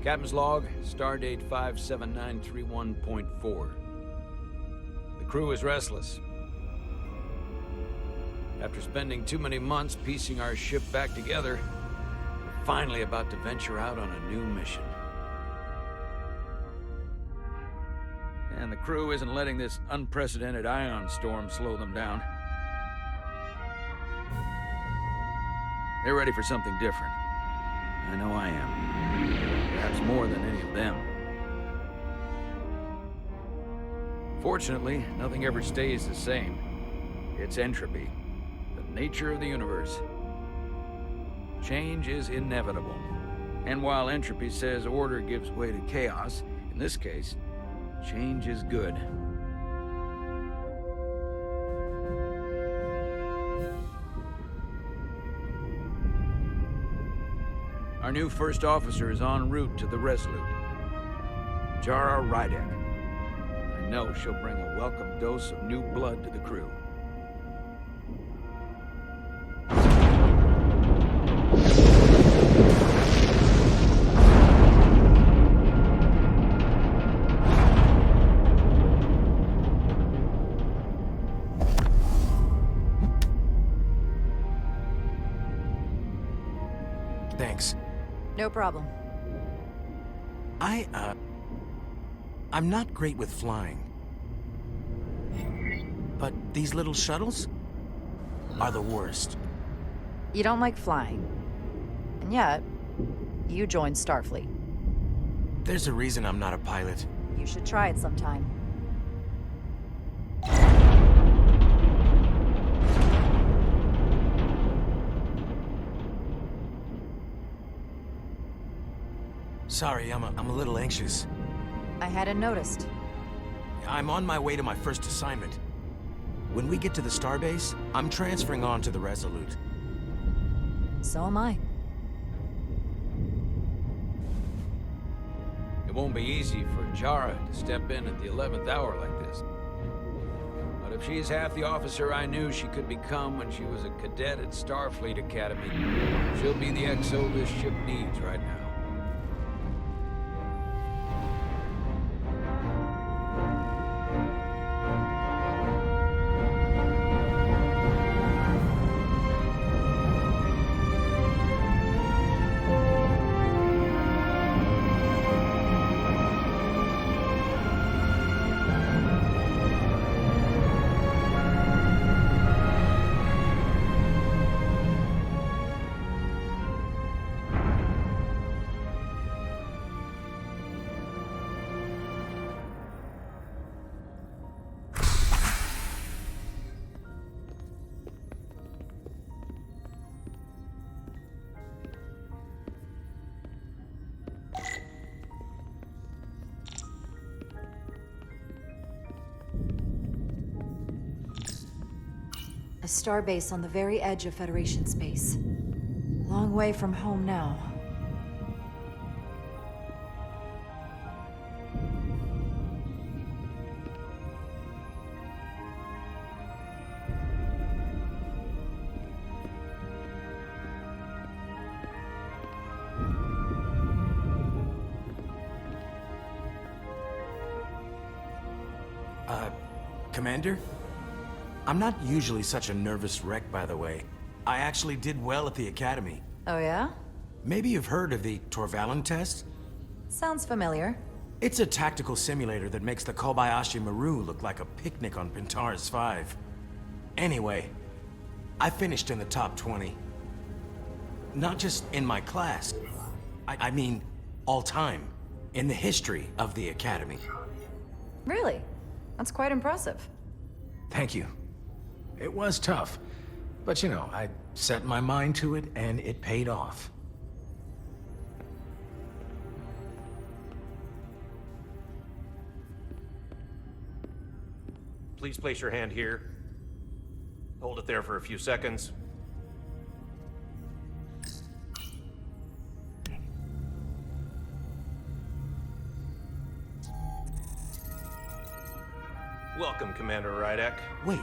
Captain's log, stardate 57931.4. The crew is restless. After spending too many months piecing our ship back together, we're finally about to venture out on a new mission. And the crew isn't letting this unprecedented ion storm slow them down. They're ready for something different. I know I am. Perhaps more than any of them. Fortunately, nothing ever stays the same. It's entropy, the nature of the universe. Change is inevitable. And while entropy says order gives way to chaos, in this case, change is good. Our new first officer is en route to the Resolute. Jara Rydek. I know she'll bring a welcome dose of new blood to the crew. Thanks. No problem. I'm not great with flying. But these little shuttles are the worst. You don't like flying. And yet, you joined Starfleet. There's a reason I'm not a pilot. You should try it sometime. Sorry, I'm a little anxious. I hadn't noticed. I'm on my way to my first assignment. When we get to the starbase, I'm transferring on to the Resolute. So am I. It won't be easy for Jara to step in at the 11th hour like this. But if she's half the officer I knew she could become when she was a cadet at Starfleet Academy, she'll be the XO this ship needs right now. A starbase on the very edge of Federation space. Long way from home now. Commander? I'm not usually such a nervous wreck, by the way. I actually did well at the Academy. Oh yeah? Maybe you've heard of the Torvalin test? Sounds familiar. It's a tactical simulator that makes the Kobayashi Maru look like a picnic on Pintaris 5. Anyway, I finished in the top 20. Not just in my class. I mean, all time. In the history of the Academy. Really? That's quite impressive. Thank you. It was tough. But you know, I set my mind to it and it paid off. Please place your hand here. Hold it there for a few seconds. Welcome, Commander Rydek. Wait,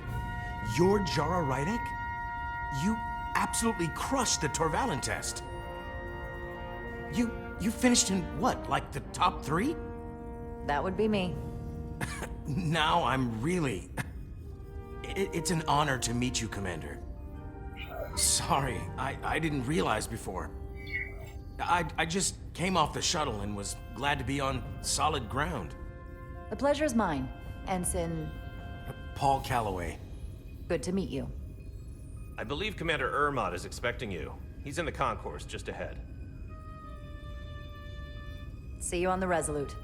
you're Jara Rydek? You absolutely crushed the Torvalin test. You finished in what, like the top 3? That would be me. Now I'm really... It's an honor to meet you, Commander. Sorry, I didn't realize before. I just came off the shuttle and was glad to be on solid ground. The pleasure is mine, Ensign. Paul Calloway. Good to meet you. I believe Commander Ermot is expecting you. He's in the concourse just ahead. See you on the Resolute.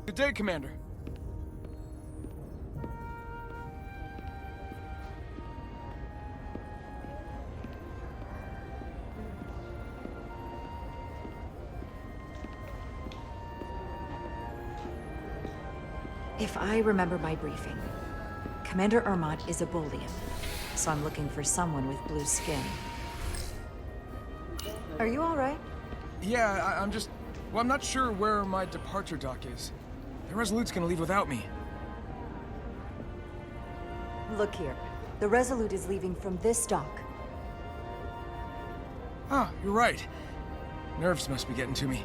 Good day, Commander. If I remember my briefing, Commander Ermot is a Bolian, so I'm looking for someone with blue skin. Are you all right? Yeah, I'm just... Well, I'm not sure where my departure dock is. The Resolute's gonna leave without me. Look here. The Resolute is leaving from this dock. Ah, you're right. Nerves must be getting to me.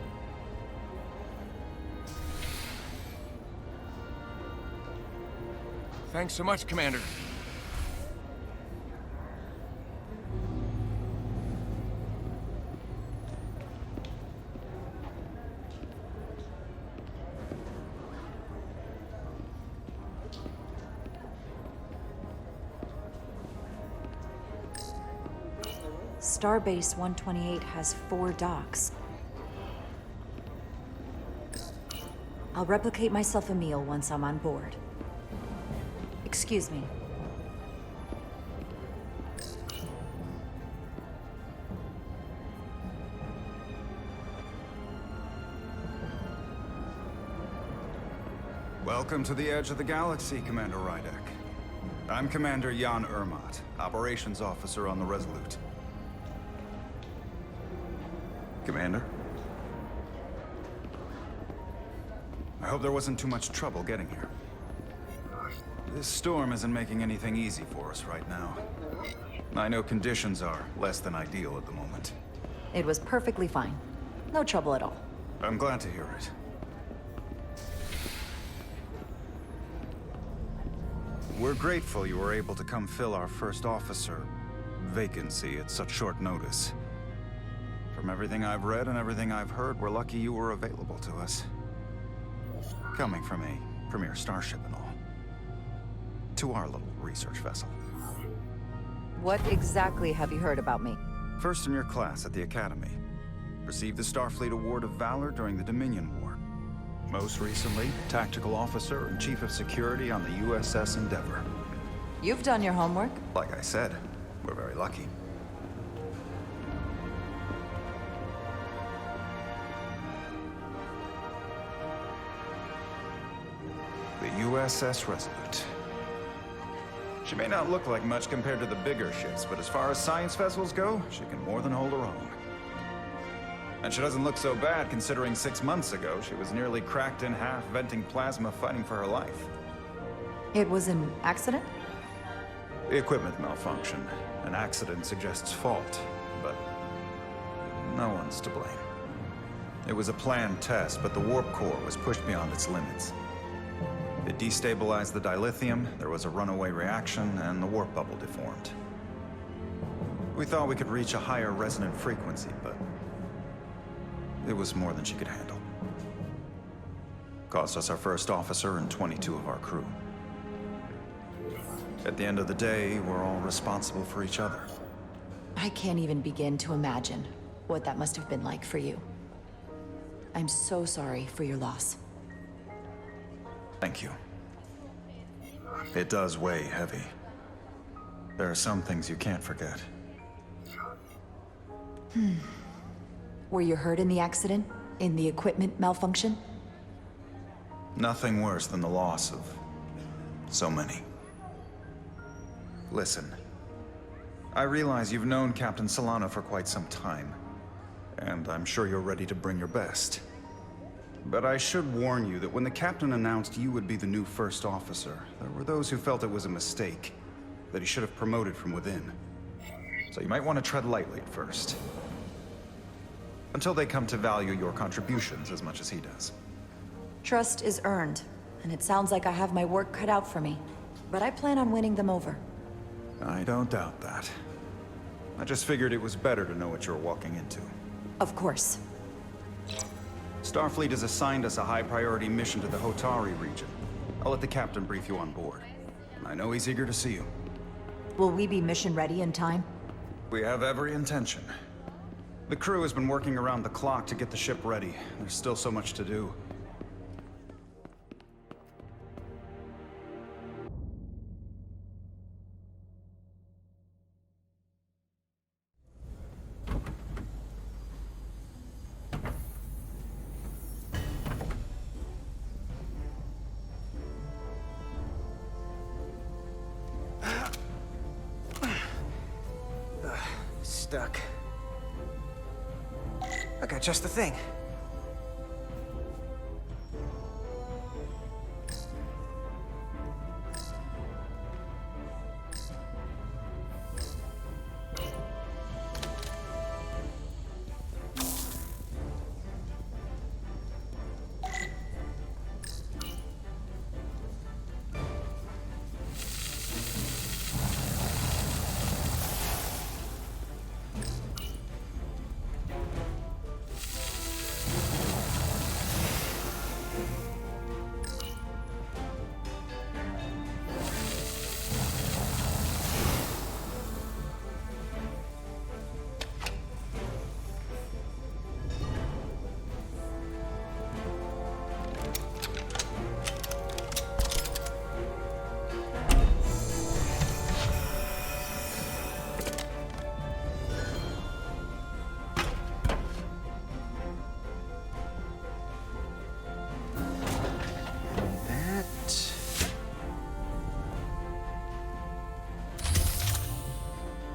Thanks so much, Commander. Starbase 128 has 4 docks. I'll replicate myself a meal once I'm on board. Excuse me. Welcome to the edge of the galaxy, Commander Rydek. I'm Commander Jan Ermot, Operations Officer on the Resolute. Commander? I hope there wasn't too much trouble getting here. This storm isn't making anything easy for us right now. I know conditions are less than ideal at the moment. It was perfectly fine. No trouble at all. I'm glad to hear it. We're grateful you were able to come fill our first officer vacancy at such short notice. From everything I've read and everything I've heard, we're lucky you were available to us. Coming from a premier starship and all. To our little research vessel. What exactly have you heard about me? First in your class at the Academy. Received the Starfleet Award of Valor during the Dominion War. Most recently, Tactical Officer and Chief of Security on the USS Endeavor. You've done your homework. Like I said, we're very lucky. The USS Resolute. She may not look like much compared to the bigger ships, but as far as science vessels go, she can more than hold her own. And she doesn't look so bad considering 6 months ago she was nearly cracked in half, venting plasma, fighting for her life. It was an accident? The equipment malfunction. An accident suggests fault, but no one's to blame. It was a planned test, but the warp core was pushed beyond its limits. It destabilized the dilithium, there was a runaway reaction, and the warp bubble deformed. We thought we could reach a higher resonant frequency, but it was more than she could handle. Cost us our first officer and 22 of our crew. At the end of the day, we're all responsible for each other. I can't even begin to imagine what that must have been like for you. I'm so sorry for your loss. Thank you. It does weigh heavy. There are some things you can't forget. Were you hurt in the accident? In the equipment malfunction? Nothing worse than the loss of so many. Listen, I realize you've known Captain Solana for quite some time, and I'm sure you're ready to bring your best. But I should warn you that when the captain announced you would be the new first officer, there were those who felt it was a mistake, that he should have promoted from within. So you might want to tread lightly at first. Until they come to value your contributions as much as he does. Trust is earned, and it sounds like I have my work cut out for me. But I plan on winning them over. I don't doubt that. I just figured it was better to know what you're walking into. Of course. Starfleet has assigned us a high-priority mission to the Hotari region. I'll let the captain brief you on board. I know he's eager to see you. Will we be mission ready in time? We have every intention. The crew has been working around the clock to get the ship ready. There's still so much to do. Stuck. I got just the thing.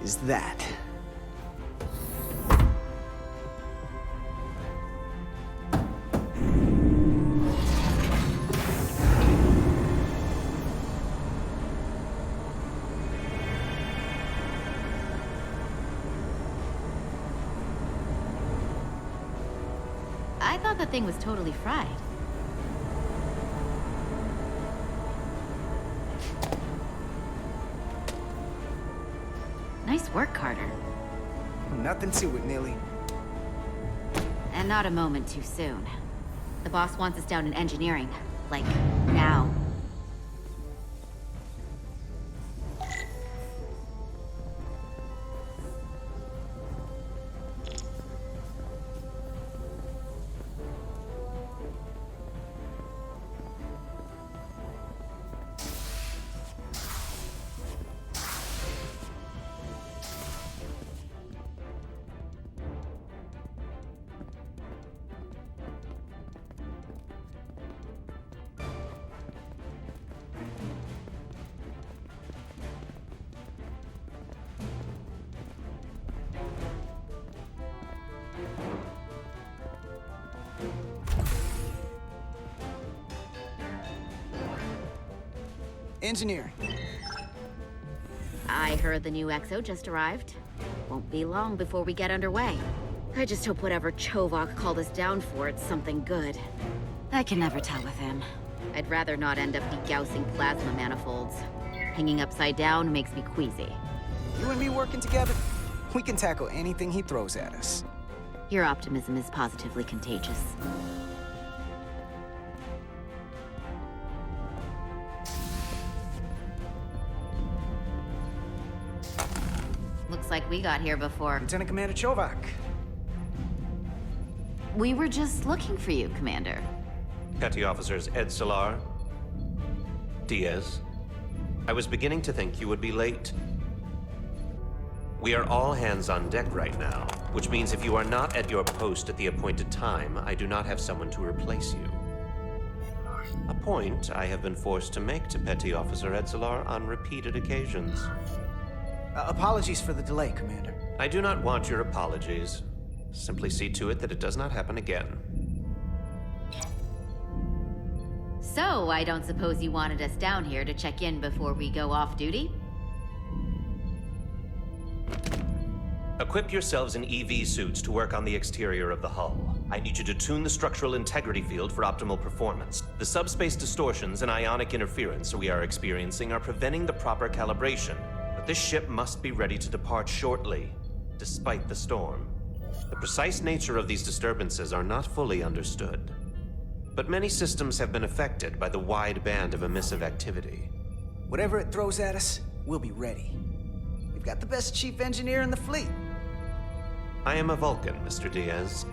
Is that. I thought the thing was totally fried. Nice work, Carter. Nothing to it, Neely. And not a moment too soon. The boss wants us down in engineering. Like, now. Engineering. I heard the new XO just arrived. Won't be long before we get underway. I just hope whatever Chovok called us down for, it's something good. I can never tell with him. I'd rather not end up degousing plasma manifolds. Hanging upside down makes me queasy. You and me working together, we can tackle anything he throws at us. Your optimism is positively contagious. Looks like we got here before. Lieutenant Commander Chovok. We were just looking for you, Commander. Petty Officers Ed Solar, Diaz. I was beginning to think you would be late. We are all hands on deck right now, which means if you are not at your post at the appointed time, I do not have someone to replace you. A point I have been forced to make to Petty Officer Edsolar on repeated occasions. Apologies for the delay, Commander. I do not want your apologies. Simply see to it that it does not happen again. So, I don't suppose you wanted us down here to check in before we go off duty? Equip yourselves in EV suits to work on the exterior of the hull. I need you to tune the structural integrity field for optimal performance. The subspace distortions and ionic interference we are experiencing are preventing the proper calibration. But this ship must be ready to depart shortly, despite the storm. The precise nature of these disturbances are not fully understood. But many systems have been affected by the wide band of emissive activity. Whatever it throws at us, we'll be ready. We've got the best chief engineer in the fleet. I am a Vulcan, Mr. Diaz.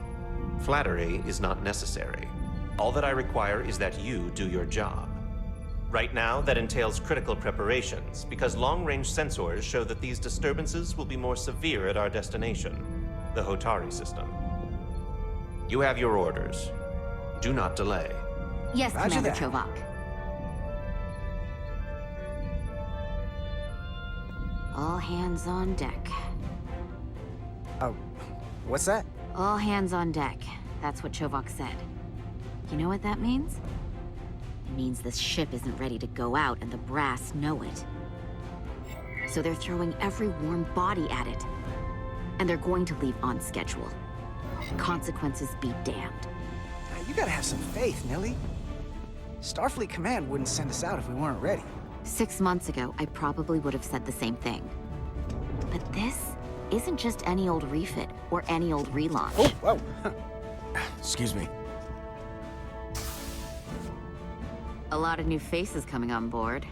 Flattery is not necessary. All that I require is that you do your job. Right now, that entails critical preparations, because long-range sensors show that these disturbances will be more severe at our destination, the Hotari system. You have your orders. Do not delay. Yes, Roger Commander that. Chovak. All hands on deck. Oh, what's that? All hands on deck. That's what Chovak said. You know what that means? It means this ship isn't ready to go out and the brass know it. So they're throwing every warm body at it. And they're going to leave on schedule. Consequences be damned. You gotta have some faith, Nilly. Starfleet Command wouldn't send us out if we weren't ready. 6 months ago, I probably would have said the same thing. But this isn't just any old refit or any old relaunch. Oh, whoa. Excuse me. A lot of new faces coming on board.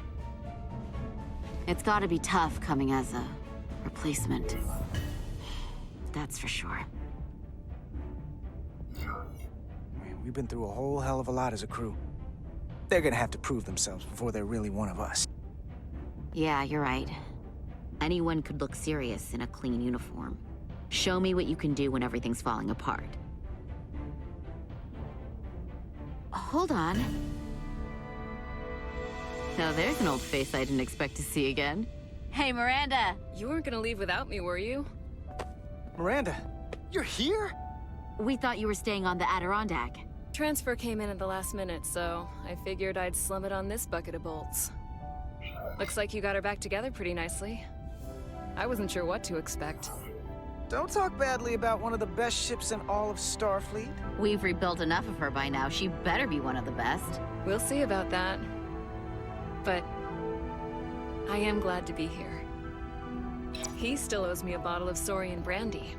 It's gotta be tough coming as a replacement. That's for sure. We've been through a whole hell of a lot as a crew. They're gonna have to prove themselves before they're really one of us. Yeah, you're right. Anyone could look serious in a clean uniform. Show me what you can do when everything's falling apart. Hold on. Now there's an old face I didn't expect to see again. Hey, Miranda! You weren't gonna leave without me, were you? Miranda, you're here? We thought you were staying on the Adirondack. Transfer came in at the last minute, so I figured I'd slum it on this bucket of bolts. Looks like you got her back together pretty nicely. I wasn't sure what to expect. Don't talk badly about one of the best ships in all of Starfleet. We've rebuilt enough of her by now. She better be one of the best. We'll see about that. But I am glad to be here. He still owes me a bottle of Saurian brandy.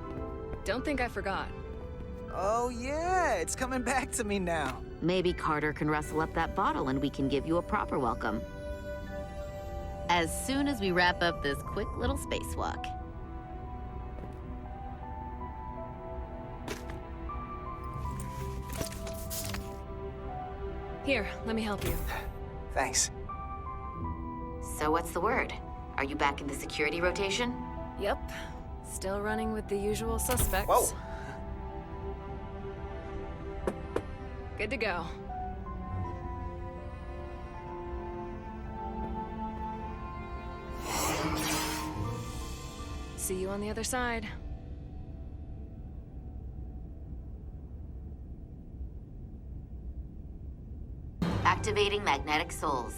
Don't think I forgot. Oh yeah, it's coming back to me now. Maybe Carter can rustle up that bottle and we can give you a proper welcome. As soon as we wrap up this quick little spacewalk. Here, let me help you. Thanks. So what's the word? Are you back in the security rotation? Yep. Still running with the usual suspects. Whoa. Good to go. See you on the other side. Activating magnetic souls.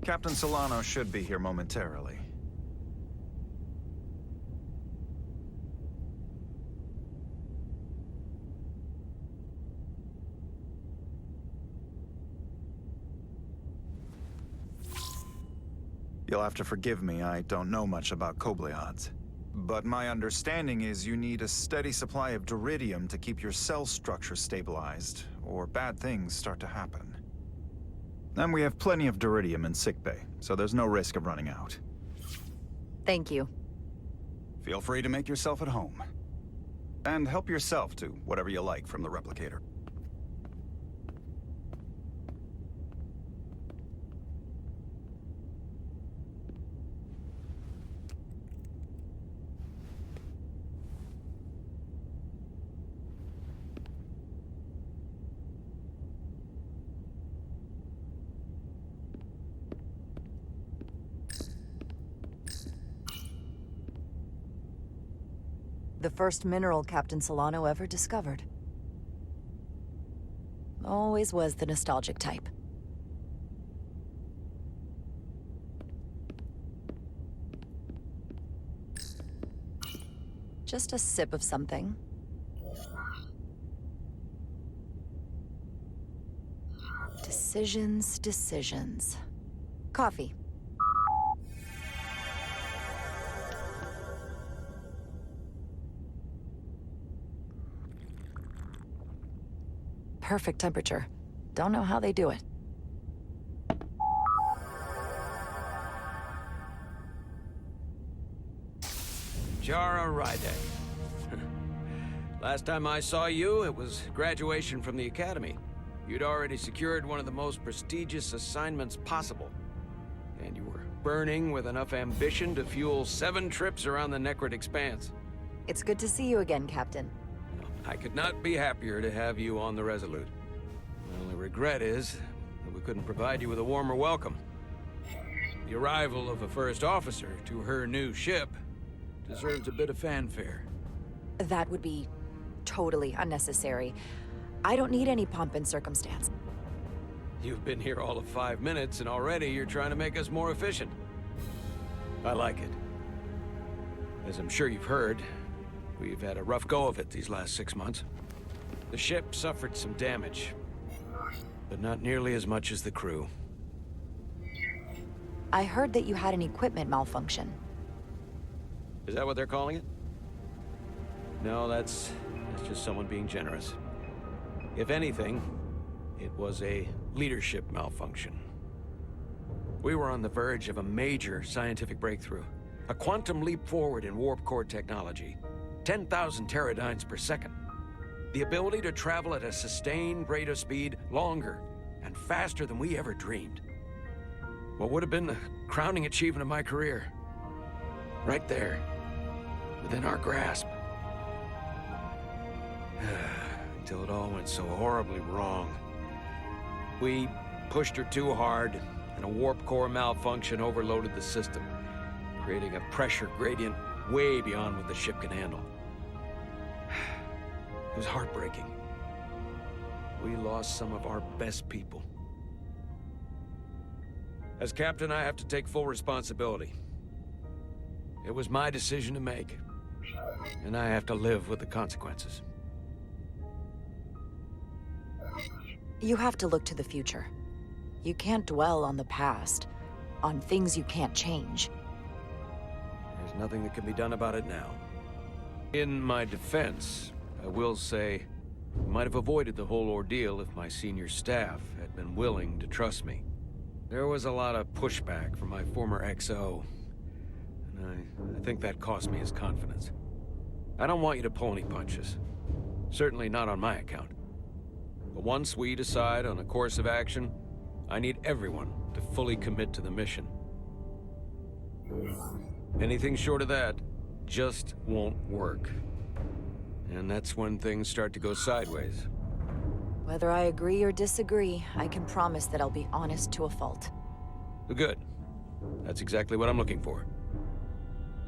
Captain Solano should be here momentarily. You'll have to forgive me, I don't know much about Kobleods. But my understanding is you need a steady supply of duridium to keep your cell structure stabilized, or bad things start to happen. And we have plenty of duridium in sickbay, so there's no risk of running out. Thank you. Feel free to make yourself at home. And help yourself to whatever you like from the replicator. The first mineral Captain Solano ever discovered. Always was the nostalgic type. Just a sip of something. Decisions, decisions. Coffee. Perfect temperature. Don't know how they do it. Jara Ryde. Last time I saw you, it was graduation from the academy. You'd already secured one of the most prestigious assignments possible. And you were burning with enough ambition to fuel 7 trips around the Necrid Expanse. It's good to see you again, Captain. I could not be happier to have you on the Resolute. My only regret is that we couldn't provide you with a warmer welcome. The arrival of a first officer to her new ship deserves a bit of fanfare. That would be totally unnecessary. I don't need any pomp and circumstance. You've been here all of 5 minutes, and already you're trying to make us more efficient. I like it. As I'm sure you've heard, we've had a rough go of it these last 6 months. The ship suffered some damage, but not nearly as much as the crew. I heard that you had an equipment malfunction. Is that what they're calling it? No, that's just someone being generous. If anything, it was a leadership malfunction. We were on the verge of a major scientific breakthrough. A quantum leap forward in warp core technology. 10,000 teradynes per second. The ability to travel at a sustained rate of speed longer and faster than we ever dreamed. What would have been the crowning achievement of my career. Right there, within our grasp. Until it all went so horribly wrong. We pushed her too hard, and a warp core malfunction overloaded the system, creating a pressure gradient way beyond what the ship can handle. It was heartbreaking. We lost some of our best people. As captain, I have to take full responsibility. It was my decision to make, and I have to live with the consequences. You have to look to the future. You can't dwell on the past, on things you can't change. There's nothing that can be done about it now. In my defense, I will say, I might have avoided the whole ordeal if my senior staff had been willing to trust me. There was a lot of pushback from my former XO, and I think that cost me his confidence. I don't want you to pull any punches. Certainly not on my account. But once we decide on a course of action, I need everyone to fully commit to the mission. Anything short of that just won't work. And that's when things start to go sideways. Whether I agree or disagree, I can promise that I'll be honest to a fault. Good. That's exactly what I'm looking for.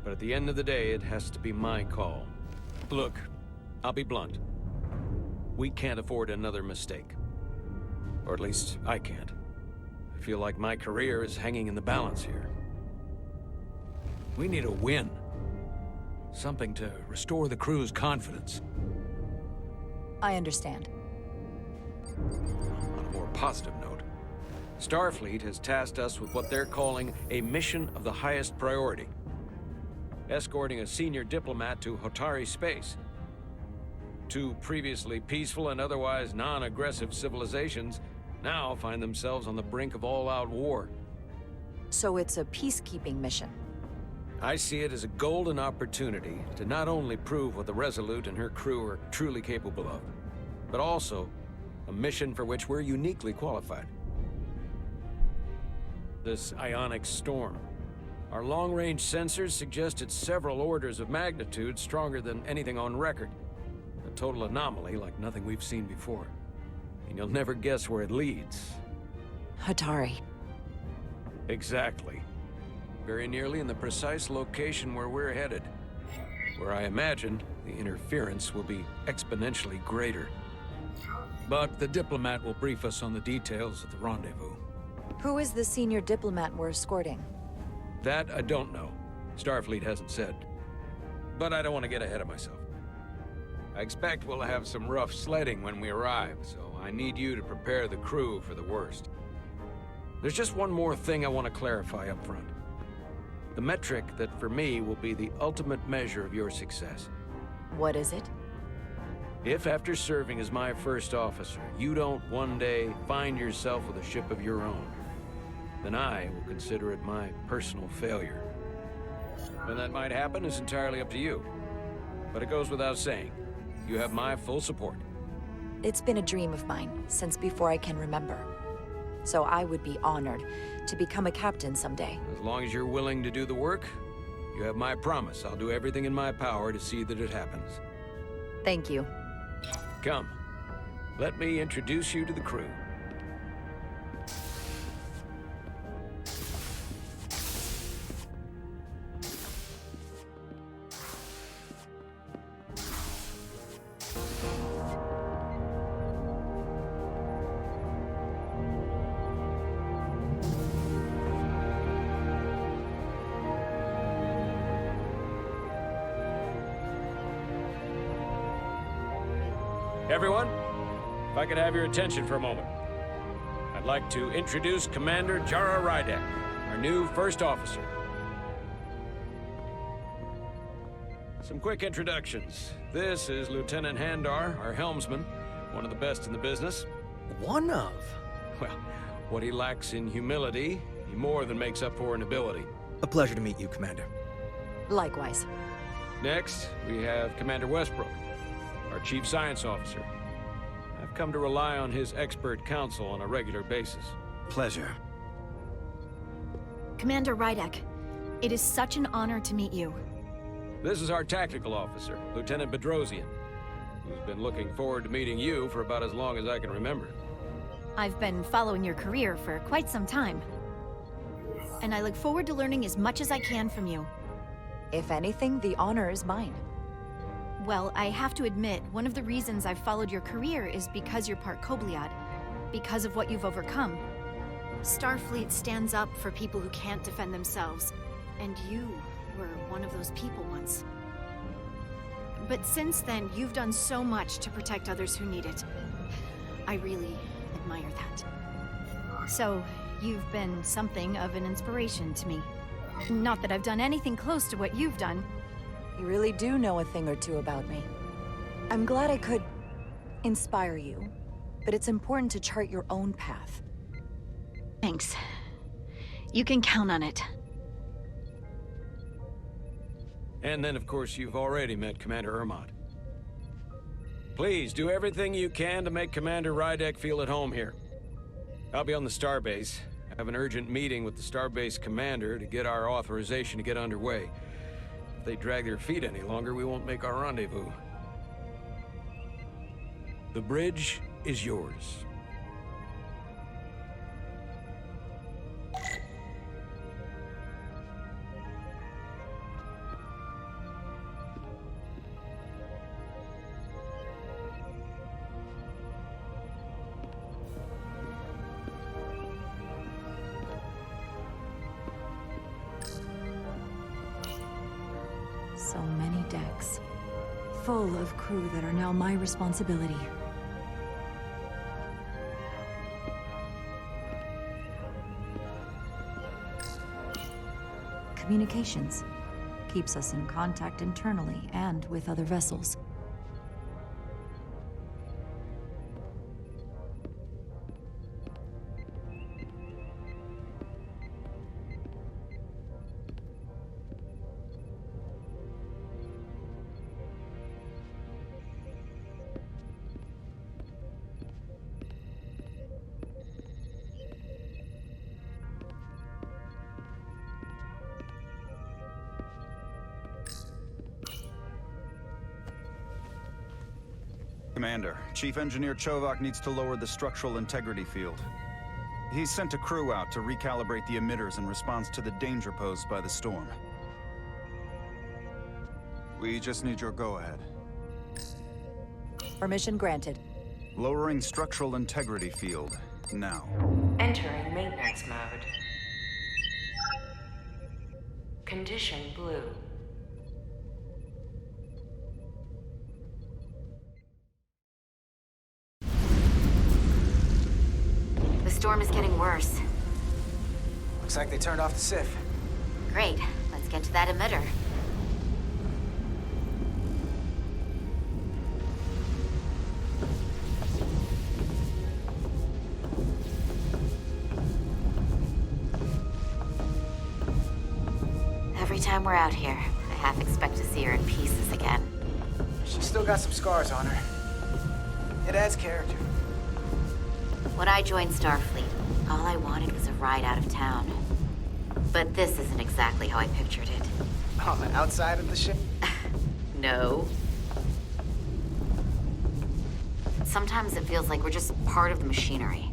But at the end of the day, it has to be my call. Look, I'll be blunt. We can't afford another mistake. Or at least, I can't. feel like my career is hanging in the balance here. We need a win. Something to restore the crew's confidence. I understand. On a more positive note, Starfleet has tasked us with what they're calling a mission of the highest priority. Escorting a senior diplomat to Hotari space. Two previously peaceful and otherwise non-aggressive civilizations now find themselves on the brink of all-out war. So it's a peacekeeping mission. I see it as a golden opportunity to not only prove what the Resolute and her crew are truly capable of, but also a mission for which we're uniquely qualified. This ionic storm. Our long-range sensors suggest it's several orders of magnitude stronger than anything on record. A total anomaly like nothing we've seen before. And you'll never guess where it leads. Hotari. Exactly. Very nearly in the precise location where we're headed. Where I imagine the interference will be exponentially greater. But the diplomat will brief us on the details of the rendezvous. Who is the senior diplomat we're escorting? That I don't know. Starfleet hasn't said. But I don't want to get ahead of myself. I expect we'll have some rough sledding when we arrive, so I need you to prepare the crew for the worst. There's just one more thing I want to clarify up front. The metric that for me will be the ultimate measure of your success. What is it? If after serving as my first officer, you don't one day find yourself with a ship of your own, then I will consider it my personal failure. When that might happen is entirely up to you. But it goes without saying, you have my full support. It's been a dream of mine since before I can remember. So I would be honored to become a captain someday. As long as you're willing to do the work, you have my promise. I'll do everything in my power to see that it happens. Thank you. Come, let me introduce you to the crew. Everyone, if I could have your attention for a moment. I'd like to introduce Commander Jara Rydek, our new first officer. Some quick introductions. This is Lieutenant Handar, our helmsman, one of the best in the business. One of? Well, what he lacks in humility, he more than makes up for in ability. A pleasure to meet you, Commander. Likewise. Next, we have Commander Westbrook, our Chief Science Officer. I've come to rely on his expert counsel on a regular basis. Pleasure. Commander Rydek, it is such an honor to meet you. This is our Tactical Officer, Lieutenant Bedrosian, who's been looking forward to meeting you for about as long as I can remember. I've been following your career for quite some time. And I look forward to learning as much as I can from you. If anything, the honor is mine. Well, I have to admit, one of the reasons I've followed your career is because you're part Kobliad, because of what you've overcome. Starfleet stands up for people who can't defend themselves, and you were one of those people once. But since then, you've done so much to protect others who need it. I really admire that. So, you've been something of an inspiration to me. Not that I've done anything close to what you've done. You really do know a thing or two about me. I'm glad I could inspire you, but it's important to chart your own path. Thanks. You can count on it. And then, of course, you've already met Commander Ermont. Please, do everything you can to make Commander Rydek feel at home here. I'll be on the starbase. I have an urgent meeting with the starbase commander to get our authorization to get underway. If they drag their feet any longer, we won't make our rendezvous. The bridge is yours. decks. Full of crew that are now my responsibility. Communications. Keeps us in contact internally and with other vessels. Commander, Chief Engineer Chovak needs to lower the structural integrity field. He's sent a crew out to recalibrate the emitters in response to the danger posed by the storm. We just need your go-ahead. Permission granted. Lowering structural integrity field, now. Entering maintenance mode. Condition blue. The storm is getting worse. Looks like they turned off the SIF. Great. Let's get to that emitter. Every time we're out here, I half expect to see her in pieces again. She's still got some scars on her. It adds character. When I joined Starfleet, all I wanted was a ride out of town. But this isn't exactly how I pictured it. On the outside of the ship? No. Sometimes it feels like we're just part of the machinery.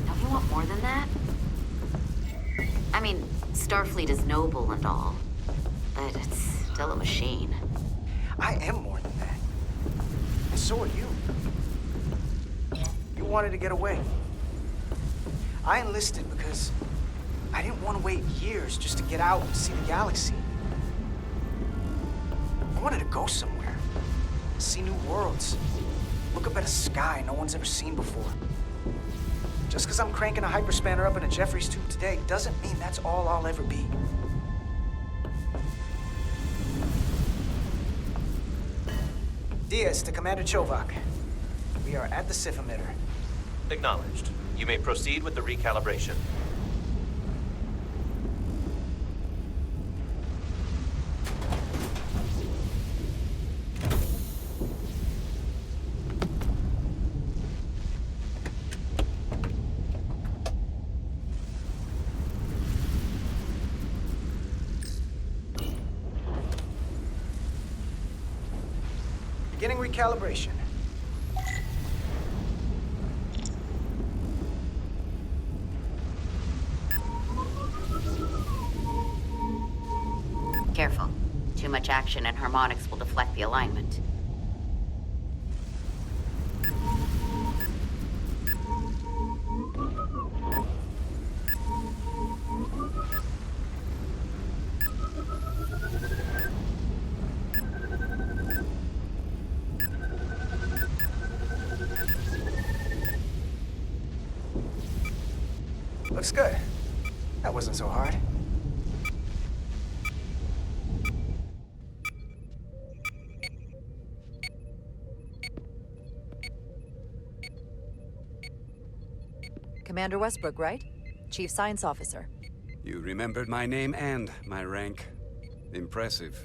Don't you want more than that? I mean, Starfleet is noble and all, but it's still a machine. I am more than that. And so are you. You wanted to get away. I enlisted because I didn't want to wait years just to get out and see the galaxy. I wanted to go somewhere, see new worlds, look up at a sky no one's ever seen before. Just because I'm cranking a hyperspanner up in a Jeffries tube today doesn't mean that's all I'll ever be. Diaz to Commander Chovak. We are at the SIF emitter. Acknowledged. You may proceed with the recalibration. Beginning recalibration. Careful. Too much action and harmonics will deflect the alignment. Looks good. That wasn't so hard. Commander Westbrook, right? Chief Science Officer. You remembered my name and my rank. Impressive.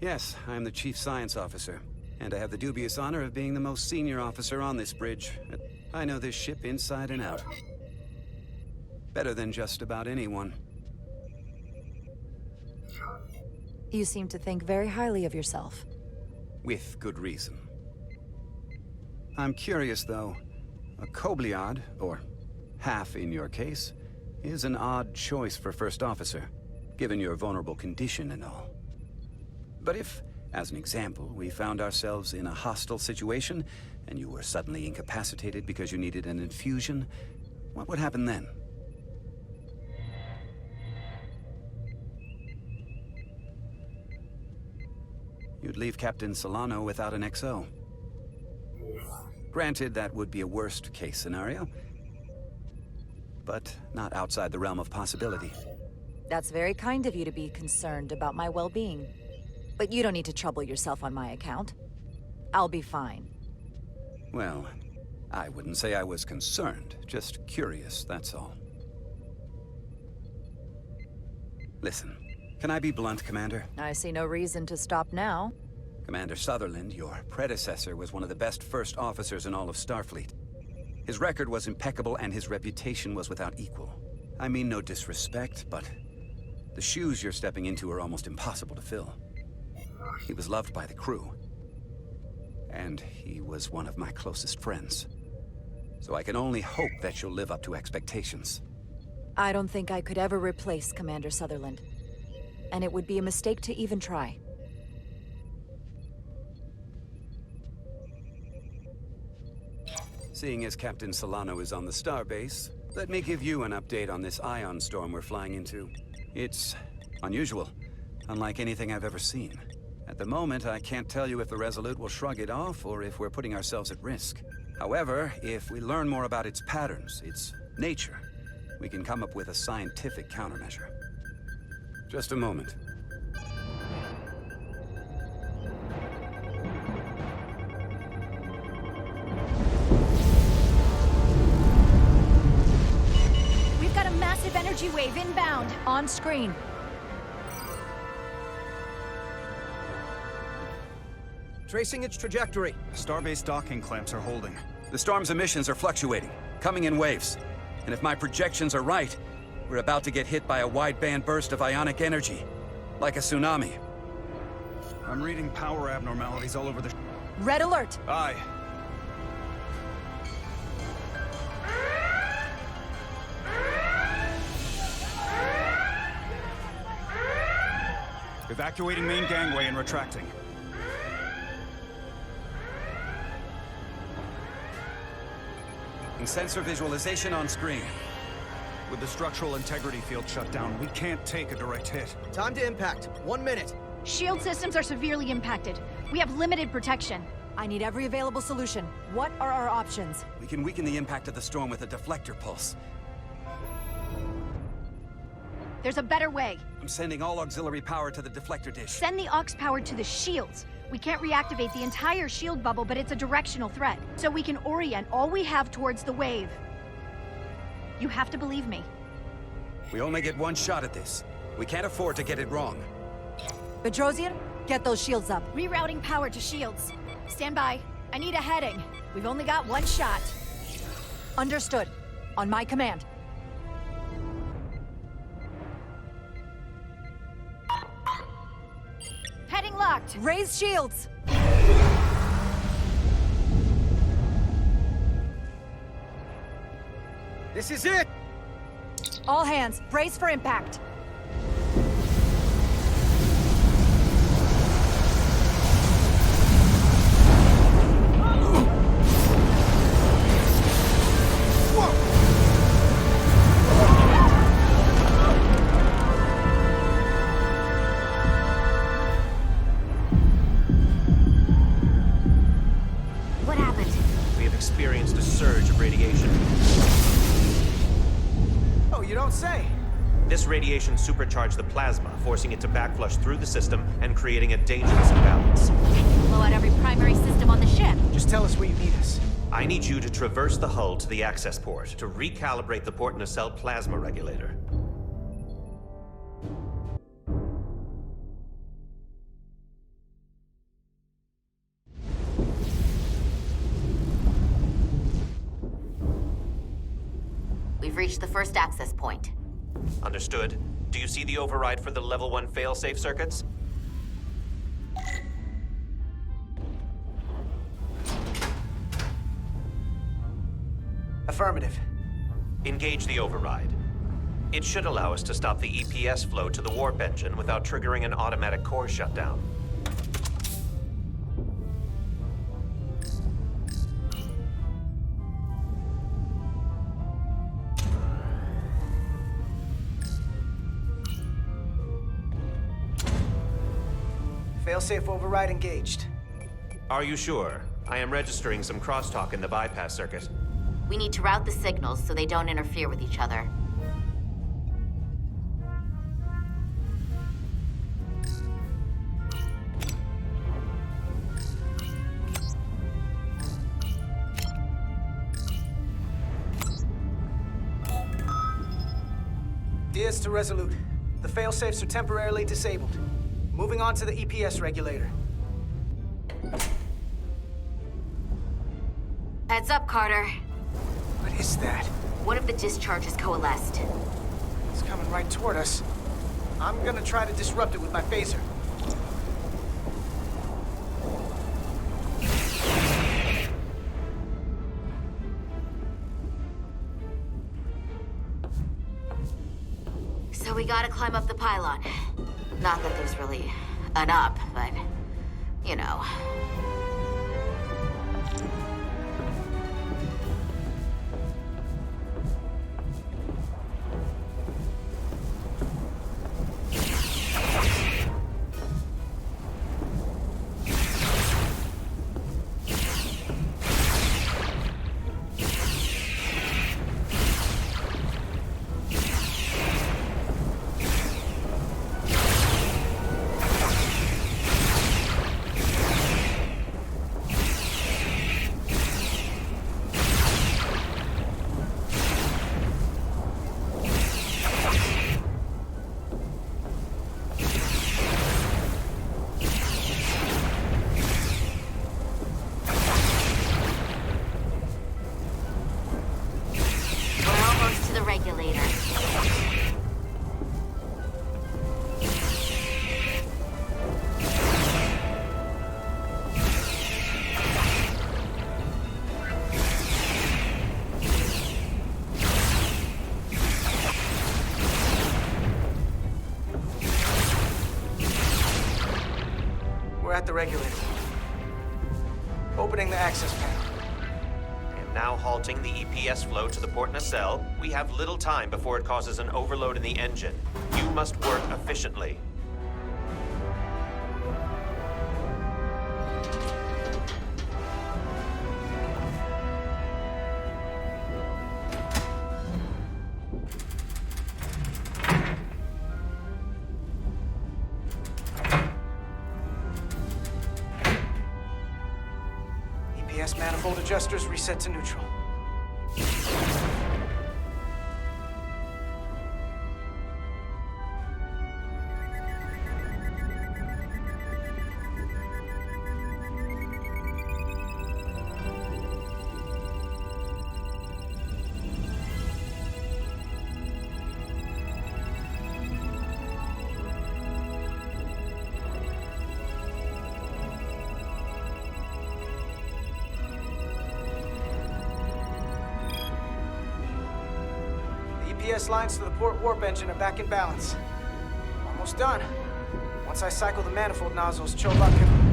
Yes, I'm the Chief Science Officer, and I have the dubious honor of being the most senior officer on this bridge. I know this ship inside and out. Better than just about anyone. You seem to think very highly of yourself. With good reason. I'm curious, though. A Kobliad, or half in your case, is an odd choice for first officer, given your vulnerable condition and all. But if, as an example, we found ourselves in a hostile situation, and you were suddenly incapacitated because you needed an infusion, what would happen then? you'd leave Captain Solano without an XO. Granted, that would be a worst-case scenario, but not outside the realm of possibility. That's very kind of you to be concerned about my well-being. But you don't need to trouble yourself on my account. I'll be fine. Well, I wouldn't say I was concerned, just curious, that's all. Listen, can I be blunt, Commander? I see no reason to stop now. Commander Sutherland, your predecessor, was one of the best first officers in all of Starfleet. His record was impeccable and his reputation was without equal. I mean no disrespect, but the shoes you're stepping into are almost impossible to fill. He was loved by the crew, and he was one of my closest friends. So I can only hope that you'll live up to expectations. I don't think I could ever replace Commander Sutherland. And it would be a mistake to even try. Seeing as Captain Solano is on the starbase, let me give you an update on this ion storm we're flying into. It's unusual, unlike anything I've ever seen. At the moment, I can't tell you if the Resolute will shrug it off or if we're putting ourselves at risk. However, if we learn more about its patterns, its nature, we can come up with a scientific countermeasure. Just a moment. We've got a massive energy wave inbound. On screen. Tracing its trajectory. Starbase docking clamps are holding. The storm's emissions are fluctuating, coming in waves. And if my projections are right, we're about to get hit by a wide-band burst of ionic energy, like a tsunami. I'm reading power abnormalities all over the... Red alert! Aye. Evacuating main gangway and retracting. Sensor visualization on screen. With the structural integrity field shut down, we can't take a direct hit. Time to impact. 1 minute. Shield systems are severely impacted. We have limited protection. I need every available solution. What are our options? We can weaken the impact of the storm with a deflector pulse. There's a better way. I'm sending all auxiliary power to the deflector dish. Send the aux power to the shields. We can't reactivate the entire shield bubble, but it's a directional threat. So we can orient all we have towards the wave. You have to believe me. We only get one shot at this. We can't afford to get it wrong. Bedrosian, get those shields up. Rerouting power to shields. Stand by. I need a heading. We've only got one shot. Understood. On my command. Heading locked. Raise shields. This is it! All hands, brace for impact. What happened? We have experienced a surge of radiation. Oh, you don't say. This radiation supercharged the plasma, forcing it to backflush through the system and creating a dangerous imbalance. Blow out every primary system on the ship. Just tell us where you need us. I need you to traverse the hull to the access port to recalibrate the port nacelle plasma regulator. We've reached the first access point. Understood. Do you see the override for the level 1 failsafe circuits? Affirmative. Engage the override. It should allow us to stop the EPS flow to the warp engine without triggering an automatic core shutdown. Failsafe override engaged. Are you sure? I am registering some crosstalk in the bypass circuit. We need to route the signals so they don't interfere with each other. Diaz to Resolute. The failsafes are temporarily disabled. Moving on to the EPS regulator. Heads up, Carter. What is that? One of the discharges coalesced. It's coming right toward us. I'm gonna try to disrupt it with my phaser. So we gotta climb up the pylon. Not that there's really an up, but, you know. At the regulator. Opening the access panel. And now halting the EPS flow to the port nacelle. We have little time before it causes an overload in the engine. You must work efficiently. Manifold adjusters reset to neutral. EPS lines to the port warp engine are back in balance. Almost done. Once I cycle the manifold nozzles, Chovak can...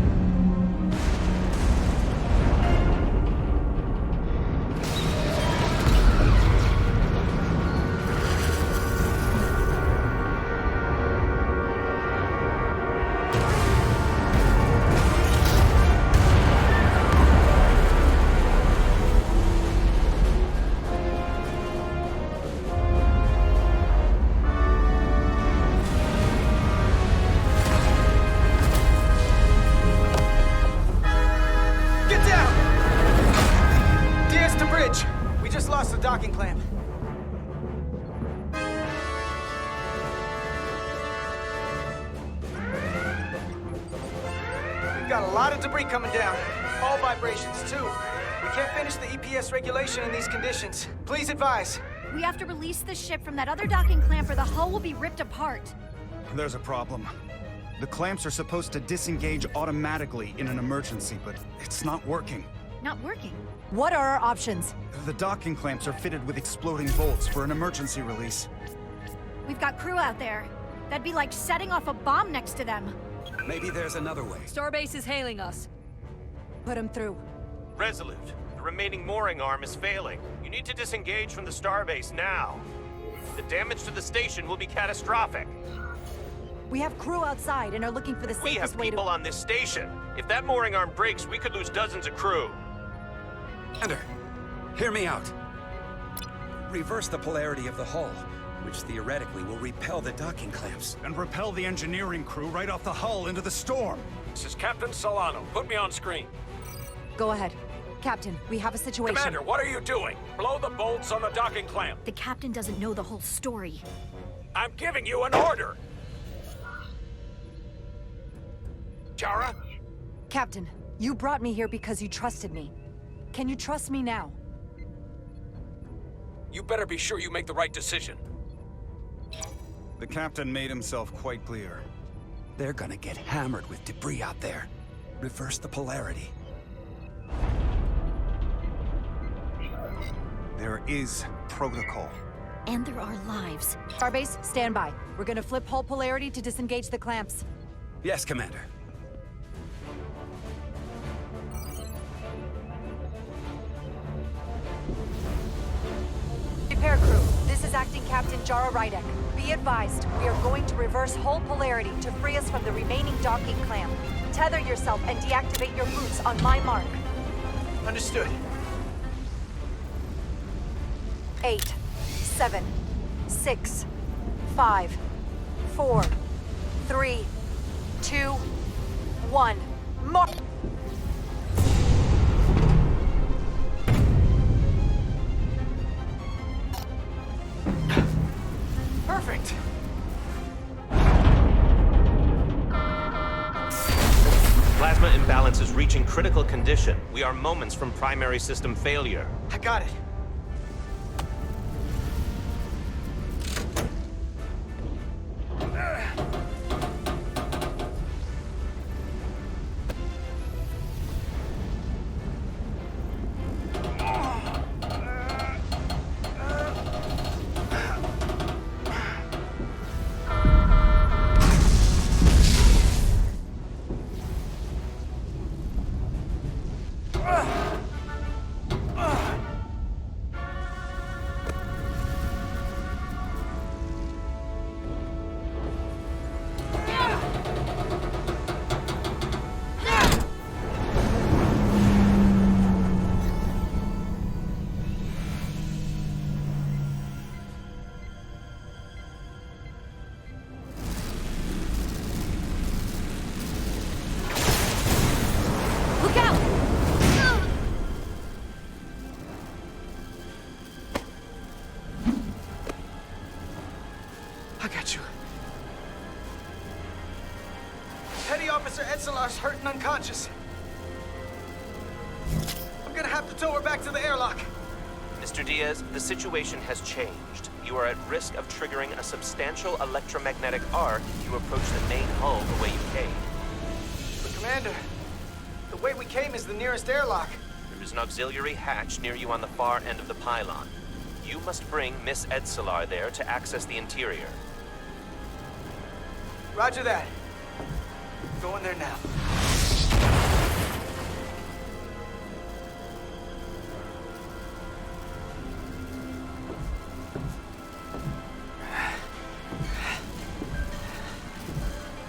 docking clamp. We've got a lot of debris coming down. All vibrations, too. We can't finish the EPS regulation in these conditions. Please advise. We have to release the ship from that other docking clamp or the hull will be ripped apart. There's a problem. The clamps are supposed to disengage automatically in an emergency, but it's not working. Not working? What are our options? The docking clamps are fitted with exploding bolts for an emergency release. We've got crew out there. That'd be like setting off a bomb next to them. Maybe there's another way. Starbase is hailing us. Put him through. Resolute, the remaining mooring arm is failing. You need to disengage from the starbase now. The damage to the station will be catastrophic. We have crew outside and are looking for the We safest have way people to... on this station. If that mooring arm breaks, we could lose dozens of crew. Commander, hear me out. Reverse the polarity of the hull, which theoretically will repel the docking clamps. And repel the engineering crew right off the hull into the storm. This is Captain Solano. Put me on screen. Go ahead. Captain, we have a situation. Commander, what are you doing? Blow the bolts on the docking clamp. The captain doesn't know the whole story. I'm giving you an order. Jara? Captain, you brought me here because you trusted me. Can you trust me now? You better be sure you make the right decision. The captain made himself quite clear. They're gonna get hammered with debris out there. Reverse the polarity. There is protocol. And there are lives. Starbase, stand by. We're gonna flip hull polarity to disengage the clamps. Yes, Commander. Repair crew, this is Acting Captain Jara Rydek. Be advised, we are going to reverse hull polarity to free us from the remaining docking clamp. Tether yourself and deactivate your boots on my mark. Understood. 8, 7, 6, 5, 4, 3, 2, 1. Mark! Perfect. Plasma imbalance is reaching critical condition. We are moments from primary system failure. I got it. Hurt and unconscious. I'm gonna have to tow her back to the airlock. Mr. Diaz, the situation has changed. You are at risk of triggering a substantial electromagnetic arc if you approach the main hull the way you came. But Commander, the way we came is the nearest airlock. There is an auxiliary hatch near you on the far end of the pylon. You must bring Miss Edsolar there to access the interior. Roger that. Going there now.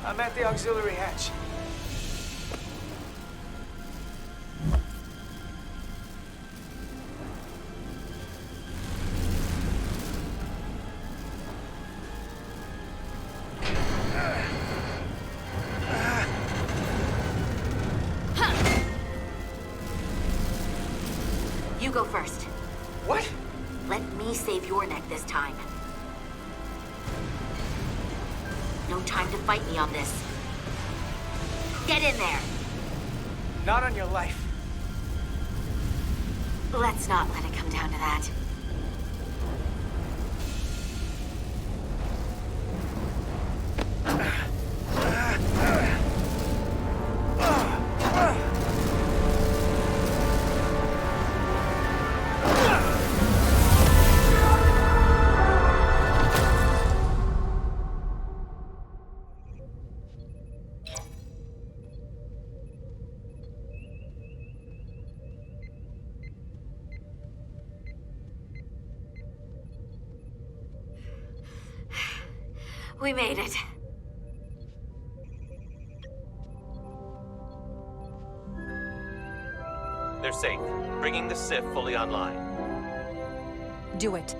I'm at the auxiliary hatch. You go first. What? Let me save your neck this time. No time to fight me on this. Get in there! Not on your life. Let's not let it come down to that. We made it. They're safe. Bringing the SIF fully online. Do it.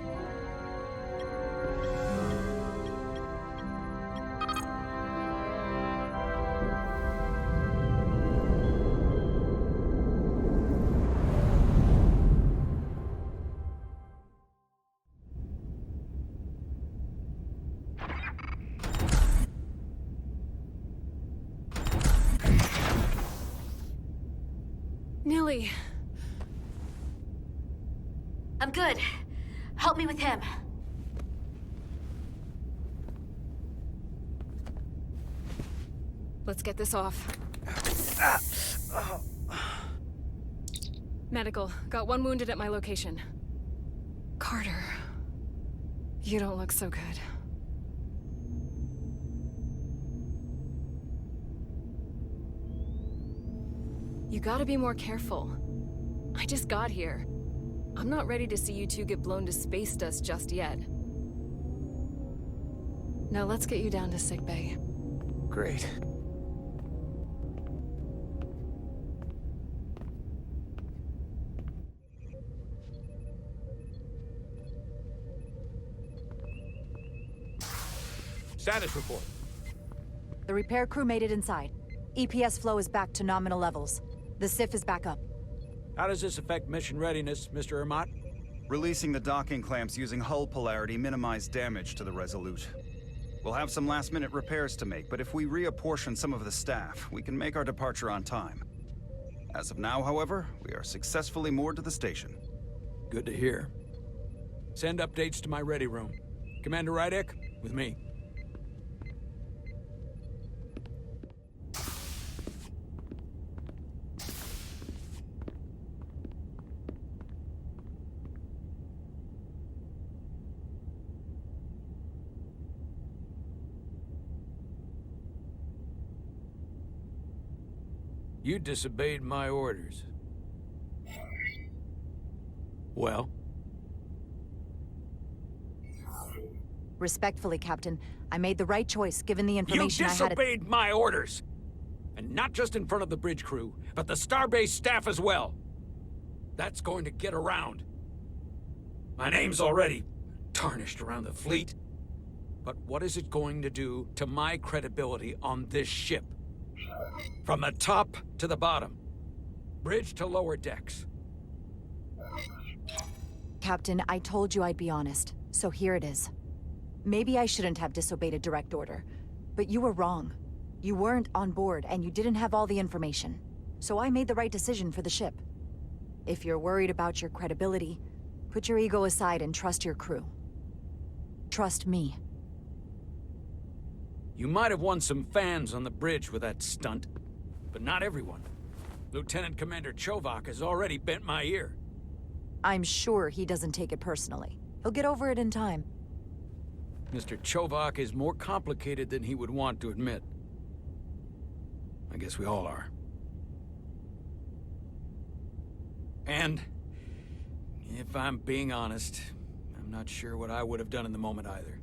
Nilly. I'm good. Help me with him. Let's get this off. Medical. Got one wounded at my location. Carter. You don't look so good. You gotta be more careful. I just got here. I'm not ready to see you two get blown to space dust just yet. Now let's get you down to sickbay. Great. Status report. The repair crew made it inside. EPS flow is back to nominal levels. The SIF is back up. How does this affect mission readiness, Mr. Ermot? Releasing the docking clamps using hull polarity minimized damage to the Resolute. We'll have some last-minute repairs to make, but if we reapportion some of the staff, we can make our departure on time. As of now, however, we are successfully moored to the station. Good to hear. Send updates to my ready room. Commander Rydek, with me. You disobeyed my orders. Well? Respectfully, Captain, I made the right choice given the information I had. You disobeyed my orders! And not just in front of the bridge crew, but the Starbase staff as well. That's going to get around. My name's already tarnished around the fleet. But what is it going to do to my credibility on this ship? From the top to the bottom. Bridge to lower decks. Captain, I told you I'd be honest, so here it is. Maybe I shouldn't have disobeyed a direct order, but you were wrong. You weren't on board, and you didn't have all the information. So I made the right decision for the ship. If you're worried about your credibility, put your ego aside and trust your crew. Trust me. You might have won some fans on the bridge with that stunt, but not everyone. Lieutenant Commander Chovak has already bent my ear. I'm sure he doesn't take it personally. He'll get over it in time. Mr. Chovak is more complicated than he would want to admit. I guess we all are. And, if I'm being honest, I'm not sure what I would have done in the moment either.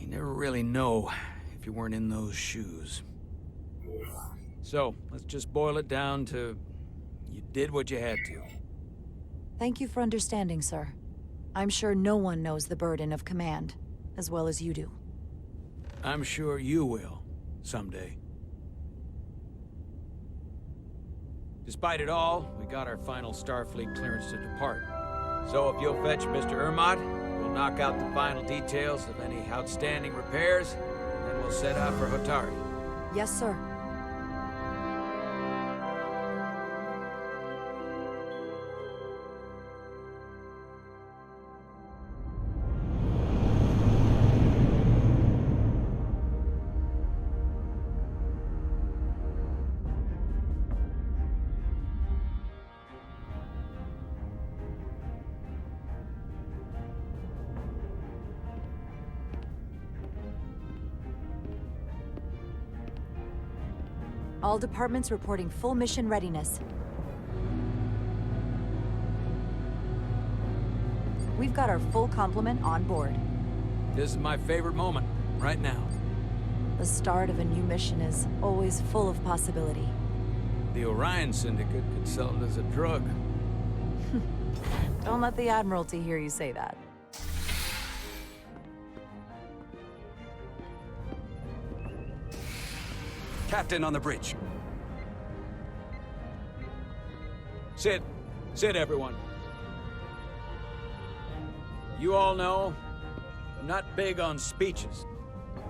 You never really know if you weren't in those shoes. So, let's just boil it down to, you did what you had to. Thank you for understanding, sir. I'm sure no one knows the burden of command as well as you do. I'm sure you will, someday. Despite it all, we got our final Starfleet clearance to depart. So if you'll fetch Mr. Ermot, we'll knock out the final details of any outstanding repairs, and then we'll set out for Hotari. Yes, sir. All departments reporting full mission readiness. We've got our full complement on board. This is my favorite moment, right now. The start of a new mission is always full of possibility. The Orion Syndicate could sell it as a drug. Don't let the Admiralty hear you say that. Captain on the bridge. Sit. Sit, everyone. You all know, I'm not big on speeches.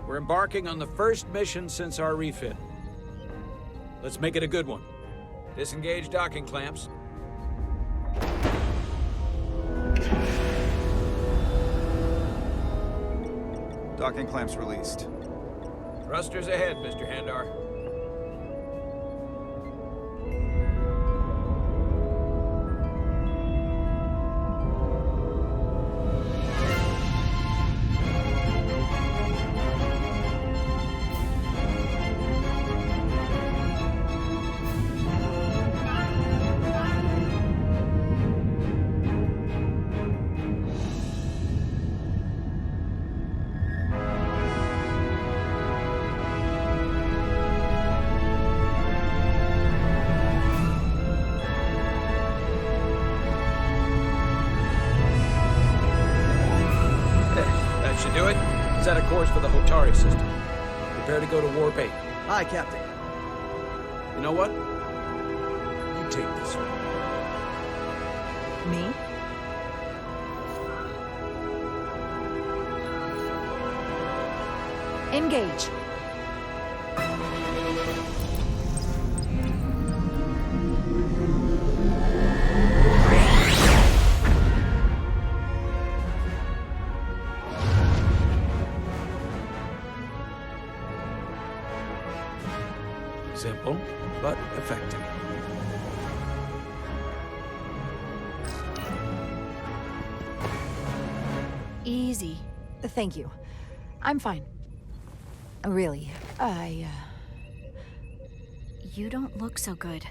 We're embarking on the first mission since our refit. Let's make it a good one. Disengage docking clamps. Docking clamps released. Thrusters ahead, Mr. Handar. Should do it. Set a course for the Hotari system. Prepare to go to Warp 8. Aye, Captain. You know what? You take this one. Me? Engage. Simple, but effective. Easy. Thank you. I'm fine. Really, You don't look so good.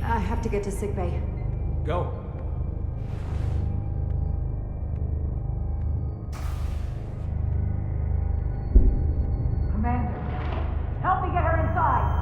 I have to get to sickbay. Go. Commander, help me get her inside!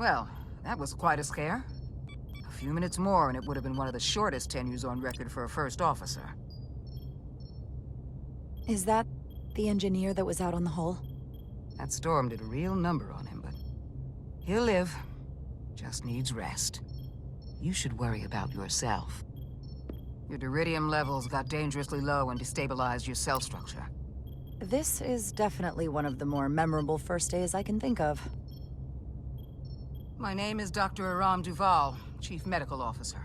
Well, that was quite a scare. A few minutes more and it would have been one of the shortest tenures on record for a first officer. Is that the engineer that was out on the hull? That storm did a real number on him, but he'll live. Just needs rest. You should worry about yourself. Your duridium levels got dangerously low and destabilized your cell structure. This is definitely one of the more memorable first days I can think of. My name is Dr. Aram Duval, Chief Medical Officer.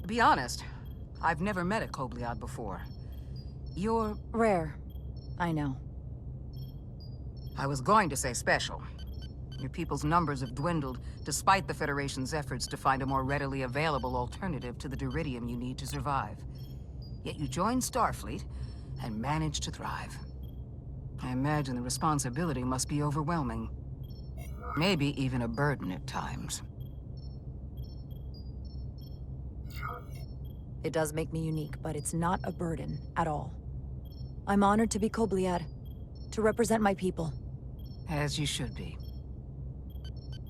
To be honest, I've never met a Kobliad before. You're... rare. I know. I was going to say special. Your people's numbers have dwindled, despite the Federation's efforts to find a more readily available alternative to the duridium you need to survive. Yet you joined Starfleet, and managed to thrive. I imagine the responsibility must be overwhelming. Maybe even a burden at times. It does make me unique, but it's not a burden at all. I'm honored to be Kobliad, to represent my people. As you should be.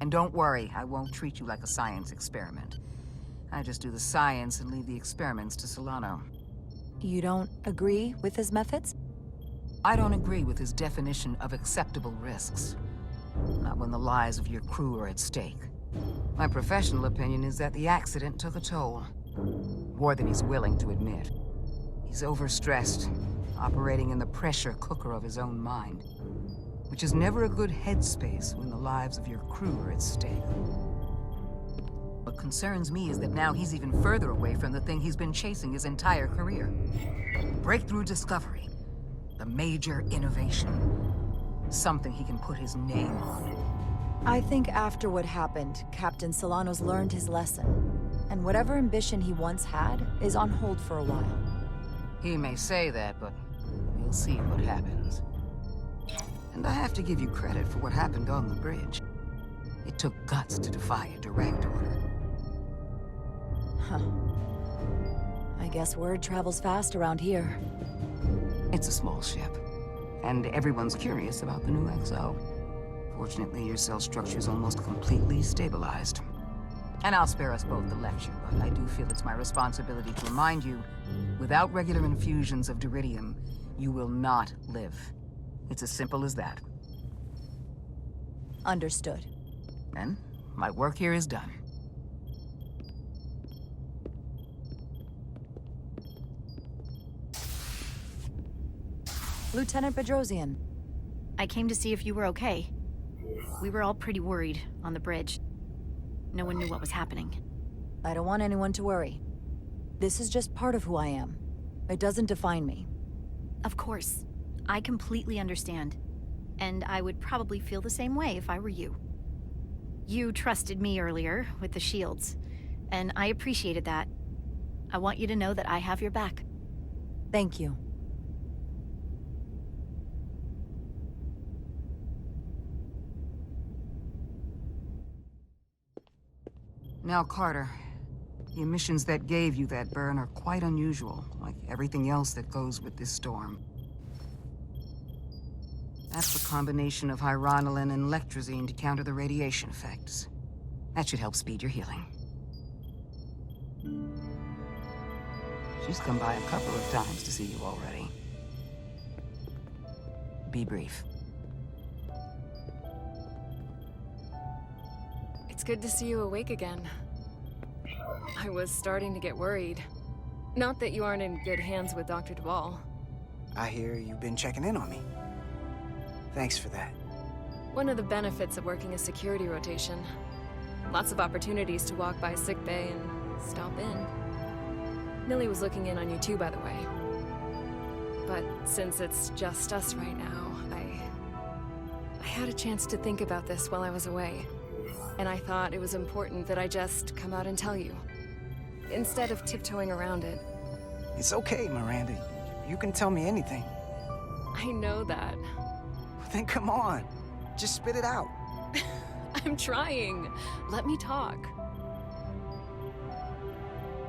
And don't worry, I won't treat you like a science experiment. I just do the science and leave the experiments to Solano. You don't agree with his methods? I don't agree with his definition of acceptable risks. Not when the lives of your crew are at stake. My professional opinion is that the accident took a toll. More than he's willing to admit. He's overstressed, operating in the pressure cooker of his own mind. Which is never a good headspace when the lives of your crew are at stake. What concerns me is that now he's even further away from the thing he's been chasing his entire career. Breakthrough discovery. The major innovation. Something he can put his name on. I think after what happened, Captain Solano's learned his lesson. And whatever ambition he once had is on hold for a while. He may say that, but we'll see what happens. And I have to give you credit for what happened on the bridge. It took guts to defy a direct order. Huh. I guess word travels fast around here. It's a small ship, and everyone's curious about the new XO. Fortunately, your cell structure's almost completely stabilized. And I'll spare us both the lecture, but I do feel it's my responsibility to remind you, without regular infusions of Diridium, you will not live. It's as simple as that. Understood. Then, my work here is done. Lieutenant Bedrosian. I came to see if you were okay. We were all pretty worried on the bridge. No one knew what was happening. I don't want anyone to worry. This is just part of who I am. It doesn't define me. Of course. I completely understand. And I would probably feel the same way if I were you. You trusted me earlier with the shields, and I appreciated that. I want you to know that I have your back. Thank you. Now, Carter, the emissions that gave you that burn are quite unusual, like everything else that goes with this storm. That's the combination of hyronolin and lectrazine to counter the radiation effects. That should help speed your healing. She's come by a couple of times to see you already. Be brief. It's good to see you awake again. I was starting to get worried. Not that you aren't in good hands with Dr. Duvall. I hear you've been checking in on me. Thanks for that. One of the benefits of working a security rotation. Lots of opportunities to walk by sickbay and stop in. Millie was looking in on you too, by the way. But since it's just us right now, I had a chance to think about this while I was away. And I thought it was important that I just come out and tell you, instead of tiptoeing around it. It's okay, Miranda. You can tell me anything. I know that. Then come on. Just spit it out. I'm trying. Let me talk.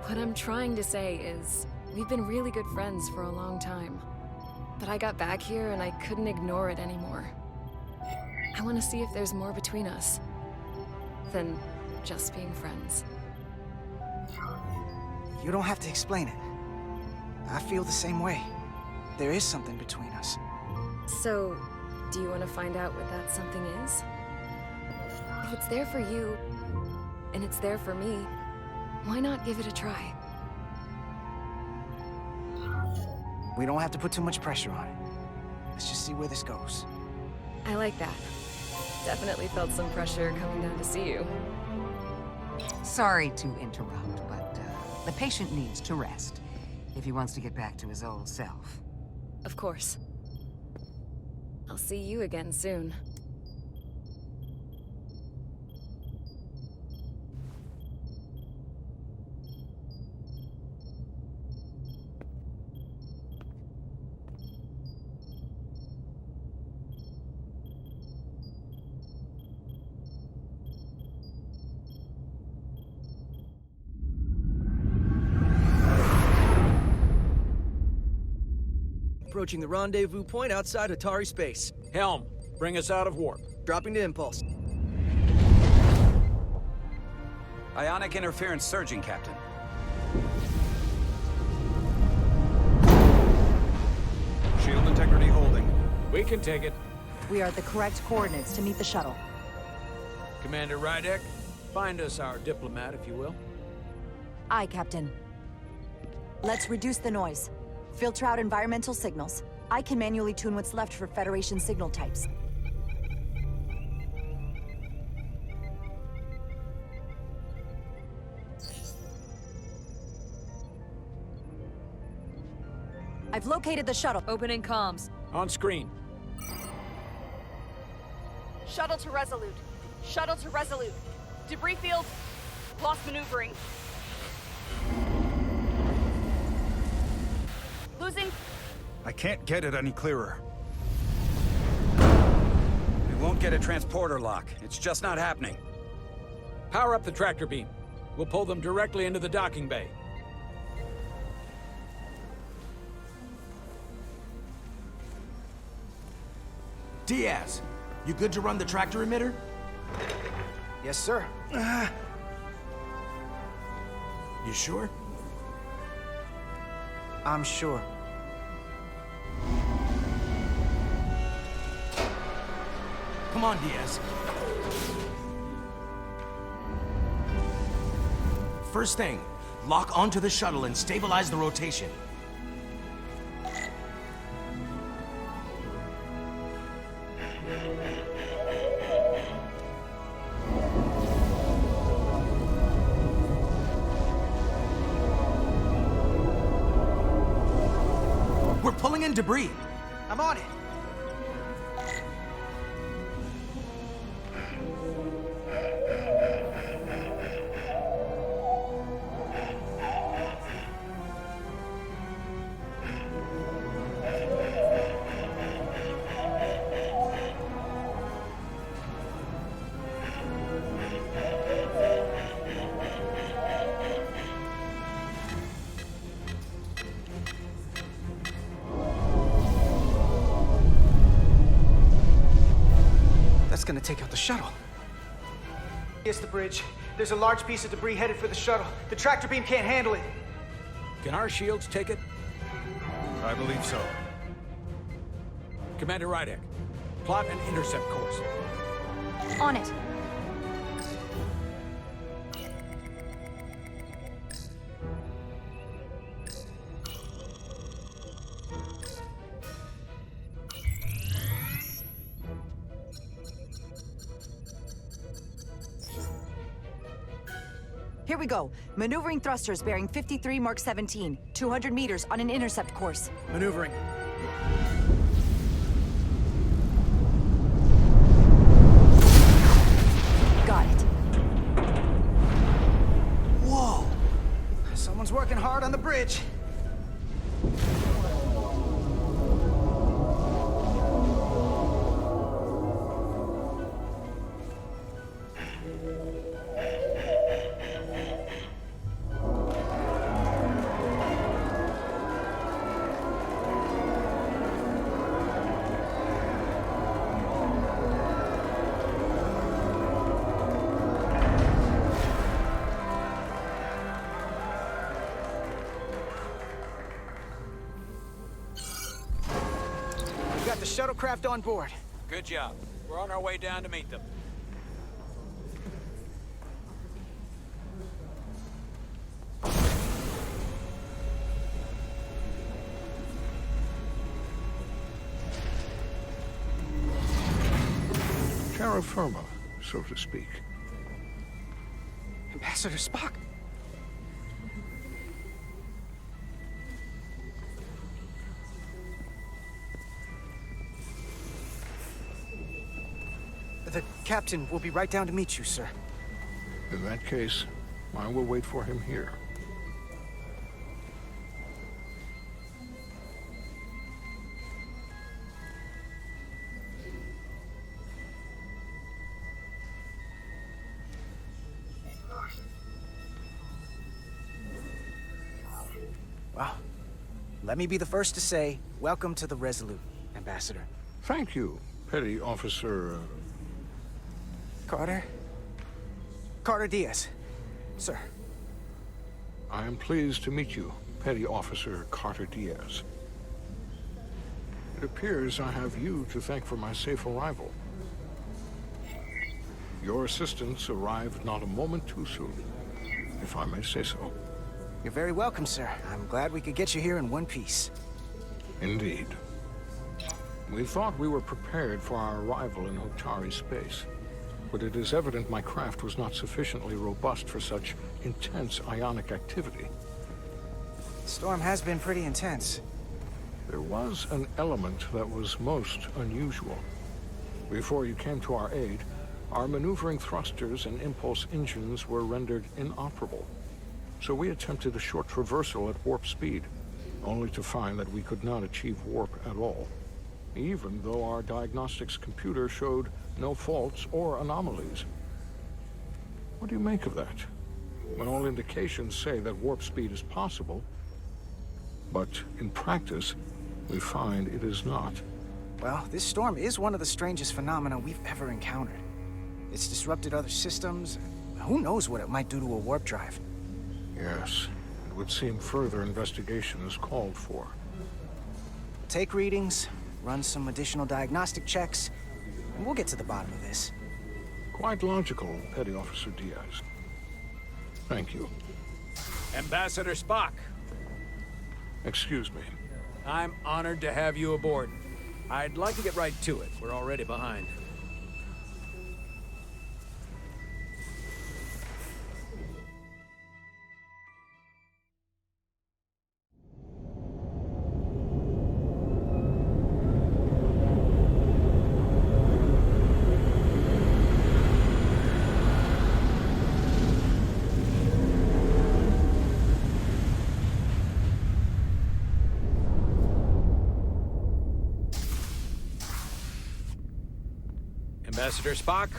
What I'm trying to say is, we've been really good friends for a long time. But I got back here and I couldn't ignore it anymore. I want to see if there's more between us than just being friends. You don't have to explain it. I feel the same way. There is something between us. So, do you want to find out what that something is? If it's there for you, and it's there for me, why not give it a try? We don't have to put too much pressure on it. Let's just see where this goes. I like that. Definitely felt some pressure coming down to see you. Sorry to interrupt, but the patient needs to rest if he wants to get back to his old self. Of course. I'll see you again soon. Approaching the rendezvous point outside Atari space. Helm, bring us out of warp. Dropping to impulse. Ionic interference surging, Captain. Shield integrity holding. We can take it. We are at the correct coordinates to meet the shuttle. Commander Rydek, find us our diplomat, if you will. Aye, Captain. Let's reduce the noise. Filter out environmental signals. I can manually tune what's left for Federation signal types. I've located the shuttle. Opening comms. On screen. Shuttle to Resolute. Shuttle to Resolute. Debris field. Lost maneuvering. Losing. I can't get it any clearer. We won't get a transporter lock. It's just not happening. Power up the tractor beam. We'll pull them directly into the docking bay. Diaz, you good to run the tractor emitter? Yes, sir. You sure? I'm sure. Come on, Diaz. First thing, lock onto the shuttle and stabilize the rotation. We're pulling in debris. I'm on it. That's gonna take out the shuttle. It's the bridge. There's a large piece of debris headed for the shuttle. The tractor beam can't handle it. Can our shields take it? I believe so. Commander Rydek, plot an intercept course. On it. Here we go. Maneuvering thrusters bearing 53 Mark 17, 200 meters on an intercept course. Maneuvering. Got it. Whoa! Someone's working hard on the bridge. The shuttlecraft on board. Good job. We're on our way down to meet them. Terra firma, so to speak. Ambassador Spock. The captain will be right down to meet you, sir. In that case, I will wait for him here. Well, let me be the first to say, welcome to the Resolute, Ambassador. Thank you, Petty Officer... Carter? Carter Diaz. Sir. I am pleased to meet you, Petty Officer Carter Diaz. It appears I have you to thank for my safe arrival. Your assistance arrived not a moment too soon, if I may say so. You're very welcome, sir. I'm glad we could get you here in one piece. Indeed. We thought we were prepared for our arrival in Hotari space, but it is evident my craft was not sufficiently robust for such intense ionic activity. The storm has been pretty intense. There was an element that was most unusual. Before you came to our aid, our maneuvering thrusters and impulse engines were rendered inoperable. So we attempted a short traversal at warp speed, only to find that we could not achieve warp at all, even though our diagnostics computer showed no faults or anomalies. What do you make of that? When all indications say that warp speed is possible, but in practice, we find it is not. Well, this storm is one of the strangest phenomena we've ever encountered. It's disrupted other systems. Who knows what it might do to a warp drive? Yes, it would seem further investigation is called for. Take readings, run some additional diagnostic checks, and we'll get to the bottom of this. Quite logical, Petty Officer Diaz. Thank you. Ambassador Spock. Excuse me. I'm honored to have you aboard. I'd like to get right to it. We're already behind. Ambassador Spock,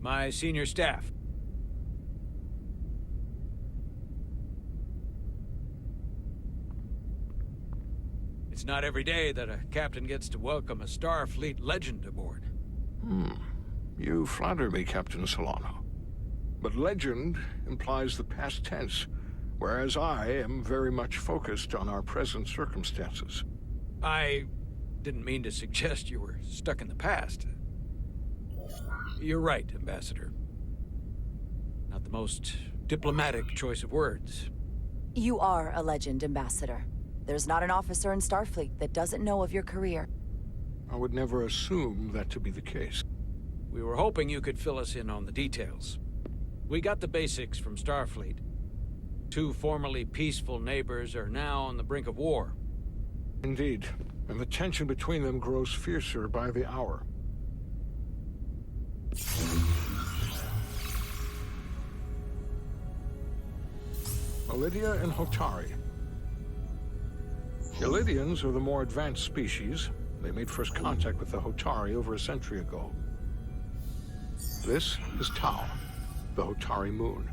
my senior staff. It's not every day that a captain gets to welcome a Starfleet legend aboard. You flatter me, Captain Solano. But legend implies the past tense, whereas I am very much focused on our present circumstances. I didn't mean to suggest you were stuck in the past. You're right, Ambassador. Not the most diplomatic choice of words. You are a legend, Ambassador. There's not an officer in Starfleet that doesn't know of your career. I would never assume that to be the case. We were hoping you could fill us in on the details. We got the basics from Starfleet. Two formerly peaceful neighbors are now on the brink of war. Indeed, and the tension between them grows fiercer by the hour. Illydia and Hotari. Illydians are the more advanced species. They made first contact with the Hotari over a century ago. This is Tau, the Hotari moon.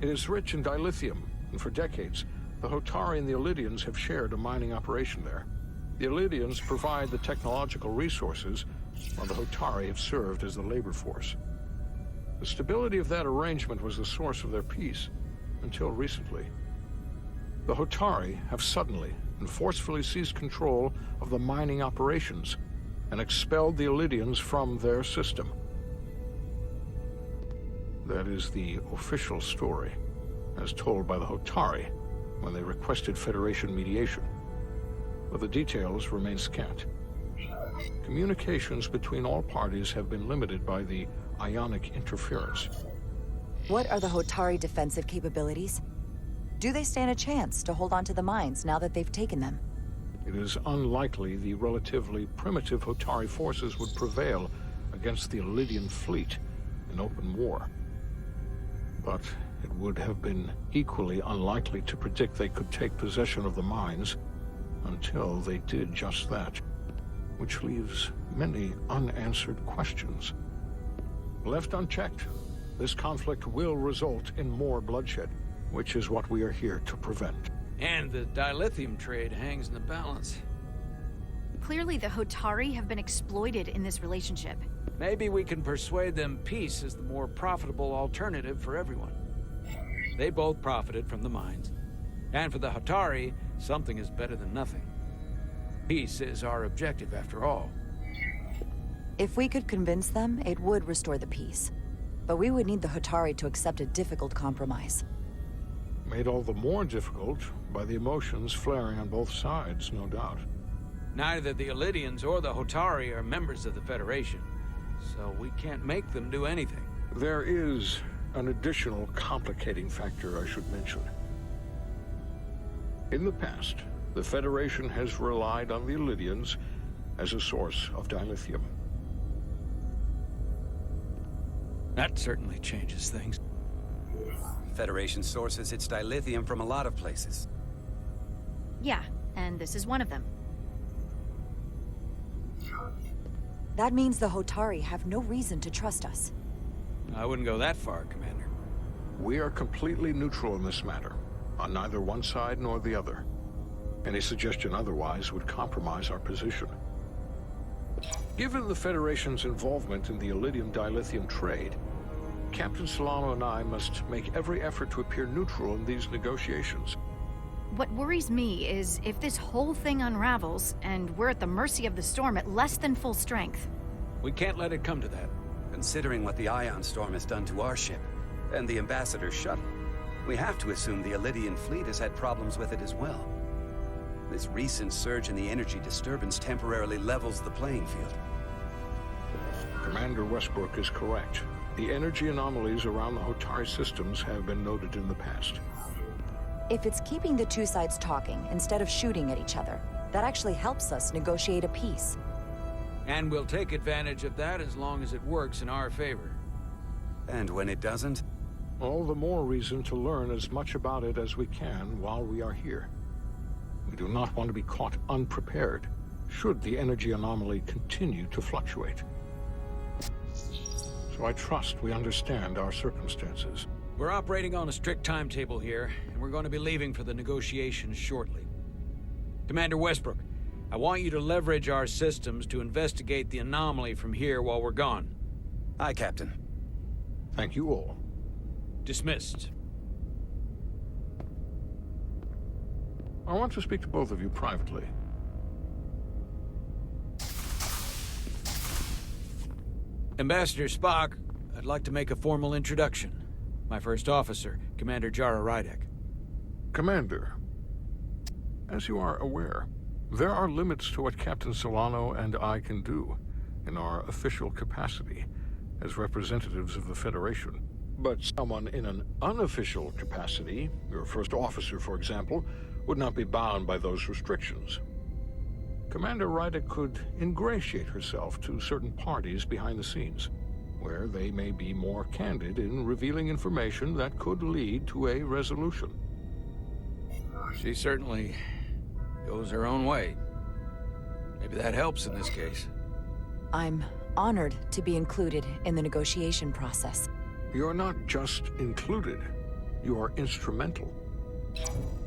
It is rich in dilithium, and for decades, the Hotari and the Illydians have shared a mining operation there. The Illydians provide the technological resources, while the Hotari have served as the labor force. The stability of that arrangement was the source of their peace, until recently. The Hotari have suddenly and forcefully seized control of the mining operations and expelled the Illydians from their system. That is the official story, as told by the Hotari when they requested Federation mediation. But the details remain scant. Communications between all parties have been limited by the ionic interference. What are the Hotari defensive capabilities? Do they stand a chance to hold on to the mines now that they've taken them? It is unlikely the relatively primitive Hotari forces would prevail against the Illydian fleet in open war. But it would have been equally unlikely to predict they could take possession of the mines until they did just that, which leaves many unanswered questions. Left unchecked, this conflict will result in more bloodshed, which is what we are here to prevent. And the dilithium trade hangs in the balance. Clearly, the Hotari have been exploited in this relationship. Maybe we can persuade them peace is the more profitable alternative for everyone. They both profited from the mines. And for the Hotari, something is better than nothing. Peace is our objective, after all. If we could convince them, it would restore the peace. But we would need the Hotari to accept a difficult compromise. Made all the more difficult by the emotions flaring on both sides, no doubt. Neither the Illydians or the Hotari are members of the Federation, so we can't make them do anything. There is an additional complicating factor I should mention. In the past, the Federation has relied on the Illydians as a source of dilithium. That certainly changes things. Federation sources its dilithium from a lot of places. Yeah, and this is one of them. That means the Hotari have no reason to trust us. I wouldn't go that far, Commander. We are completely neutral in this matter, on neither one side nor the other. Any suggestion otherwise would compromise our position. Given the Federation's involvement in the Iridium dilithium trade, Captain Solano and I must make every effort to appear neutral in these negotiations. What worries me is if this whole thing unravels, and we're at the mercy of the storm at less than full strength. We can't let it come to that. Considering what the Ion Storm has done to our ship, and the Ambassador's shuttle, we have to assume the Ilidian fleet has had problems with it as well. This recent surge in the energy disturbance temporarily levels the playing field. Commander Westbrook is correct. The energy anomalies around the Hotari systems have been noted in the past. If it's keeping the two sides talking instead of shooting at each other, that actually helps us negotiate a peace. And we'll take advantage of that as long as it works in our favor. And when it doesn't? All the more reason to learn as much about it as we can while we are here. We do not want to be caught unprepared, should the energy anomaly continue to fluctuate. So I trust we understand our circumstances. We're operating on a strict timetable here, and we're going to be leaving for the negotiations shortly. Commander Westbrook, I want you to leverage our systems to investigate the anomaly from here while we're gone. Aye, Captain. Thank you all. Dismissed. I want to speak to both of you privately. Ambassador Spock, I'd like to make a formal introduction. My first officer, Commander Jara Rydek. Commander, as you are aware, there are limits to what Captain Solano and I can do in our official capacity as representatives of the Federation. But someone in an unofficial capacity, your first officer, for example, would not be bound by those restrictions. Commander Rydek could ingratiate herself to certain parties behind the scenes, where they may be more candid in revealing information that could lead to a resolution. She certainly goes her own way. Maybe that helps in this case. I'm honored to be included in the negotiation process. You're not just included, you are instrumental.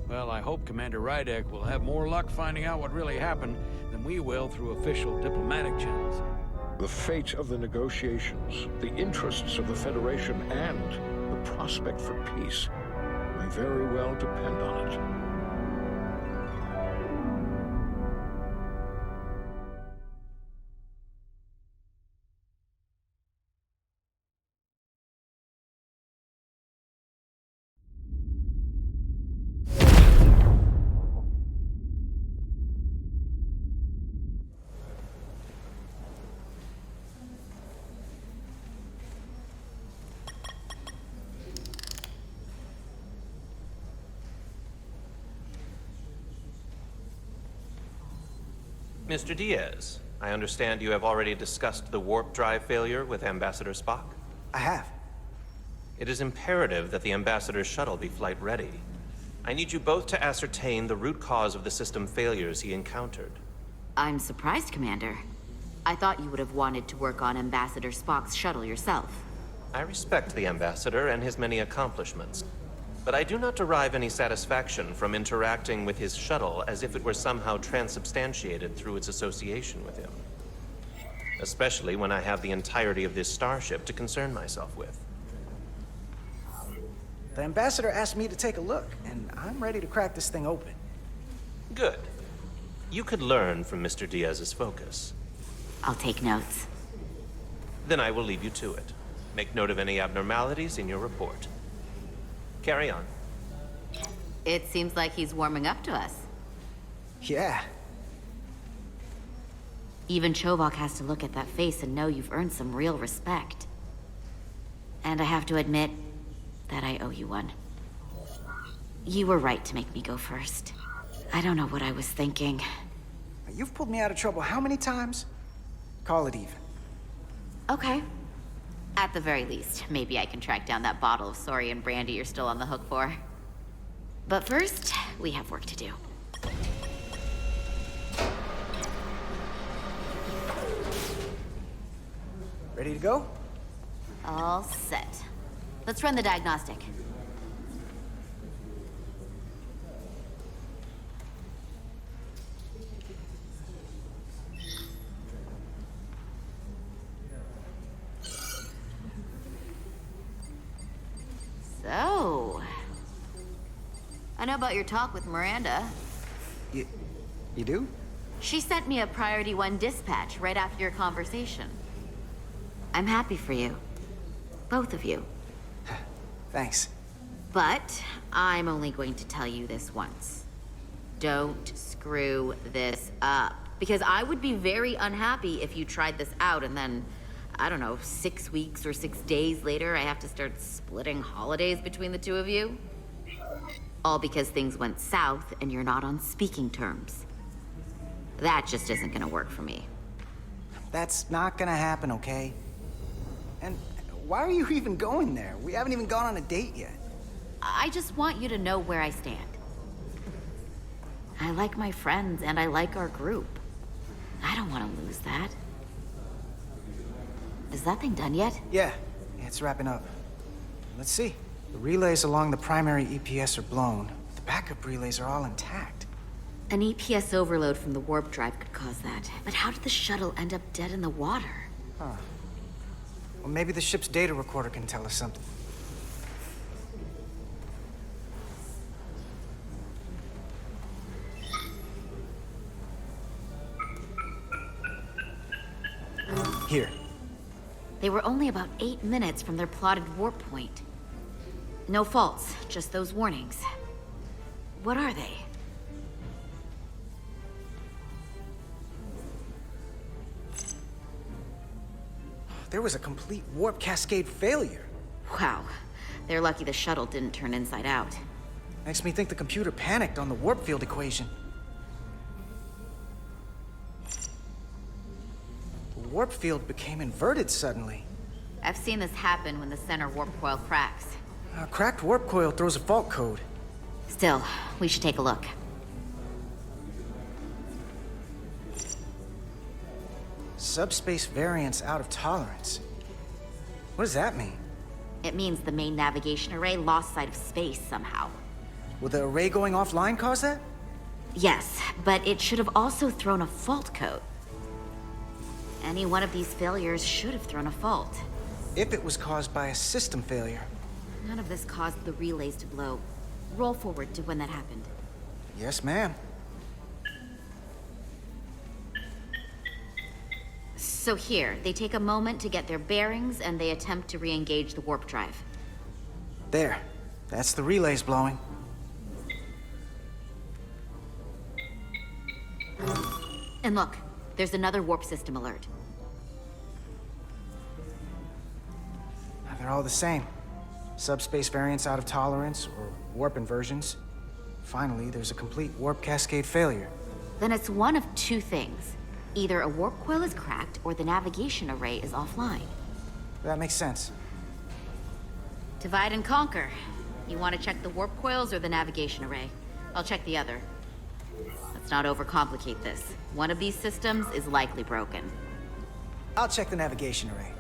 Well, I hope Commander Rydek will have more luck finding out what really happened than we will through official diplomatic channels. The fate of the negotiations, the interests of the Federation, and the prospect for peace may very well depend on it. Mr. Diaz, I understand you have already discussed the warp drive failure with Ambassador Spock? I have. It is imperative that the Ambassador's shuttle be flight ready. I need you both to ascertain the root cause of the system failures he encountered. I'm surprised, Commander. I thought you would have wanted to work on Ambassador Spock's shuttle yourself. I respect the Ambassador and his many accomplishments, but I do not derive any satisfaction from interacting with his shuttle as if it were somehow transubstantiated through its association with him. Especially when I have the entirety of this starship to concern myself with. The Ambassador asked me to take a look, and I'm ready to crack this thing open. Good. You could learn from Mr. Diaz's focus. I'll take notes. Then I will leave you to it. Make note of any abnormalities in your report. Carry on. It seems like he's warming up to us. Yeah. Even Chovok has to look at that face and know you've earned some real respect. And I have to admit that I owe you one. You were right to make me go first. I don't know what I was thinking. You've pulled me out of trouble how many times? Call it even. Okay. At the very least, maybe I can track down that bottle of Saurian brandy you're still on the hook for. But first, we have work to do. Ready to go? All set. Let's run the diagnostic. So, I know about your talk with Miranda. You do? She sent me a Priority 1 dispatch right after your conversation. I'm happy for you. Both of you. Thanks. But I'm only going to tell you this once. Don't screw this up. Because I would be very unhappy if you tried this out and then, I don't know, 6 weeks or 6 days later, I have to start splitting holidays between the two of you. All because things went south and you're not on speaking terms. That just isn't gonna work for me. That's not gonna happen, okay? And why are you even going there? We haven't even gone on a date yet. I just want you to know where I stand. I like my friends and I like our group. I don't want to lose that. Is that thing done yet? Yeah, it's wrapping up. Let's see. The relays along the primary EPS are blown. The backup relays are all intact. An EPS overload from the warp drive could cause that. But how did the shuttle end up dead in the water? Huh. Well, maybe the ship's data recorder can tell us something. Here. They were only about 8 minutes from their plotted warp point. No faults, just those warnings. What are they? There was a complete warp cascade failure. Wow. They're lucky the shuttle didn't turn inside out. Makes me think the computer panicked on the warp field equation. The warp field became inverted suddenly. I've seen this happen when the center warp coil cracks. A cracked warp coil throws a fault code. Still, we should take a look. Subspace variance out of tolerance. What does that mean? It means the main navigation array lost sight of space somehow. Will the array going offline cause that? Yes, but it should have also thrown a fault code. Any one of these failures should have thrown a fault. If it was caused by a system failure. None of this caused the relays to blow. Roll forward to when that happened. Yes, ma'am. So here, they take a moment to get their bearings and they attempt to re-engage the warp drive. There. That's the relays blowing. And look, there's another warp system alert. They're all the same. Subspace variance out of tolerance, or warp inversions. Finally, there's a complete warp cascade failure. Then it's one of two things. Either a warp coil is cracked, or the navigation array is offline. That makes sense. Divide and conquer. You want to check the warp coils or the navigation array? I'll check the other. Let's not overcomplicate this. One of these systems is likely broken. I'll check the navigation array.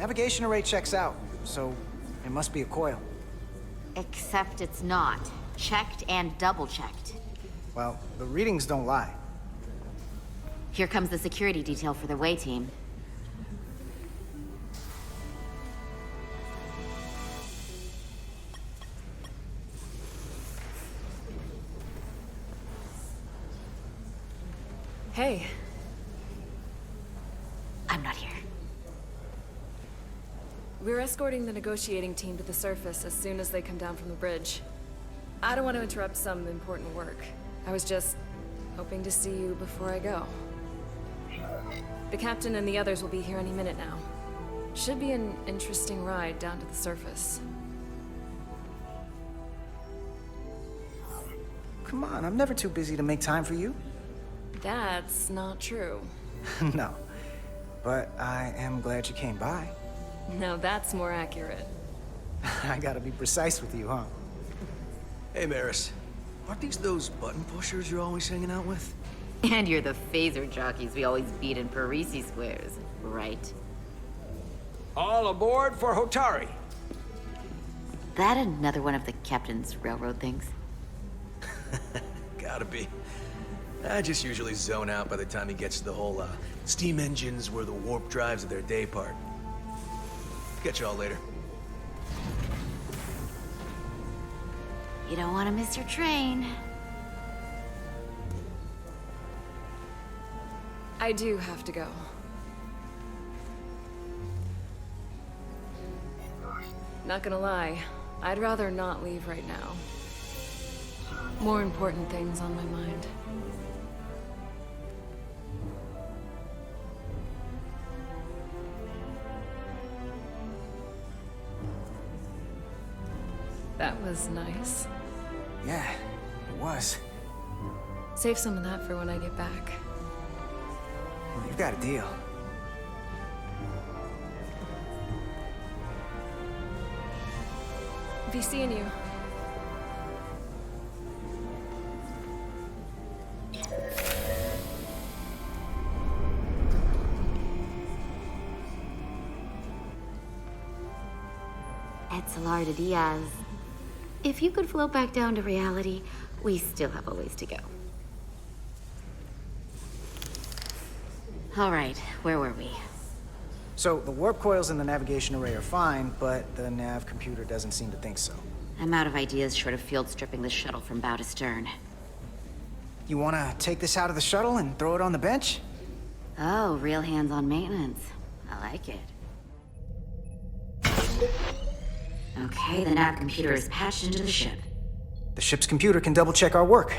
Navigation array checks out, so it must be a coil. Except it's not. Checked and double-checked. Well, the readings don't lie. Here comes the security detail for the way team. Hey. I'm not here. We're escorting the negotiating team to the surface as soon as they come down from the bridge. I don't want to interrupt some important work. I was just hoping to see you before I go. The captain and the others will be here any minute now. Should be an interesting ride down to the surface. Come on, I'm never too busy to make time for you. That's not true. No, but I am glad you came by. No, that's more accurate. I gotta be precise with you, huh? Hey, Maris. Aren't these those button pushers you're always hanging out with? And you're the phaser jockeys we always beat in Parisi squares, right? All aboard for Hotari. That another one of the captain's railroad things? Gotta be. I just usually zone out by the time he gets to the whole, steam engines were the warp drives of their day part. Catch y'all later. You don't want to miss your train. I do have to go. Not gonna lie, I'd rather not leave right now. More important things on my mind. That was nice. Yeah, it was. Save some of that for when I get back. You've got a deal. Be seeing you. Etzelar Diaz. If you could float back down to reality, we still have a ways to go. All right, where were we? So, the warp coils in the navigation array are fine, but the nav computer doesn't seem to think so. I'm out of ideas short of field stripping this shuttle from bow to stern. You wanna take this out of the shuttle and throw it on the bench? Oh, real hands-on maintenance. I like it. Okay, the nav computer is patched into the ship. The ship's computer can double-check our work.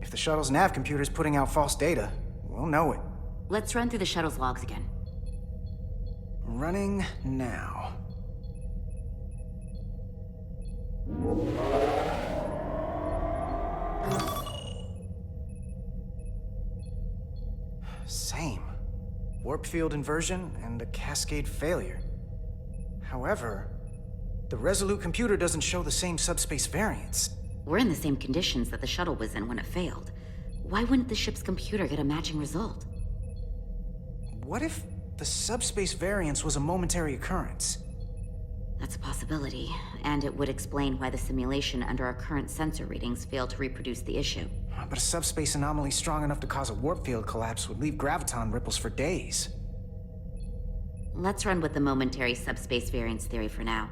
If the shuttle's nav computer is putting out false data, we'll know it. Let's run through the shuttle's logs again. Running now. Same. Warp field inversion and a cascade failure. However, the Resolute computer doesn't show the same subspace variance. We're in the same conditions that the shuttle was in when it failed. Why wouldn't the ship's computer get a matching result? What if the subspace variance was a momentary occurrence? That's a possibility, and it would explain why the simulation under our current sensor readings failed to reproduce the issue. But a subspace anomaly strong enough to cause a warp field collapse would leave graviton ripples for days. Let's run with the momentary subspace variance theory for now.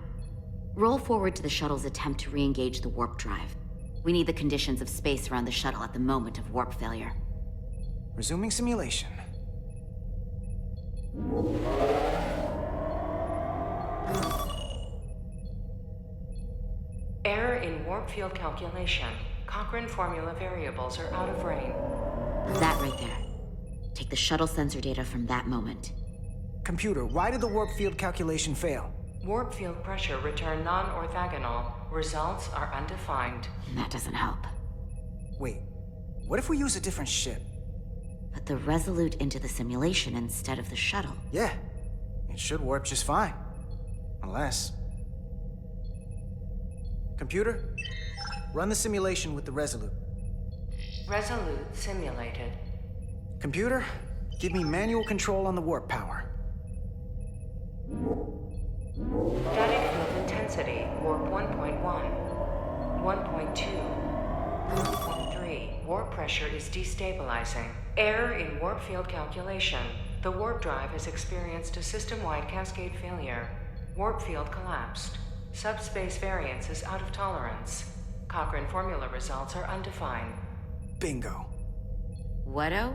Roll forward to the shuttle's attempt to re-engage the warp drive. We need the conditions of space around the shuttle at the moment of warp failure. Resuming simulation. Error in warp field calculation. Cochrane formula variables are out of range. That right there. Take the shuttle sensor data from that moment. Computer, why did the warp field calculation fail? Warp field pressure returned non-orthogonal. Results are undefined. That doesn't help. Wait, what if we use a different ship? Put the Resolute into the simulation instead of the shuttle. Yeah, it should warp just fine. Unless... Computer, run the simulation with the Resolute. Resolute simulated. Computer, give me manual control on the warp power. velocity, warp 1.1. 1.2. 1.3. Warp pressure is destabilizing. Error in warp field calculation. The warp drive has experienced a system-wide cascade failure. Warp field collapsed. Subspace variance is out of tolerance. Cochrane formula results are undefined. Bingo. What-o?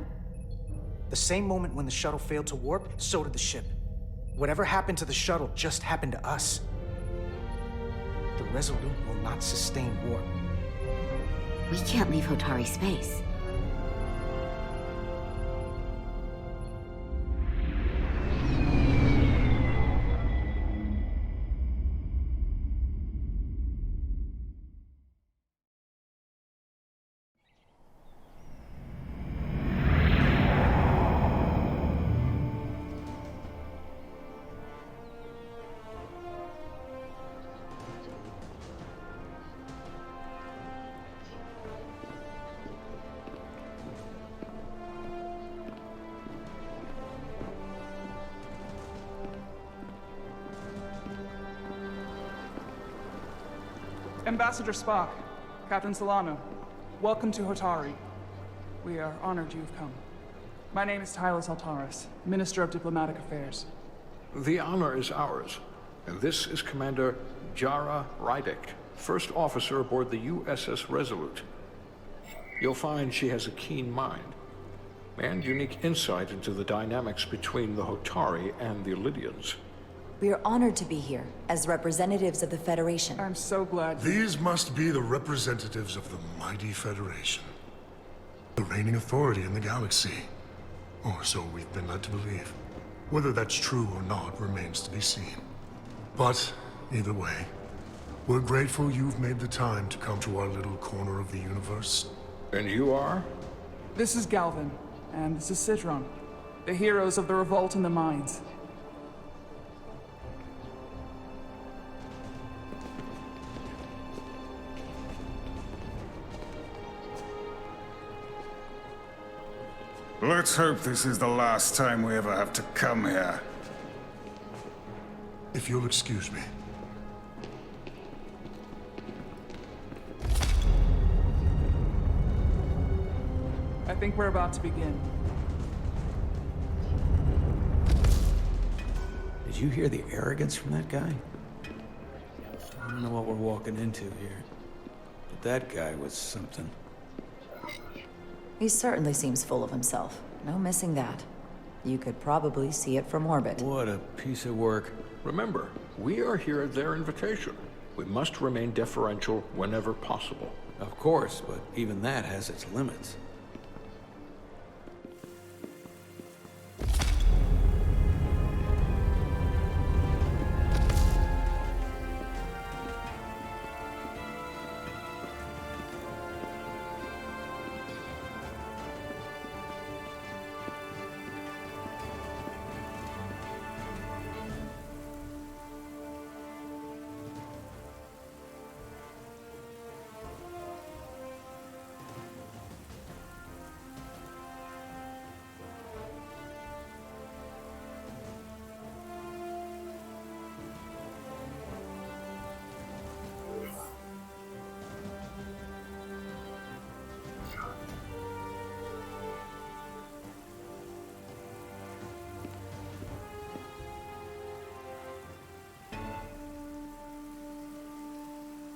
The same moment when the shuttle failed to warp, so did the ship. Whatever happened to the shuttle just happened to us. The Resolute will not sustain warp. We can't leave Hotari space. Ambassador Spock, Captain Solano, welcome to Hotari. We are honored you've come. My name is Tylos Altaris, Minister of Diplomatic Affairs. The honor is ours, and this is Commander Jara Rydick, first officer aboard the USS Resolute. You'll find she has a keen mind, and unique insight into the dynamics between the Hotari and the Illidians. We are honored to be here, as representatives of the Federation. I'm so glad These must be the representatives of the mighty Federation. The reigning authority in the galaxy. Or so we've been led to believe. Whether that's true or not remains to be seen. But, either way, we're grateful you've made the time to come to our little corner of the universe. And you are? This is Galvin, and this is Sidron, the heroes of the revolt in the mines. Let's hope this is the last time we ever have to come here. If you'll excuse me. I think we're about to begin. Did you hear the arrogance from that guy? I don't know what we're walking into here, but that guy was something. He certainly seems full of himself. No missing that. You could probably see it from orbit. What a piece of work. Remember, we are here at their invitation. We must remain deferential whenever possible. Of course, but even that has its limits.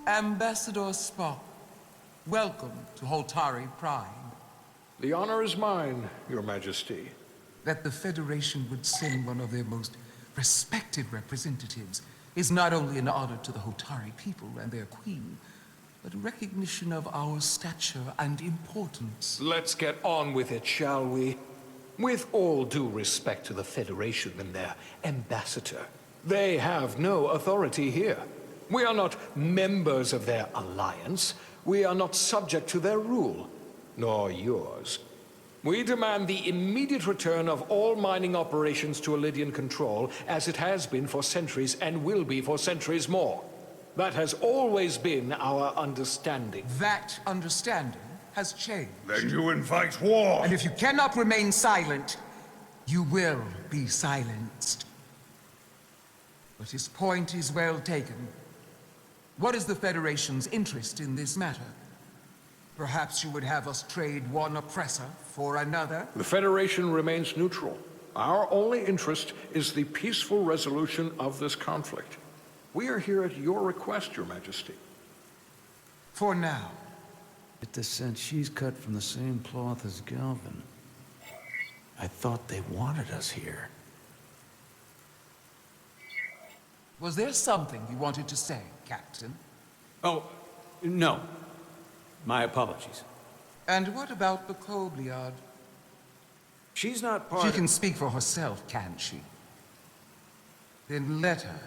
Ambassador Spock, welcome to Hotari Prime. The honor is mine, Your Majesty. That the Federation would send one of their most respected representatives is not only an honor to the Hotari people and their queen, but a recognition of our stature and importance. Let's get on with it, shall we? With all due respect to the Federation and their ambassador, they have no authority here. We are not members of their alliance. We are not subject to their rule, nor yours. We demand the immediate return of all mining operations to Illidian control, as it has been for centuries and will be for centuries more. That has always been our understanding. That understanding has changed. Then you invite war! And if you cannot remain silent, you will be silenced. But his point is well taken. What is the Federation's interest in this matter? Perhaps you would have us trade one oppressor for another? The Federation remains neutral. Our only interest is the peaceful resolution of this conflict. We are here at your request, Your Majesty. For now. Get the sense she's cut from the same cloth as Galvin. I thought they wanted us here. Was there something you wanted to say, Captain? Oh, no. My apologies. And what about the Kobliad? She's not part She of... can speak for herself, can't she? Then let her.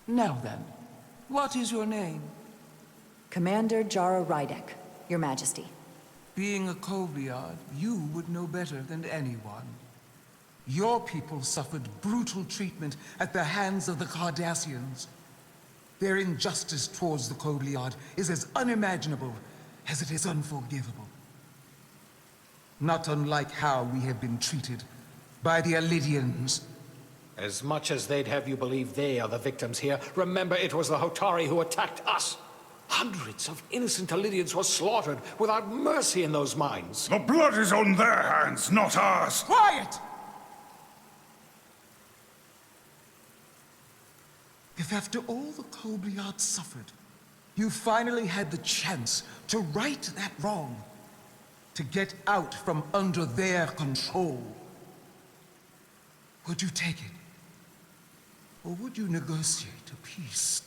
Now then, what is your name? Commander Jara Rydek, Your Majesty. Being a Kobliad, you would know better than anyone. Your people suffered brutal treatment at the hands of the Cardassians. Their injustice towards the Kobliad is as unimaginable as it is unforgivable. Not unlike how we have been treated by the Alidians. As much as they'd have you believe they are the victims here, remember it was the Hotari who attacked us. Hundreds of innocent Alidians were slaughtered without mercy in those mines. The blood is on their hands, not ours! Quiet! If after all the Kobliad suffered, you finally had the chance to right that wrong, to get out from under their control, would you take it? Or would you negotiate a peace?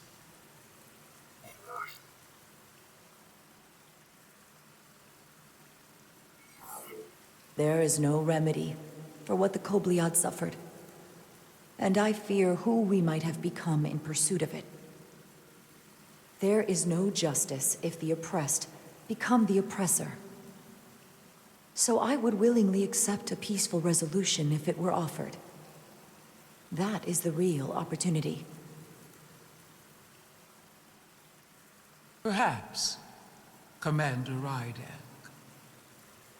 There is no remedy for what the Kobliad suffered, and I fear who we might have become in pursuit of it. There is no justice if the oppressed become the oppressor. So I would willingly accept a peaceful resolution if it were offered. That is the real opportunity. Perhaps, Commander Rydek.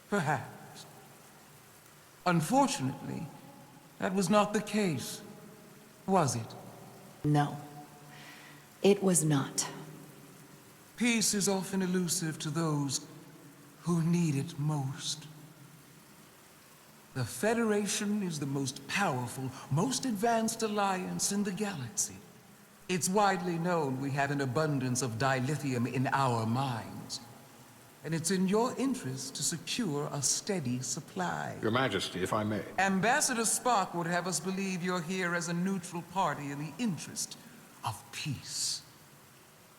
Perhaps. Unfortunately, that was not the case, was it? No, it was not. Peace is often elusive to those who need it most. The Federation is the most powerful, most advanced alliance in the galaxy. It's widely known we have an abundance of dilithium in our mines. And it's in your interest to secure a steady supply. Your Majesty, if I may. Ambassador Spock would have us believe you're here as a neutral party in the interest of peace.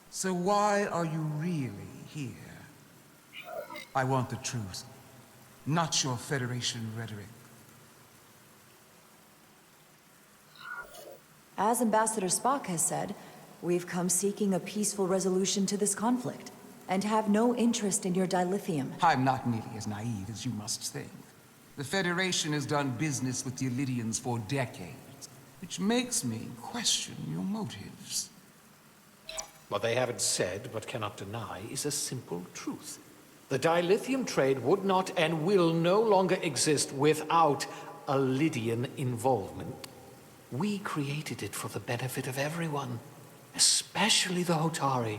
So why are you really here? I want the truth. Not your Federation rhetoric. As Ambassador Spock has said, we've come seeking a peaceful resolution to this conflict, and have no interest in your dilithium. I'm not nearly as naive as you must think. The Federation has done business with the Alidians for decades, which makes me question your motives. What they haven't said, but cannot deny, is a simple truth. The dilithium trade would not and will no longer exist without Alidian involvement. We created it for the benefit of everyone, especially the Hotari.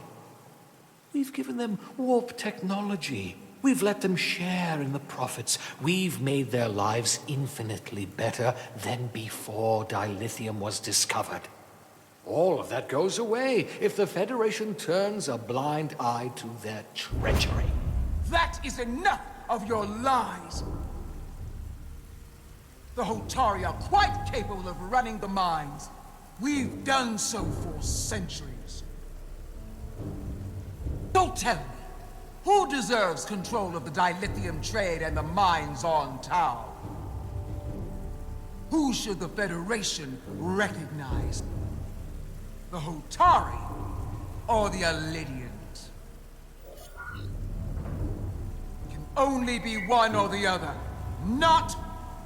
We've given them warp technology. We've let them share in the profits. We've made their lives infinitely better than before dilithium was discovered. All of that goes away if the Federation turns a blind eye to their treachery. That is enough of your lies! The Hotari are quite capable of running the mines. We've done so for centuries. Don't tell me, who deserves control of the dilithium trade and the mines on Tau? Who should the Federation recognize? The Hotari or the Alidians? It can only be one or the other, not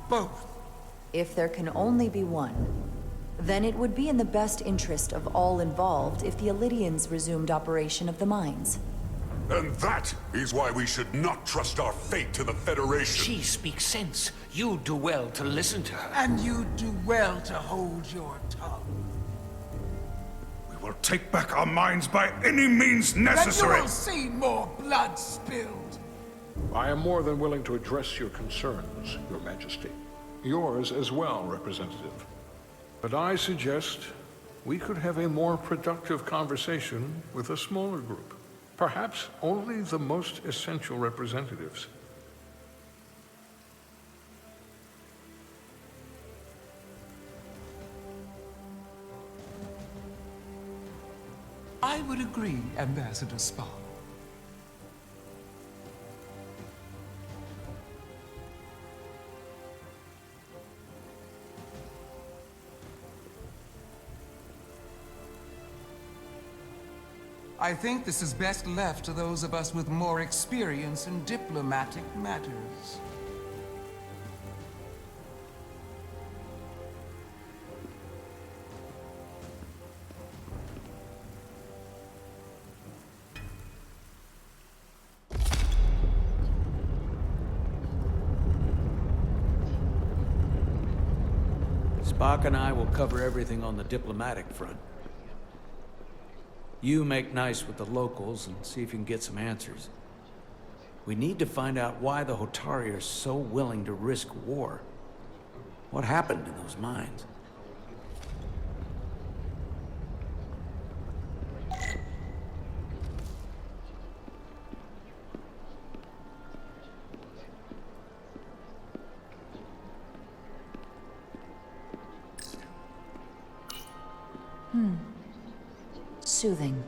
both. If there can only be one, then it would be in the best interest of all involved if the Illydians resumed operation of the mines. And that is why we should not trust our fate to the Federation. She speaks sense. You do well to listen to her. And you do well to hold your tongue. We will take back our minds by any means necessary. And you will see more blood spilled. I am more than willing to address your concerns, Your Majesty. Yours as well, Representative. But I suggest we could have a more productive conversation with a smaller group. Perhaps only the most essential representatives. I would agree, Ambassador Spock. I think this is best left to those of us with more experience in diplomatic matters. Spock and I will cover everything on the diplomatic front. You make nice with the locals and see if you can get some answers. We need to find out why the Hotari are so willing to risk war. What happened in those mines? Soothing.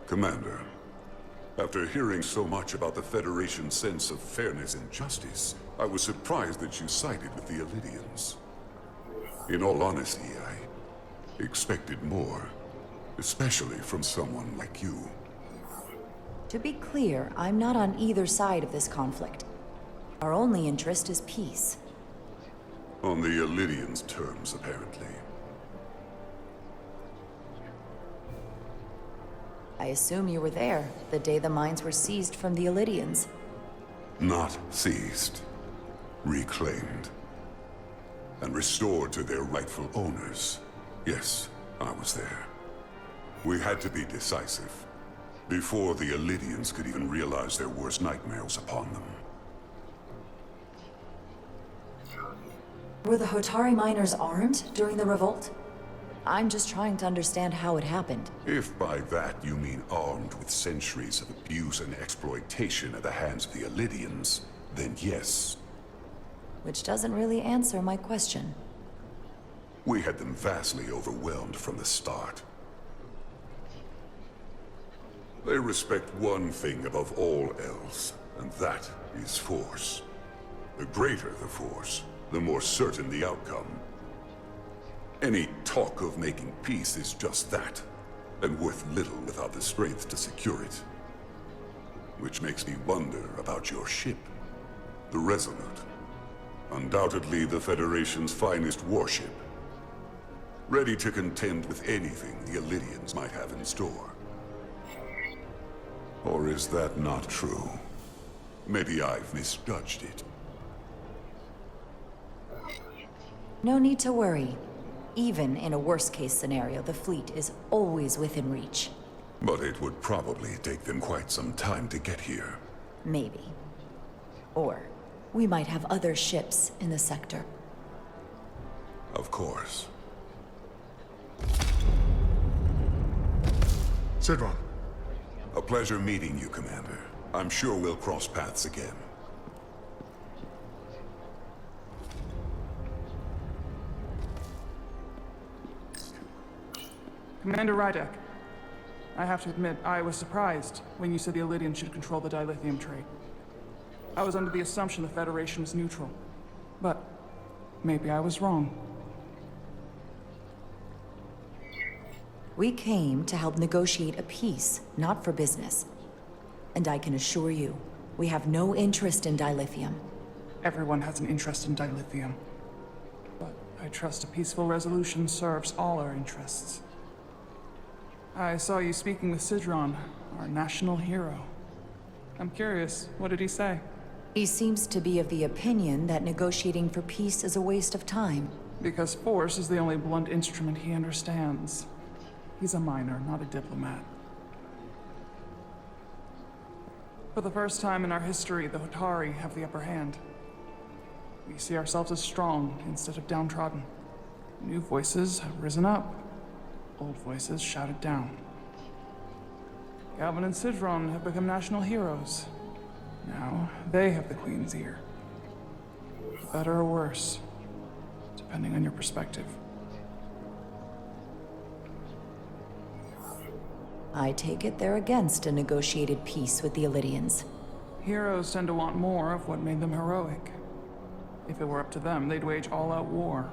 Commander, after hearing so much about the Federation's sense of fairness and justice, I was surprised that you sided with the Illydians. In all honesty, I expected more, especially from someone like you. To be clear, I'm not on either side of this conflict. Our only interest is peace. On the Illydians' terms, apparently. I assume you were there, the day the mines were seized from the Illydians. Not seized. Reclaimed. And restored to their rightful owners. Yes, I was there. We had to be decisive. Before the Illydians could even realize their worst nightmares upon them. Were the Hotari miners armed during the revolt? I'm just trying to understand how it happened. If by that you mean armed with centuries of abuse and exploitation at the hands of the Illydians, then yes. Which doesn't really answer my question. We had them vastly overwhelmed from the start. They respect one thing above all else, and that is force. The greater the force, the more certain the outcome. Any talk of making peace is just that, and worth little without the strength to secure it. Which makes me wonder about your ship, the Resolute. Undoubtedly the Federation's finest warship. Ready to contend with anything the Illydians might have in store. Or is that not true? Maybe I've misjudged it. No need to worry. Even in a worst-case scenario, the fleet is always within reach. But it would probably take them quite some time to get here. Maybe. Or we might have other ships in the sector. Of course. Sidron. A pleasure meeting you, Commander. I'm sure we'll cross paths again. Commander Rydek, I have to admit, I was surprised when you said the Illydians should control the dilithium trade. I was under the assumption the Federation was neutral. But maybe I was wrong. We came to help negotiate a peace, not for business. And I can assure you, we have no interest in dilithium. Everyone has an interest in dilithium. But I trust a peaceful resolution serves all our interests. I saw you speaking with Sidron, our national hero. I'm curious, what did he say? He seems to be of the opinion that negotiating for peace is a waste of time. Because force is the only blunt instrument he understands. He's a miner, not a diplomat. For the first time in our history, the Hotari have the upper hand. We see ourselves as strong instead of downtrodden. New voices have risen up. Old voices shouted down. Galvin and Sidron have become national heroes. Now, they have the Queen's ear. For better or worse, depending on your perspective. I take it they're against a negotiated peace with the Illidians. Heroes tend to want more of what made them heroic. If it were up to them, they'd wage all-out war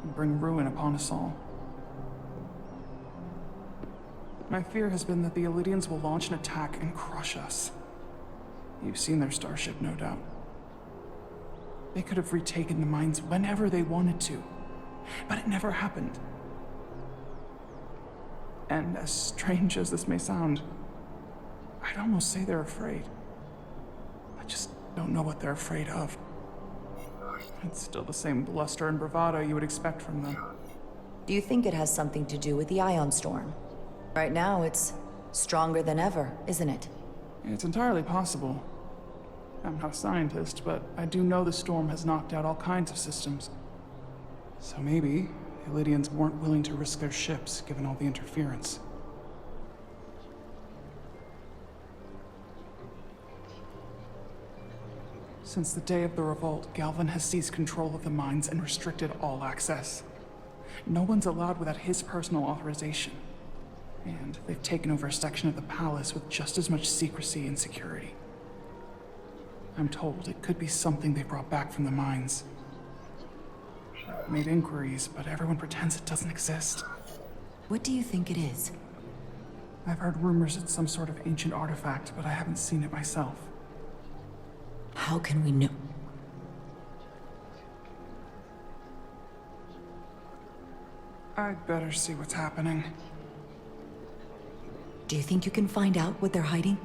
and bring ruin upon us all. My fear has been that the Illidians will launch an attack and crush us. You've seen their starship, no doubt. They could have retaken the mines whenever they wanted to, but it never happened. And as strange as this may sound, I'd almost say they're afraid. I just don't know what they're afraid of. It's still the same bluster and bravado you would expect from them. Do you think it has something to do with the ion storm? Right now, it's stronger than ever, isn't it? It's entirely possible. I'm not a scientist, but I do know the storm has knocked out all kinds of systems. So maybe the Illidians weren't willing to risk their ships, given all the interference. Since the day of the revolt, Galvin has seized control of the mines and restricted all access. No one's allowed without his personal authorization. And they've taken over a section of the palace with just as much secrecy and security. I'm told it could be something they brought back from the mines. I've made inquiries, but everyone pretends it doesn't exist. What do you think it is? I've heard rumors it's some sort of ancient artifact, but I haven't seen it myself. How can we know? I'd better see what's happening. Do you think you can find out what they're hiding?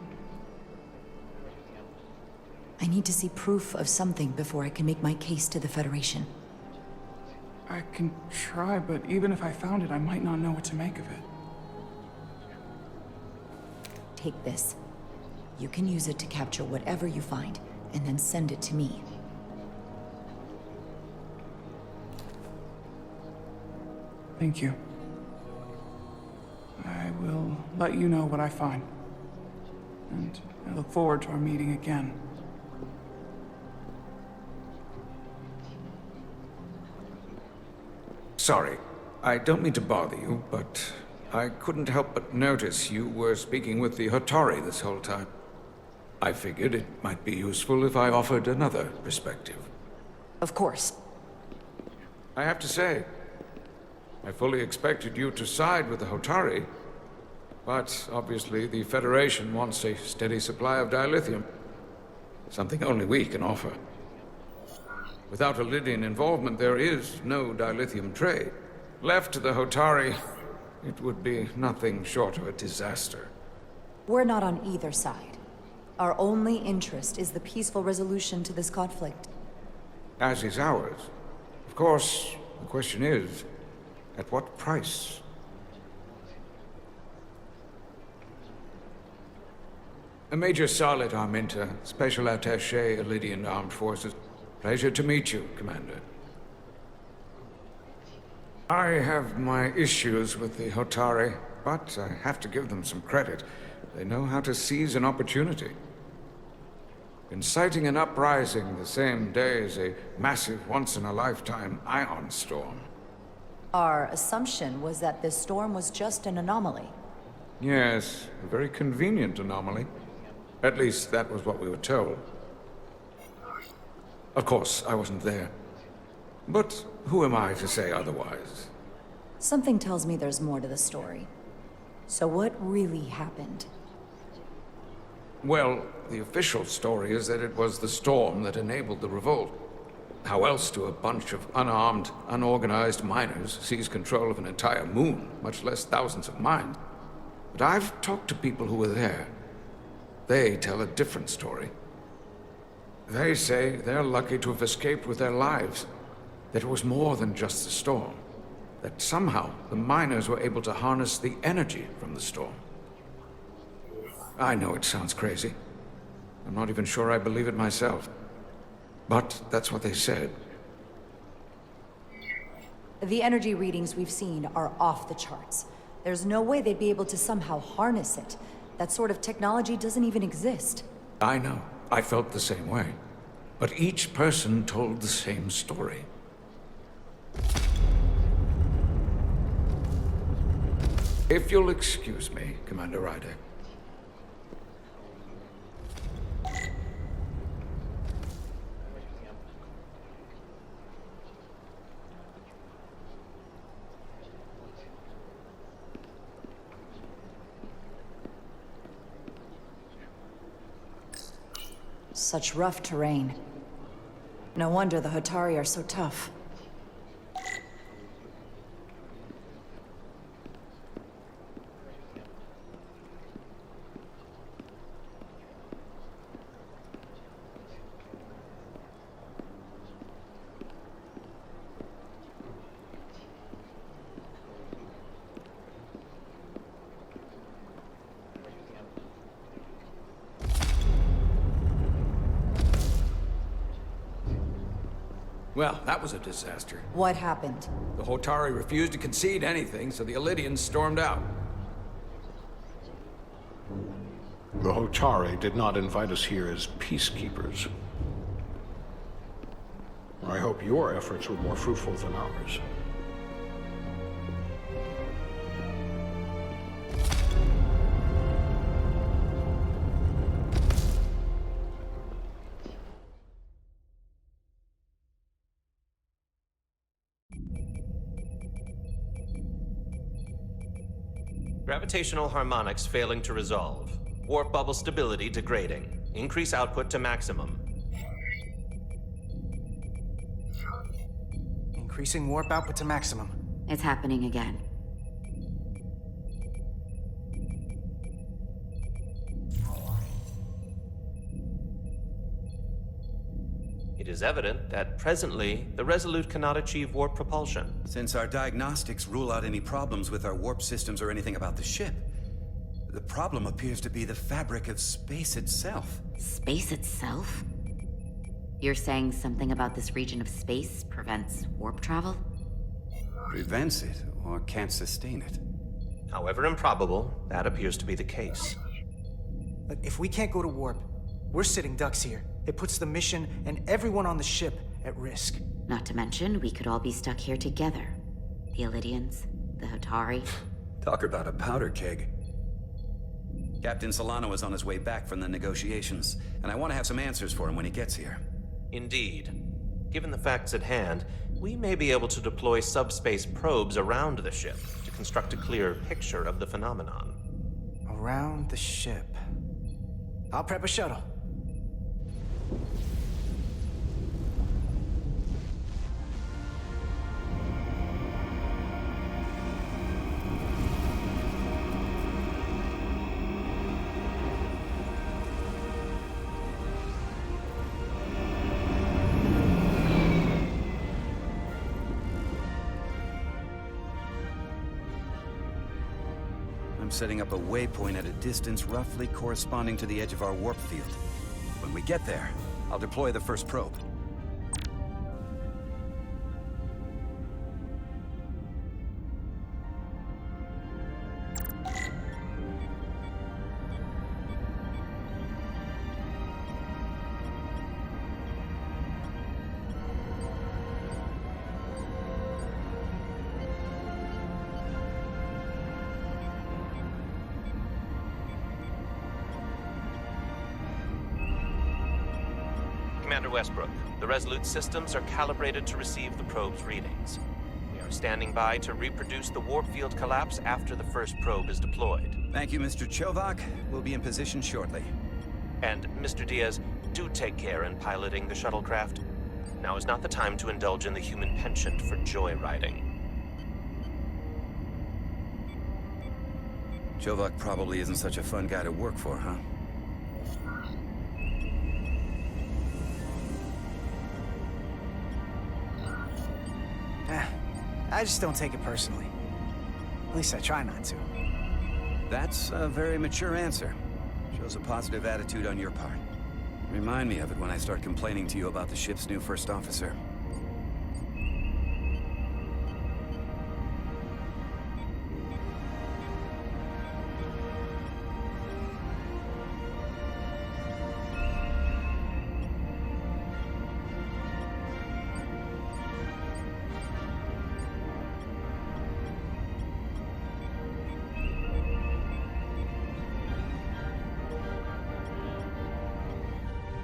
I need to see proof of something before I can make my case to the Federation. I can try, but even if I found it, I might not know what to make of it. Take this. You can use it to capture whatever you find, and then send it to me. Thank you. I will let you know what I find. And I look forward to our meeting again. Sorry, I don't mean to bother you, but I couldn't help but notice you were speaking with the Hotari this whole time. I figured it might be useful if I offered another perspective. Of course. I have to say, I fully expected you to side with the Hotari, but obviously the Federation wants a steady supply of dilithium. Something only we can offer. Without Illidian involvement, there is no dilithium trade. Left to the Hotari, it would be nothing short of a disaster. We're not on either side. Our only interest is the peaceful resolution to this conflict. As is ours. Of course, the question is, at what price? Major Salit Arminta, Special Attaché, Illidian Armed Forces. Pleasure to meet you, Commander. I have my issues with the Hotari, but I have to give them some credit. They know how to seize an opportunity. Inciting an uprising the same day as a massive, once-in-a-lifetime ion storm. Our assumption was that this storm was just an anomaly. Yes, a very convenient anomaly. At least that was what we were told. Of course, I wasn't there. But who am I to say otherwise? Something tells me there's more to the story. So what really happened? Well, the official story is that it was the storm that enabled the revolt. How else do a bunch of unarmed, unorganized miners seize control of an entire moon, much less thousands of mines? But I've talked to people who were there. They tell a different story. They say they're lucky to have escaped with their lives. That it was more than just the storm. That somehow the miners were able to harness the energy from the storm. I know it sounds crazy. I'm not even sure I believe it myself. But that's what they said. The energy readings we've seen are off the charts. There's no way they'd be able to somehow harness it. That sort of technology doesn't even exist. I know. I felt the same way. But each person told the same story. If you'll excuse me, Commander Ryder. Such rough terrain. No wonder the Hotari are so tough. Well, that was a disaster. What happened? The Hotari refused to concede anything, so the Illidians stormed out. The Hotari did not invite us here as peacekeepers. I hope your efforts were more fruitful than ours. Gravitational harmonics failing to resolve. Warp bubble stability degrading. Increase output to maximum. Increasing warp output to maximum. It's happening again. It is evident that presently, the Resolute cannot achieve warp propulsion. Since our diagnostics rule out any problems with our warp systems or anything about the ship, the problem appears to be the fabric of space itself. Space itself? You're saying something about this region of space prevents warp travel? Prevents it, or can't sustain it. However improbable, that appears to be the case. But if we can't go to warp, we're sitting ducks here. It puts the mission and everyone on the ship at risk. Not to mention, we could all be stuck here together. The Illidians, the Hotari. Talk about a powder keg. Captain Solano is on his way back from the negotiations, and I want to have some answers for him when he gets here. Indeed. Given the facts at hand, we may be able to deploy subspace probes around the ship to construct a clearer picture of the phenomenon. Around the ship. I'll prep a shuttle. I'm setting up a waypoint at a distance roughly corresponding to the edge of our warp field. When we get there, I'll deploy the first probe. Commander Westbrook, the Resolute systems are calibrated to receive the probe's readings. We are standing by to reproduce the warp field collapse after the first probe is deployed. Thank you, Mr. Chovak. We'll be in position shortly. And, Mr. Diaz, do take care in piloting the shuttlecraft. Now is not the time to indulge in the human penchant for joyriding. Chovak probably isn't such a fun guy to work for, huh? I just don't take it personally. At least I try not to. That's a very mature answer. Shows a positive attitude on your part. Remind me of it when I start complaining to you about the ship's new first officer.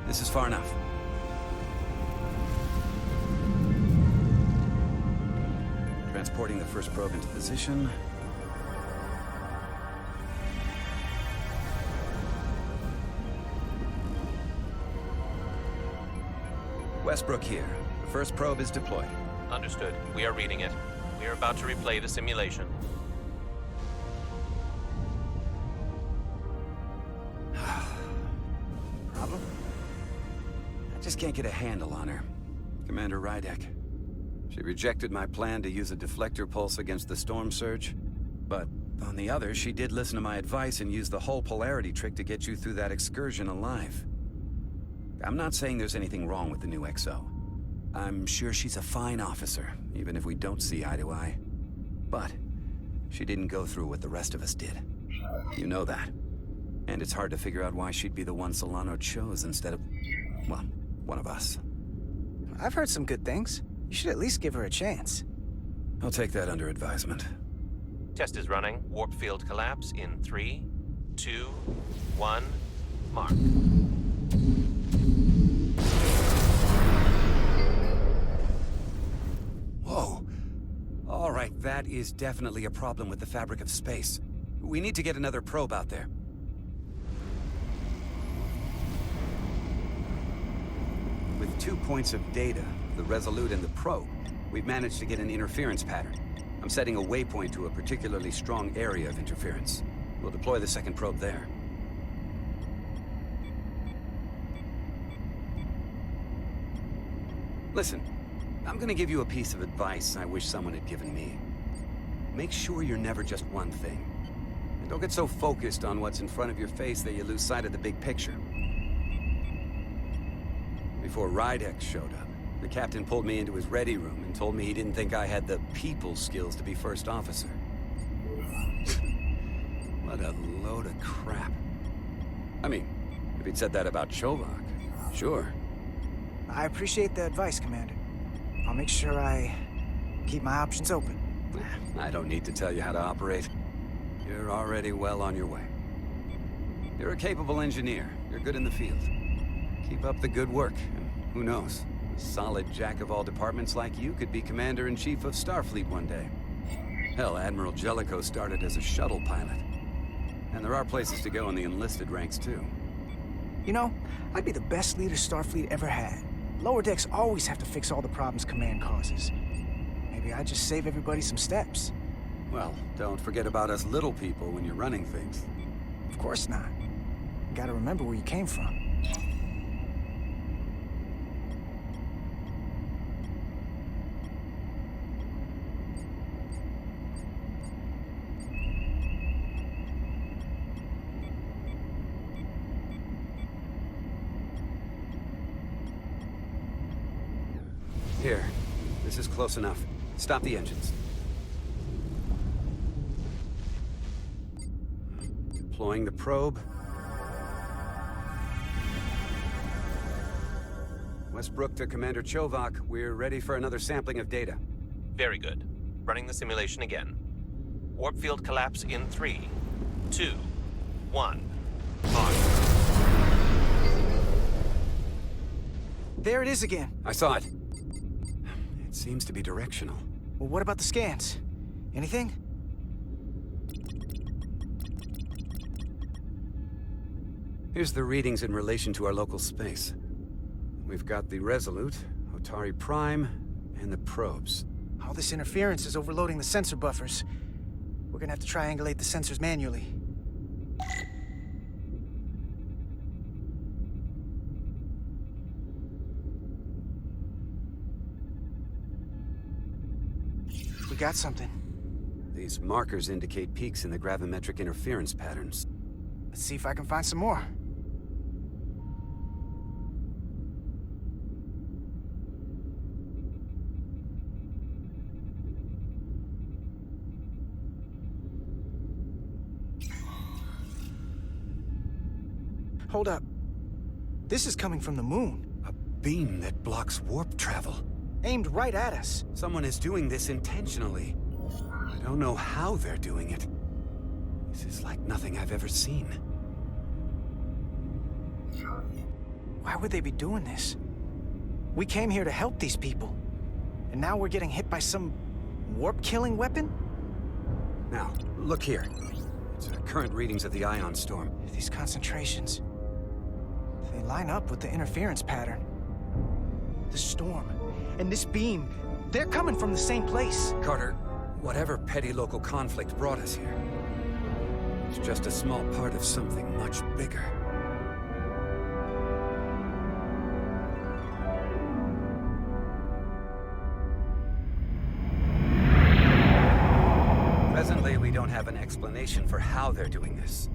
This is far enough. Transporting the first probe into position. Westbrook here. The first probe is deployed. Understood. We are reading it. We are about to replay the simulation. Problem? I just can't get a handle on her. Commander Rydek. She rejected my plan to use a deflector pulse against the storm surge. But on the other, she did listen to my advice and use the whole polarity trick to get you through that excursion alive. I'm not saying there's anything wrong with the new XO. I'm sure she's a fine officer, even if we don't see eye to eye. But she didn't go through what the rest of us did. You know that. And it's hard to figure out why she'd be the one Solano chose instead of, well, one of us. I've heard some good things. You should at least give her a chance. I'll take that under advisement. Test is running. Warp field collapse in 3, 2, 1, mark. Whoa. All right, that is definitely a problem with the fabric of space. We need to get another probe out there. With 2 points of data, the Resolute and the probe, we've managed to get an interference pattern. I'm setting a waypoint to a particularly strong area of interference. We'll deploy the second probe there. Listen, I'm gonna give you a piece of advice I wish someone had given me. Make sure you're never just one thing. And don't get so focused on what's in front of your face that you lose sight of the big picture. Before Rydek showed up, the captain pulled me into his ready room and told me he didn't think I had the people skills to be first officer. What a load of crap. I mean, if he'd said that about Chovak, sure. I appreciate the advice, Commander. I'll make sure I keep my options open. I don't need to tell you how to operate. You're already well on your way. You're a capable engineer. You're good in the field. Keep up the good work, and who knows? A solid jack of all departments like you could be Commander-in-Chief of Starfleet one day. Hell, Admiral Jellicoe started as a shuttle pilot. And there are places to go in the enlisted ranks, too. You know, I'd be the best leader Starfleet ever had. Lower decks always have to fix all the problems Command causes. Maybe I'd just save everybody some steps. Well, don't forget about us little people when you're running things. Of course not. You gotta remember where you came from. Here. This is close enough. Stop the engines. Deploying the probe. Westbrook to Commander Chovak. We're ready for another sampling of data. Very good. Running the simulation again. Warp field collapse in 3, 2, 1, mark. There it is again. I saw it. It seems to be directional. Well, what about the scans? Anything? Here's the readings in relation to our local space. We've got the Resolute, Otari Prime, and the probes. All this interference is overloading the sensor buffers. We're gonna have to triangulate the sensors manually. We got something. These markers indicate peaks in the gravimetric interference patterns. Let's see if I can find some more. Hold up. This is coming from the moon. A beam that blocks warp travel. Aimed right at us. Someone is doing this intentionally. I don't know how they're doing it. This is like nothing I've ever seen. Why would they be doing this? We came here to help these people. And now we're getting hit by some warp-killing weapon? Now, look here. It's our current readings of the ion storm. These concentrations... they line up with the interference pattern. The storm and this beam, they're coming from the same place. Carter, whatever petty local conflict brought us here, it's just a small part of something much bigger. Presently, we don't have an explanation for how they're doing this.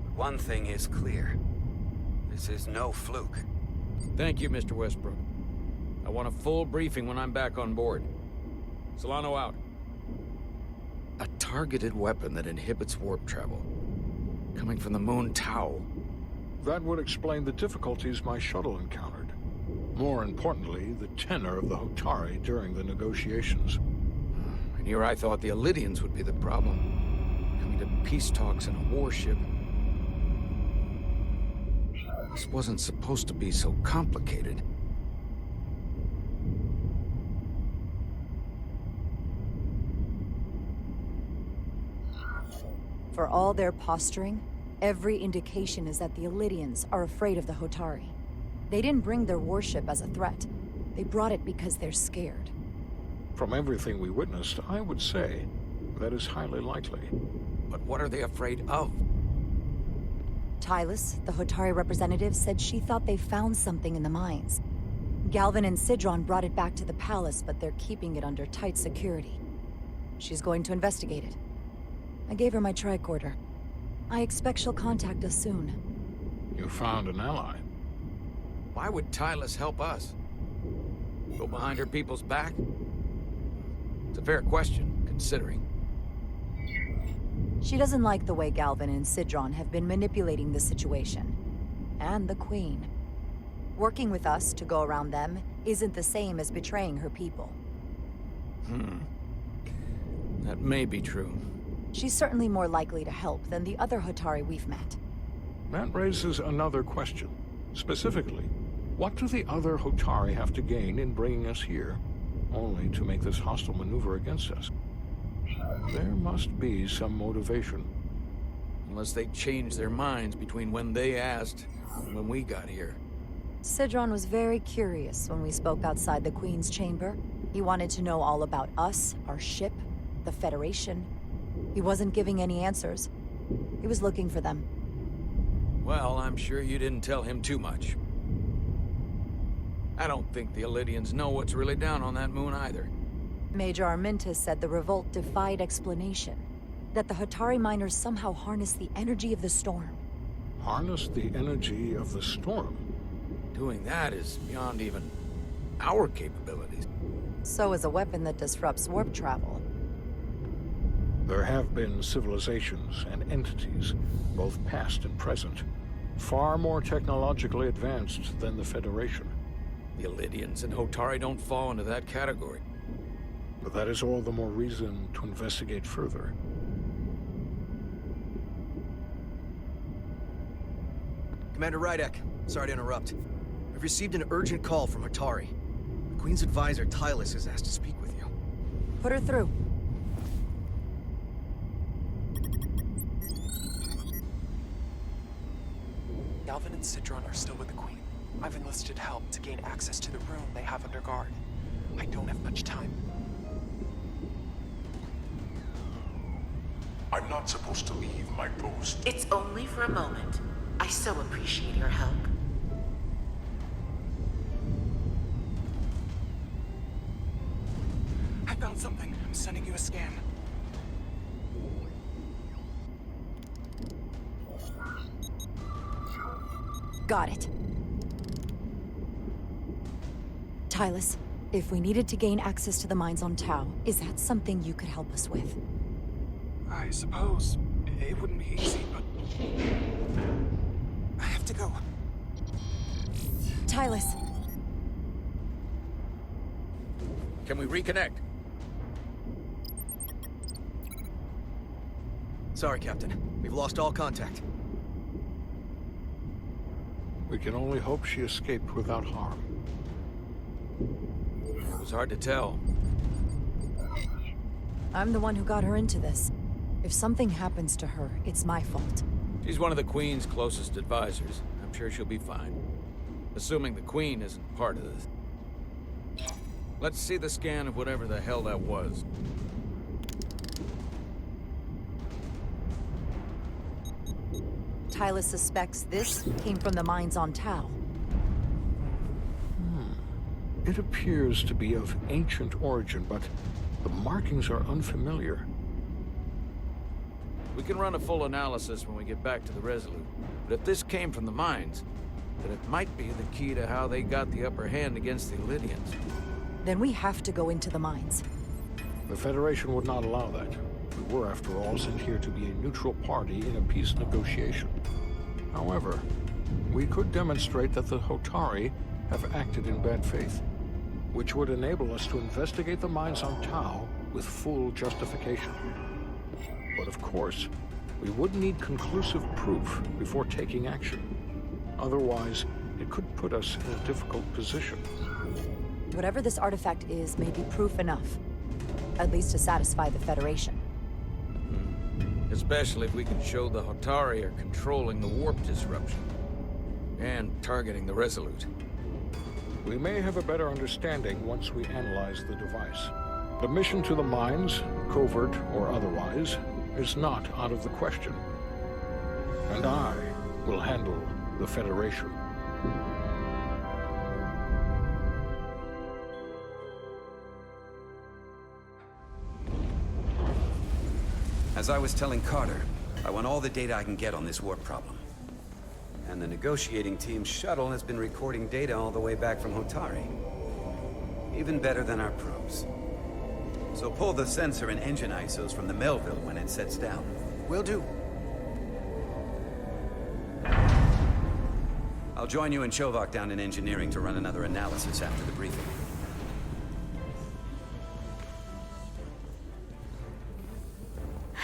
But one thing is clear. This is no fluke. Thank you, Mr. Westbrook. I want a full briefing when I'm back on board. Solano out. A targeted weapon that inhibits warp travel. Coming from the moon Tau. That would explain the difficulties my shuttle encountered. More importantly, the tenor of the Hotari during the negotiations. And here I thought the Elydians would be the problem. Coming to peace talks in a warship. This wasn't supposed to be so complicated. For all their posturing, every indication is that the Elydians are afraid of the Hotari. They didn't bring their warship as a threat. They brought it because they're scared. From everything we witnessed, I would say that is highly likely. But what are they afraid of? Tylus, the Hotari representative, said she thought they found something in the mines. Galvin and Sidron brought it back to the palace, but they're keeping it under tight security. She's going to investigate it. I gave her my tricorder. I expect she'll contact us soon. You found an ally. Why would Tylus help us? Go behind her people's back? It's a fair question, considering. She doesn't like the way Galvin and Sidron have been manipulating the situation. And the Queen. Working with us to go around them isn't the same as betraying her people. That may be true. She's certainly more likely to help than the other Hotari we've met. That raises another question. Specifically, what do the other Hotari have to gain in bringing us here, only to make this hostile maneuver against us? There must be some motivation. Unless they changed their minds between when they asked and when we got here. Sidron was very curious when we spoke outside the Queen's chamber. He wanted to know all about us, our ship, the Federation. He wasn't giving any answers. He was looking for them. Well, I'm sure you didn't tell him too much. I don't think the Elydians know what's really down on that moon either. Major Armintas said the revolt defied explanation. That the Hotari miners somehow harnessed the energy of the storm. Harness the energy of the storm? Doing that is beyond even our capabilities. So is a weapon that disrupts warp travel. There have been civilizations and entities, both past and present, far more technologically advanced than the Federation. The Elydians and Hotari don't fall into that category. But that is all the more reason to investigate further. Commander Rydek, sorry to interrupt. I've received an urgent call from Hotari. The Queen's advisor, Tylus, has asked to speak with you. Put her through. Galvin and Citron are still with the Queen. I've enlisted help to gain access to the room they have under guard. I don't have much time. I'm not supposed to leave my post. It's only for a moment. I so appreciate your help. I found something. I'm sending you a scan. Got it. Tylus, if we needed to gain access to the mines on Tau, is that something you could help us with? I suppose it wouldn't be easy, but I have to go. Tylus. Can we reconnect? Sorry, Captain. We've lost all contact. We can only hope she escaped without harm. It was hard to tell. I'm the one who got her into this. If something happens to her, it's my fault. She's one of the Queen's closest advisors. I'm sure she'll be fine. Assuming the Queen isn't part of this. Let's see the scan of whatever the hell that was. Tylus suspects this came from the mines on Tau. It appears to be of ancient origin, but the markings are unfamiliar. We can run a full analysis when we get back to the Resolute. But if this came from the mines, then it might be the key to how they got the upper hand against the Lydians. Then we have to go into the mines. The Federation would not allow that. We were, after all, sent here to be a neutral party in a peace negotiation. However, we could demonstrate that the Hotari have acted in bad faith, which would enable us to investigate the mines on Tau with full justification. But of course, we would need conclusive proof before taking action. Otherwise, it could put us in a difficult position. Whatever this artifact is may be proof enough. At least to satisfy the Federation. Especially if we can show the Hotari are controlling the warp disruption. And targeting the Resolute. We may have a better understanding once we analyze the device. The mission to the mines, covert or otherwise, is not out of the question. And I will handle the Federation. As I was telling Carter, I want all the data I can get on this warp problem. And the negotiating team's shuttle has been recording data all the way back from Hotari. Even better than our probes. So pull the sensor and engine ISOs from the Melville when it sets down. Will do. I'll join you and Chovak down in engineering to run another analysis after the briefing.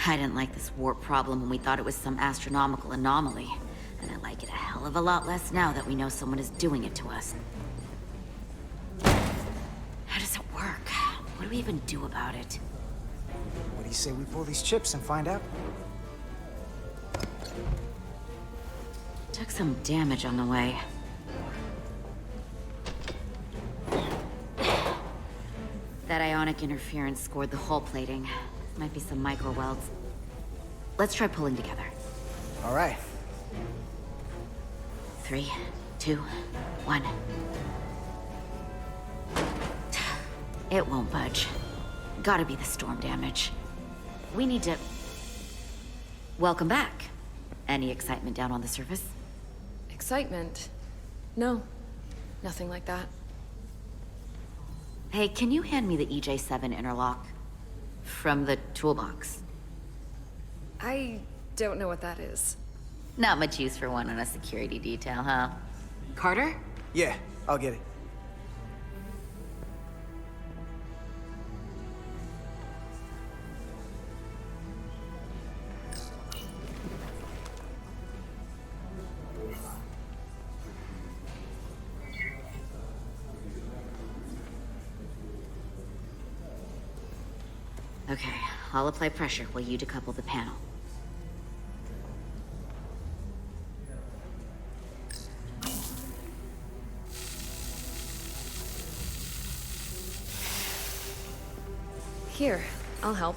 I didn't like this warp problem when we thought it was some astronomical anomaly. And I like it a hell of a lot less now that we know someone is doing it to us. How does it work? What do we even do about it? What do you say we pull these chips and find out? Took some damage on the way. That ionic interference scored the hull plating. Might be some micro welds. Let's try pulling together. All right. 3, 2, 1. It won't budge. Gotta be the storm damage. We need to... Welcome back. Any excitement down on the surface? Excitement? No. Nothing like that. Hey, can you hand me the EJ7 interlock? From the toolbox. I don't know what that is. Not much use for one on a security detail, huh? Carter? Yeah, I'll get it. Okay, I'll apply pressure while you decouple the panel. Here, I'll help.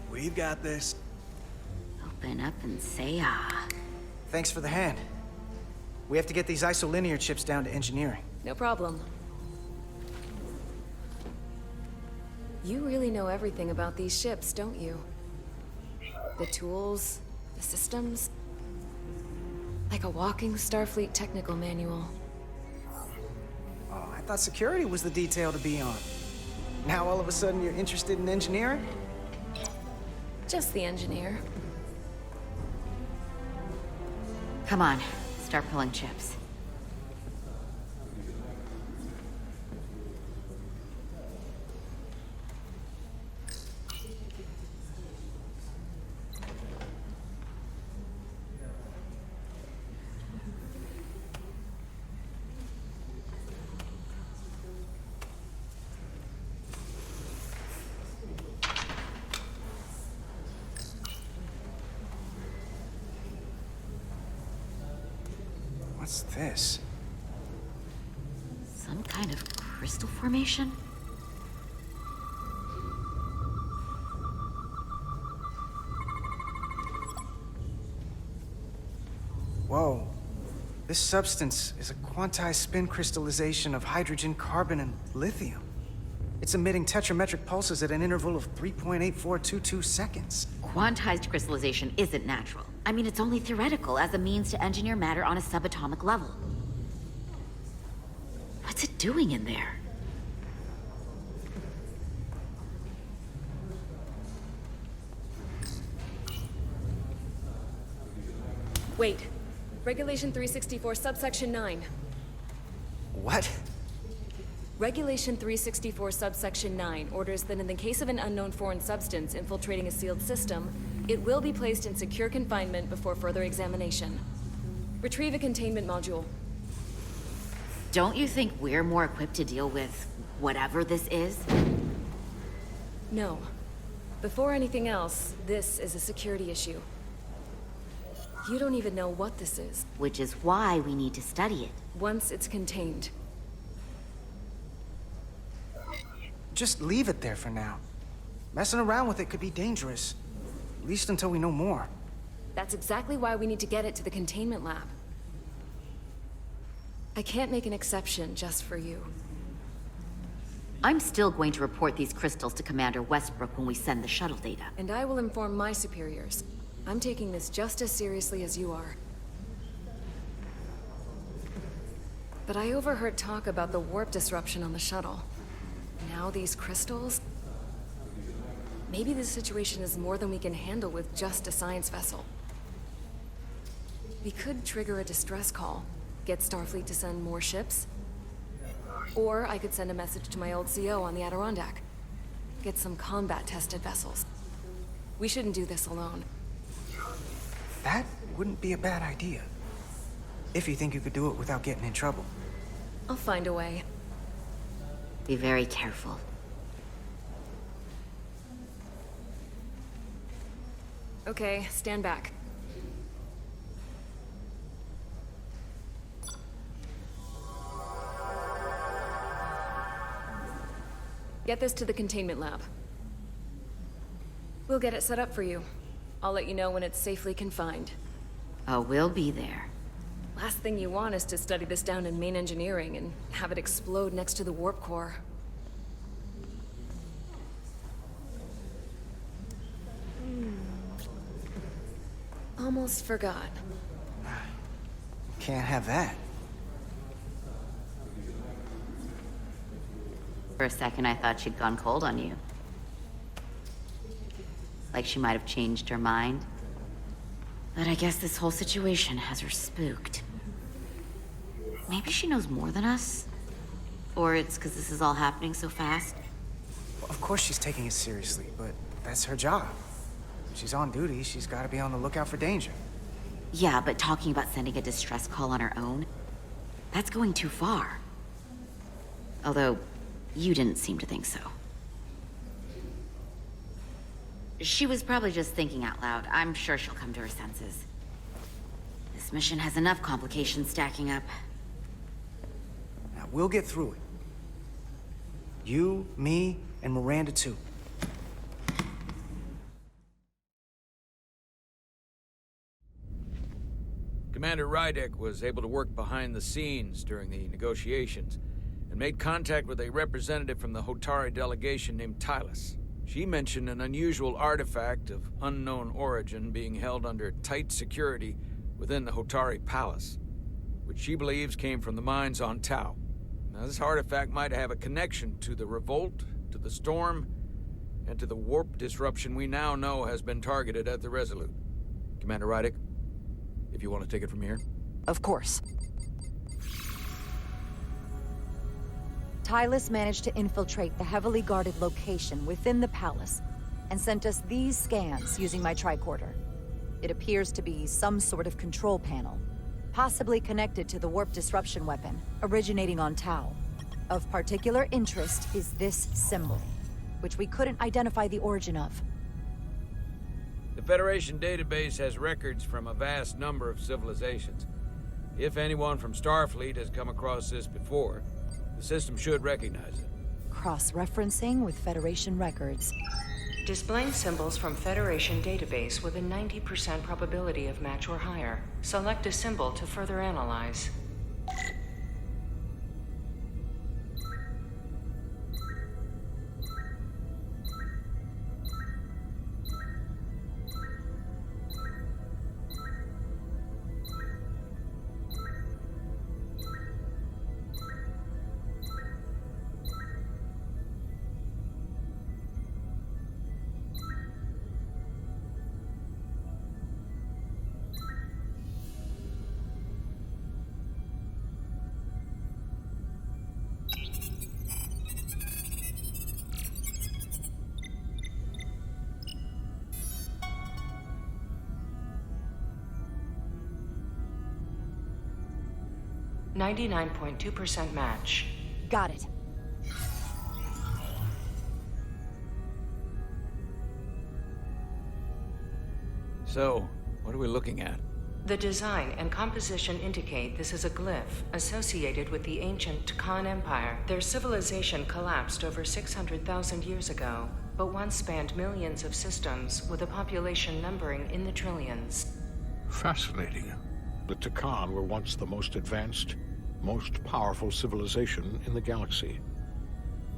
We've got this. Open up and say ah. Thanks for the hand. We have to get these isolinear chips down to engineering. No problem. You really know everything about these ships, don't you? The tools, the systems. Like a walking Starfleet technical manual. Oh, I thought security was the detail to be on. Now all of a sudden you're interested in engineering? Just the engineer. Come on, start pulling chips. What's this? Some kind of crystal formation? Whoa. This substance is a quantized spin crystallization of hydrogen, carbon, and lithium. It's emitting tetrametric pulses at an interval of 3.8422 seconds. Quantized crystallization isn't natural. I mean, it's only theoretical as a means to engineer matter on a subatomic level. What's it doing in there? Wait. Regulation 364, subsection 9. What? Regulation 364, subsection 9 orders that in the case of an unknown foreign substance infiltrating a sealed system, it will be placed in secure confinement before further examination. Retrieve a containment module. Don't you think we're more equipped to deal with whatever this is? No. Before anything else, this is a security issue. You don't even know what this is. Which is why we need to study it. Once it's contained. Just leave it there for now. Messing around with it could be dangerous. At least until we know more. That's exactly why we need to get it to the containment lab. I can't make an exception just for you. I'm still going to report these crystals to Commander Westbrook when we send the shuttle data. And I will inform my superiors. I'm taking this just as seriously as you are. But I overheard talk about the warp disruption on the shuttle. Now these crystals? Maybe this situation is more than we can handle with just a science vessel. We could trigger a distress call, get Starfleet to send more ships. Or I could send a message to my old CO on the Adirondack. Get some combat-tested vessels. We shouldn't do this alone. That wouldn't be a bad idea. If you think you could do it without getting in trouble. I'll find a way. Be very careful. Okay, stand back. Get this to the containment lab. We'll get it set up for you. I'll let you know when it's safely confined. Oh, we'll be there. Last thing you want is to study this down in main engineering and have it explode next to the warp core. Almost forgot. Can't have that. For a second, I thought she'd gone cold on you. Like she might have changed her mind. But I guess this whole situation has her spooked. Maybe she knows more than us? Or it's because this is all happening so fast? Well, of course she's taking it seriously, but that's her job. When she's on duty, she's got to be on the lookout for danger. Yeah, but talking about sending a distress call on her own? That's going too far. Although, you didn't seem to think so. She was probably just thinking out loud. I'm sure she'll come to her senses. This mission has enough complications stacking up. Now, we'll get through it. You, me, and Miranda too. Commander Rydek was able to work behind the scenes during the negotiations and made contact with a representative from the Hotari delegation named Tylus. She mentioned an unusual artifact of unknown origin being held under tight security within the Hotari Palace, which she believes came from the mines on Tau. Now, this artifact might have a connection to the revolt, to the storm, and to the warp disruption we now know has been targeted at the Resolute. Commander Rydek, if you want to take it from here. Of course. Tylus managed to infiltrate the heavily guarded location within the palace and sent us these scans using my tricorder. It appears to be some sort of control panel, possibly connected to the warp disruption weapon originating on Tau. Of particular interest is this symbol, which we couldn't identify the origin of. The Federation database has records from a vast number of civilizations. If anyone from Starfleet has come across this before, the system should recognize it. Cross-referencing with Federation records. Displaying symbols from Federation database with a 90% probability of match or higher. Select a symbol to further analyze. .2% match. Got it. So, what are we looking at? The design and composition indicate this is a glyph associated with the ancient Tkon Empire. Their civilization collapsed over 600,000 years ago, but once spanned millions of systems with a population numbering in the trillions. Fascinating. The Tkon were once the most advanced, most powerful civilization in the galaxy.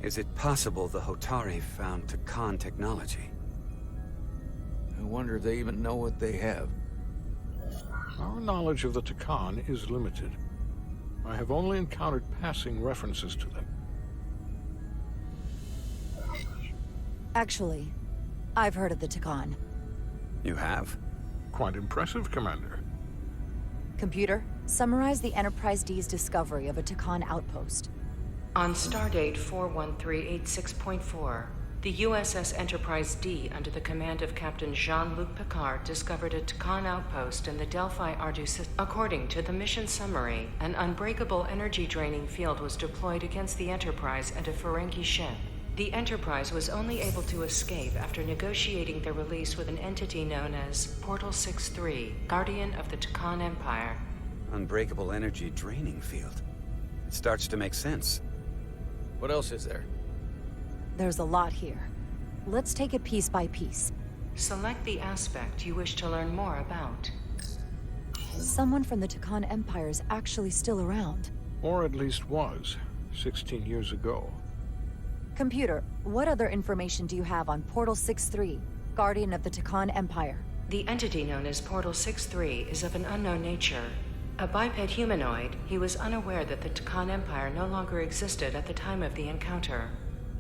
Is it possible the Hotari found Tkon technology? I wonder if they even know what they have. Our knowledge of the Tkon is limited. I have only encountered passing references to them. Actually, I've heard of the Tkon. You have? Quite impressive, Commander. Computer, summarize the Enterprise D's discovery of a Tkon outpost. On stardate 41386.4, the USS Enterprise D, under the command of Captain Jean-Luc Picard, discovered a Tkon outpost in the Delphi-Ardu system. According to the mission summary, an unbreakable energy-draining field was deployed against the Enterprise and a Ferengi ship. The Enterprise was only able to escape after negotiating their release with an entity known as Portal 6-3, Guardian of the Tkon Empire. Unbreakable energy draining field. It starts to make sense. What else is there? There's a lot here. Let's take it piece by piece. Select the aspect you wish to learn more about. Someone from the Tkon Empire is actually still around. Or at least was, 16 years ago. Computer, what other information do you have on Portal 6-3, Guardian of the Tkon Empire? The entity known as Portal 6-3 is of an unknown nature. A biped humanoid, he was unaware that the Tkon Empire no longer existed at the time of the encounter.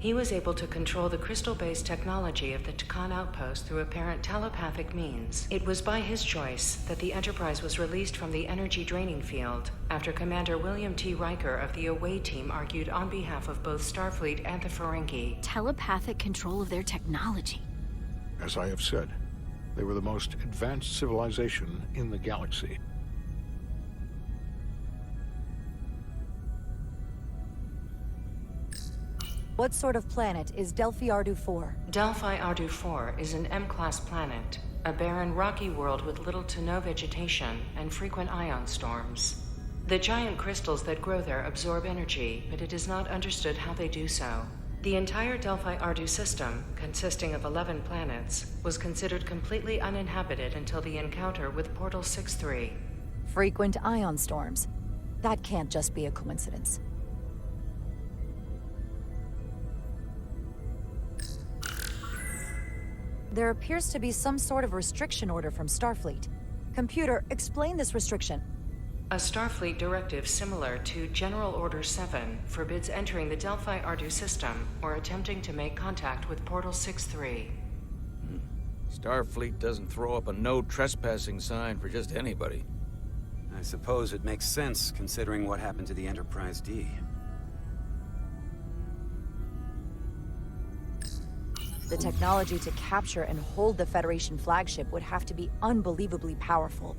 He was able to control the crystal-based technology of the Tkon outpost through apparent telepathic means. It was by his choice that the Enterprise was released from the energy-draining field after Commander William T. Riker of the Away Team argued on behalf of both Starfleet and the Ferengi. Telepathic control of their technology. As I have said, they were the most advanced civilization in the galaxy. What sort of planet is Delphi Ardu 4? Delphi Ardu 4 is an M-class planet, a barren rocky world with little to no vegetation and frequent ion storms. The giant crystals that grow there absorb energy, but it is not understood how they do so. The entire Delphi Ardu system, consisting of 11 planets, was considered completely uninhabited until the encounter with Portal 6-3. Frequent ion storms. That can't just be a coincidence. There appears to be some sort of restriction order from Starfleet. Computer, explain this restriction. A Starfleet directive similar to General Order 7 forbids entering the Delphi Ardu system or attempting to make contact with Portal 6-3. Starfleet doesn't throw up a no trespassing sign for just anybody. I suppose it makes sense, considering what happened to the Enterprise D. The technology to capture and hold the Federation flagship would have to be unbelievably powerful.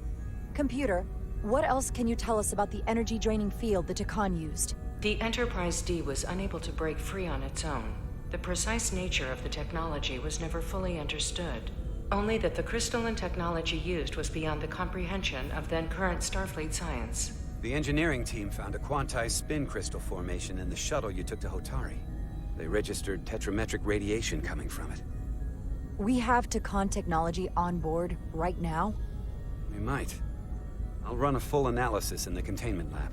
Computer, what else can you tell us about the energy-draining field the Takan used? The Enterprise D was unable to break free on its own. The precise nature of the technology was never fully understood. Only that the crystalline technology used was beyond the comprehension of then-current Starfleet science. The engineering team found a quantized spin crystal formation in the shuttle you took to Hotari. They registered tetrametric radiation coming from it. We have Takan technology on board right now? We might. I'll run a full analysis in the containment lab.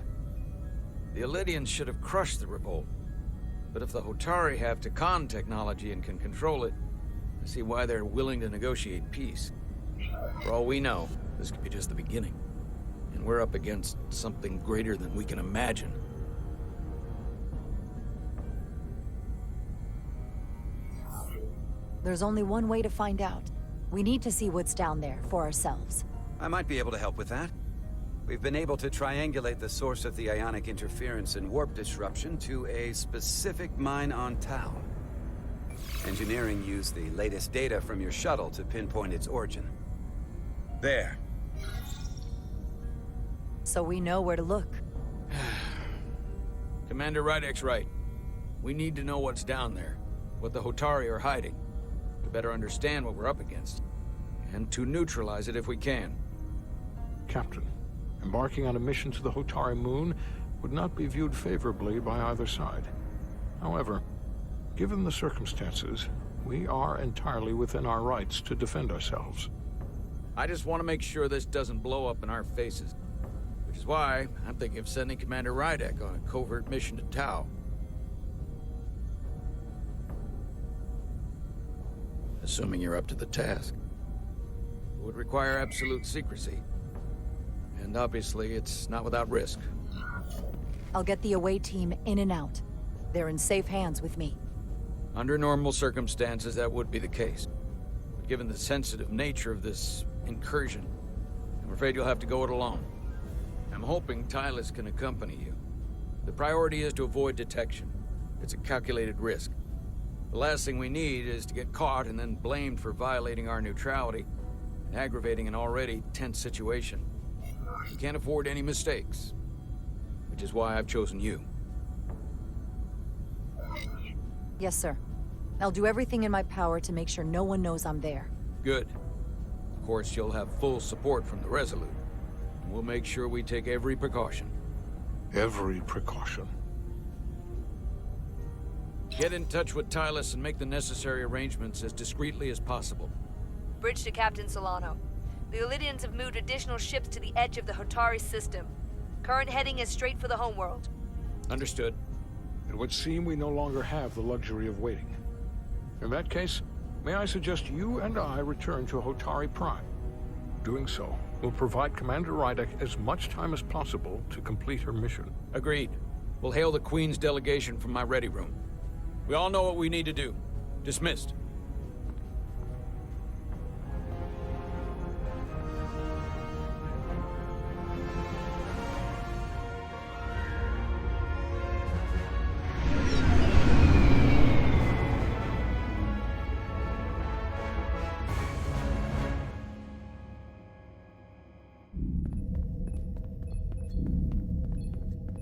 The Elydians should have crushed the revolt. But if the Hotari have Takan technology and can control it, I see why they're willing to negotiate peace. For all we know, this could be just the beginning. And we're up against something greater than we can imagine. There's only one way to find out. We need to see what's down there for ourselves. I might be able to help with that. We've been able to triangulate the source of the ionic interference and warp disruption to a specific mine on Tau. Engineering used the latest data from your shuttle to pinpoint its origin. There. So we know where to look. Commander Rydek's right. We need to know what's down there, what the Hotari are hiding, to better understand what we're up against, and to neutralize it if we can. Captain, embarking on a mission to the Hotari moon would not be viewed favorably by either side. However, given the circumstances, we are entirely within our rights to defend ourselves. I just want to make sure this doesn't blow up in our faces. Which is why I'm thinking of sending Commander Rydek on a covert mission to Tau. Assuming you're up to the task. It would require absolute secrecy. And obviously, it's not without risk. I'll get the away team in and out. They're in safe hands with me. Under normal circumstances, that would be the case. But given the sensitive nature of this incursion, I'm afraid you'll have to go it alone. I'm hoping Tylus can accompany you. The priority is to avoid detection. It's a calculated risk. The last thing we need is to get caught and then blamed for violating our neutrality and aggravating an already tense situation. We can't afford any mistakes, which is why I've chosen you. Yes, sir. I'll do everything in my power to make sure no one knows I'm there. Good. Of course, you'll have full support from the Resolute. And we'll make sure we take every precaution. Every precaution. Get in touch with Tylus and make the necessary arrangements as discreetly as possible. Bridge to Captain Solano. The Elydians have moved additional ships to the edge of the Hotari system. Current heading is straight for the homeworld. Understood. It would seem we no longer have the luxury of waiting. In that case, may I suggest you and I return to Hotari Prime? Doing so will provide Commander Rydek as much time as possible to complete her mission. Agreed. We'll hail the Queen's delegation from my ready room. We all know what we need to do. Dismissed.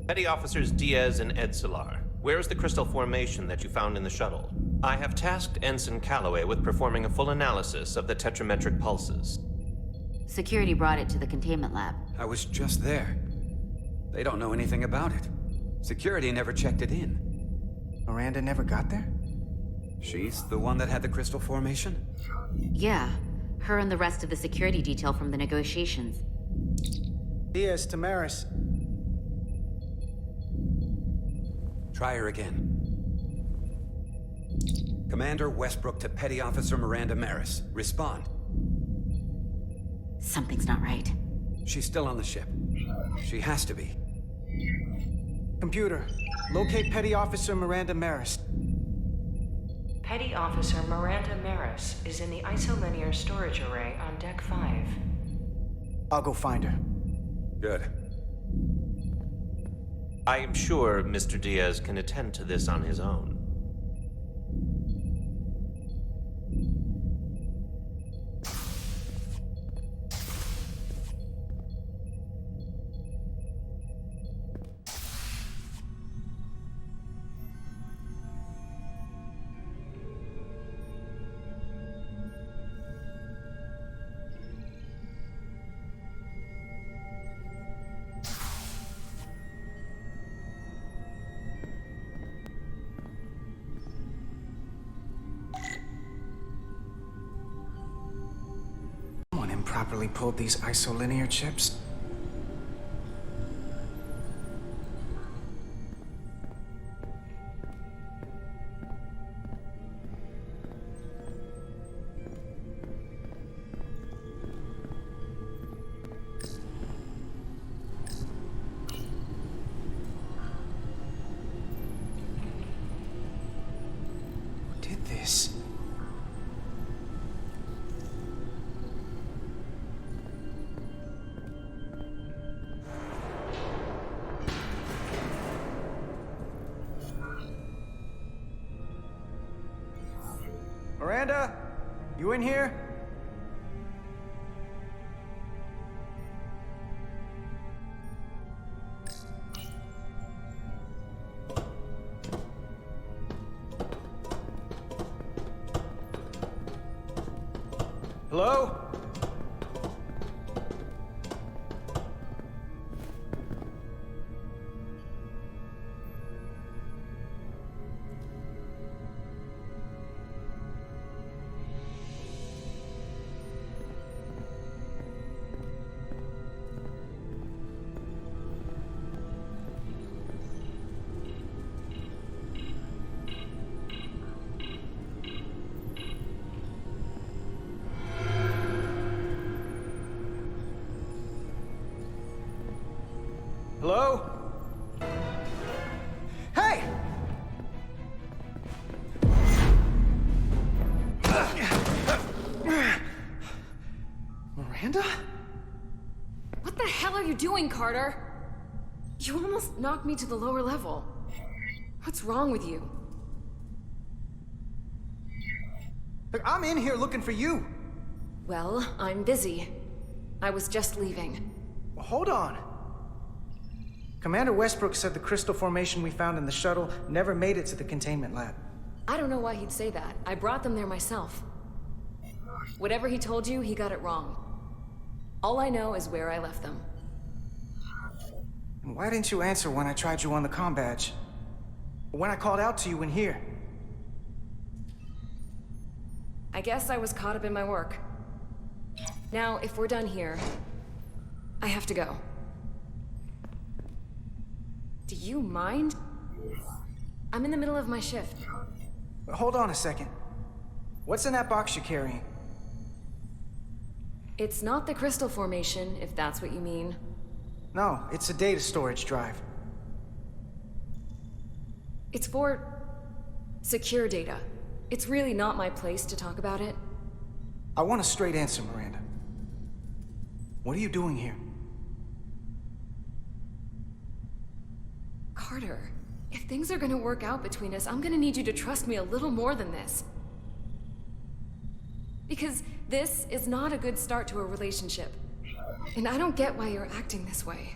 Petty Officers Diaz and Edsolar, where is the crystal formation that you found in the shuttle? I have tasked Ensign Calloway with performing a full analysis of the tetrametric pulses. Security brought it to the containment lab. I was just there. They don't know anything about it. Security never checked it in. Miranda never got there? She's the one that had the crystal formation? Yeah, her and the rest of the security detail from the negotiations. Diaz, Tamaris. Try her again. Commander Westbrook to Petty Officer Miranda Maris. Respond. Something's not right. She's still on the ship. She has to be. Computer, locate Petty Officer Miranda Maris. Petty Officer Miranda Maris is in the isolinear storage array on Deck 5. I'll go find her. Good. I am sure Mr. Diaz can attend to this on his own. Properly pulled these isolinear chips. Who did this? Miranda, you in here? Hello? Hello? Hey! Miranda? What the hell are you doing, Carter? You almost knocked me to the lower level. What's wrong with you? Look, I'm in here looking for you. Well, I'm busy. I was just leaving. Well, hold on. Commander Westbrook said the crystal formation we found in the shuttle never made it to the containment lab. I don't know why he'd say that. I brought them there myself. Whatever he told you, he got it wrong. All I know is where I left them. And why didn't you answer when I tried you on the comm badge? Or when I called out to you in here? I guess I was caught up in my work. Now, if we're done here, I have to go. Do you mind? I'm in the middle of my shift. Hold on a second. What's in that box you're carrying? It's not the crystal formation, if that's what you mean. No, it's a data storage drive. It's for secure data. It's really not my place to talk about it. I want a straight answer, Miranda. What are you doing here? Carter, if things are gonna work out between us, I'm gonna need you to trust me a little more than this. Because this is not a good start to a relationship. And I don't get why you're acting this way.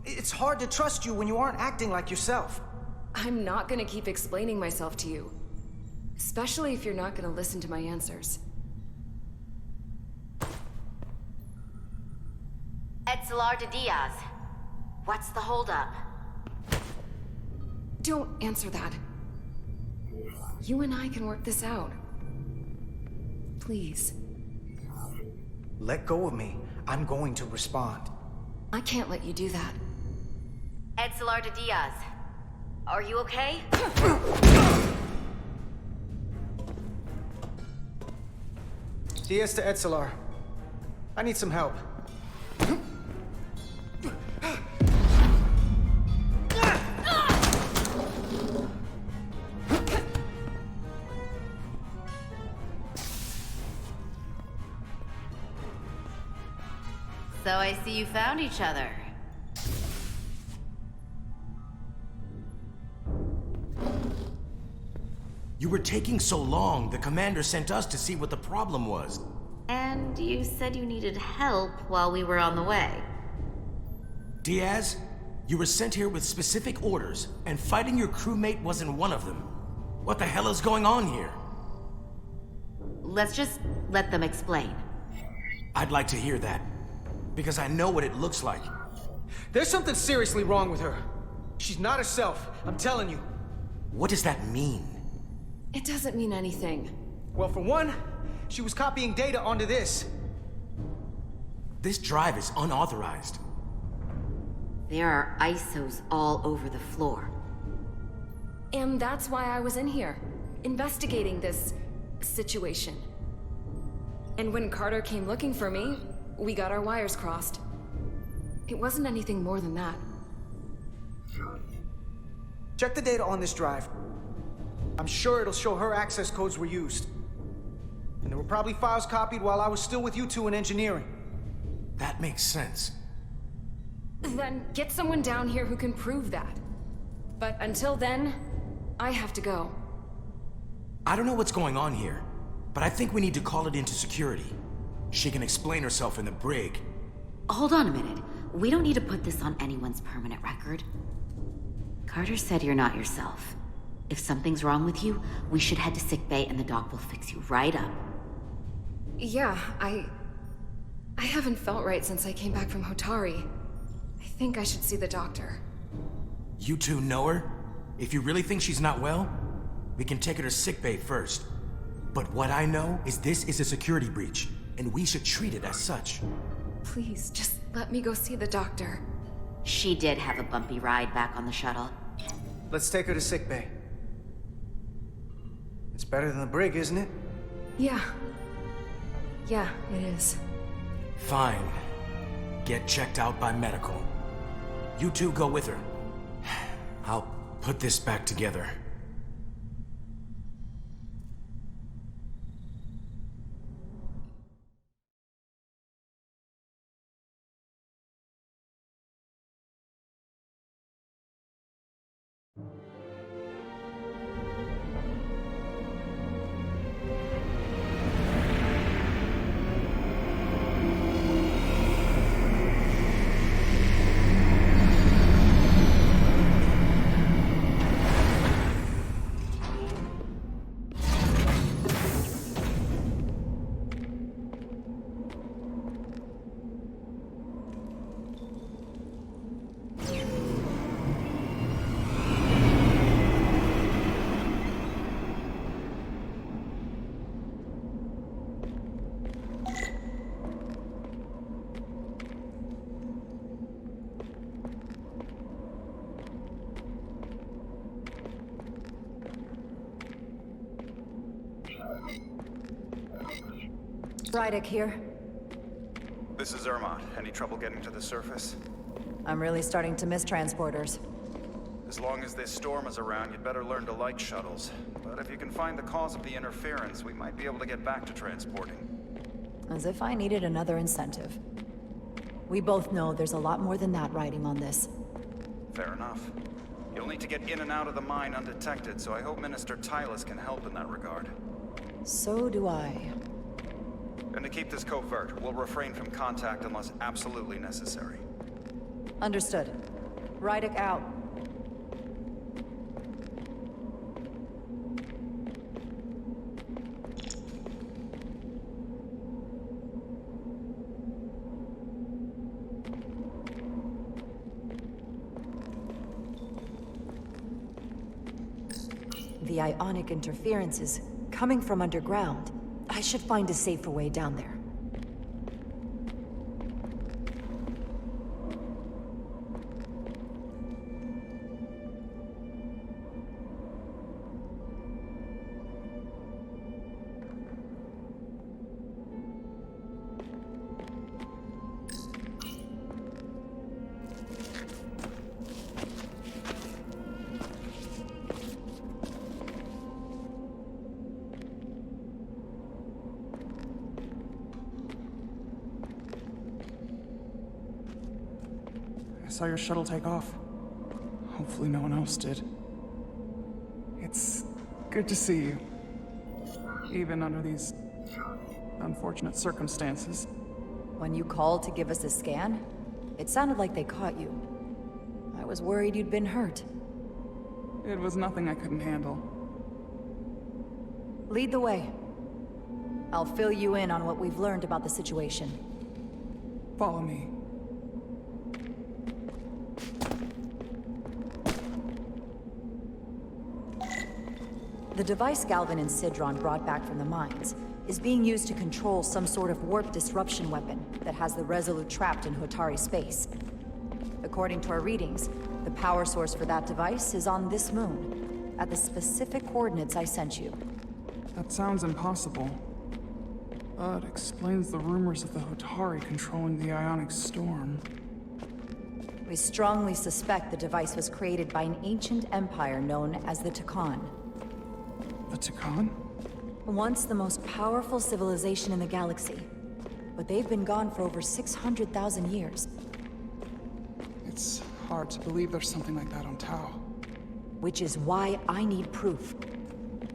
It's hard to trust you when you aren't acting like yourself. I'm not gonna keep explaining myself to you. Especially if you're not gonna listen to my answers. Etzelar de Diaz. What's the holdup? Don't answer that. You and I can work this out. Please. Let go of me. I'm going to respond. I can't let you do that. Etzelar de Diaz. Are you okay? Diaz to Etzelar. I need some help. So I see you found each other. You were taking so long, the commander sent us to see what the problem was. And you said you needed help while we were on the way. Diaz, you were sent here with specific orders, and fighting your crewmate wasn't one of them. What the hell is going on here? Let's just let them explain. I'd like to hear that, because I know what it looks like. There's something seriously wrong with her. She's not herself, I'm telling you. What does that mean? It doesn't mean anything. Well, for one, she was copying data onto this. This drive is unauthorized. There are ISOs all over the floor. And that's why I was in here, investigating this situation. And when Carter came looking for me, we got our wires crossed. It wasn't anything more than that. Check the data on this drive. I'm sure it'll show her access codes were used. And there were probably files copied while I was still with you two in engineering. That makes sense. Then get someone down here who can prove that. But until then, I have to go. I don't know what's going on here, but I think we need to call it into security. She can explain herself in the brig. Hold on a minute. We don't need to put this on anyone's permanent record. Carter said you're not yourself. If something's wrong with you, we should head to sickbay and the doc will fix you right up. Yeah, I haven't felt right since I came back from Hotari. I think I should see the doctor. You two know her? If you really think she's not well, we can take her to sickbay first. But what I know is this is a security breach, and we should treat it as such. Please, just let me go see the doctor. She did have a bumpy ride back on the shuttle. Let's take her to sickbay. It's better than the brig, isn't it? Yeah. Yeah, it is. Fine. Get checked out by medical. You two go with her. I'll put this back together. Rydick here. This is Ermont. Any trouble getting to the surface? I'm really starting to miss transporters. As long as this storm is around, you'd better learn to like shuttles. But if you can find the cause of the interference, we might be able to get back to transporting. As if I needed another incentive. We both know there's a lot more than that riding on this. Fair enough. You'll need to get in and out of the mine undetected, so I hope Minister Tylus can help in that regard. So do I. And to keep this covert, we'll refrain from contact unless absolutely necessary. Understood. Rydick out. The ionic interference is coming from underground. I should find a safer way down there. I saw your shuttle take off. Hopefully no one else did. It's good to see you. Even under these unfortunate circumstances. When you called to give us a scan, it sounded like they caught you. I was worried you'd been hurt. It was nothing I couldn't handle. Lead the way. I'll fill you in on what we've learned about the situation. Follow me. The device Galvin and Sidron brought back from the mines is being used to control some sort of warp disruption weapon that has the Resolute trapped in Hotari space. According to our readings, the power source for that device is on this moon, at the specific coordinates I sent you. That sounds impossible. But explains the rumors of the Hotari controlling the ionic storm. We strongly suspect the device was created by an ancient empire known as the Takan. The Takan? Once the most powerful civilization in the galaxy. But they've been gone for over 600,000 years. It's hard to believe there's something like that on Tau. Which is why I need proof.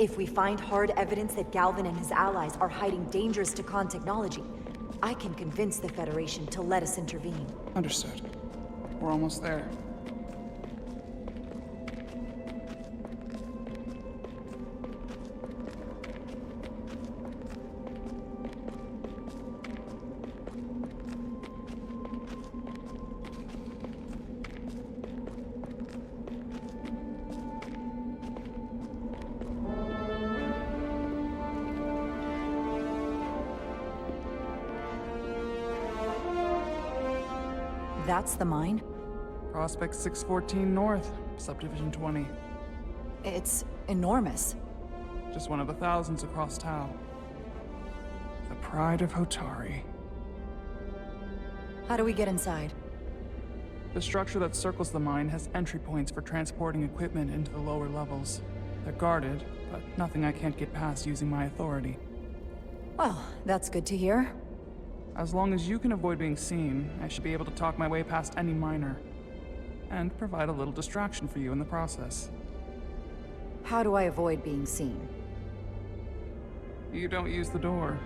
If we find hard evidence that Galvin and his allies are hiding dangerous Takan technology, I can convince the Federation to let us intervene. Understood. We're almost there. That's the mine? Prospect 614 North, Subdivision 20. It's enormous. Just one of the thousands across Tau. The pride of Hotari. How do we get inside? The structure that circles the mine has entry points for transporting equipment into the lower levels. They're guarded, but nothing I can't get past using my authority. Well, that's good to hear. As long as you can avoid being seen, I should be able to talk my way past any miner. And provide a little distraction for you in the process. How do I avoid being seen? You don't use the door.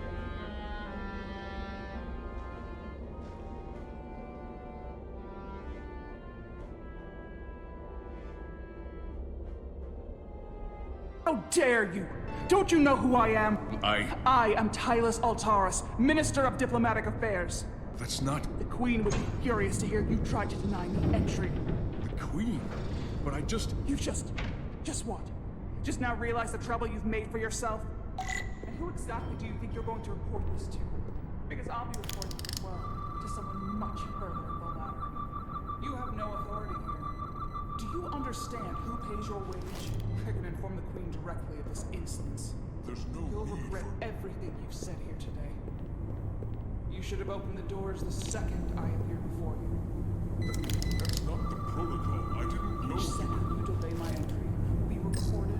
How dare you! Don't you know who I am? I am Tylus Altaris, Minister of Diplomatic Affairs. That's not... The Queen would be furious to hear you tried to deny me entry. The Queen? But I just... You just what? Just now realize the trouble you've made for yourself? And who exactly do you think you're going to report this to? Because I'll be reporting it as well, to someone much further up the ladder. You have no authority here. Do you understand who pays your wage? I can inform the Queen directly of this insolence. There's no You'll need regret everything you've said here today. You should have opened the doors the second I appeared before you. That's not the protocol. I didn't know... Each second you delay my entry will be recorded.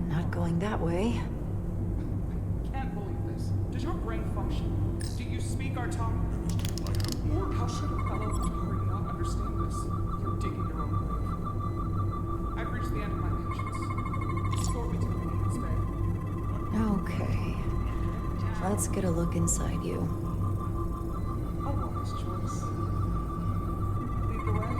Not going that way. Can't believe this. Does your brain function? Do you speak our tongue? I have more... How should a fellow Hotari not understand this? You're digging your own grave. I've reached the end of my patience. Escort me to the Queen's Bay. Okay. Let's get a look inside you. A wise choice. Lead the way.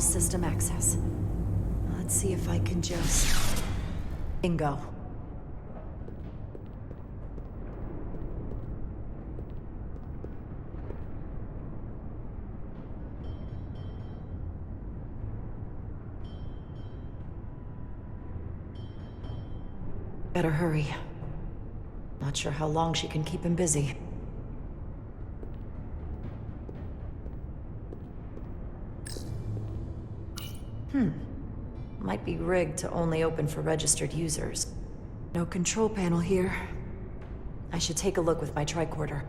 system access. Let's see if I can just... Bingo. Better hurry. Not sure how long she can keep him busy. Might be rigged to only open for registered users. No control panel here. I should take a look with my tricorder.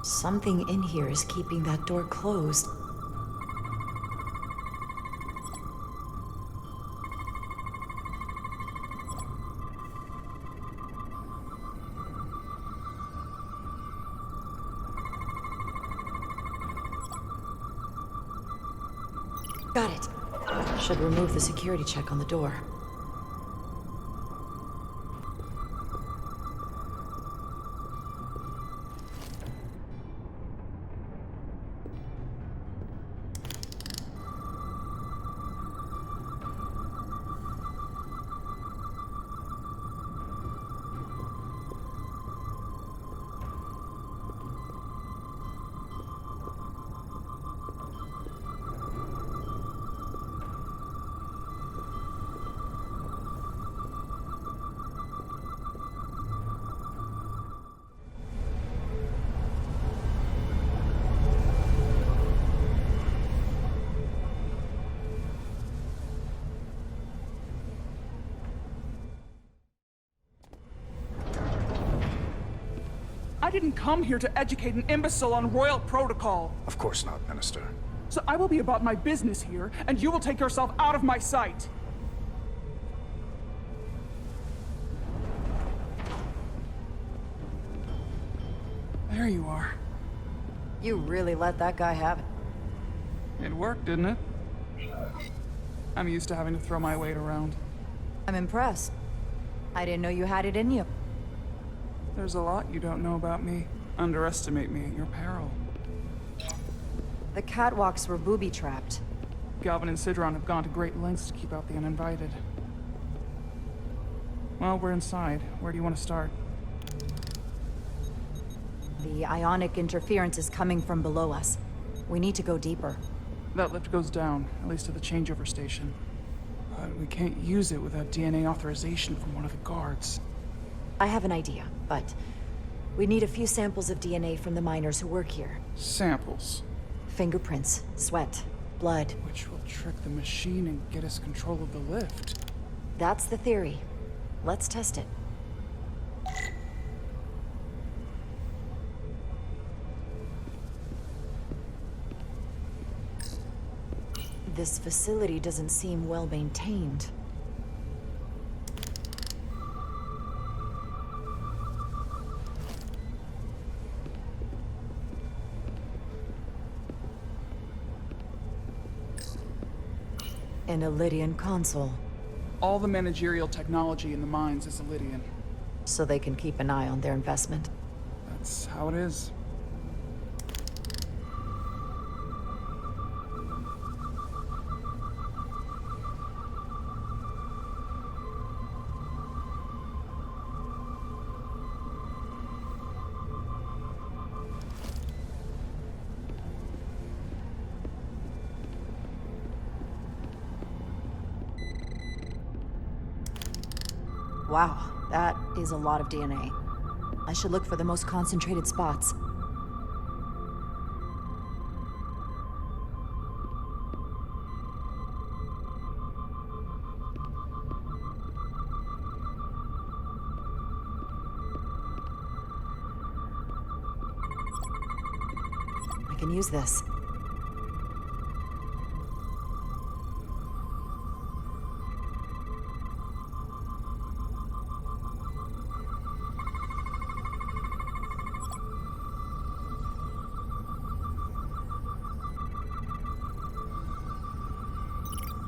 Something in here is keeping that door closed. Got it. Should remove the security check on the door. I didn't come here to educate an imbecile on royal protocol. Of course not, Minister. So I will be about my business here, and you will take yourself out of my sight. There you are. You really let that guy have it. It worked, didn't it? I'm used to having to throw my weight around. I'm impressed. I didn't know you had it in you. There's a lot you don't know about me. Underestimate me at your peril. The catwalks were booby-trapped. Galvin and Sidron have gone to great lengths to keep out the uninvited. Well, we're inside. Where do you want to start? The ionic interference is coming from below us. We need to go deeper. That lift goes down, at least to the changeover station. But we can't use it without DNA authorization from one of the guards. I have an idea, but we need a few samples of DNA from the miners who work here. Samples? Fingerprints, sweat, blood. Which will trick the machine and get us control of the lift. That's the theory. Let's test it. This facility doesn't seem well maintained. An Illydian console. All the managerial technology in the mines is Illydian. So they can keep an eye on their investment. That's how it is. Wow, that is a lot of DNA. I should look for the most concentrated spots. I can use this.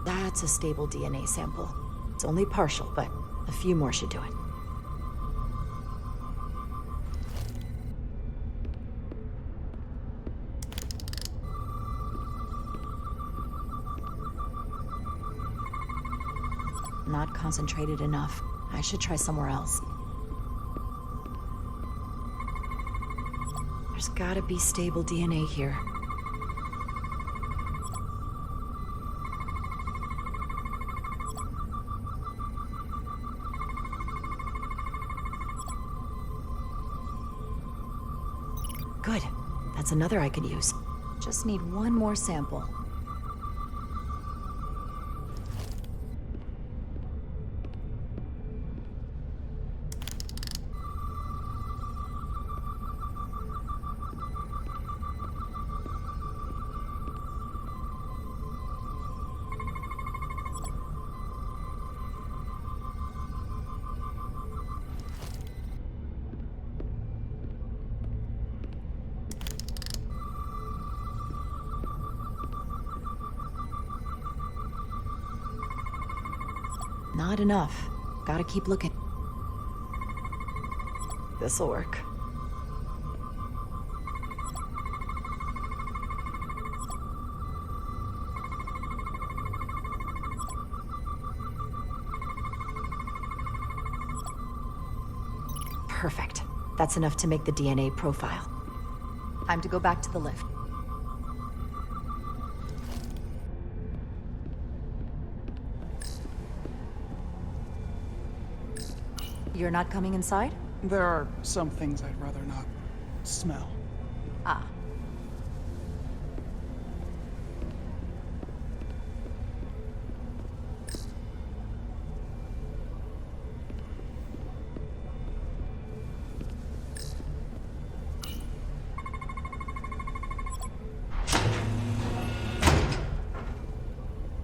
That's a stable DNA sample. It's only partial, but a few more should do it. Not concentrated enough. I should try somewhere else. There's gotta be stable DNA here. Good. That's another I could use. Just need one more sample. Not enough. Gotta keep looking. This'll work. Perfect. That's enough to make the DNA profile. Time to go back to the lift. You're not coming inside? There are some things I'd rather not smell. Ah.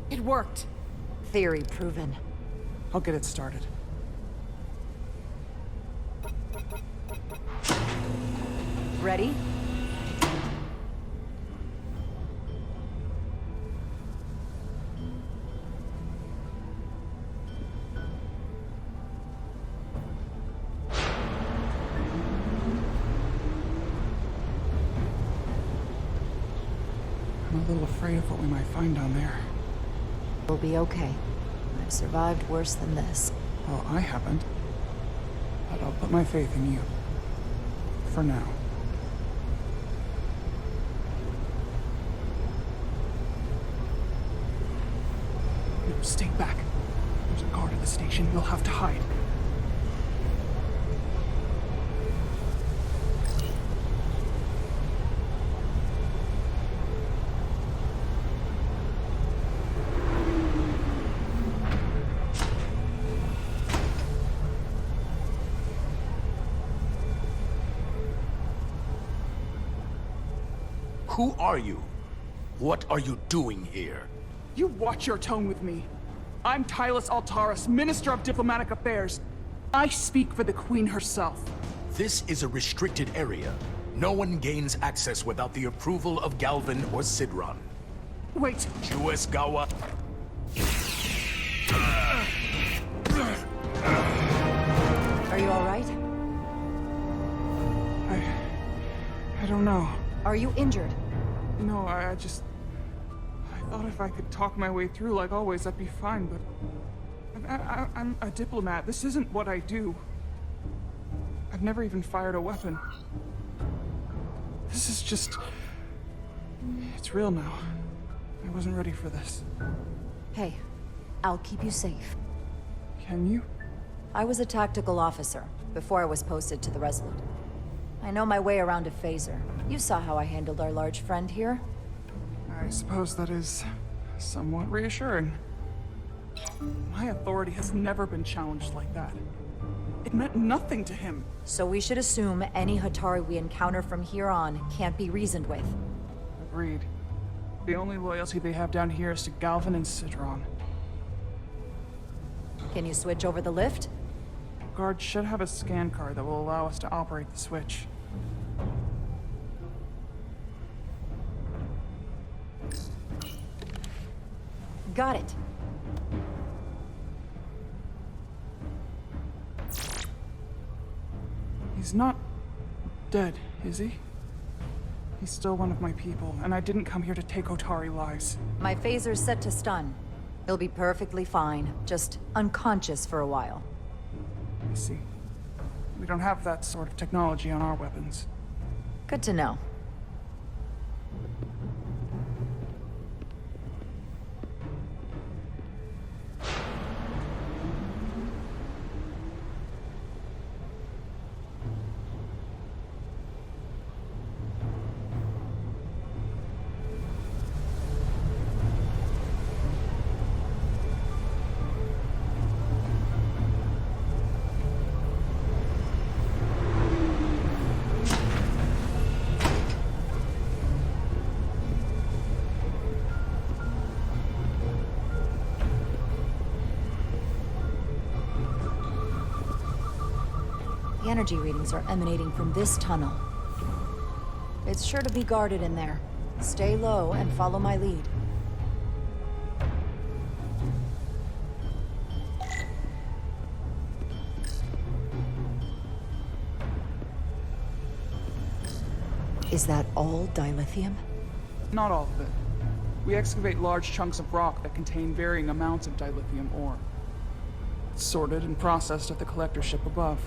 It worked. Theory proven. I'll get it started. Ready? I'm a little afraid of what we might find down there. We'll be okay. I've survived worse than this. Well, I haven't. But I'll put my faith in you. For now. No, stay back. There's a guard at the station. You'll have to hide. Who are you? What are you doing here? You watch your tone with me. I'm Tylus Altaris, Minister of Diplomatic Affairs. I speak for the Queen herself. This is a restricted area. No one gains access without the approval of Galvin or Sidron. Wait. Gawa. Are you all right? I don't know. Are you injured? No, I thought if I could talk my way through like always, I'd be fine, but... I'm a diplomat. This isn't what I do. I've never even fired a weapon. This is just... It's real now. I wasn't ready for this. Hey, I'll keep you safe. Can you? I was a tactical officer before I was posted to the Resolute. I know my way around a phaser. You saw how I handled our large friend here. I suppose that is somewhat reassuring. My authority has never been challenged like that. It meant nothing to him. So we should assume any Hatari we encounter from here on can't be reasoned with. Agreed. The only loyalty they have down here is to Galvin and Sidron. Can you switch over the lift? Guard should have a scan card that will allow us to operate the switch. Got it. He's not dead, is he? He's still one of my people, and I didn't come here to take Otari lives. My phaser's set to stun. He'll be perfectly fine, just unconscious for a while. I see. We don't have that sort of technology on our weapons. Good to know. The energy readings are emanating from this tunnel. It's sure to be guarded in there. Stay low and follow my lead. Is that all dilithium? Not all of it. We excavate large chunks of rock that contain varying amounts of dilithium ore. It's sorted and processed at the collector ship above.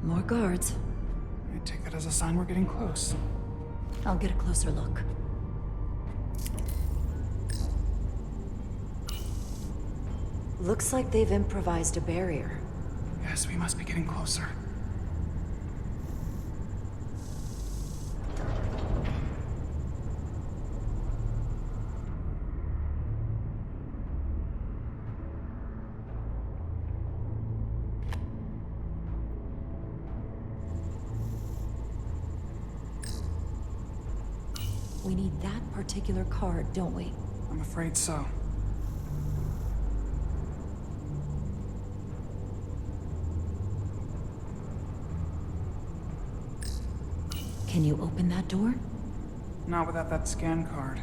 More guards. I take that as a sign we're getting close. I'll get a closer look. Looks like they've improvised a barrier. Yes, we must be getting closer. We need that particular card, don't we? I'm afraid so. Can you open that door? Not without that scan card.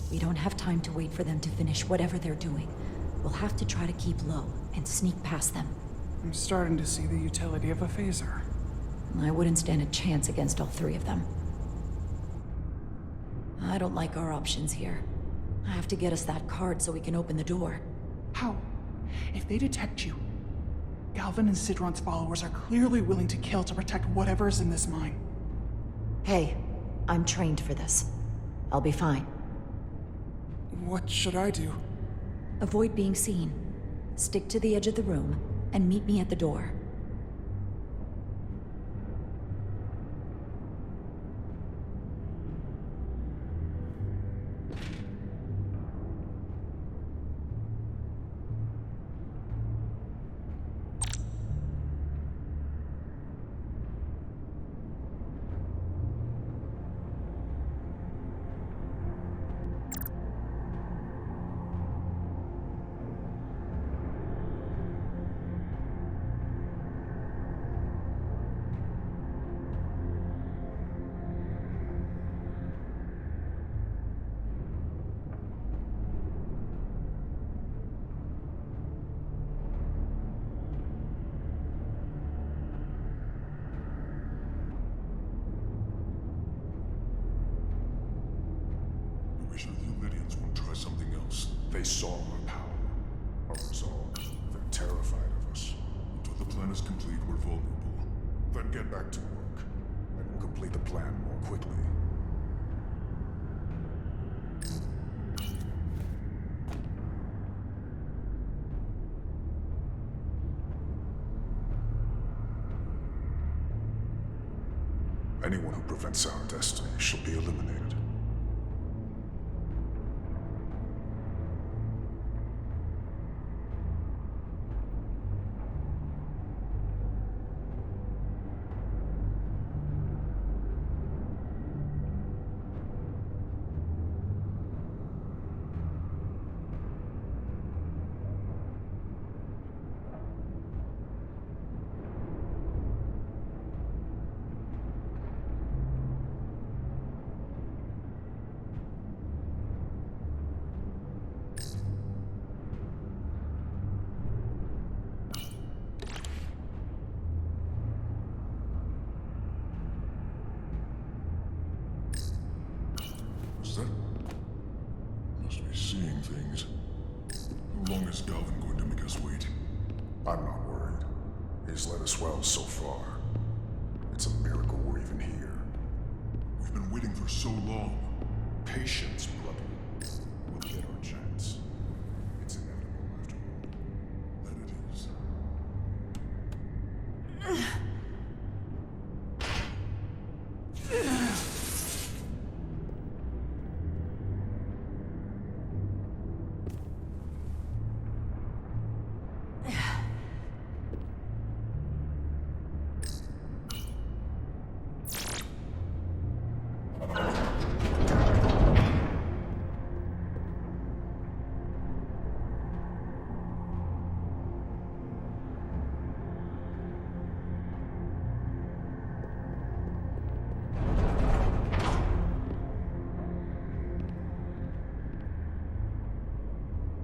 We don't have time to wait for them to finish whatever they're doing. We'll have to try to keep low and sneak past them. I'm starting to see the utility of a phaser. I wouldn't stand a chance against all three of them. I don't like our options here. I have to get us that card so we can open the door. How? If they detect you, Galvin and Sidron's followers are clearly willing to kill to protect whatever's in this mine. Hey, I'm trained for this. I'll be fine. What should I do? Avoid being seen. Stick to the edge of the room, and meet me at the door. Are we sure the Illyrians won't try something else? They saw our power, our resolve. They're terrified of us. Until the plan is complete, we're vulnerable. Then get back to work, and we'll complete the plan more quickly. Anyone who prevents our destiny shall be eliminated. is Galvin going to make us wait? I'm not worried. He's led us well so far. It's a miracle we're even here. We've been waiting for so long. Patience, brother. We'll get our chance. It's inevitable after all. That it is.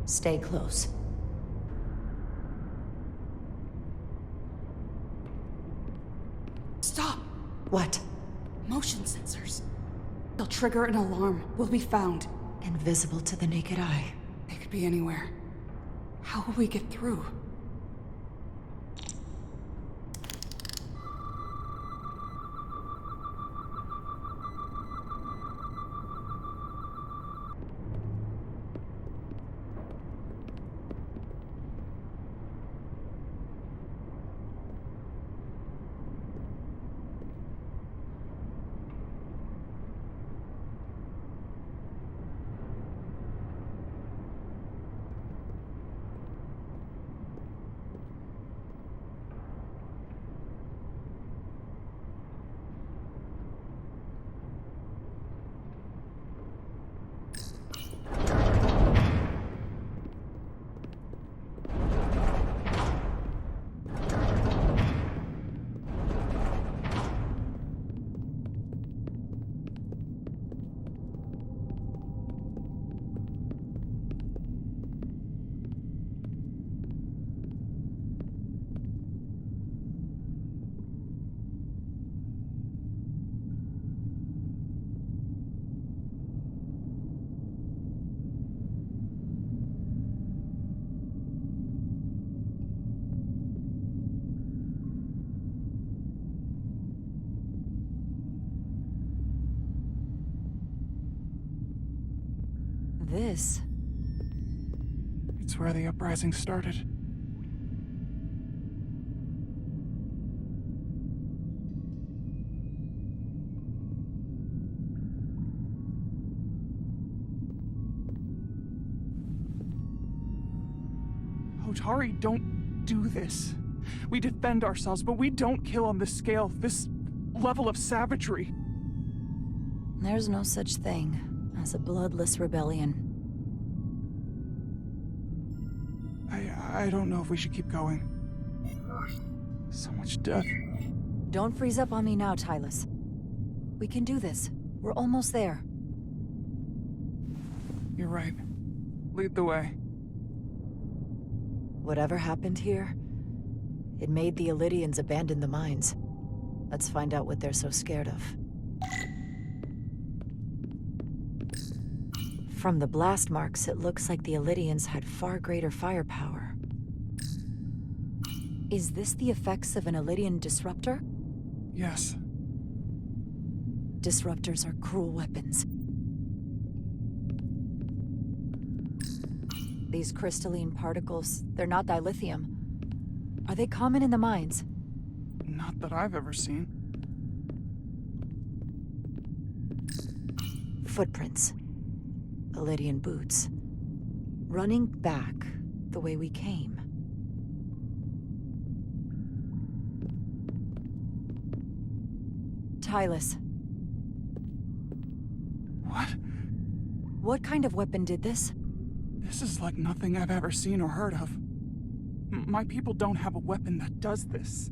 Stay close. Stop! What? Motion sensors. They'll trigger an alarm. We'll be found. Invisible to the naked eye. They could be anywhere. How will we get through? This? It's where the uprising started. Hotari don't do this. We defend ourselves, but we don't kill on this scale, this level of savagery. There's no such thing as a bloodless rebellion. I don't know if we should keep going. So much death. Don't freeze up on me now, Tylus. We can do this. We're almost there. You're right. Lead the way. Whatever happened here, it made the Illydians abandon the mines. Let's find out what they're so scared of. From the blast marks, it looks like the Illydians had far greater firepower. Is this the effects of an Illydian disruptor? Yes. Disruptors are cruel weapons. These crystalline particles, they're not dilithium. Are they common in the mines? Not that I've ever seen. Footprints. Illydian boots. Running back the way we came. Tylus. What? What kind of weapon did this? This is like nothing I've ever seen or heard of. My people don't have a weapon that does this.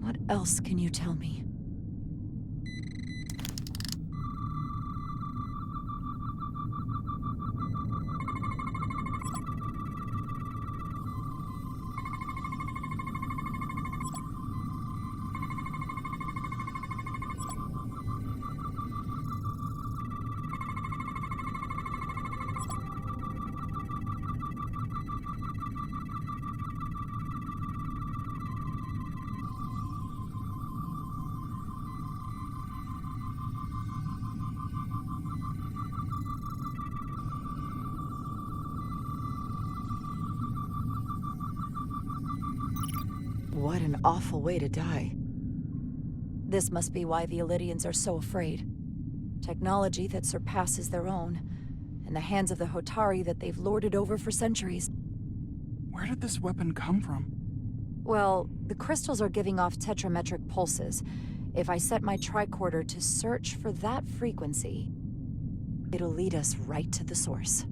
What else can you tell me? What an awful way to die. This must be why the Elydians are so afraid. Technology that surpasses their own, in the hands of the Hotari that they've lorded over for centuries. Where did this weapon come from? Well, the crystals are giving off tetrametric pulses. If I set my tricorder to search for that frequency, it'll lead us right to the source.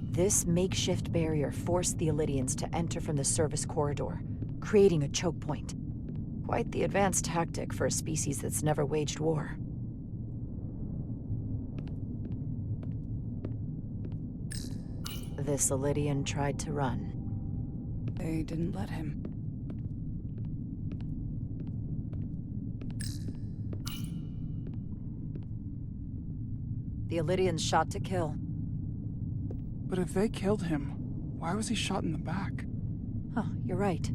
This makeshift barrier forced the Elydians to enter from the service corridor, creating a choke point. Quite the advanced tactic for a species that's never waged war. This Elydian tried to run. They didn't let him. The Elydians shot to kill. But if they killed him, why was he shot in the back? Oh, you're right.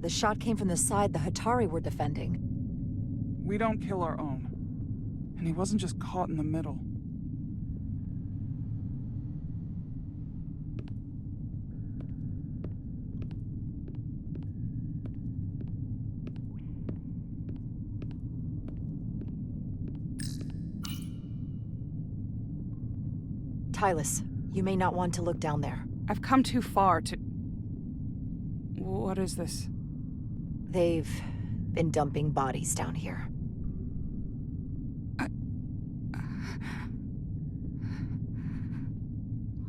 The shot came from the side the Hotari were defending. We don't kill our own. And he wasn't just caught in the middle. Tylus, you may not want to look down there. I've come too far to... What is this? They've been dumping bodies down here.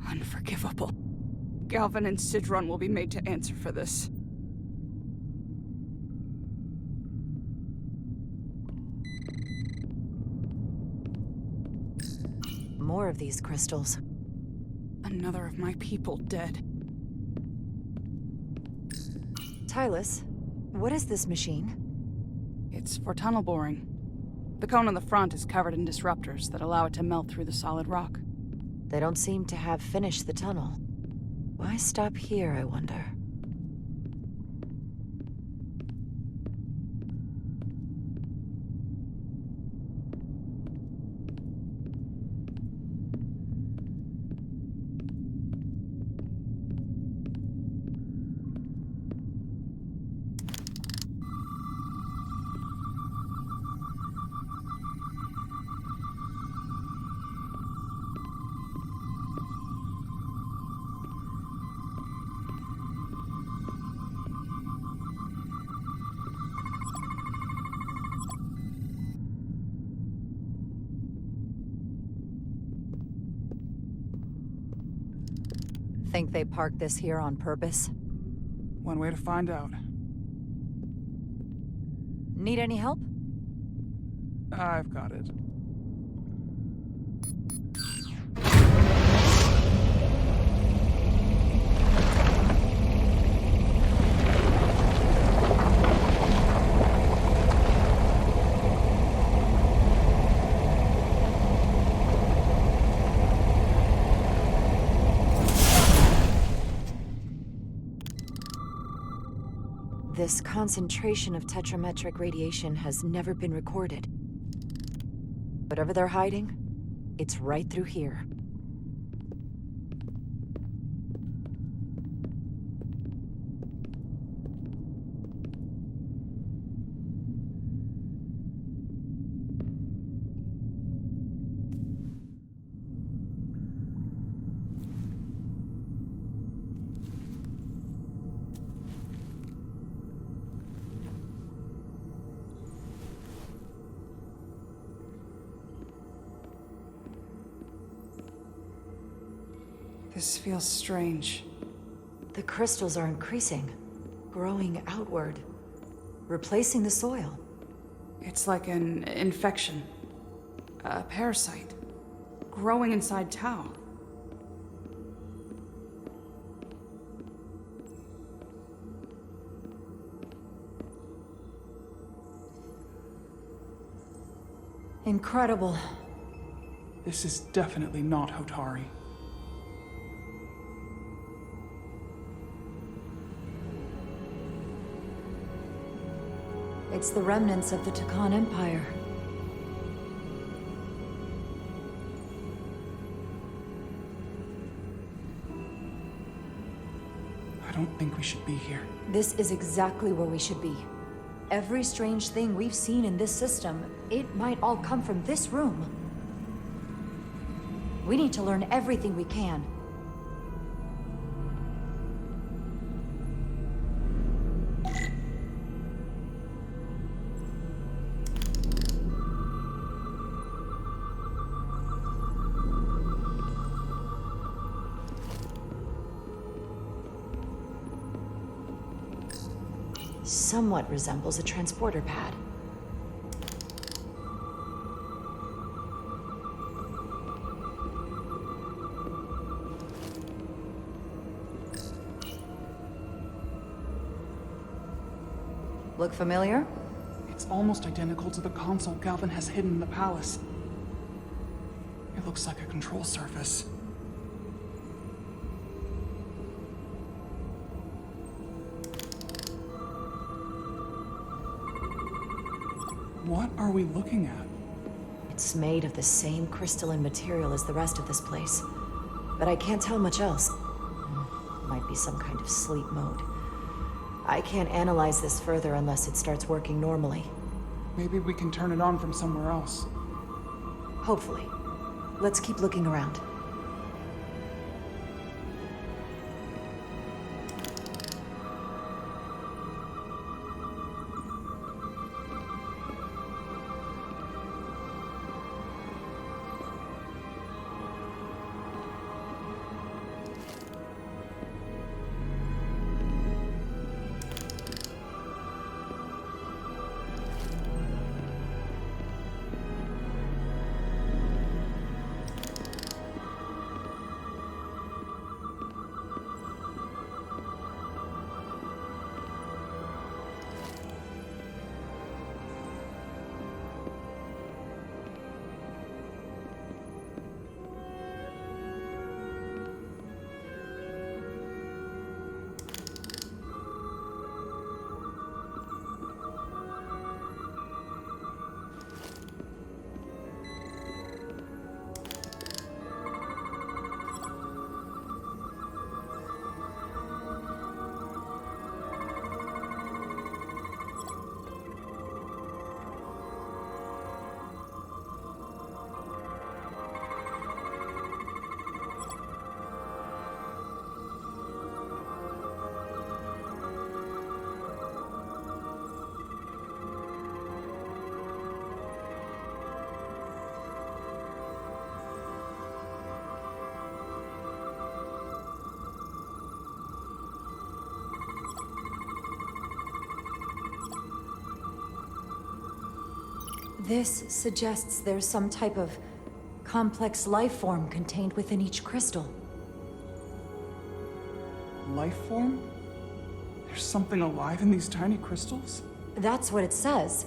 Unforgivable. Galvin and Sidron will be made to answer for this. More of these crystals. Another of my people dead. Tylus, what is this machine? It's for tunnel boring. The cone on the front is covered in disruptors that allow it to melt through the solid rock. They don't seem to have finished the tunnel. Why stop here, I wonder? Think they parked this here on purpose? One way to find out. Need any help? I've got it. This concentration of tetrametric radiation has never been recorded. Whatever they're hiding, it's right through here. This feels strange. The crystals are increasing, growing outward, replacing the soil. It's like an infection. A parasite. Growing inside Tau. Incredible. This is definitely not Hotari. It's the remnants of the Takan Empire. I don't think we should be here. This is exactly where we should be. Every strange thing we've seen in this system, it might all come from this room. We need to learn everything we can. Somewhat resembles a transporter pad. Look familiar? It's almost identical to the console Galvin has hidden in the palace. It looks like a control surface. What are we looking at? It's made of the same crystalline material as the rest of this place, but I can't tell much else. Might be some kind of sleep mode. I can't analyze this further unless it starts working normally. Maybe we can turn it on from somewhere else. Hopefully. Let's keep looking around. This suggests there's some type of complex life form contained within each crystal. Life form? There's something alive in these tiny crystals? That's what it says,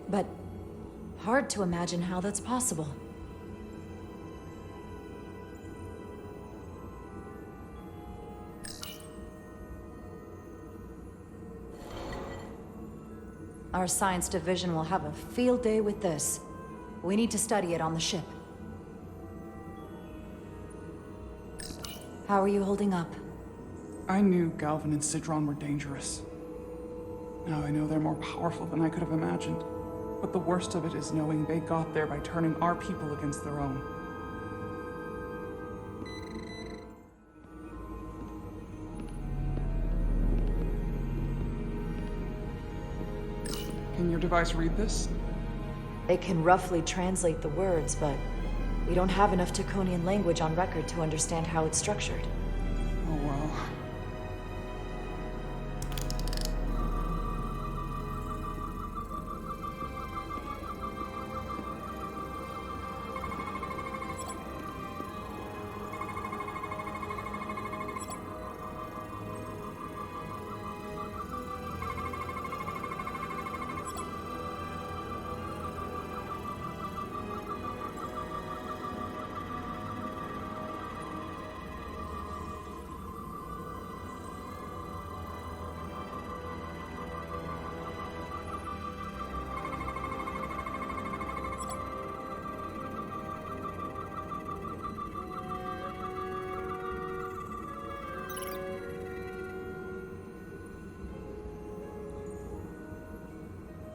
but hard to imagine how that's possible. Our science division will have a field day with this. We need to study it on the ship. How are you holding up? I knew Galvin and Sidron were dangerous. Now I know they're more powerful than I could have imagined. But the worst of it is knowing they got there by turning our people against their own. Can your device read this? It can roughly translate the words, but we don't have enough Taconian language on record to understand how it's structured. Oh well.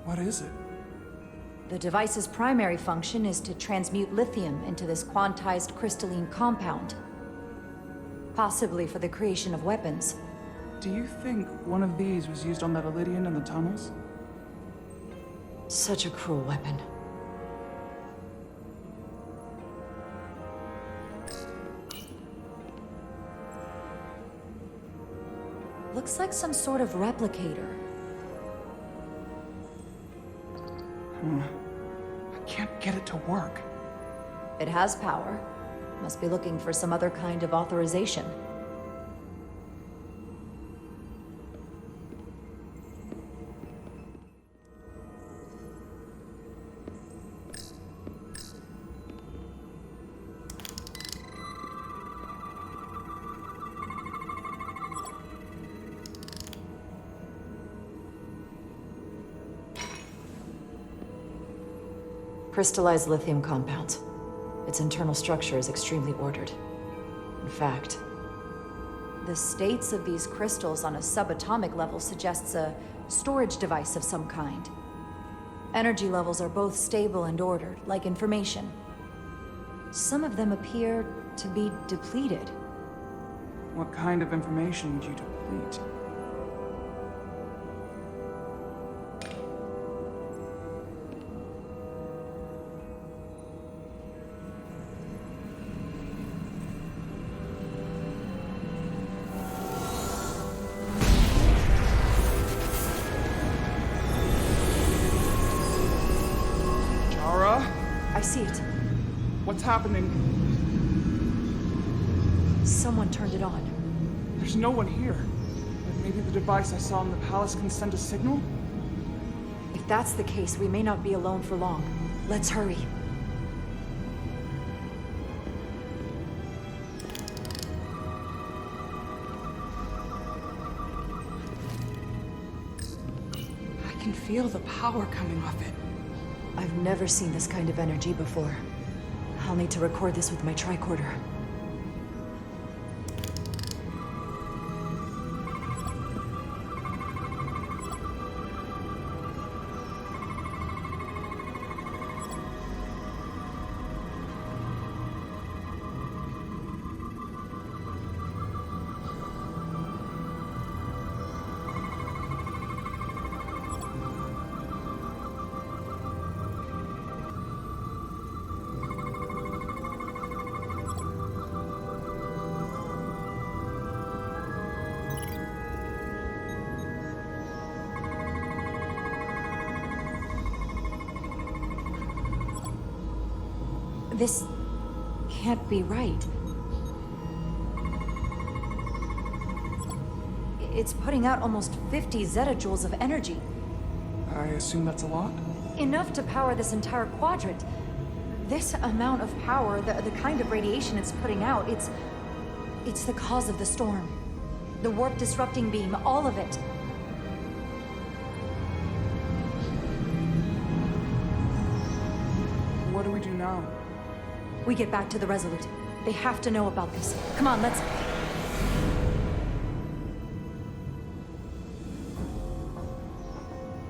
What is it? The device's primary function is to transmute lithium into this quantized crystalline compound. Possibly for the creation of weapons. Do you think one of these was used on that Elydian in the tunnels? Such a cruel weapon. Looks like some sort of replicator. I can't get it to work. It has power. Must be looking for some other kind of authorization. Crystallized lithium compounds. Its internal structure is extremely ordered. In fact, the states of these crystals on a subatomic level suggests a storage device of some kind. Energy levels are both stable and ordered, like information. Some of them appear to be depleted. What kind of information would you deplete? I see it. What's happening? Someone turned it on. There's no one here. But maybe the device I saw in the palace can send a signal? If that's the case, we may not be alone for long. Let's hurry. I can feel the power coming off it. I've never seen this kind of energy before. I'll need to record this with my tricorder. This can't be right. It's putting out almost 50 zettajoules of energy. I assume that's a lot? Enough to power this entire quadrant. This amount of power, the kind of radiation it's putting out, it's the cause of the storm. The warp disrupting beam, all of it. What do we do now? We get back to the Resolute. They have to know about this. Come on, let's...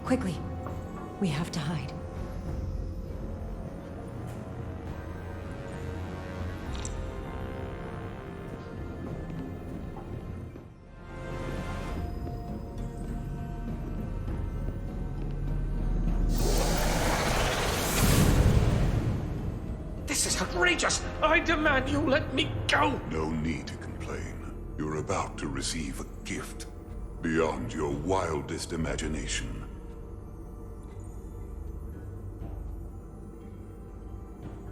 Quickly. We have to hide. This is outrageous! I demand you let me go! No need to complain. You're about to receive a gift beyond your wildest imagination.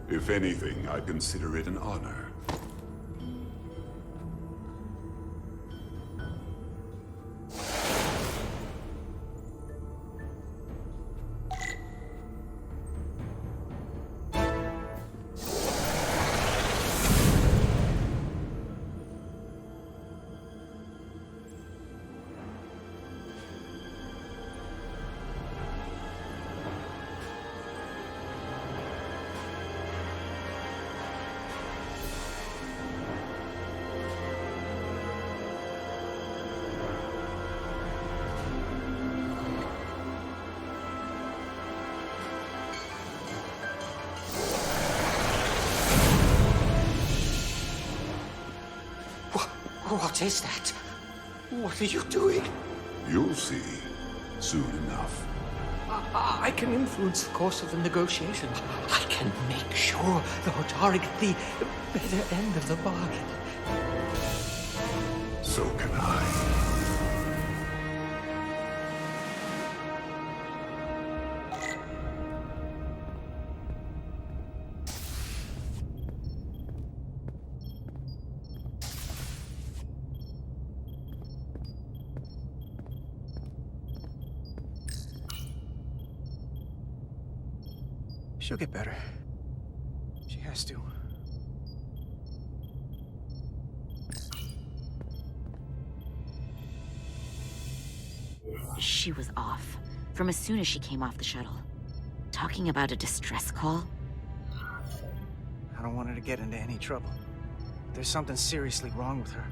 If anything, I consider it an honor. What is that? What are you doing? You'll see soon enough. I can influence the course of the negotiations. I can make sure the Hotari get the better end of the bargain. So can I. She'll get better. She has to. She was off. From as soon as she came off the shuttle. Talking about a distress call? I don't want her to get into any trouble. There's something seriously wrong with her.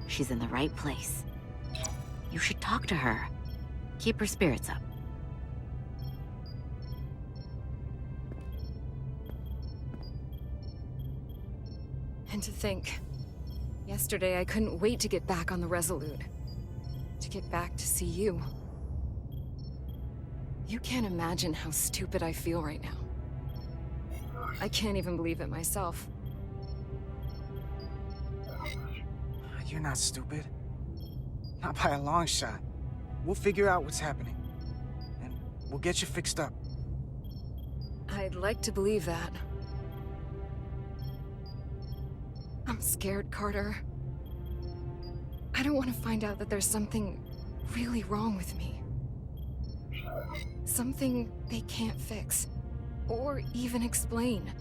She's in the right place. You should talk to her. Keep her spirits up. And to think, yesterday I couldn't wait to get back on the Resolute. To get back to see you. You can't imagine how stupid I feel right now. I can't even believe it myself. You're not stupid. Not by a long shot. We'll figure out what's happening. And we'll get you fixed up. I'd like to believe that. I'm scared, Carter. I don't want to find out that there's something really wrong with me. Something they can't fix, or even explain.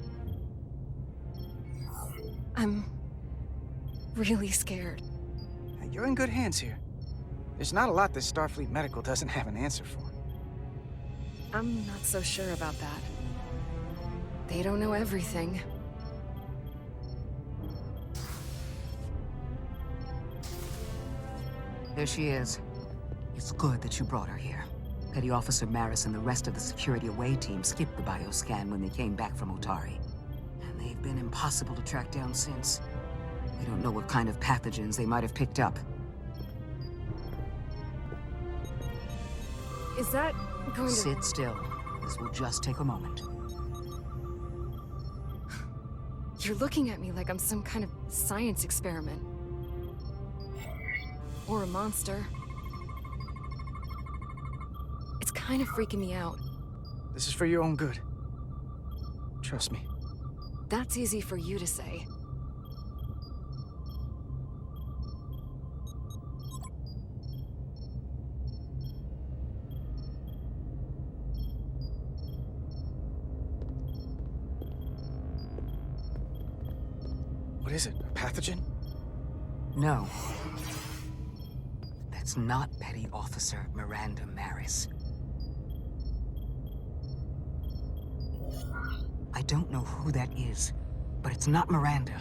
I'm really scared. You're in good hands here. There's not a lot that Starfleet Medical doesn't have an answer for. I'm not so sure about that. They don't know everything. There she is. It's good that you brought her here. Petty Officer Maris and the rest of the security away team skipped the bioscan when they came back from Otari. And they've been impossible to track down since. We don't know what kind of pathogens they might have picked up. Is that going to... Sit still. This will just take a moment. You're looking at me like I'm some kind of science experiment. Or a monster. It's kind of freaking me out. This is for your own good. Trust me. That's easy for you to say. What is it? A pathogen? No. That's not Petty Officer Miranda Maris. I don't know who that is, but it's not Miranda.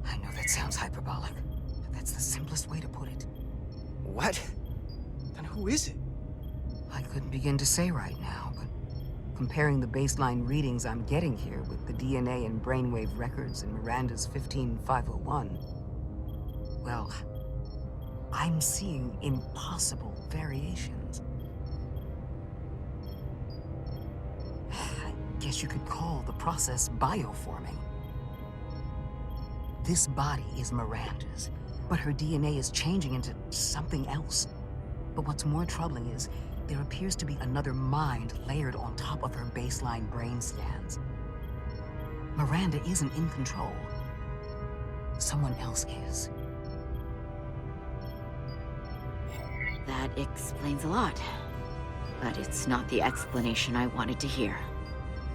I know that sounds hyperbolic, but that's the simplest way to put it. What? Then who is it? I couldn't begin to say right now, but comparing the baseline readings I'm getting here with the DNA and brainwave records in Miranda's 15501, well, I'm seeing impossible variations. I guess you could call the process bioforming. This body is Miranda's, but her DNA is changing into something else. But what's more troubling is there appears to be another mind layered on top of her baseline brain scans. Miranda isn't in control. Someone else is. That explains a lot. But it's not the explanation I wanted to hear.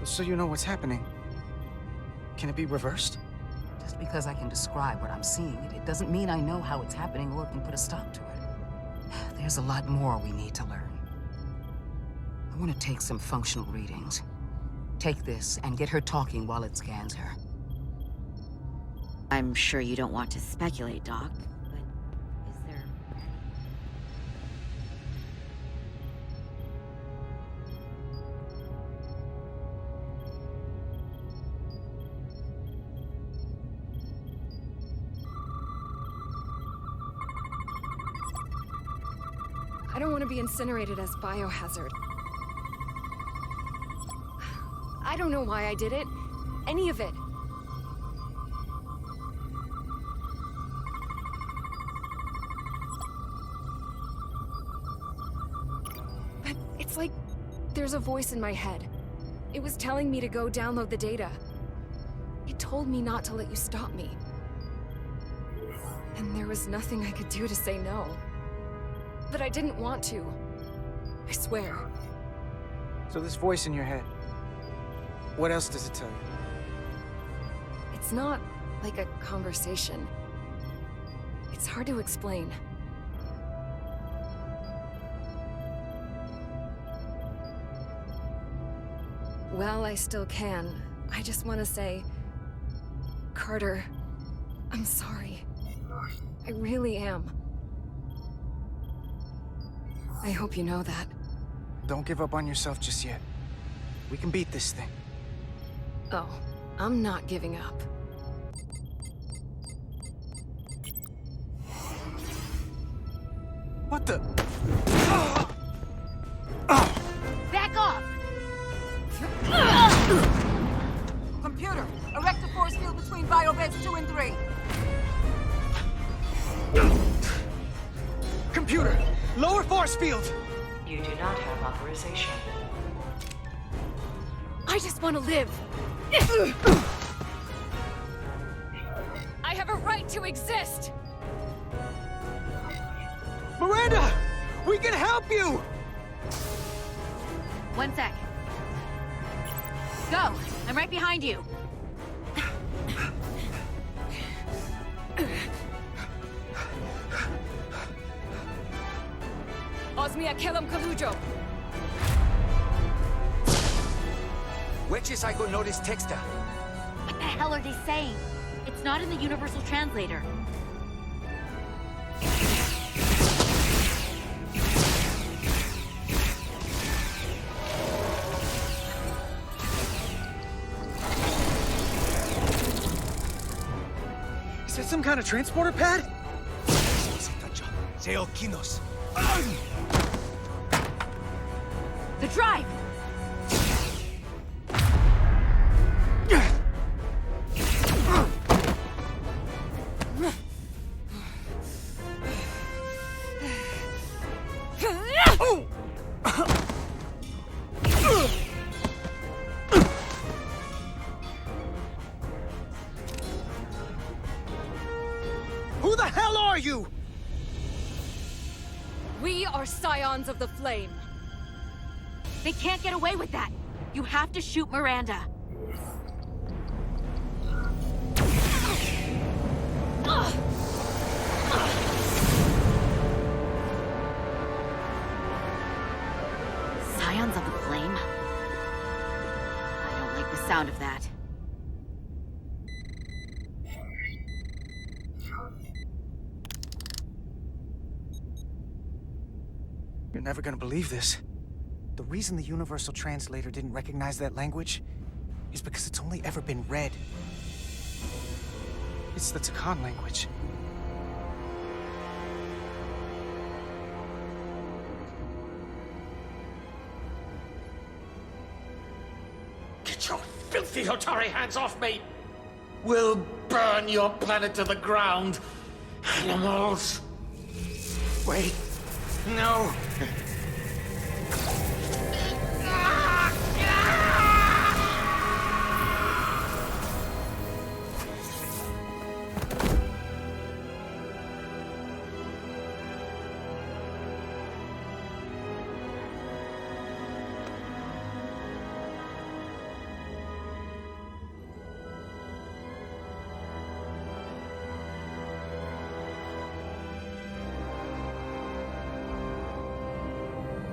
So you know what's happening. Can it be reversed? Just because I can describe what I'm seeing, it doesn't mean I know how it's happening or can put a stop to it. There's a lot more we need to learn. I want to take some functional readings. Take this and get her talking while it scans her. I'm sure you don't want to speculate, Doc, but is there... I don't want to be incinerated as biohazard. I don't know why I did it. Any of it. But it's like there's a voice in my head. It was telling me to go download the data. It told me not to let you stop me. And there was nothing I could do to say no. But I didn't want to. I swear. So this voice in your head, what else does it tell you? It's not like a conversation. It's hard to explain. Well, I still can. I just want to say, Carter, I'm sorry. I really am. I hope you know that. Don't give up on yourself just yet. We can beat this thing. Oh, I'm not giving up. What the? Back off! Computer, erect a force field between biobeds 2 and 3. Computer, lower force field! You do not have authorization. I just want to live. I have a right to exist. Miranda! We can help you! 1 sec. Go! I'm right behind you. Osmia Kellam Kalujo. Witches I go notice texta. What the hell are they saying? It's not in the universal translator. Is that some kind of transporter pad? The drive! Who the hell are you? We are Scions of the Flame. They can't get away with that. You have to shoot Miranda. Scions of the Flame? I don't like the sound of that. You're never gonna believe this. The reason the Universal Translator didn't recognize that language is because it's only ever been read. It's the Takan language. Get your filthy Hotari hands off me! We'll burn your planet to the ground, animals! Wait. No.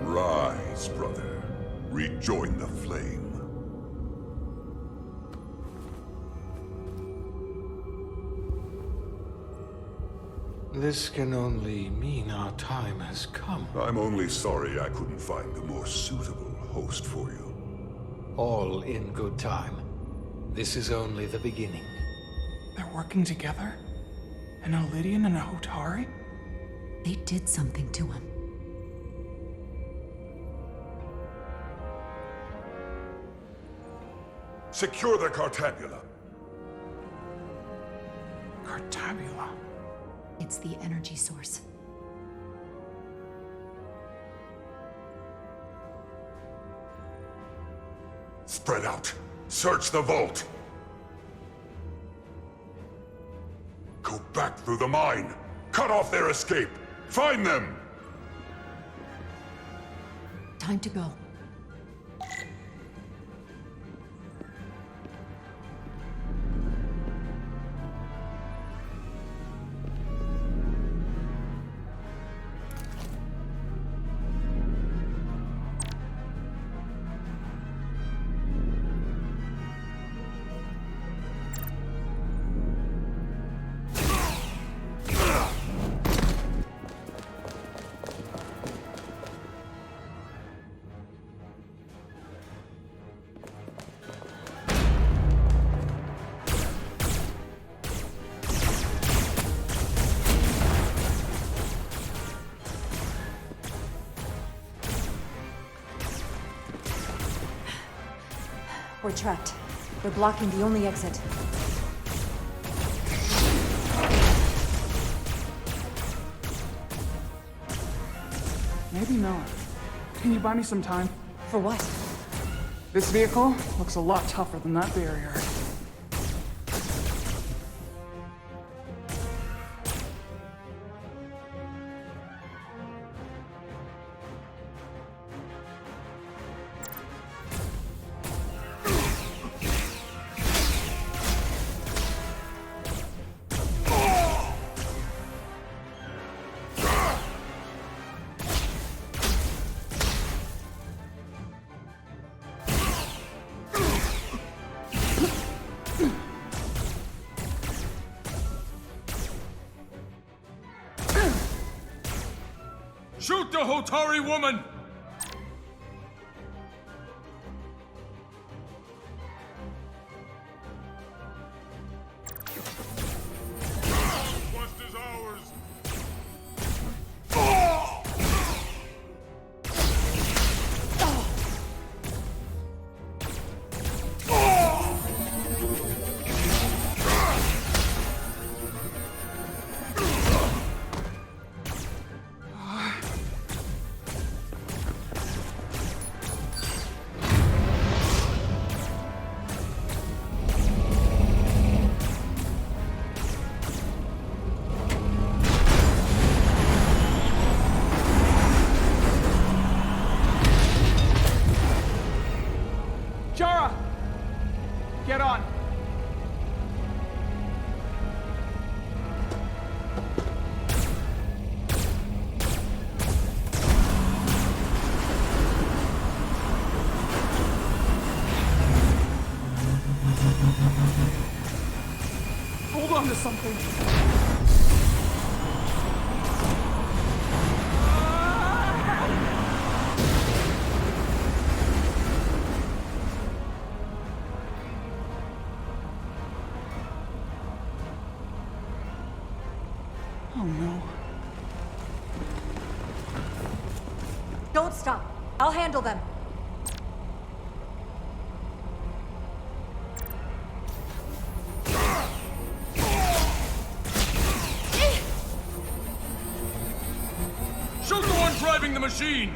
Rise, brother. Rejoin the flame. This can only mean our time has come. I'm only sorry I couldn't find the more suitable host for you. All in good time. This is only the beginning. They're working together? An Elidian and a Hotari? They did something to him. Secure the cartabula. Cartabula? It's the energy source. Spread out. Search the vault. Go back through the mine. Cut off their escape. Find them! Time to go. We're trapped. They're blocking the only exit. Maybe not. Can you buy me some time? For what? This vehicle looks a lot tougher than that barrier. Shoot the Hotari woman! Quest is ours! Get on! Hold on to something. Oh no. Don't stop. I'll handle them. Shoot the one driving the machine!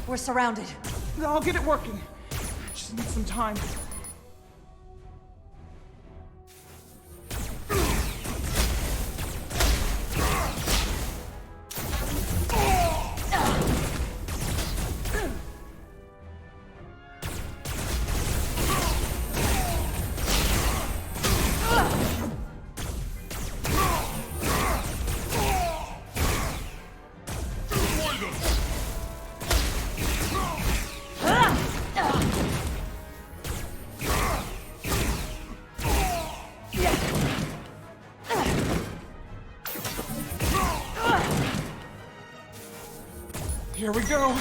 We're surrounded. I'll get it working. I just need some time. Here we go.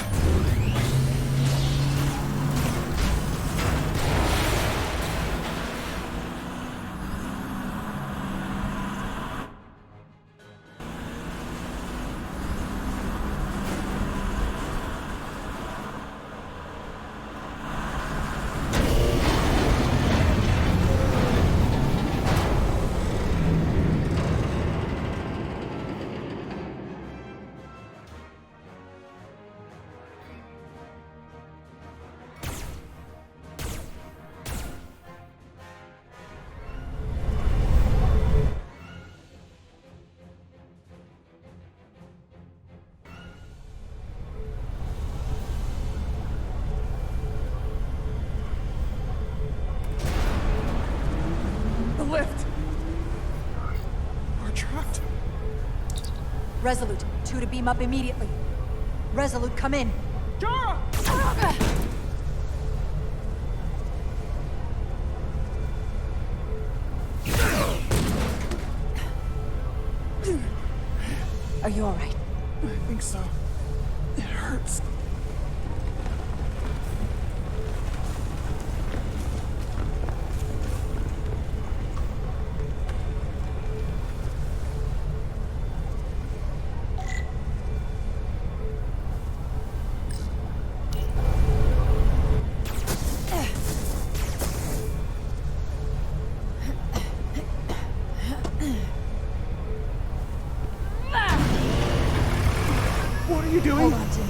Lift! We're trapped. Resolute, 2 to beam up immediately. Resolute, come in. Jara! Are you all right? I think so. It hurts. What are you doing? Hold on to me.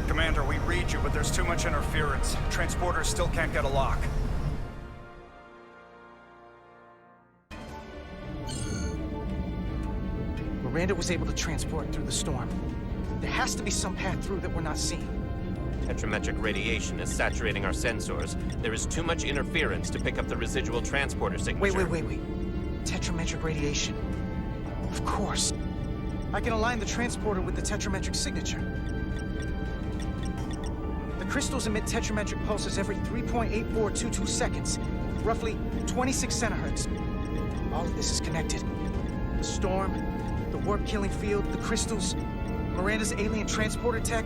Commander, we read you, but there's too much interference. Transporters still can't get a lock. Miranda was able to transport through the storm. There has to be some path through that we're not seeing. Tetrametric radiation is saturating our sensors. There is too much interference to pick up the residual transporter signature. Wait. Tetrametric radiation. Of course. I can align the transporter with the tetrametric signature. The crystals emit tetrametric pulses every 3.8422 seconds, roughly 26 centihertz. All of this is connected. The storm, the warp-killing field, the crystals, Miranda's alien transporter tech.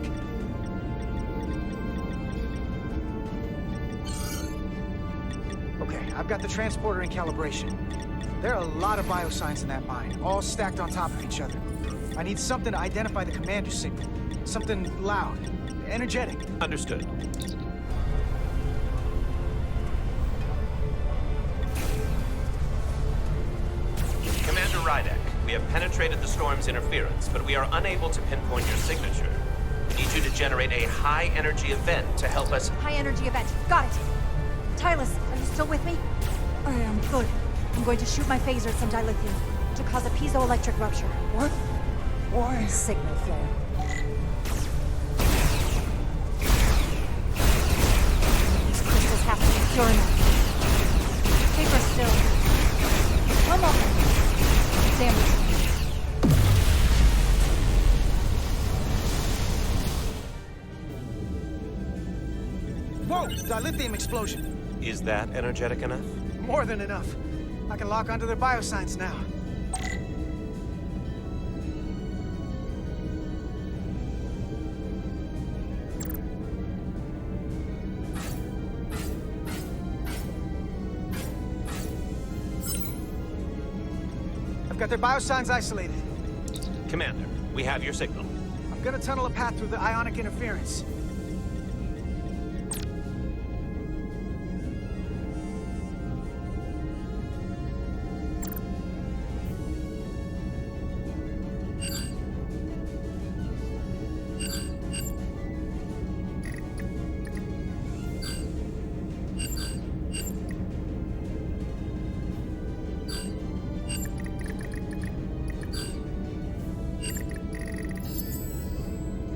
Okay, I've got the transporter in calibration. There are a lot of biosigns in that mine, all stacked on top of each other. I need something to identify the commander signal. Something loud, energetic. Understood. Commander Rydek, we have penetrated the storm's interference, but we are unable to pinpoint your signature. We need you to generate a high-energy event to help us... High-energy event. Got it. Tylus, are you still with me? I am. Good. I'm going to shoot my phaser at some dilithium to cause a piezoelectric rupture. What? Why? Signal flare. These crystals have to be pure enough. Paper still. One moment. Damn it. Whoa! Dilithium explosion. Is that energetic enough? More than enough. I can lock onto their biosigns now. I've got their biosigns isolated. Commander, we have your signal. I'm gonna tunnel a path through the ionic interference.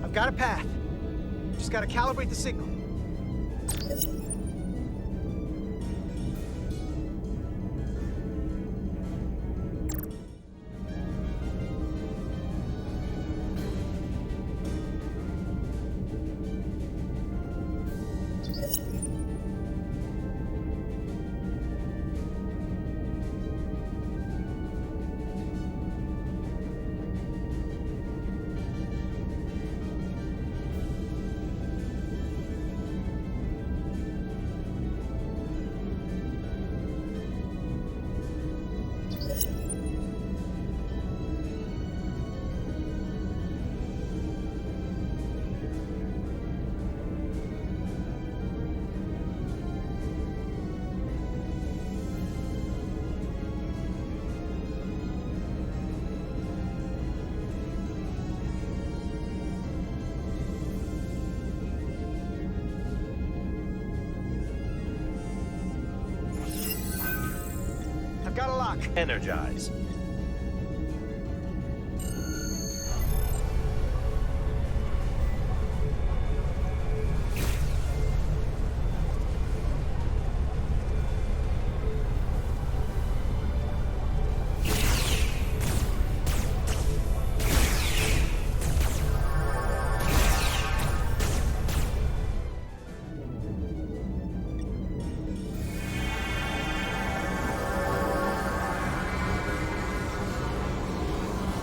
I've got a path. Just gotta calibrate the signal. Spock! Energize.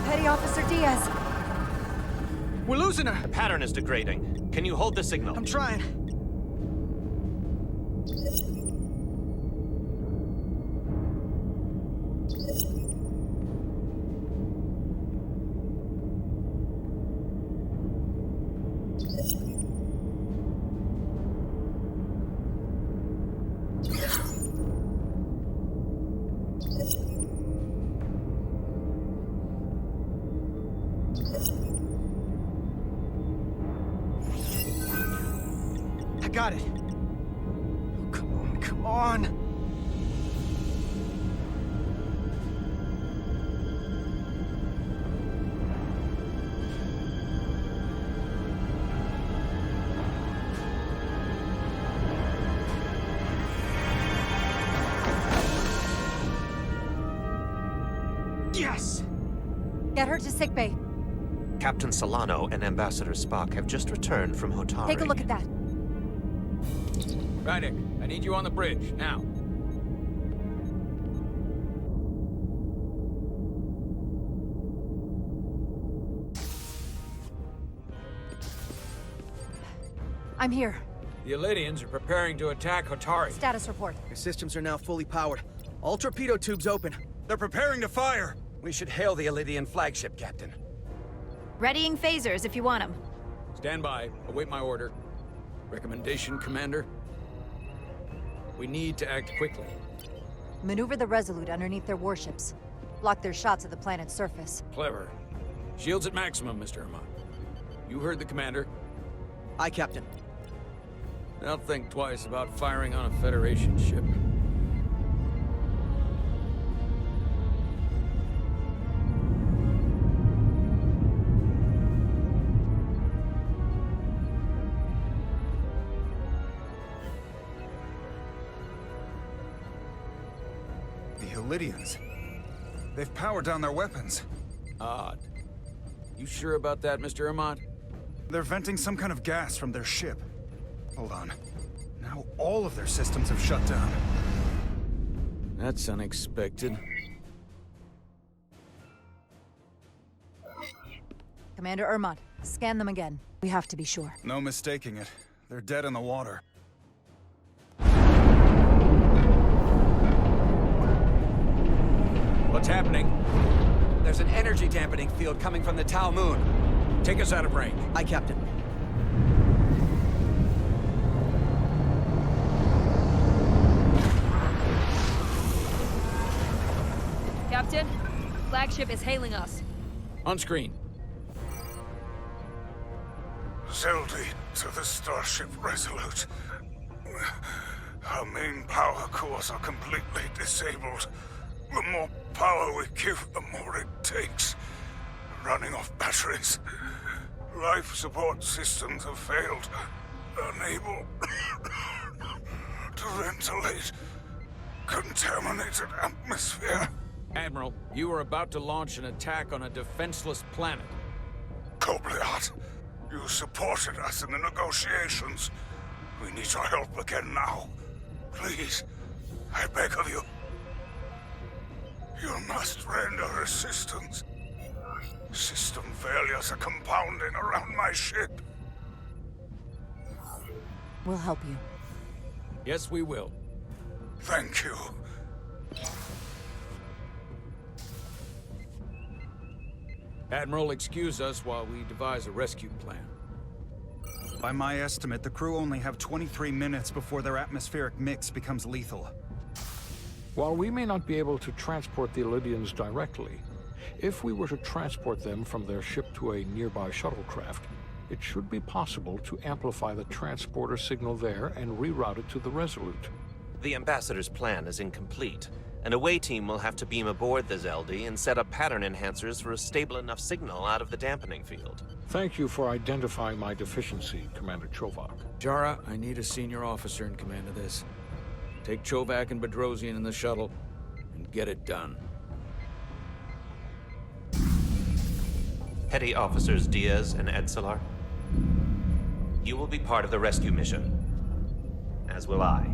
Petty Officer Diaz. We're losing her! The pattern is degrading. Can you hold the signal? I'm trying. I got it. Oh, come on, come on. Yes! Get her to sickbay. Captain Solano and Ambassador Spock have just returned from Hotari. Take a look at that. Rydick, I need you on the bridge, now. I'm here. The Elydians are preparing to attack Hotari. Status report. Your systems are now fully powered. All torpedo tubes open. They're preparing to fire. We should hail the Elydian flagship, Captain. Readying phasers if you want them. Stand by. Await my order. Recommendation, Commander? We need to act quickly. Maneuver the Resolute underneath their warships. Block their shots at the planet's surface. Clever. Shields at maximum, Mr. Herman. You heard the Commander. Aye, Captain. Now think twice about firing on a Federation ship. Lydians. They've powered down their weapons. Odd. You sure about that, Mr. Herman? They're venting some kind of gas from their ship. Hold on. Now all of their systems have shut down. That's unexpected. Commander Ermont, scan them again. We have to be sure. No mistaking it. They're dead in the water. What's happening? There's an energy dampening field coming from the Tau Moon. Take us out of range. Aye, Captain. Captain, flagship is hailing us. On screen. Zeldy to the Starship Resolute. Our main power cores are completely disabled. The more power we give, the more it takes. Running off batteries. Life support systems have failed. Unable to ventilate contaminated atmosphere. Admiral, you are about to launch an attack on a defenseless planet. Kobliat, you supported us in the negotiations. We need your help again now. Please, I beg of you. You must render assistance. System failures are compounding around my ship. We'll help you. Yes, we will. Thank you. Admiral, excuse us while we devise a rescue plan. By my estimate, the crew only have 23 minutes before their atmospheric mix becomes lethal. While we may not be able to transport the Elydians directly, if we were to transport them from their ship to a nearby shuttlecraft, it should be possible to amplify the transporter signal there and reroute it to the Resolute. The Ambassador's plan is incomplete, An away team will have to beam aboard the Zeldi and set up pattern enhancers for a stable enough signal out of the dampening field. Thank you for identifying my deficiency, Commander Chovak. Jara, I need a senior officer in command of this. Take Chovak and Bedrosian in the shuttle, and get it done. Petty Officers Diaz and Edsalar, you will be part of the rescue mission. As will I.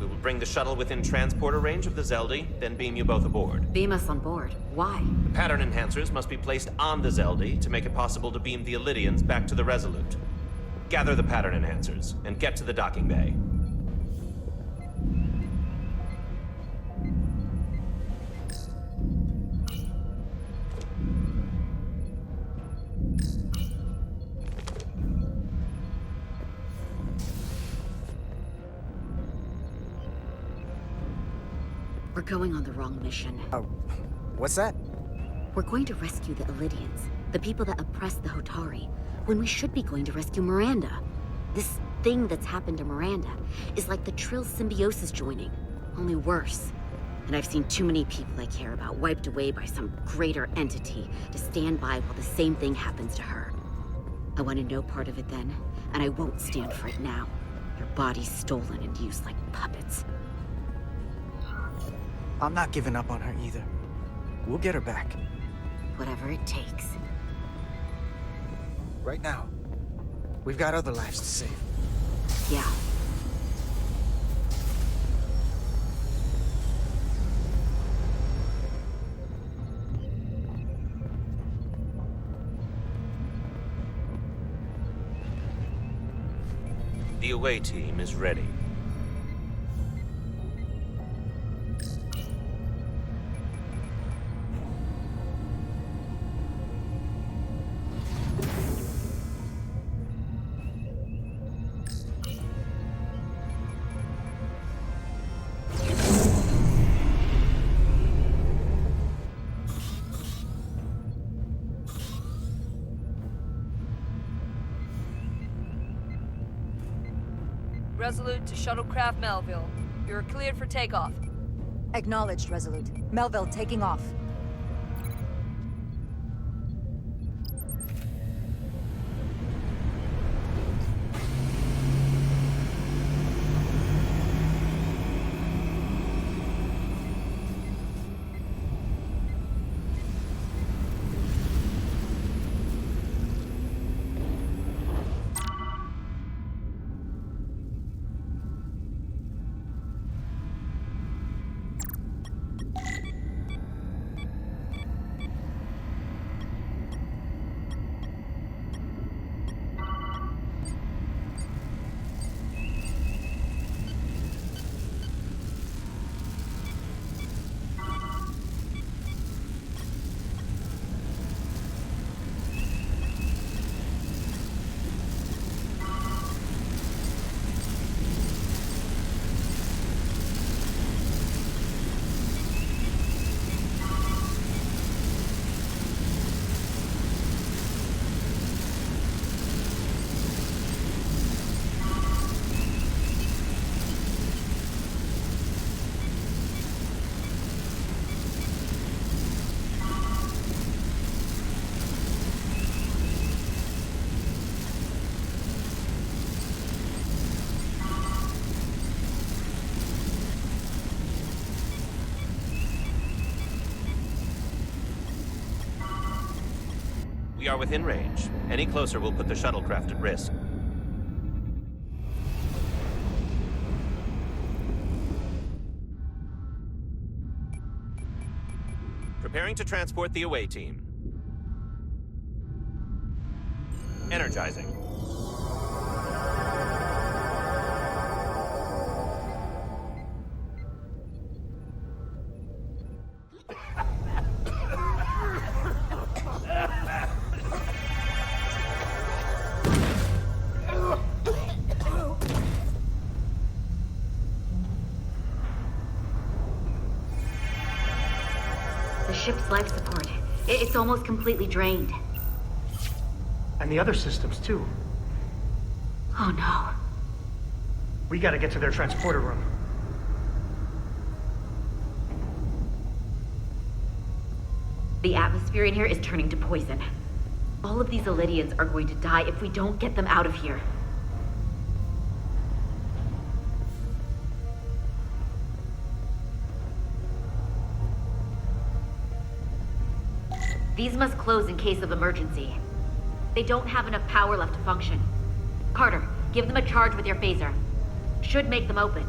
We will bring the shuttle within transporter range of the Zeldi, then beam you both aboard. Beam us on board. Why? The pattern enhancers must be placed on the Zeldi to make it possible to beam the Illydians back to the Resolute. Gather the pattern enhancers, and get to the docking bay. We're going on the wrong mission. Oh, what's that? We're going to rescue the Illydians, the people that oppress the Hotari, when we should be going to rescue Miranda. This thing that's happened to Miranda is like the Trill symbiosis joining, only worse. And I've seen too many people I care about wiped away by some greater entity to stand by while the same thing happens to her. I wanted no part of it then, and I won't stand for it now. Your body's stolen and used like puppets. I'm not giving up on her either. We'll get her back. Whatever it takes. Right now, we've got other lives to save. Yeah. The away team is ready. Resolute to Shuttlecraft Melville. You're cleared for takeoff. Acknowledged, Resolute. Melville taking off. We are within range. Any closer will put the shuttlecraft at risk. Preparing to transport the away team. Energizing. Ship's life support. It's almost completely drained. And the other systems, too. Oh no. We gotta get to their transporter room. The atmosphere in here is turning to poison. All of these Illidians are going to die if we don't get them out of here. These must close in case of emergency. They don't have enough power left to function. Carter, give them a charge with your phaser. Should make them open.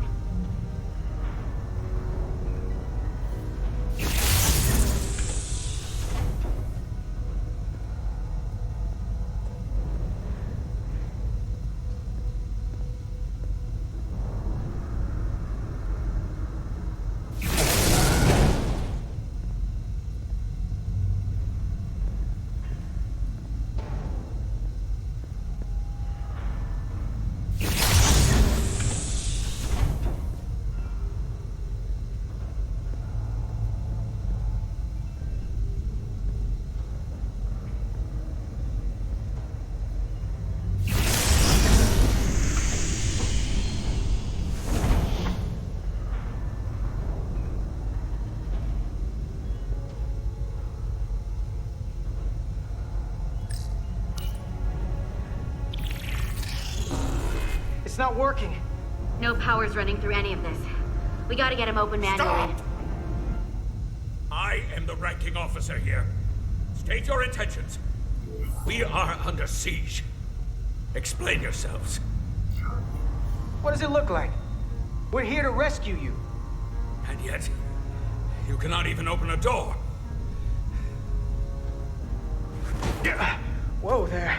It's not working. No power's running through any of this. We gotta get him open manually. Stop! I am the ranking officer here. State your intentions. We are under siege. Explain yourselves. What does it look like? We're here to rescue you. And yet, you cannot even open a door. Whoa there.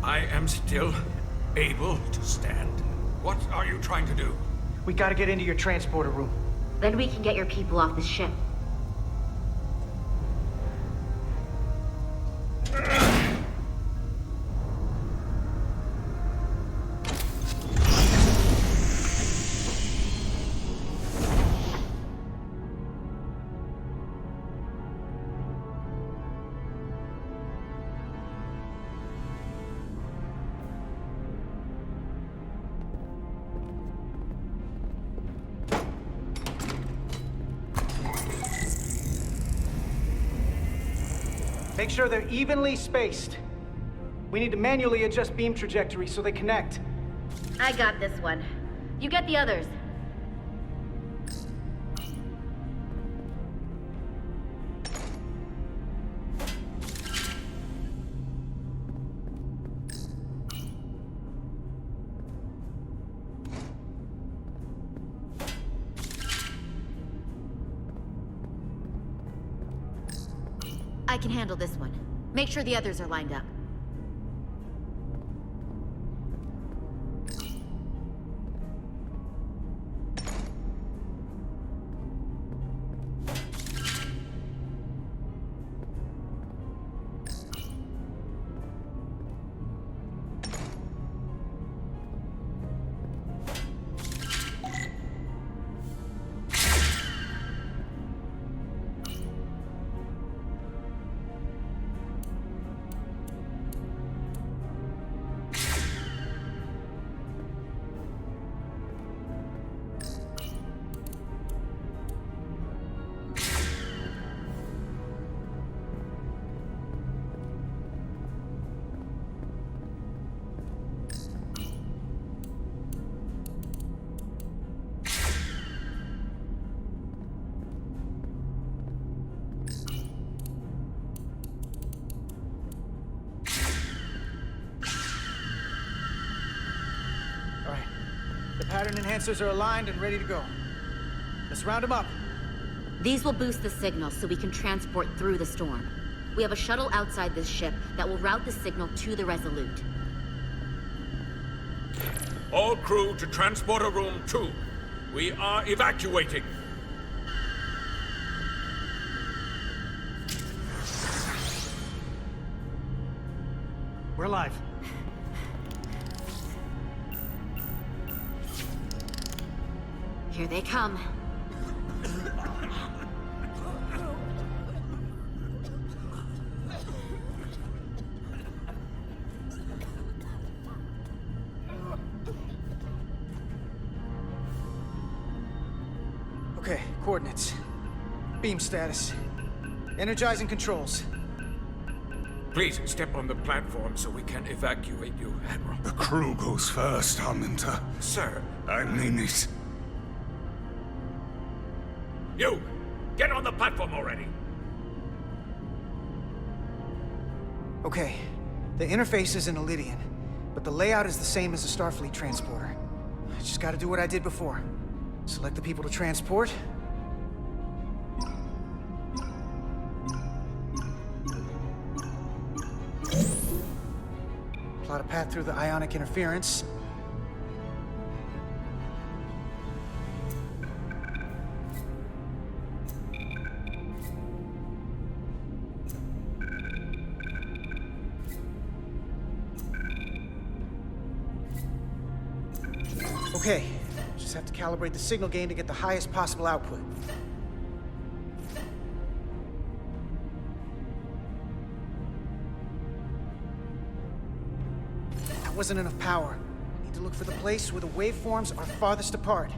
I am still able to stand. What are you trying to do? We gotta get into your transporter room. Then we can get your people off the ship. Make sure they're evenly spaced. We need to manually adjust beam trajectory so they connect. I got this one. You get the others. I can handle this one. Make sure the others are lined up. Pattern enhancers are aligned and ready to go. Let's round them up. These will boost the signal so we can transport through the storm. We have a shuttle outside this ship that will route the signal to the Resolute. All crew to Transporter Room 2. We are evacuating. We're live. Here they come. Coordinates. Beam status. Energizing controls. Please step on the platform so we can evacuate you, Admiral. The crew goes first, Arminta. Sir. I mean it. You! Get on the platform already! Okay. The interface is in Ilidian, but the layout is the same as a Starfleet transporter. I just gotta do what I did before. Select the people to transport. Plot a path through the ionic interference. Okay, just have to calibrate the signal gain to get the highest possible output. That wasn't enough power. Need to look for the place where the waveforms are farthest apart.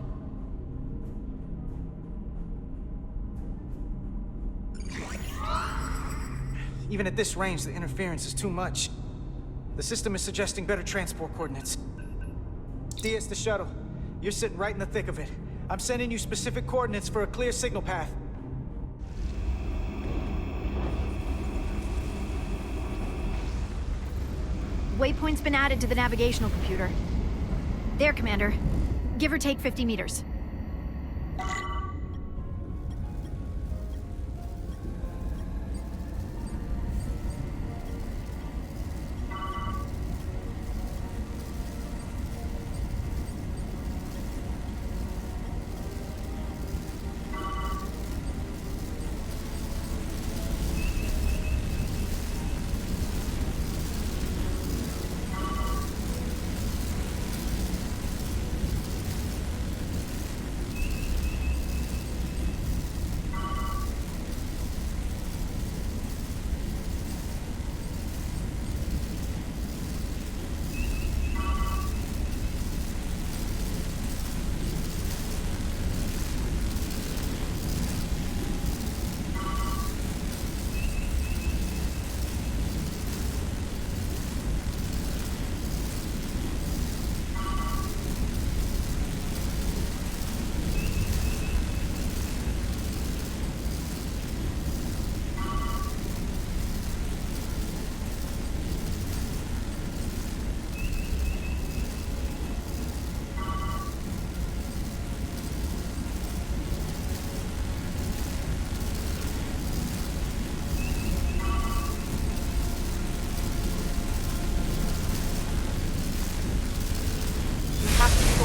Even at this range, the interference is too much. The system is suggesting better transport coordinates. DS the shuttle. You're sitting right in the thick of it. I'm sending you specific coordinates for a clear signal path. Waypoint's been added to the navigational computer. There, Commander. Give or take 50 meters.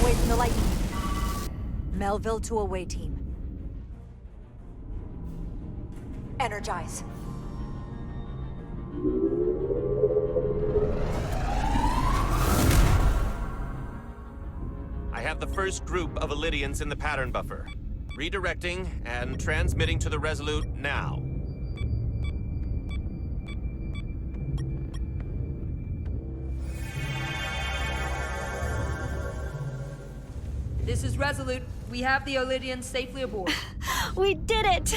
Away from the lightning. Melville to away team. Energize. I have the first group of Ilidians in the pattern buffer. Redirecting and transmitting to the Resolute now. This is Resolute. We have the Ilidians safely aboard. We did it!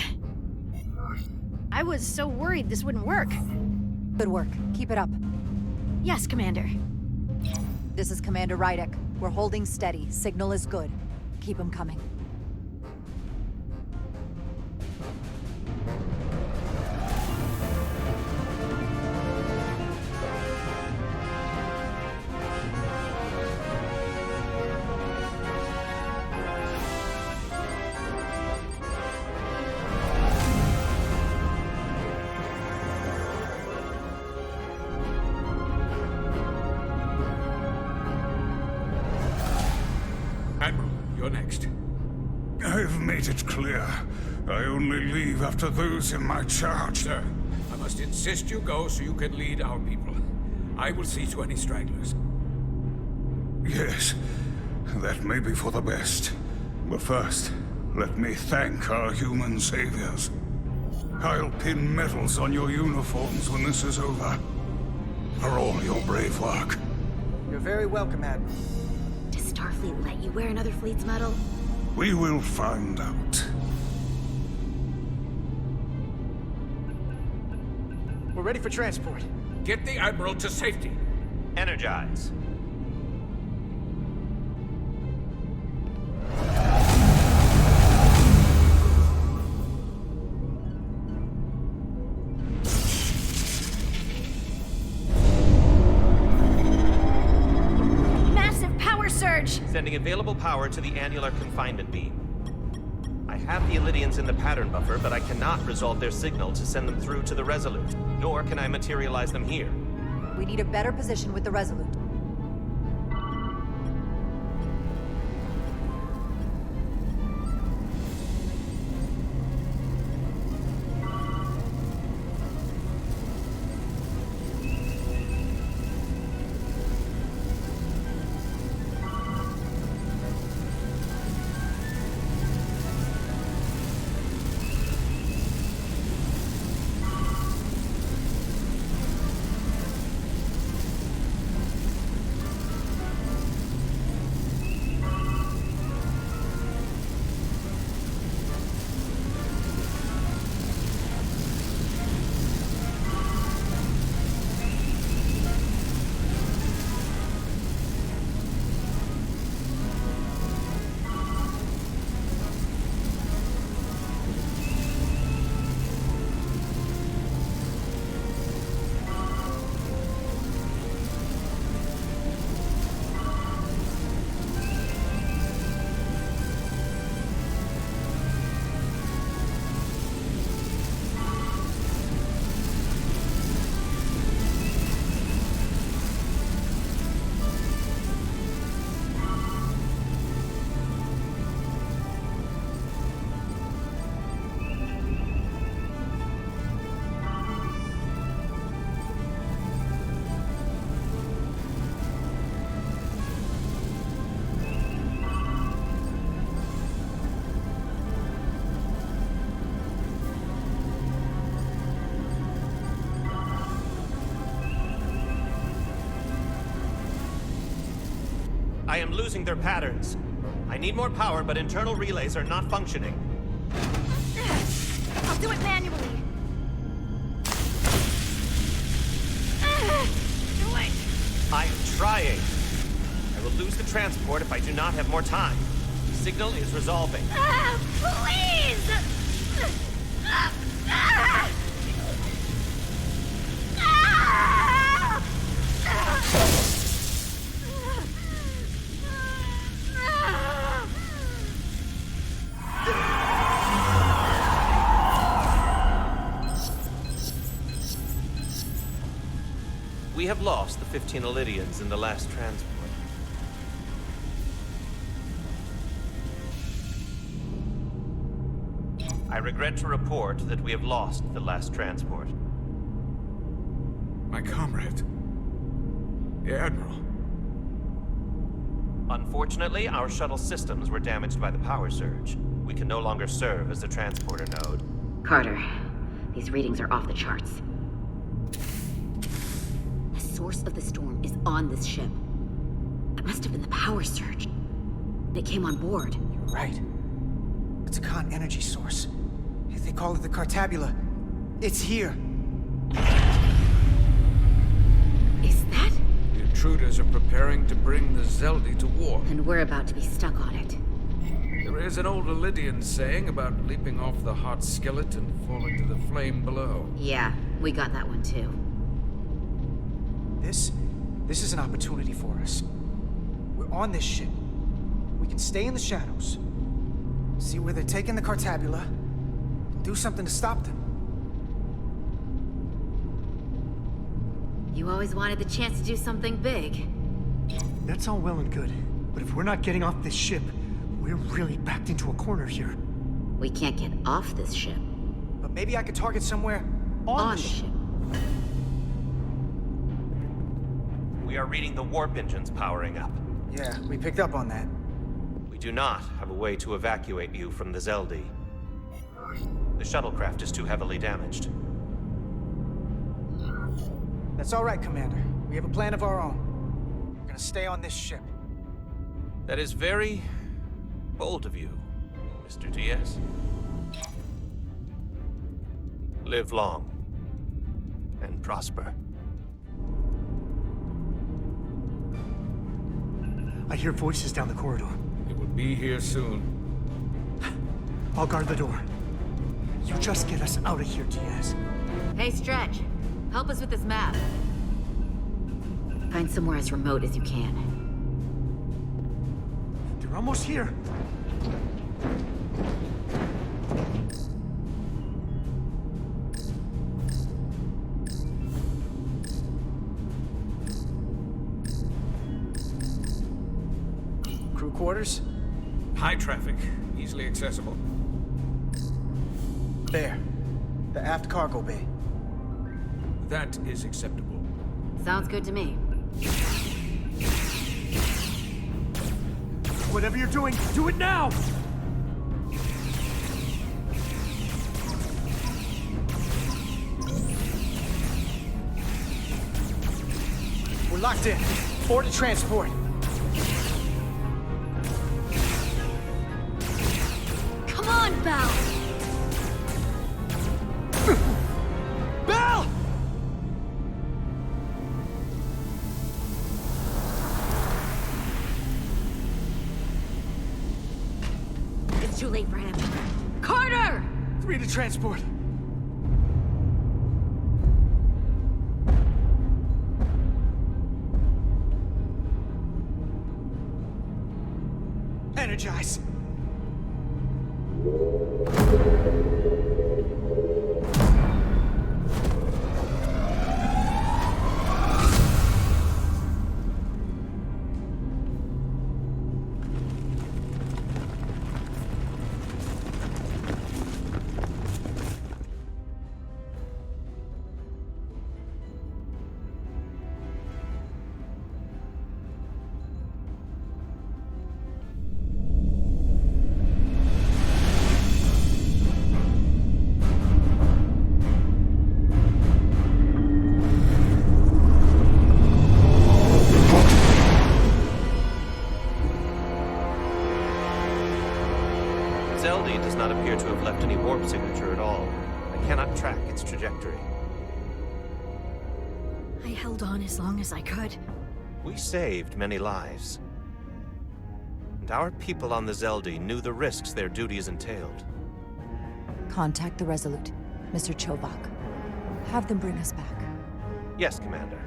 I was so worried this wouldn't work. Good work. Keep it up. Yes, Commander. This is Commander Rydek. We're holding steady. Signal is good. Keep them coming. Admiral, you're next. I've made it clear. I only leave after those in my charge. Sir, I must insist you go so you can lead our people. I will see to any stragglers. Yes, that may be for the best. But first, let me thank our human saviors. I'll pin medals on your uniforms when this is over. For all your brave work. You're very welcome, Admiral. Does Starfleet let you wear another fleet's medal? We will find out. We're ready for transport. Get the Admiral to safety. Energize. Massive power surge! Sending available power to the annular confinement beam. I have the Illidians in the pattern buffer, but I cannot resolve their signal to send them through to the Resolute, nor can I materialize them here. We need a better position with the Resolute. I am losing their patterns. I need more power, but internal relays are not functioning. I'll do it manually. Do it! I am trying. I will lose the transport if I do not have more time. The signal is resolving. Please! We have lost the 15 Illidians in the last transport. I regret to report that we have lost the last transport. My comrade. The Admiral. Unfortunately, our shuttle systems were damaged by the power surge. We can no longer serve as the transporter node. Carter, these readings are off the charts. The source of the storm is on this ship. That must have been the power surge. It came on board. You're right. It's a con energy source. They call it the Cartabula. It's here. Is that? The intruders are preparing to bring the Zeldi to war. And we're about to be stuck on it. There is an old Illidian saying about leaping off the hot skillet and falling to the flame below. Yeah, we got that one too. This is an opportunity for us. We're on this ship. We can stay in the shadows. See where they're taking the Cartabula. Do something to stop them. You always wanted the chance to do something big. That's all well and good, but if we're not getting off this ship, we're really backed into a corner here. We can't get off this ship. But maybe I could target somewhere on the ship. We are reading the warp engines powering up. Yeah, we picked up on that. We do not have a way to evacuate you from the Zeldi. The shuttlecraft is too heavily damaged. That's all right, Commander. We have a plan of our own. We're gonna stay on this ship. That is very bold of you, Mr. Diaz. Live long and prosper. I hear voices down the corridor. It will be here soon. I'll guard the door. You just get us out of here, Diaz. Hey, Stretch. Help us with this map. Find somewhere as remote as you can. They're almost here. Crew quarters? High traffic, easily accessible. There. The aft cargo bay. That is acceptable. Sounds good to me. Whatever you're doing, do it now! We're locked in. Board to transport. Come on, Belle! Belle! It's too late for him. Carter! 3 to transport. Energize. Zeldi does not appear to have left any warp signature at all. I cannot track its trajectory. I held on as long as I could. We saved many lives. And our people on the Zeldi knew the risks their duties entailed. Contact the Resolute, Mr. Chovak. Have them bring us back. Yes, Commander.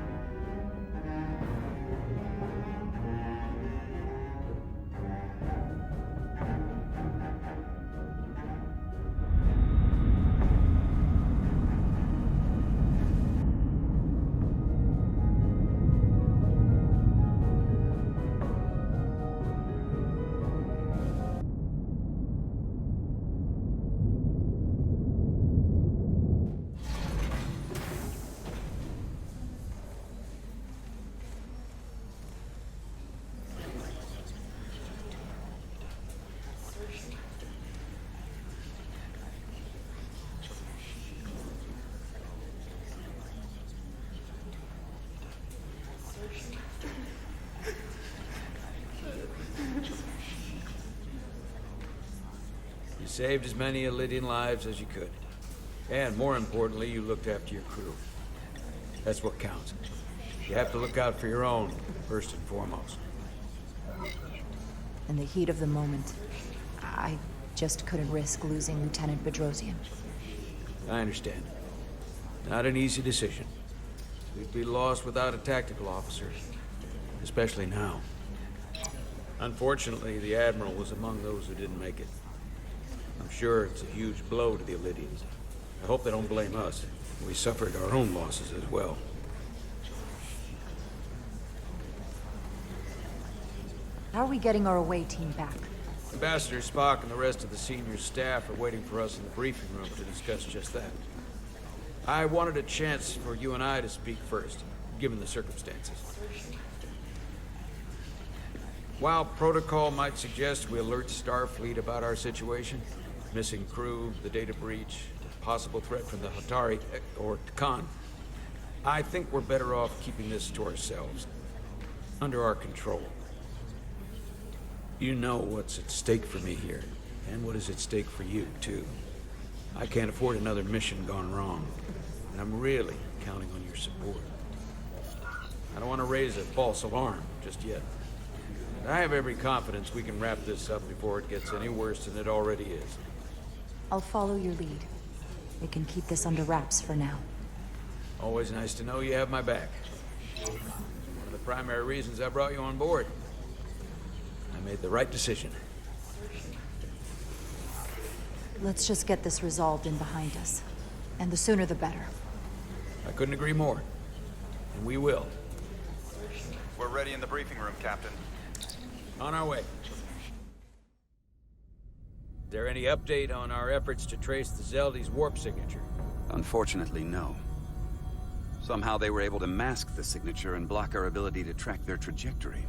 You saved as many Elydian lives as you could. And more importantly, you looked after your crew. That's what counts. You have to look out for your own, first and foremost. In the heat of the moment, I just couldn't risk losing Lieutenant Bedrosian. I understand. Not an easy decision. We'd be lost without a tactical officer. Especially now. Unfortunately, the Admiral was among those who didn't make it. I'm sure it's a huge blow to the Elydians. I hope they don't blame us. We suffered our own losses as well. How are we getting our away team back? Ambassador Spock and the rest of the senior staff are waiting for us in the briefing room to discuss just that. I wanted a chance for you and I to speak first, given the circumstances. While protocol might suggest we alert Starfleet about our situation, missing crew, the data breach, possible threat from the Hatari, or Khan, I think we're better off keeping this to ourselves, under our control. You know what's at stake for me here, and what is at stake for you, too. I can't afford another mission gone wrong. and I'm really counting on your support. I don't want to raise a false alarm just yet. And I have every confidence we can wrap this up before it gets any worse than it already is. I'll follow your lead. We can keep this under wraps for now. Always nice to know you have my back. One of the primary reasons I brought you on board. I made the right decision. Let's just get this resolved and behind us. And the sooner the better. I couldn't agree more. And we will. We're ready in the briefing room, Captain. On our way. Is there any update on our efforts to trace the Zeldy's warp signature? Unfortunately, no. Somehow they were able to mask the signature and block our ability to track their trajectory.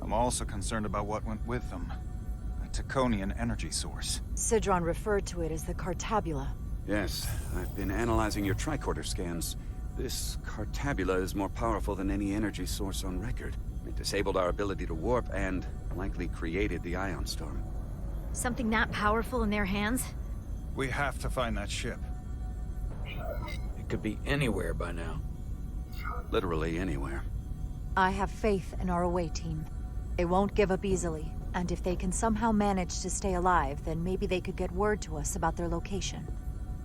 I'm also concerned about what went with them. A Taconian energy source. Sidron referred to it as the Cartabula. Yes, I've been analyzing your tricorder scans. This Cartabula is more powerful than any energy source on record. It disabled our ability to warp and likely created the ion storm. Something that powerful in their hands? We have to find that ship. It could be anywhere by now. Literally anywhere. I have faith in our away team. They won't give up easily, and if they can somehow manage to stay alive, then maybe they could get word to us about their location.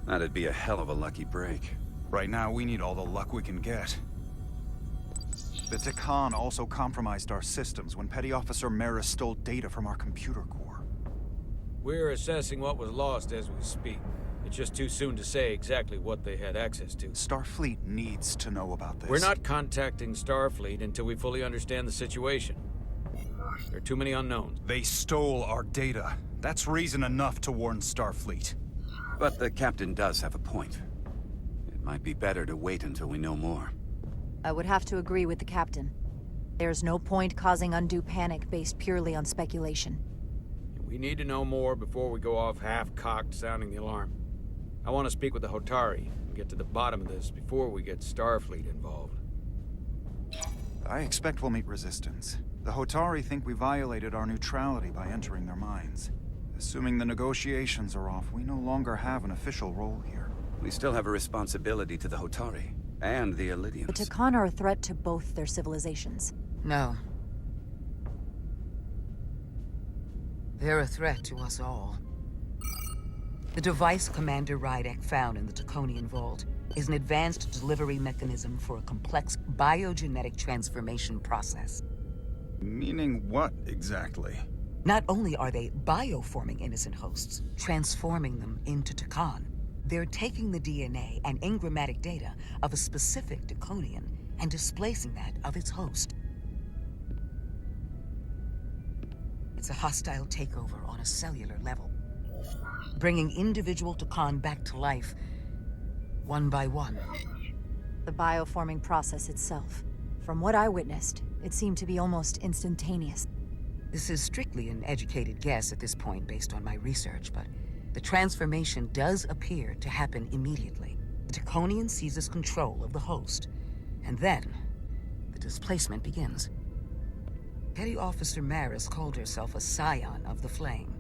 That'd be a hell of a lucky break. Right now, we need all the luck we can get. The Takan also compromised our systems when Petty Officer Maris stole data from our computer core. We're assessing what was lost as we speak. It's just too soon to say exactly what they had access to. Starfleet needs to know about this. We're not contacting Starfleet until we fully understand the situation. There are too many unknowns. They stole our data. That's reason enough to warn Starfleet. But the captain does have a point. It might be better to wait until we know more. I would have to agree with the captain. There's no point causing undue panic based purely on speculation. We need to know more before we go off half-cocked sounding the alarm. I want to speak with the Hotari and get to the bottom of this before we get Starfleet involved. I expect we'll meet resistance. The Hotari think we violated our neutrality by entering their minds. Assuming the negotiations are off, we no longer have an official role here. We still have a responsibility to the Hotari and the Elydians. The Takan are a threat to both their civilizations. No. They're a threat to us all. The device Commander Rydek found in the Taconian Vault is an advanced delivery mechanism for a complex biogenetic transformation process. Meaning what, exactly? Not only are they bioforming innocent hosts, transforming them into Takan, they're taking the DNA and engrammatic data of a specific Taconian and displacing that of its host. It's a hostile takeover on a cellular level, bringing individual Takan back to life, one by one. The bioforming process itself. From what I witnessed, it seemed to be almost instantaneous. This is strictly an educated guess at this point based on my research, but the transformation does appear to happen immediately. The Taconian seizes control of the host, and then the displacement begins. Petty Officer Maris called herself a scion of the Flame,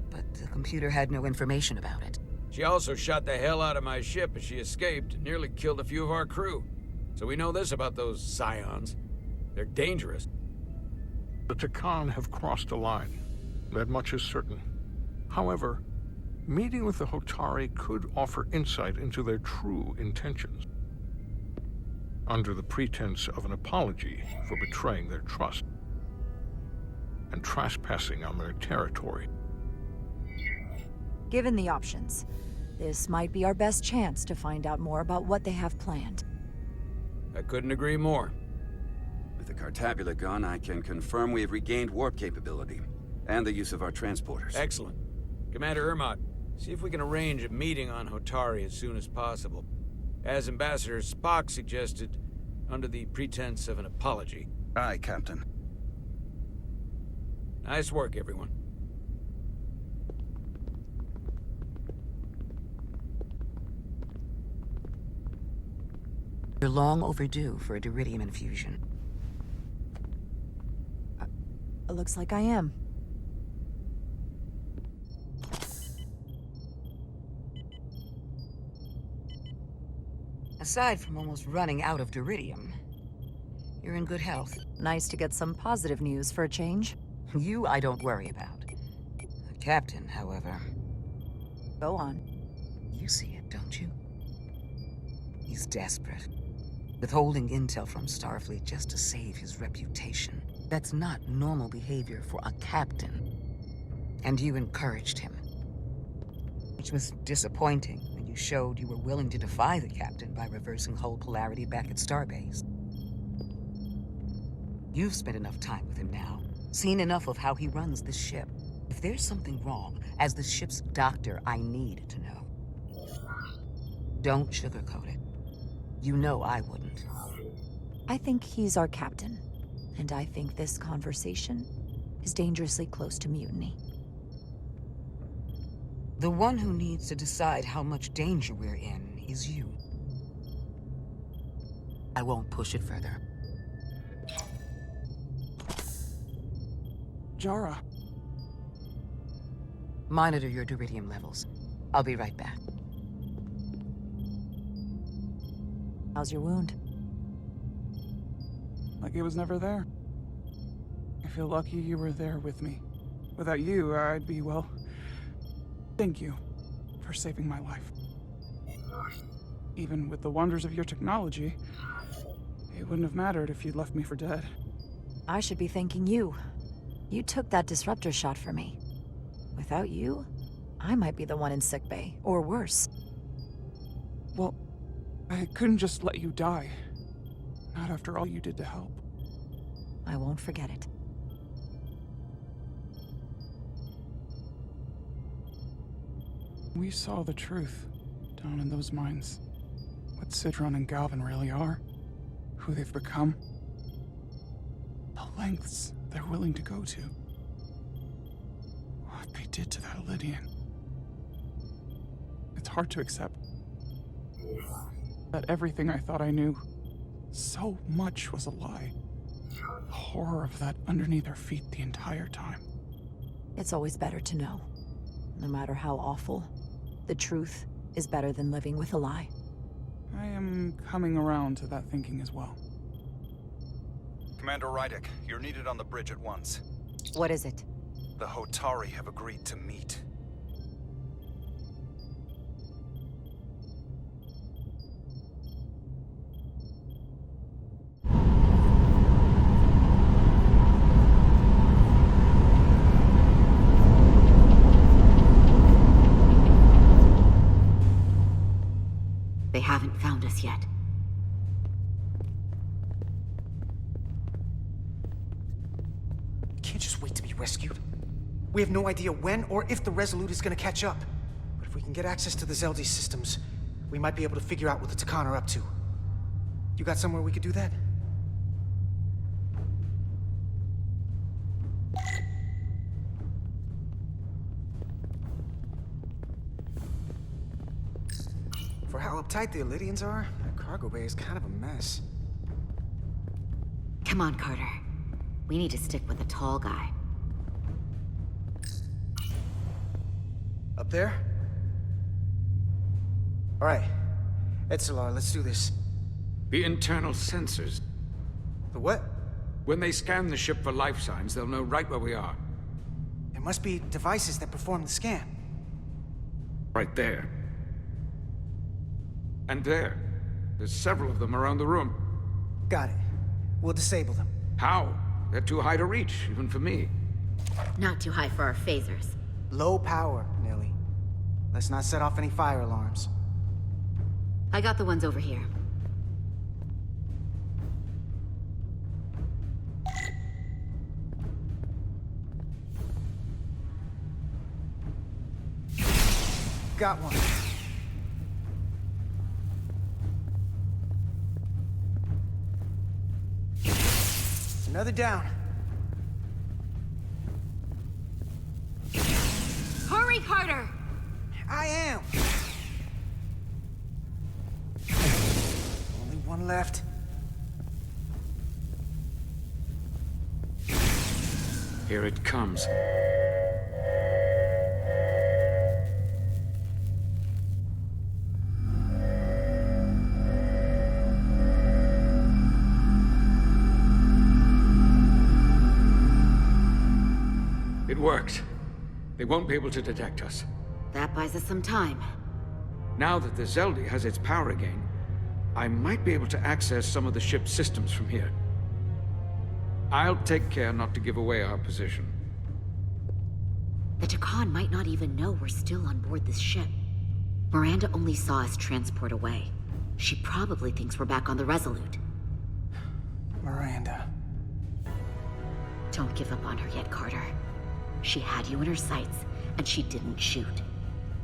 but the computer had no information about it. She also shot the hell out of my ship as she escaped and nearly killed a few of our crew. So we know this about those scions. They're dangerous. The Takan have crossed a line. That much is certain. However, meeting with the Hotari could offer insight into their true intentions. Under the pretense of an apology for betraying their trust and trespassing on their territory. Given the options, this might be our best chance to find out more about what they have planned. I couldn't agree more. With the Cartabula gone, I can confirm we have regained warp capability and the use of our transporters. Excellent. Commander Ermot, see if we can arrange a meeting on Hotari as soon as possible. As Ambassador Spock suggested, under the pretense of an apology. Aye, Captain. Nice work, everyone. You're long overdue for a deridium infusion. It looks like I am. Aside from almost running out of duridium, you're in good health. Nice to get some positive news for a change. You, I don't worry about. The captain, however... Go on. You see it, don't you? He's desperate. Withholding intel from Starfleet just to save his reputation. That's not normal behavior for a captain. And you encouraged him. Which was disappointing when you showed you were willing to defy the captain by reversing hull polarity back at Starbase. You've spent enough time with him now, seen enough of how he runs the ship. If there's something wrong, as the ship's doctor, I need to know. Don't sugarcoat it. You know I wouldn't. I think he's our captain, and I think this conversation is dangerously close to mutiny. The one who needs to decide how much danger we're in is you. I won't push it further. Jara. Monitor your duridium levels. I'll be right back. How's your wound? Like it was never there. I feel lucky you were there with me. Without you, I'd be, well... Thank you for saving my life. Even with the wonders of your technology, it wouldn't have mattered if you'd left me for dead. I should be thanking you. You took that disruptor shot for me. Without you, I might be the one in sickbay, or worse. Well, I couldn't just let you die. Not after all you did to help. I won't forget it. We saw the truth down in those mines. What Sidron and Galvin really are. Who they've become. The lengths they're willing to go to. What they did to that Lydian. It's hard to accept that everything I thought I knew, so much was a lie. The horror of that underneath our feet the entire time. It's always better to know. No matter how awful, the truth is better than living with a lie. I am coming around to that thinking as well. Commander Rydick, you're needed on the bridge at once. What is it? The Hotari have agreed to meet. They haven't found us yet. Can't just wait to be rescued. We have no idea when or if the Resolute is gonna catch up. But if we can get access to the Zeldi systems, we might be able to figure out what the Takan are up to. You got somewhere we could do that? For how uptight the Elydians are, that cargo bay is kind of a mess. Come on, Carter. We need to stick with the tall guy. Up there? All right. Etzelar, let's do this. The internal sensors. The what? When they scan the ship for life signs, they'll know right where we are. There must be devices that perform the scan. Right there. And there. There's several of them around the room. Got it. We'll disable them. How? They're too high to reach, even for me. Not too high for our phasers. Low power, Nilly. Let's not set off any fire alarms. I got the ones over here. Got one. Another down. Hurry, Carter! I am. Only one left. Here it comes. works. They won't be able to detect us. That buys us some time. Now that the Zeldi has its power again, I might be able to access some of the ship's systems from here. I'll take care not to give away our position. The Takan might not even know we're still on board this ship. Miranda only saw us transport away. She probably thinks we're back on the Resolute. Miranda. Don't give up on her yet, Carter. She had you in her sights, and she didn't shoot.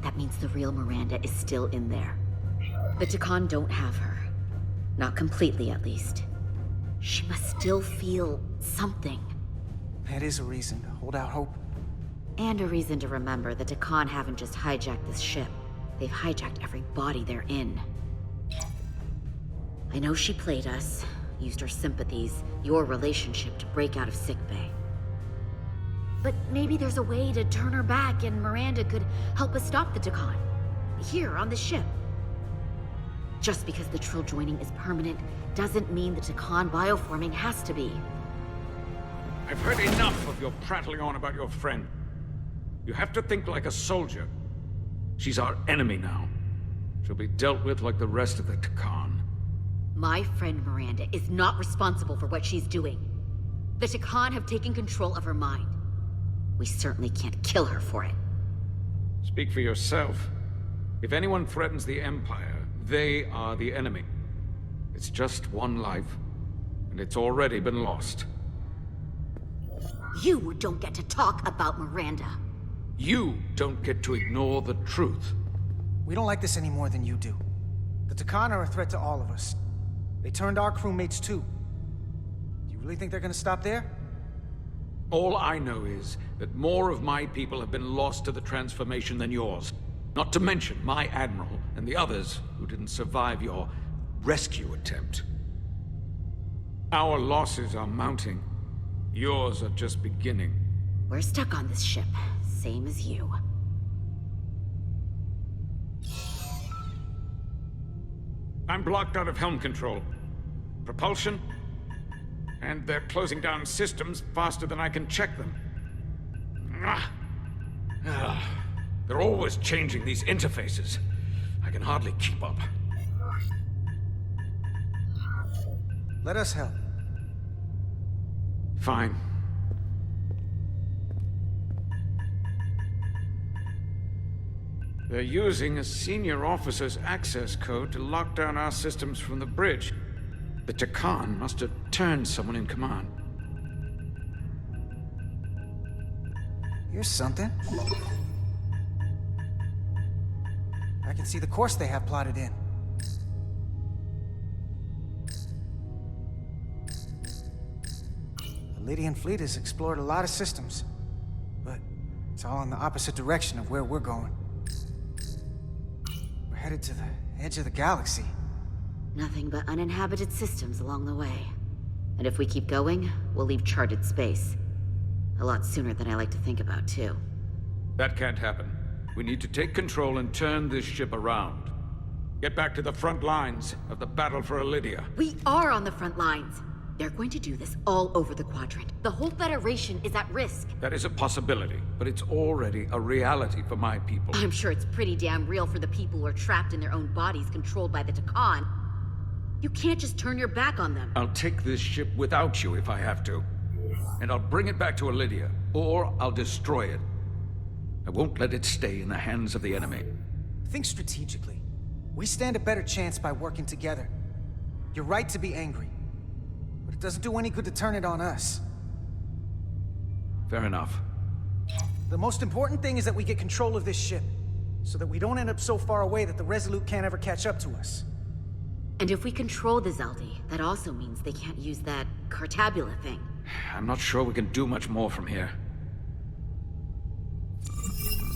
That means the real Miranda is still in there. The Takan don't have her. Not completely, at least. She must still feel something. That is a reason to hold out hope. And a reason to remember the Takan haven't just hijacked this ship. They've hijacked every body they're in. I know she played us, used our sympathies, your relationship to break out of sickbay. But maybe there's a way to turn her back and Miranda could help us stop the Takan. Here, on the ship. Just because the Trill joining is permanent doesn't mean the Takan bioforming has to be. I've heard enough of your prattling on about your friend. You have to think like a soldier. She's our enemy now. She'll be dealt with like the rest of the Takan. My friend Miranda is not responsible for what she's doing. The Takan have taken control of her mind. We certainly can't kill her for it. Speak for yourself. If anyone threatens the Empire, they are the enemy. It's just one life, and it's already been lost. You don't get to talk about Miranda. You don't get to ignore the truth. We don't like this any more than you do. The Takan are a threat to all of us. They turned our crewmates too. Do you really think they're gonna stop there? All I know is that more of my people have been lost to the transformation than yours. Not to mention my admiral and the others who didn't survive your rescue attempt. Our losses are mounting. Yours are just beginning. We're stuck on this ship, same as you. I'm blocked out of helm control. Propulsion? And they're closing down systems faster than I can check them. They're always changing these interfaces. I can hardly keep up. Let us help. Fine. They're using a senior officer's access code to lock down our systems from the bridge. The Takan must have turned someone in command. Here's something. I can see the course they have plotted in. The Lydian fleet has explored a lot of systems, but it's all in the opposite direction of where we're going. We're headed to the edge of the galaxy. Nothing but uninhabited systems along the way. And if we keep going, we'll leave charted space. A lot sooner than I like to think about, too. That can't happen. We need to take control and turn this ship around. Get back to the front lines of the battle for Elydia. We are on the front lines. They're going to do this all over the Quadrant. The whole Federation is at risk. That is a possibility, but it's already a reality for my people. I'm sure it's pretty damn real for the people who are trapped in their own bodies controlled by the Takan. You can't just turn your back on them. I'll take this ship without you if I have to. And I'll bring it back to Elydia, or I'll destroy it. I won't let it stay in the hands of the enemy. Think strategically. We stand a better chance by working together. You're right to be angry, but it doesn't do any good to turn it on us. Fair enough. The most important thing is that we get control of this ship, so that we don't end up so far away that the Resolute can't ever catch up to us. And if we control the Zeldi, that also means they can't use that Cartabula thing. I'm not sure we can do much more from here.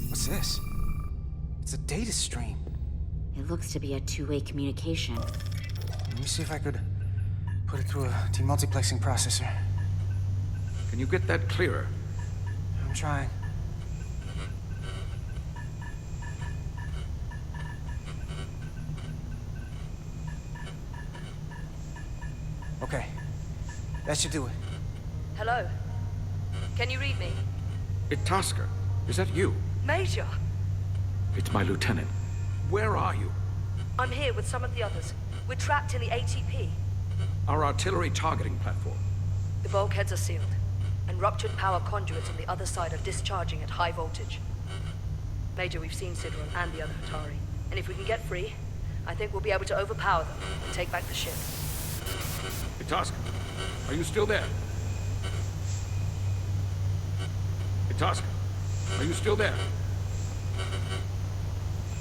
What's this? It's a data stream. It looks to be a two-way communication. Let me see if I could put it through a demultiplexing processor. Can you get that clearer? I'm trying. Okay. That should do it. Hello? Can you read me? Itasca, is that you? Major! It's my lieutenant. Where are you? I'm here with some of the others. We're trapped in the ATP. Our artillery targeting platform. The bulkheads are sealed, and ruptured power conduits on the other side are discharging at high voltage. Major, we've seen Sidron and the other Hatari, and if we can get free, I think we'll be able to overpower them and take back the ship. Itasca, are you still there? Itasca, are you still there?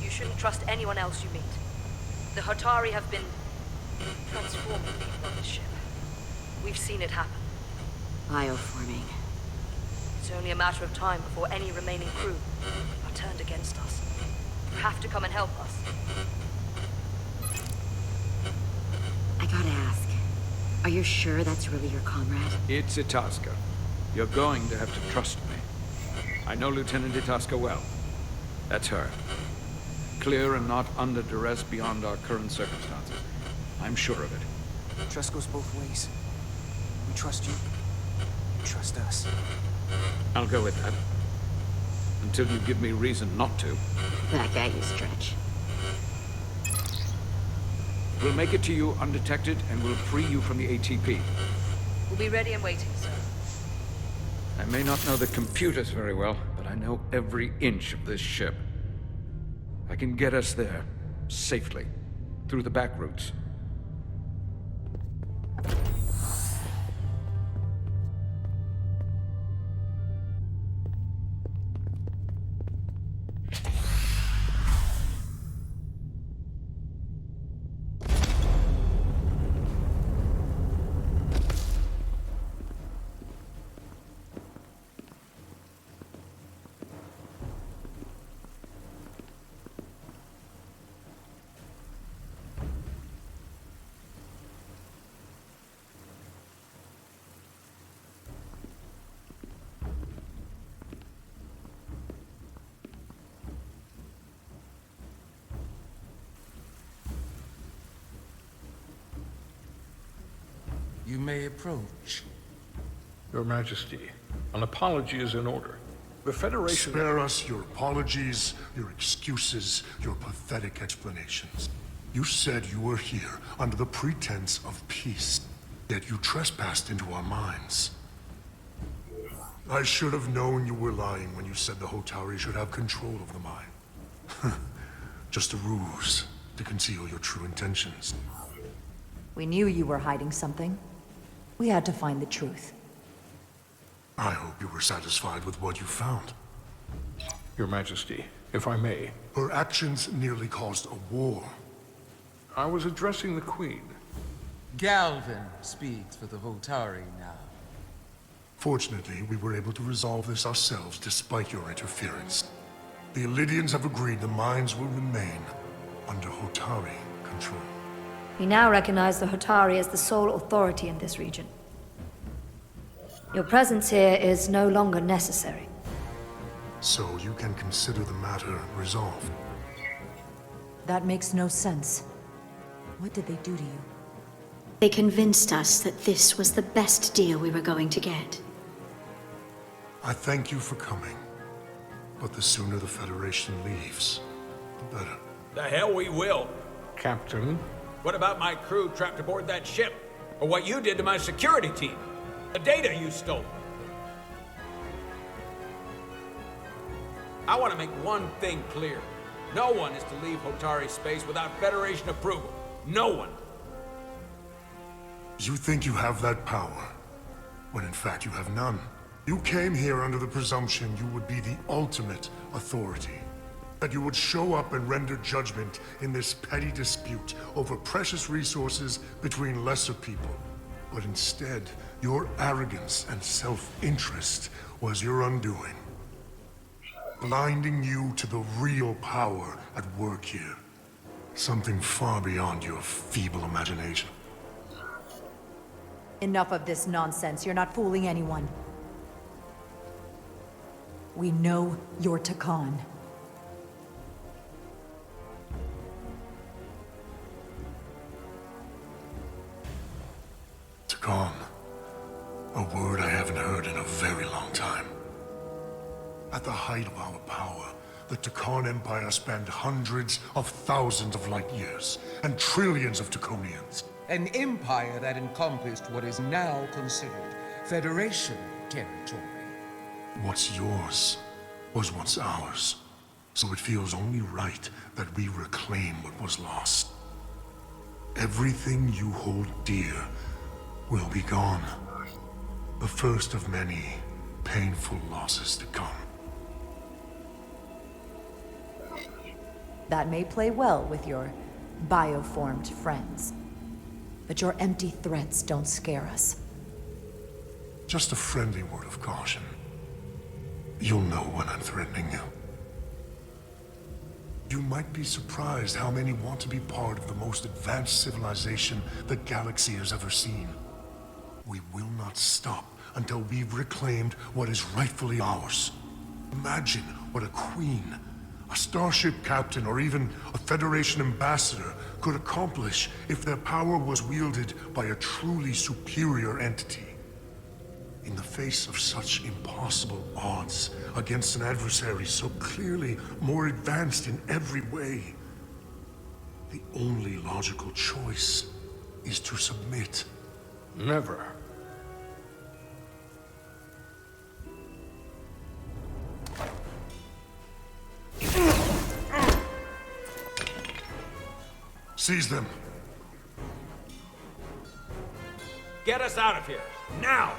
You shouldn't trust anyone else you meet. The Hatari have been transforming people on this ship. We've seen it happen. Bioforming. It's only a matter of time before any remaining crew are turned against us. You have to come and help us. I gotta ask, are you sure that's really your comrade? It's Itasca. You're going to have to trust me. I know Lieutenant Itasca well. That's her. Clear and not under duress beyond our current circumstances. I'm sure of it. Trust goes both ways. We trust you. You trust us. I'll go with that. Until you give me reason not to. That guy you stretch. We'll make it to you undetected, and we'll free you from the ATP. We'll be ready and waiting, sir. I may not know the computers very well, but I know every inch of this ship. I can get us there, safely, through the back routes. You may approach. Your Majesty, an apology is in order. The Federation... Spare us your apologies, your excuses, your pathetic explanations. You said you were here under the pretense of peace, yet you trespassed into our minds. I should have known you were lying when you said the Hotari should have control of the mine. Just a ruse to conceal your true intentions. We knew you were hiding something. We had to find the truth. I hope you were satisfied with what you found. Your Majesty, if I may. Her actions nearly caused a war. I was addressing the Queen. Galvin speaks for the Hotari now. Fortunately, we were able to resolve this ourselves despite your interference. The Illidians have agreed the mines will remain under Hotari control. We now recognize the Hotari as the sole authority in this region. Your presence here is no longer necessary. So you can consider the matter resolved. That makes no sense. What did they do to you? They convinced us that this was the best deal we were going to get. I thank you for coming. But the sooner the Federation leaves, the better. The hell we will. Captain? What about my crew trapped aboard that ship? Or what you did to my security team? The data you stole? I want to make one thing clear. No one is to leave Hotari space without Federation approval. No one. You think you have that power, when in fact you have none. You came here under the presumption you would be the ultimate authority. That you would show up and render judgment in this petty dispute over precious resources between lesser people. But instead, your arrogance and self-interest was your undoing. Blinding you to the real power at work here. Something far beyond your feeble imagination. Enough of this nonsense. You're not fooling anyone. We know you're Takan. Takan. A word I haven't heard in a very long time. At the height of our power, the Takan Empire spanned hundreds of thousands of light years and trillions of Taconians. An empire that encompassed what is now considered Federation territory. What's yours was once ours, so it feels only right that we reclaim what was lost. Everything you hold dear will be gone. The first of many painful losses to come. That may play well with your bioformed friends. But your empty threats don't scare us. Just a friendly word of caution. You'll know when I'm threatening you. You might be surprised how many want to be part of the most advanced civilization the galaxy has ever seen. We will not stop until we've reclaimed what is rightfully ours. Imagine what a queen, a starship captain, or even a Federation ambassador could accomplish if their power was wielded by a truly superior entity. In the face of such impossible odds against an adversary so clearly more advanced in every way, the only logical choice is to submit. Never. Seize them. Get us out of here, now!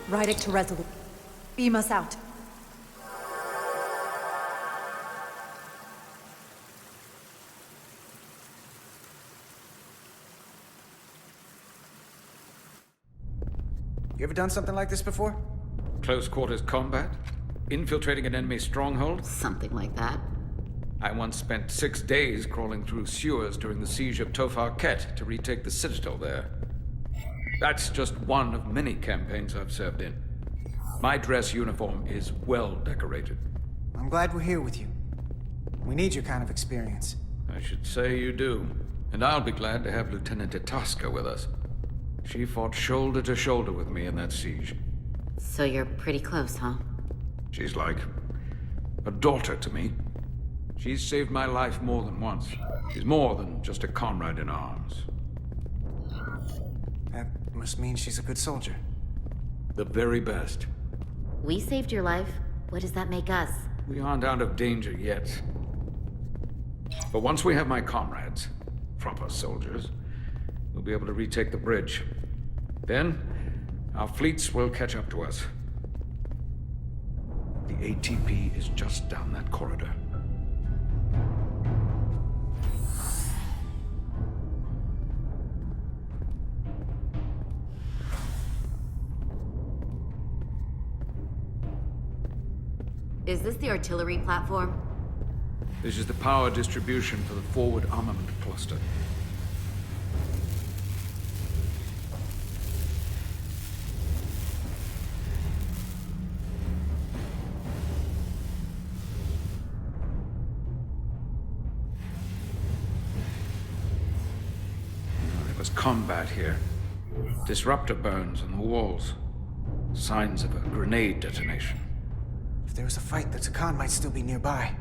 Ride it to Resolute. Beam us out. You ever done something like this before? Close quarters combat? Infiltrating an enemy stronghold? Something like that. I once spent 6 days crawling through sewers during the siege of Tofar Ket to retake the citadel there. That's just one of many campaigns I've served in. My dress uniform is well decorated. I'm glad we're here with you. We need your kind of experience. I should say you do. And I'll be glad to have Lieutenant Itasca with us. She fought shoulder to shoulder with me in that siege. So you're pretty close, huh? She's like a daughter to me. She's saved my life more than once. She's more than just a comrade in arms. That must mean she's a good soldier. The very best. We saved your life. What does that make us? We aren't out of danger yet. But once we have my comrades, proper soldiers, we'll be able to retake the bridge. Then, our fleets will catch up to us. The ATP is just down that corridor. Is this the artillery platform? This is the power distribution for the forward armament cluster. There was combat here. Disruptor burns on the walls. Signs of a grenade detonation. If there was a fight, the Takan might still be nearby.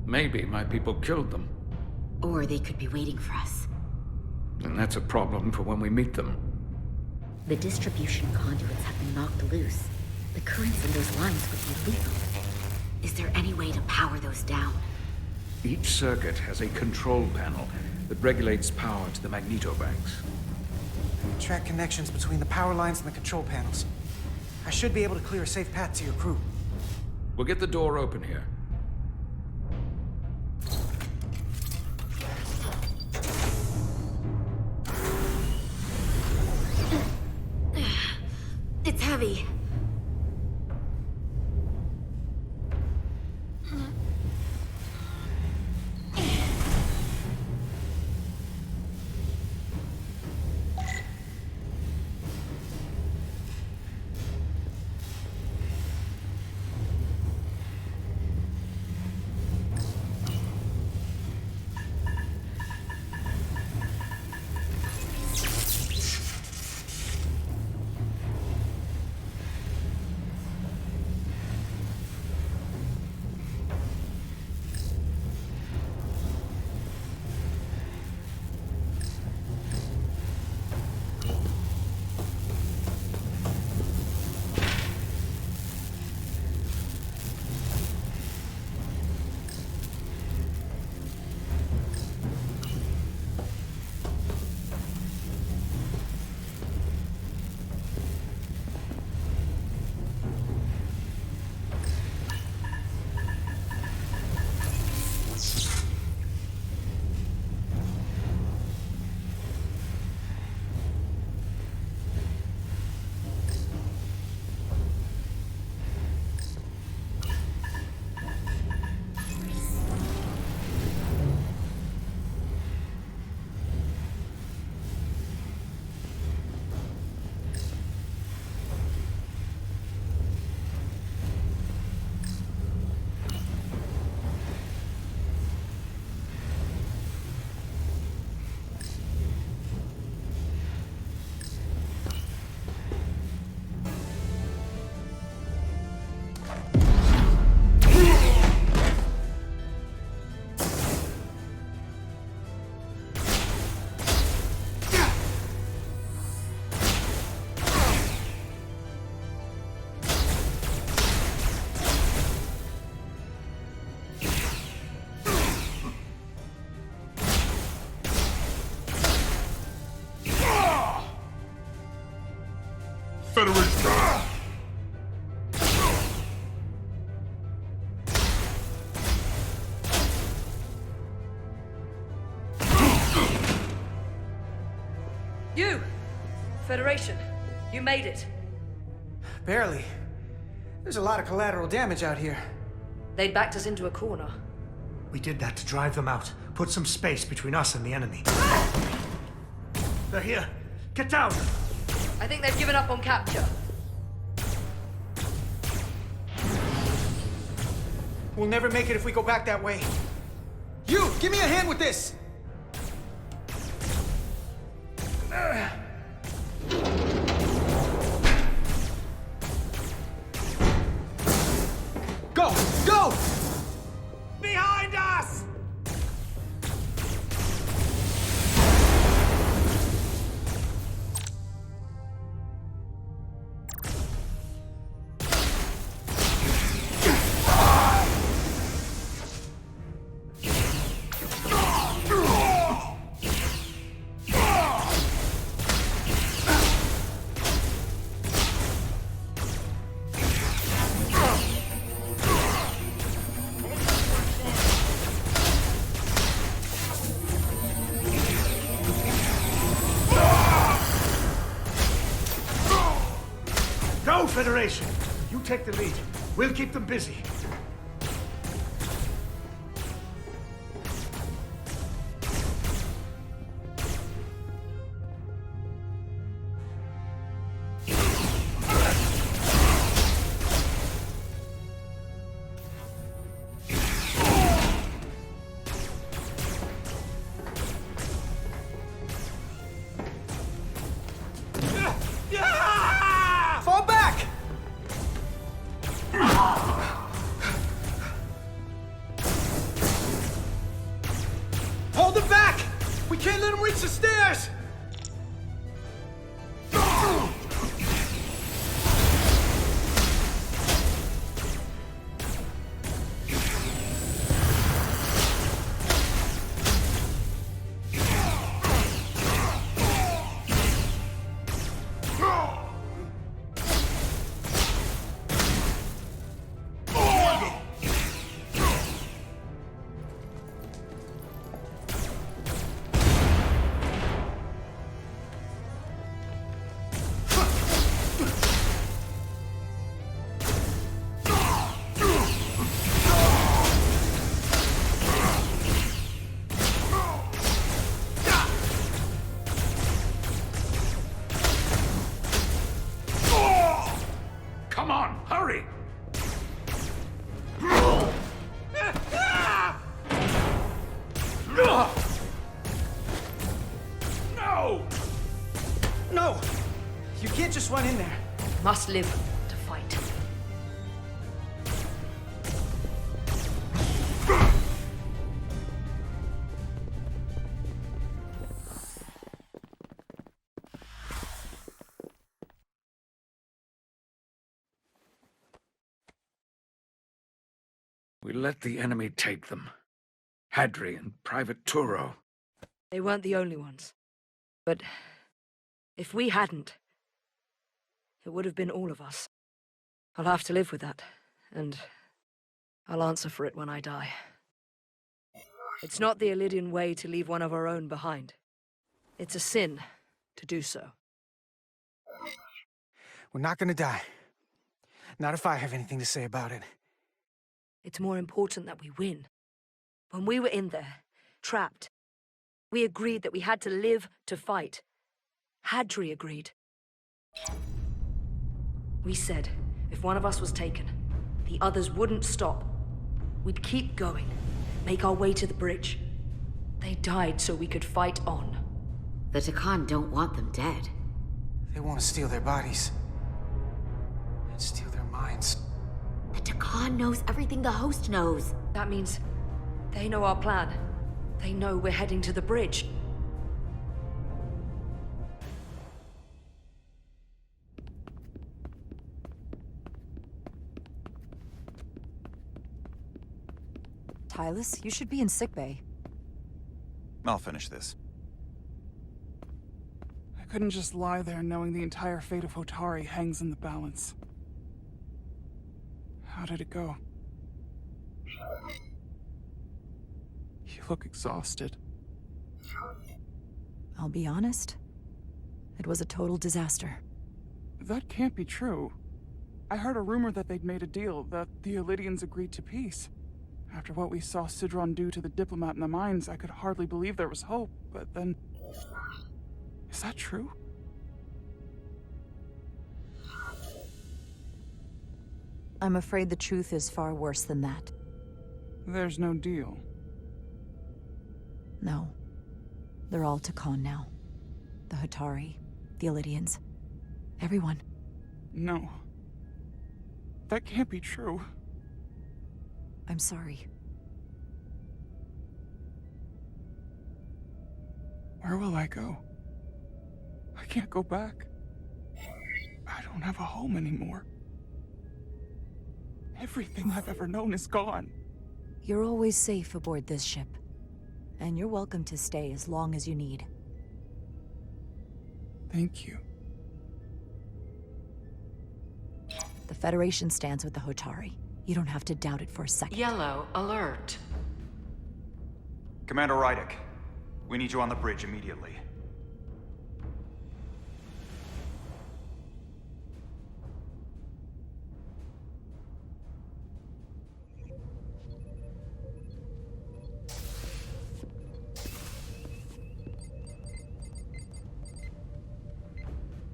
Maybe my people killed them. Or they could be waiting for us. And that's a problem for when we meet them. The distribution conduits have been knocked loose. The currents in those lines would be lethal. Is there any way to power those down? Each circuit has a control panel that regulates power to the magnetobanks. Track connections between the power lines and the control panels. I should be able to clear a safe path to your crew. We'll get the door open here. It's heavy. You! Federation, you made it. Barely. There's a lot of collateral damage out here. They'd backed us into a corner. We did that to drive them out. Put some space between us and the enemy. They're here. Get down! I think they've given up on capture. We'll never make it if we go back that way. You! Give me a hand with this! Go! Go! Behind us! Federation, you take the lead. We'll keep them busy. Run in there. Must live to fight. We let the enemy take them. Hadri and Private Turo. They weren't the only ones. But if we hadn't, it would have been all of us. I'll have to live with that, and I'll answer for it when I die. It's not the Illidian way to leave one of our own behind. It's a sin to do so. We're not gonna die. Not if I have anything to say about it. It's more important that we win. When we were in there, trapped, we agreed that we had to live to fight. Hadri agreed. We said, if one of us was taken, the others wouldn't stop. We'd keep going, make our way to the bridge. They died so we could fight on. The Takan don't want them dead. They want to steal their bodies. And steal their minds. The Takan knows everything the host knows. That means they know our plan. They know we're heading to the bridge. Tylus, you should be in sickbay. I'll finish this. I couldn't just lie there knowing the entire fate of Hotari hangs in the balance. How did it go? You look exhausted. I'll be honest. It was a total disaster. That can't be true. I heard a rumor that they'd made a deal, that the Elydians agreed to peace. After what we saw Sidron do to the diplomat in the mines, I could hardly believe there was hope, but then... Is that true? I'm afraid the truth is far worse than that. There's no deal. No. They're all Takan now. The Hatari, the Elydians, everyone. No. That can't be true. I'm sorry. Where will I go? I can't go back. I don't have a home anymore. Everything I've ever known is gone. You're always safe aboard this ship. And you're welcome to stay as long as you need. Thank you. The Federation stands with the Hatari. You don't have to doubt it for a second. Yellow alert. Commander Rydick, we need you on the bridge immediately.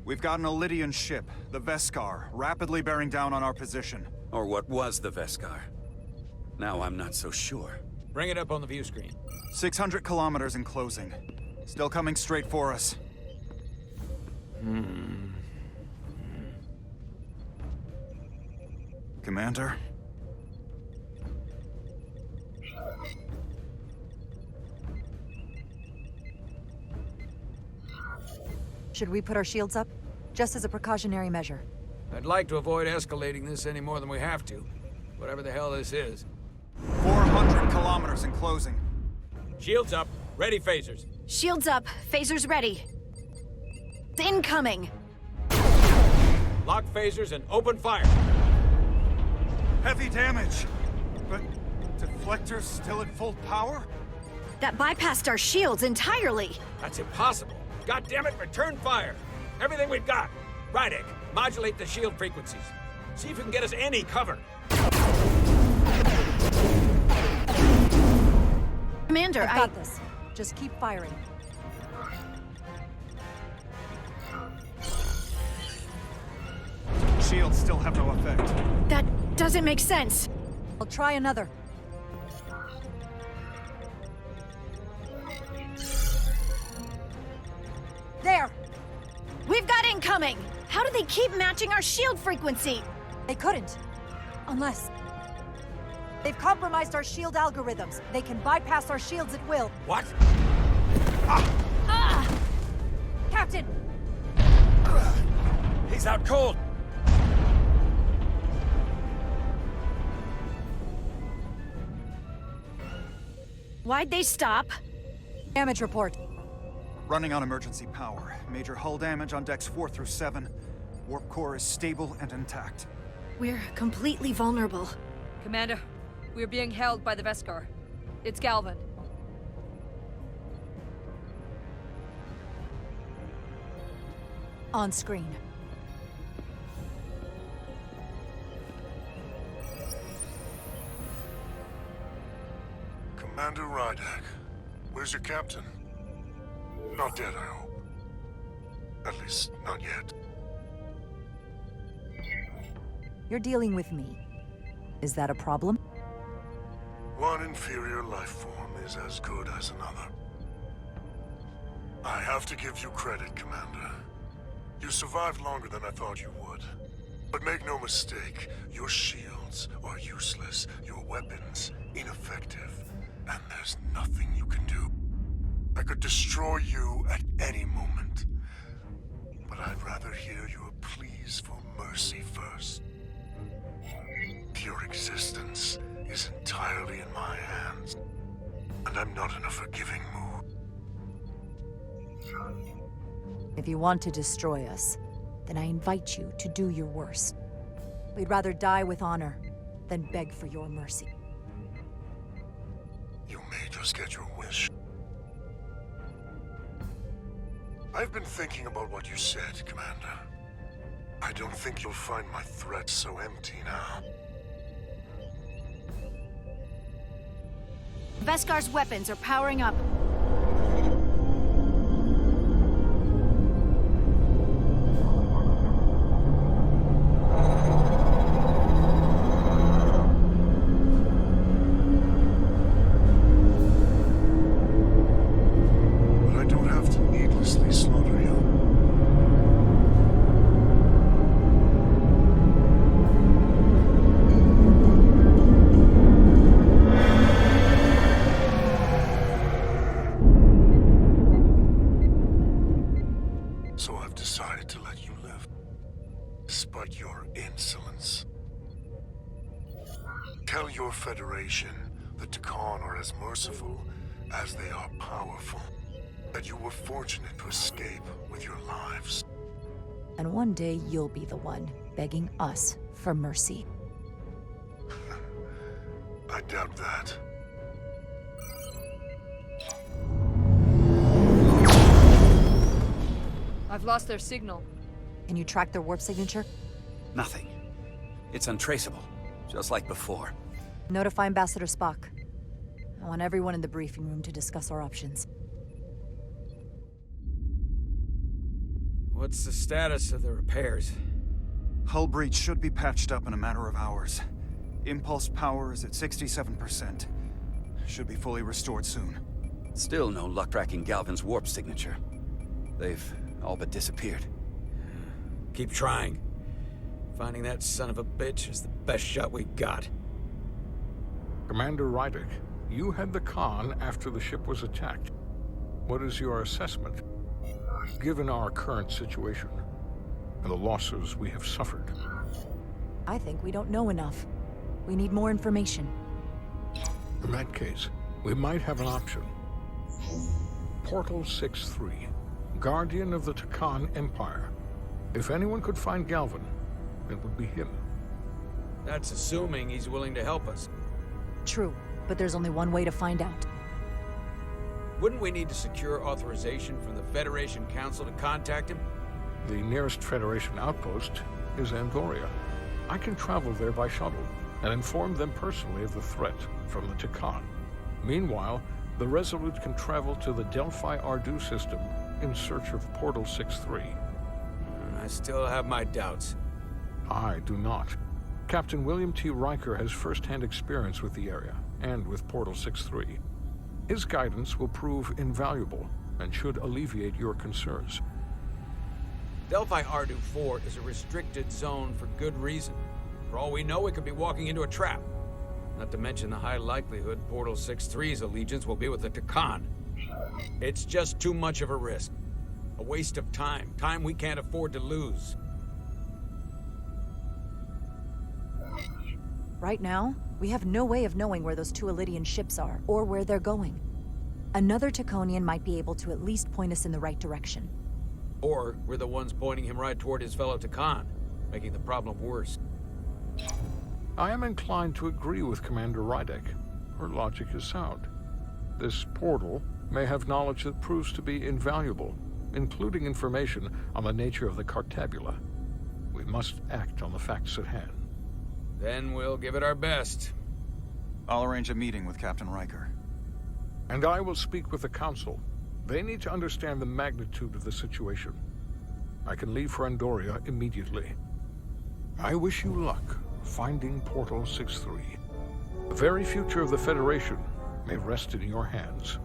We've got an Elydian ship, the Veskar, rapidly bearing down on our position. Or what was the Veskar. Now I'm not so sure. Bring it up on the view screen. 600 kilometers in closing. Still coming straight for us. Commander? Should we put our shields up? Just as a precautionary measure. I'd like to avoid escalating this any more than we have to. Whatever the hell this is. 400 kilometers in closing. Shields up. Ready phasers. Shields up. Phasers ready. Incoming. Lock phasers and open fire. Heavy damage. But deflectors still at full power? That bypassed our shields entirely. That's impossible. God damn it, return fire. Everything we've got. Rydick, modulate the shield frequencies. See if you can get us any cover. Commander, I've got this. Just keep firing. Shields still have no effect. That doesn't make sense. I'll try another. There! We've got incoming! How do they keep matching our shield frequency? They couldn't. Unless... They've compromised our shield algorithms. They can bypass our shields at will. What? Captain! He's out cold! Why'd they stop? Damage report. Running on emergency power. Major hull damage on decks 4 through 7. Warp core is stable and intact. We're completely vulnerable. Commander, we're being held by the Veskar. It's Galvin. On screen. Commander Rydick, where's your captain? Not dead, I hope. At least, not yet. You're dealing with me. Is that a problem? One inferior life form is as good as another. I have to give you credit, Commander. You survived longer than I thought you would. But make no mistake, your shields are useless, your weapons ineffective, and there's nothing you can do. I could destroy you at any moment. But I'd rather hear your pleas for mercy first. Your existence is entirely in my hands, and I'm not in a forgiving mood. If you want to destroy us, then I invite you to do your worst. We'd rather die with honor than beg for your mercy. You may just get your wish. I've been thinking about what you said, Commander. I don't think you'll find my threat so empty now. Veskar's weapons are powering up. But I don't have to needlessly slaughter you. So I've decided to let you live, despite your insolence. Tell your Federation that Takan are as merciful as they are powerful, that you were fortunate to escape with your lives. And one day you'll be the one begging us for mercy. I doubt that. I've lost their signal. Can you track their warp signature? Nothing. It's untraceable, just like before. Notify Ambassador Spock. I want everyone in the briefing room to discuss our options. What's the status of the repairs? Hull breach should be patched up in a matter of hours. Impulse power is at 67%. Should be fully restored soon. Still no luck tracking Galvin's warp signature. They've all but disappeared. Keep trying. Finding that son of a bitch is the best shot we've got. Commander Rydick, you had the Khan after the ship was attacked. What is your assessment, given our current situation and the losses we have suffered? I think we don't know enough. We need more information. In that case, we might have an option. Portal 6-3, Guardian of the Takan Empire. If anyone could find Galvin, it would be him. That's assuming he's willing to help us. True, but there's only one way to find out. Wouldn't we need to secure authorization from the Federation Council to contact him? The nearest Federation outpost is Andoria. I can travel there by shuttle and inform them personally of the threat from the Takan. Meanwhile, the Resolute can travel to the Delphi Ardu system in search of Portal 6-3. I still have my doubts. I do not. Captain William T. Riker has first-hand experience with the area, and with Portal 6-3. His guidance will prove invaluable, and should alleviate your concerns. Delphi Ardu 4 is a restricted zone for good reason. For all we know, we could be walking into a trap. Not to mention the high likelihood Portal 6-3's allegiance will be with the Takan. It's just too much of a risk. A waste of time. Time we can't afford to lose. Right now, we have no way of knowing where those two Elydian ships are, or where they're going. Another Taconian might be able to at least point us in the right direction. Or we're the ones pointing him right toward his fellow Takan, making the problem worse. I am inclined to agree with Commander Rydick. Her logic is sound. This portal may have knowledge that proves to be invaluable, including information on the nature of the Cartabula. We must act on the facts at hand. Then we'll give it our best. I'll arrange a meeting with Captain Riker. And I will speak with the Council. They need to understand the magnitude of the situation. I can leave for Andoria immediately. I wish you luck finding Portal 6-3. The very future of the Federation may rest in your hands.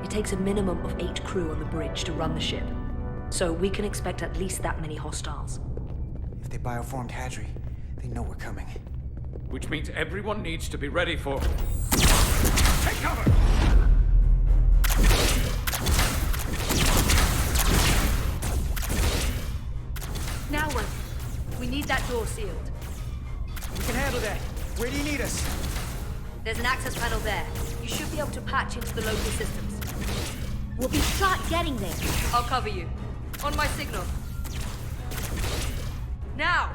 It takes a minimum of 8 crew on the bridge to run the ship. So we can expect at least that many hostiles. If they bioformed Hadri, they know we're coming. Which means everyone needs to be ready for... Take cover! Now what? We need that door sealed. We can handle that. Where do you need us? There's an access panel there. You should be able to patch into the local systems. We'll be shot getting there. I'll cover you. On my signal. Now!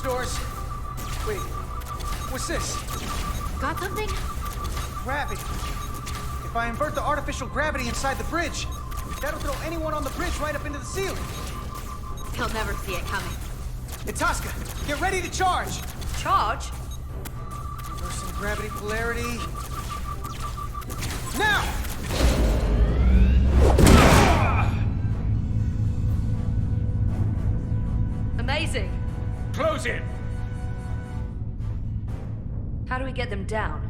garage doors. Wait, what's this? Got something? Gravity. If I invert the artificial gravity inside the bridge, that'll throw anyone on the bridge right up into the ceiling. He'll never see it coming. Itasca, get ready to charge! Charge? Reversing gravity polarity. Now! Amazing. Close in! How do we get them down?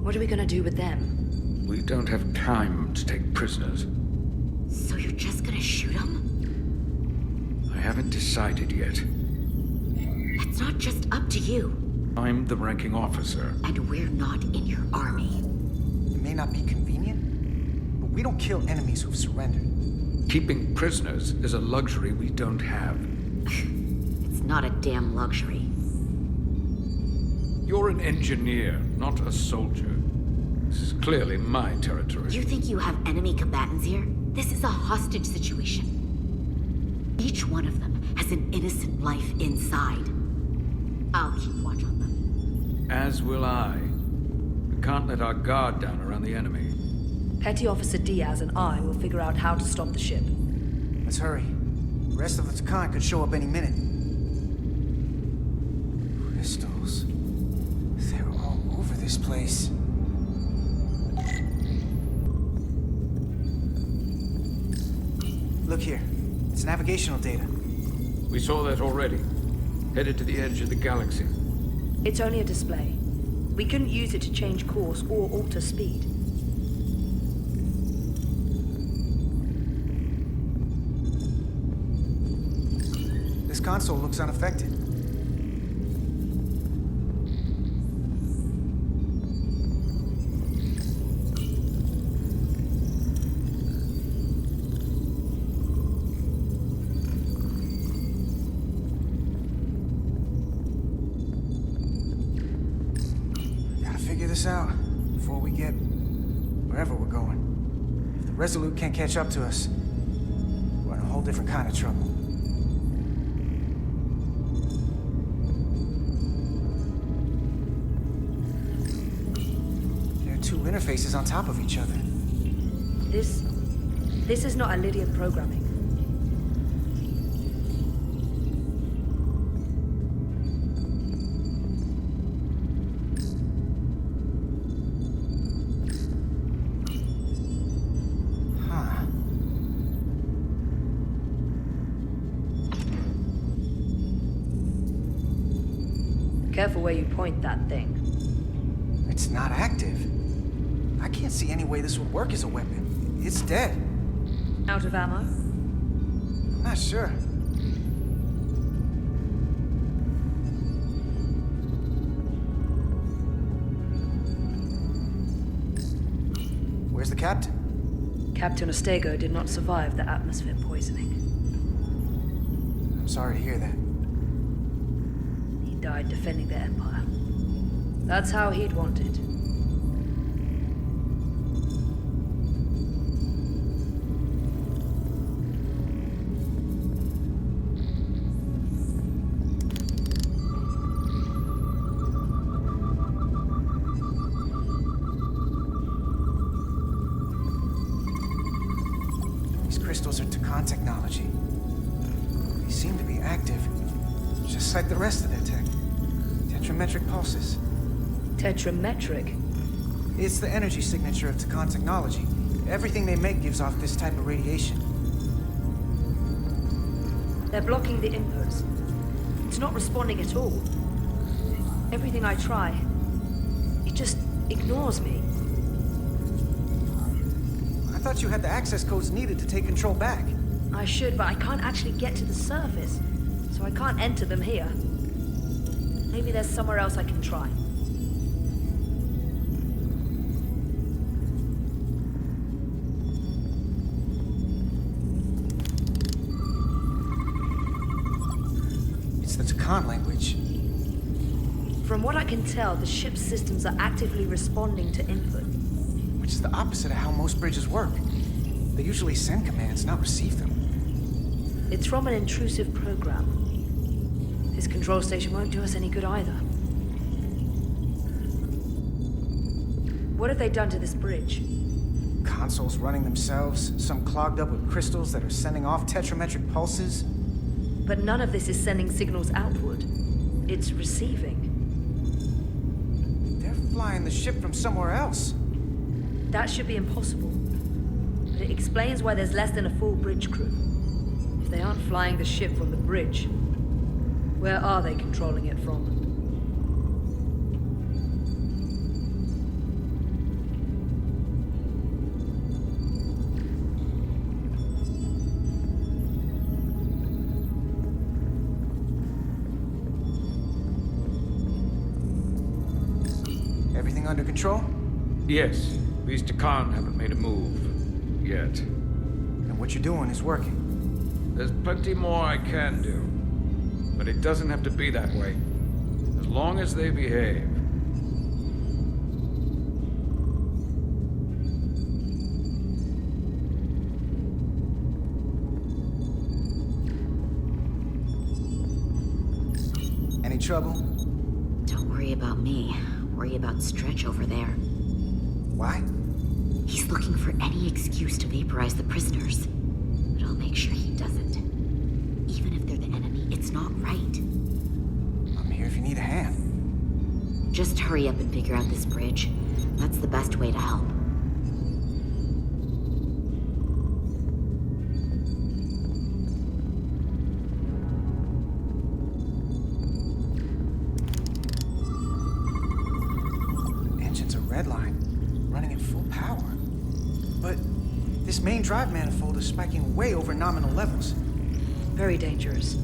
What are we gonna do with them? We don't have time to take prisoners. So you're just gonna shoot him? I haven't decided yet. It's not just up to you. I'm the ranking officer. And we're not in your army. It may not be convenient, but we don't kill enemies who've surrendered. Keeping prisoners is a luxury we don't have. It's not a damn luxury. You're an engineer, not a soldier. This is clearly my territory. You think you have enemy combatants here? This is a hostage situation. Each one of them has an innocent life inside. I'll keep watch on them. As will I. We can't let our guard down around the enemy. Petty Officer Diaz and I will figure out how to stop the ship. Let's hurry. The rest of the Takan could show up any minute. Crystals. They're all over this place. Look here. It's navigational data. We saw that already. Headed to the edge of the galaxy. It's only a display. We couldn't use it to change course or alter speed. This console looks unaffected. This out before we get wherever we're going. If the Resolute can't catch up to us, we're in a whole different kind of trouble. There are two interfaces on top of each other. This is not Lydian programming. Careful where you point that thing. It's not active. I can't see any way this would work as a weapon. It's dead. Out of ammo? I'm not sure. Where's the captain? Captain Ostego did not survive the atmosphere poisoning. I'm sorry to hear that. He died defending the Empire. That's how he'd want it. Crystals are Takan technology. They seem to be active, just like the rest of their tech. Tetrametric pulses. Tetrametric? It's the energy signature of Takan technology. Everything they make gives off this type of radiation. They're blocking the inputs. It's not responding at all. Everything I try, it just ignores me. I thought you had the access codes needed to take control back. I should, but I can't actually get to the surface, so I can't enter them here. Maybe there's somewhere else I can try. Takan language. From what I can tell, the ship's systems are actively responding to input. Which is the opposite of how most bridges work. They usually send commands, not receive them. It's from an intrusive program. This control station won't do us any good either. What have they done to this bridge? Consoles running themselves, some clogged up with crystals that are sending off tetrametric pulses. But none of this is sending signals outward. It's receiving. They're flying the ship from somewhere else. That should be impossible. But it explains why there's less than a full bridge crew. If they aren't flying the ship from the bridge, where are they controlling it from? Everything under control? Yes. These Takan haven't made a move. Yet. And what you're doing is working. There's plenty more I can do. But it doesn't have to be that way. As long as they behave. Any trouble? Don't worry about me. Worry about Stretch over there. Why? He's looking for any excuse to vaporize the prisoners. But I'll make sure he doesn't. Even if they're the enemy, it's not right. I'm here if you need a hand. Just hurry up and figure out this bridge. That's the best way to help. Engine's a red line, running at full power. But this main drive manifold is spiking way over nominal levels. Very dangerous.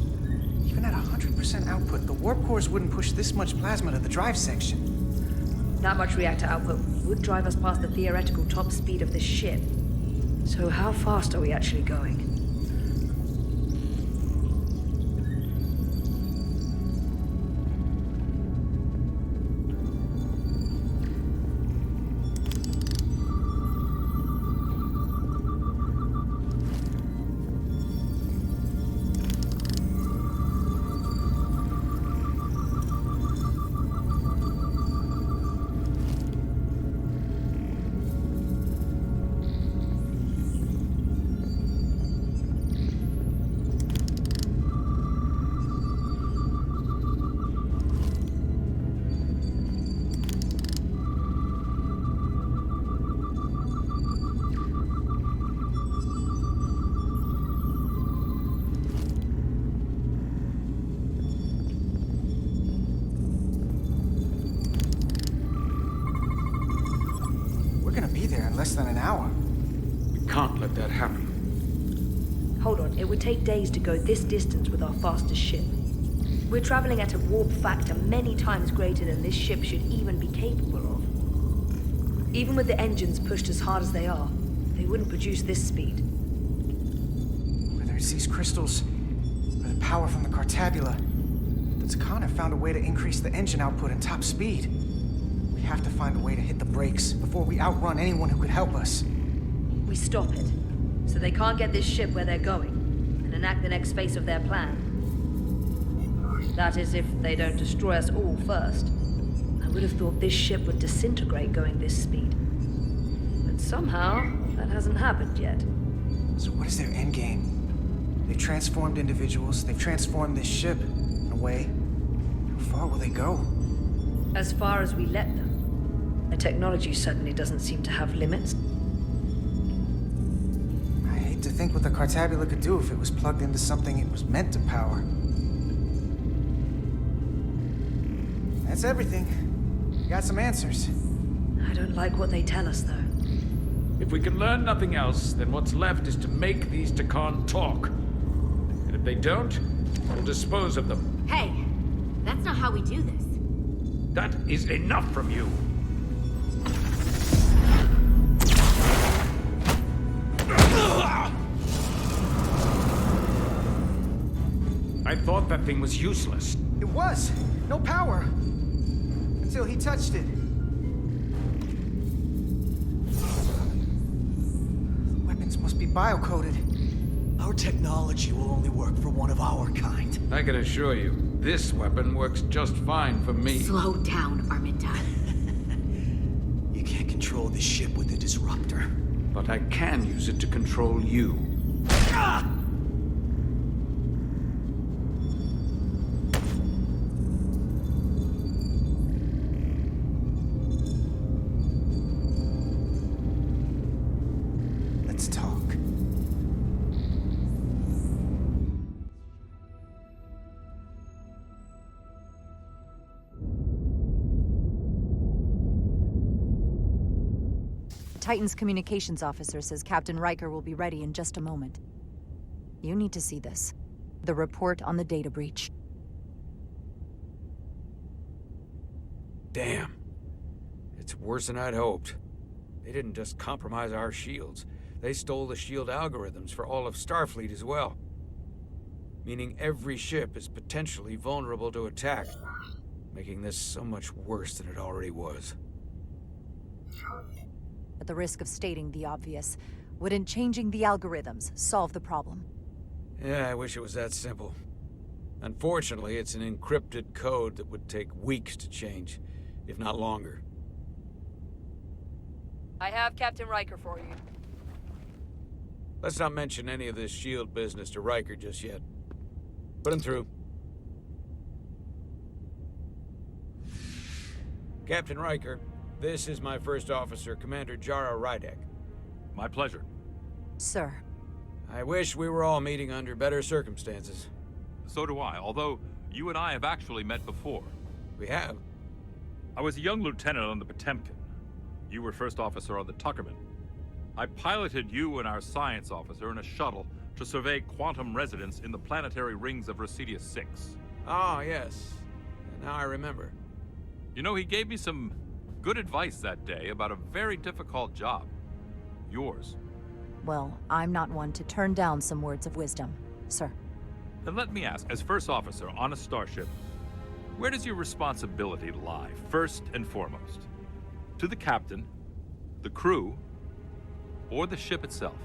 Even at 100% output, the warp cores wouldn't push this much plasma to the drive section. That much reactor output would drive us past the theoretical top speed of this ship. So how fast are we actually going? Less than an hour. We can't let that happen. Hold on, it would take days to go this distance with our fastest ship. We're traveling at a warp factor many times greater than this ship should even be capable of. Even with the engines pushed as hard as they are, they wouldn't produce this speed. Whether it's these crystals, or the power from the cartabula, the Takan have found a way to increase the engine output and top speed. We have to find a way to hit the brakes before we outrun anyone who could help us. We stop it, so they can't get this ship where they're going, and enact the next phase of their plan. That is, if they don't destroy us all first. I would have thought this ship would disintegrate going this speed. But somehow, that hasn't happened yet. So what is their endgame? They've transformed individuals, they've transformed this ship, in a way. How far will they go? As far as we let them. The technology certainly doesn't seem to have limits. I hate to think what the cartabula could do if it was plugged into something it was meant to power. That's everything. We got some answers. I don't like what they tell us, though. If we can learn nothing else, then what's left is to make these Takan talk. And if they don't, we'll dispose of them. Hey, that's not how we do this. That is enough from you. I thought that thing was useless. It was! No power! Until he touched it. The weapons must be biocoded. Our technology will only work for one of our kind. I can assure you, this weapon works just fine for me. Slow down, Arminta. You can't control the ship with a disruptor. But I can use it to control you. Ah! Let's talk. Titan's communications officer says Captain Riker will be ready in just a moment. You need to see this. The report on the data breach. Damn. It's worse than I'd hoped. They didn't just compromise our shields. They stole the shield algorithms for all of Starfleet as well. Meaning every ship is potentially vulnerable to attack, making this so much worse than it already was. At the risk of stating the obvious, wouldn't changing the algorithms solve the problem? Yeah, I wish it was that simple. Unfortunately, it's an encrypted code that would take weeks to change, if not longer. I have Captain Riker for you. Let's not mention any of this shield business to Riker just yet. Put him through. Captain Riker, this is my first officer, Commander Jara Rydek. My pleasure. Sir. I wish we were all meeting under better circumstances. So do I, although you and I have actually met before. We have? I was a young lieutenant on the Potemkin. You were first officer on the Tuckerman. I piloted you and our science officer in a shuttle to survey quantum resonance in the planetary rings of Residius 6. Ah, yes. Now I remember. You know, he gave me some good advice that day about a very difficult job. Yours. Well, I'm not one to turn down some words of wisdom, sir. Then let me ask, as first officer on a starship, where does your responsibility lie, first and foremost? To the captain, the crew, or the ship itself?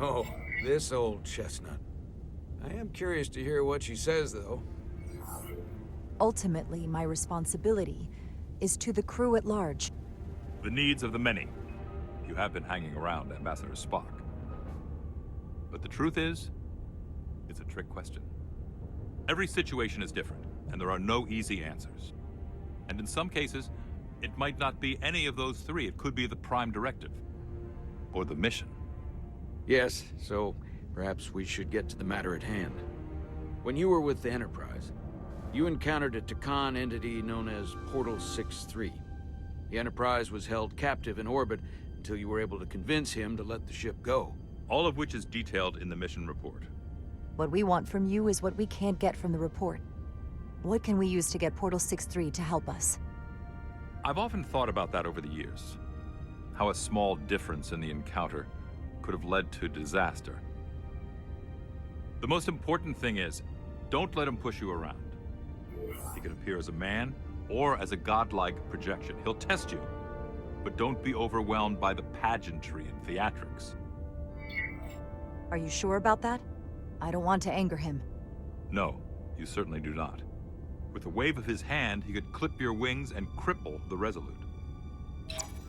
Oh, this old chestnut. I am curious to hear what she says, though. Ultimately, my responsibility is to the crew at large. The needs of the many. You have been hanging around Ambassador Spock. But the truth is, it's a trick question. Every situation is different, and there are no easy answers. And in some cases, it might not be any of those three. It could be the prime directive. Or the mission. Yes, so perhaps we should get to the matter at hand. When you were with the Enterprise, you encountered a Takan entity known as Portal 6-3. The Enterprise was held captive in orbit until you were able to convince him to let the ship go. All of which is detailed in the mission report. What we want from you is what we can't get from the report. What can we use to get Portal 6-3 to help us? I've often thought about that over the years. How a small difference in the encounter could have led to disaster. The most important thing is, don't let him push you around. He can appear as a man or as a godlike projection. He'll test you, but don't be overwhelmed by the pageantry and theatrics. Are you sure about that? I don't want to anger him. No, you certainly do not. With a wave of his hand, he could clip your wings and cripple the Resolute.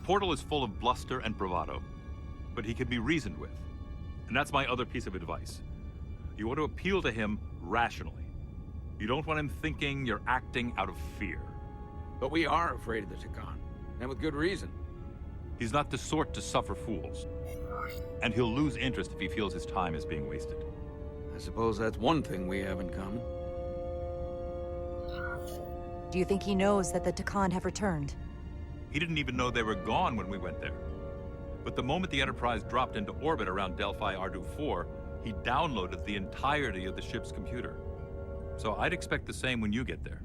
Portal is full of bluster and bravado, but he can be reasoned with. And that's my other piece of advice. You want to appeal to him rationally. You don't want him thinking you're acting out of fear. But we are afraid of the Takan, and with good reason. He's not the sort to suffer fools. And he'll lose interest if he feels his time is being wasted. I suppose that's one thing we have in common. Do you think he knows that the Takan have returned? He didn't even know they were gone when we went there. But the moment the Enterprise dropped into orbit around Delphi Ardu 4, he downloaded the entirety of the ship's computer. So I'd expect the same when you get there.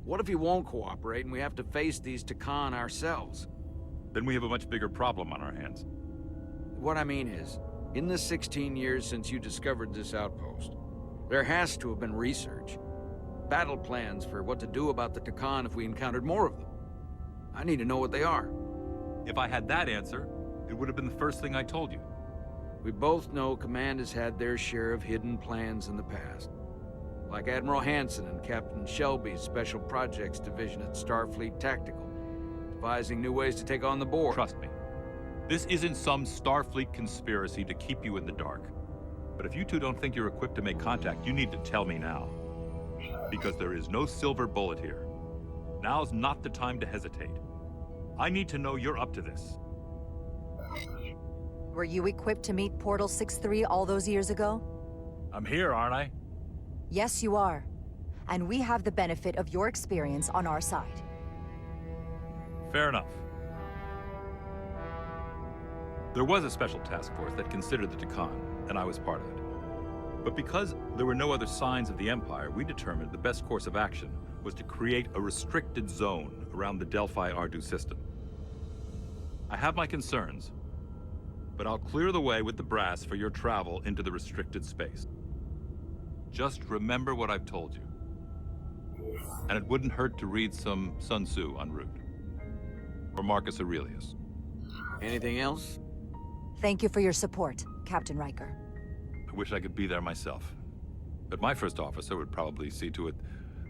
What if he won't cooperate and we have to face these Takan ourselves? Then we have a much bigger problem on our hands. What I mean is, in the 16 years since you discovered this outpost, there has to have been research. battle plans for what to do about the Takan if we encountered more of them. I need to know what they are. If I had that answer, it would have been the first thing I told you. We both know Command has had their share of hidden plans in the past. Like Admiral Hansen and Captain Shelby's Special Projects Division at Starfleet Tactical, devising new ways to take on the Borg. Trust me, this isn't some Starfleet conspiracy to keep you in the dark. But if you two don't think you're equipped to make contact, you need to tell me now. Because there is no silver bullet here. Now's not the time to hesitate. I need to know you're up to this. Were you equipped to meet Portal 6-3 all those years ago? I'm here, aren't I? Yes, you are. And we have the benefit of your experience on our side. Fair enough. There was a special task force that considered the Takan, and I was part of it. But because there were no other signs of the Empire, we determined the best course of action was to create a restricted zone around the Delphi-Ardu system. I have my concerns, but I'll clear the way with the brass for your travel into the restricted space. Just remember what I've told you. And it wouldn't hurt to read some Sun Tzu en route. Or Marcus Aurelius. Anything else? Thank you for your support, Captain Riker. I wish I could be there myself. But my first officer would probably see to it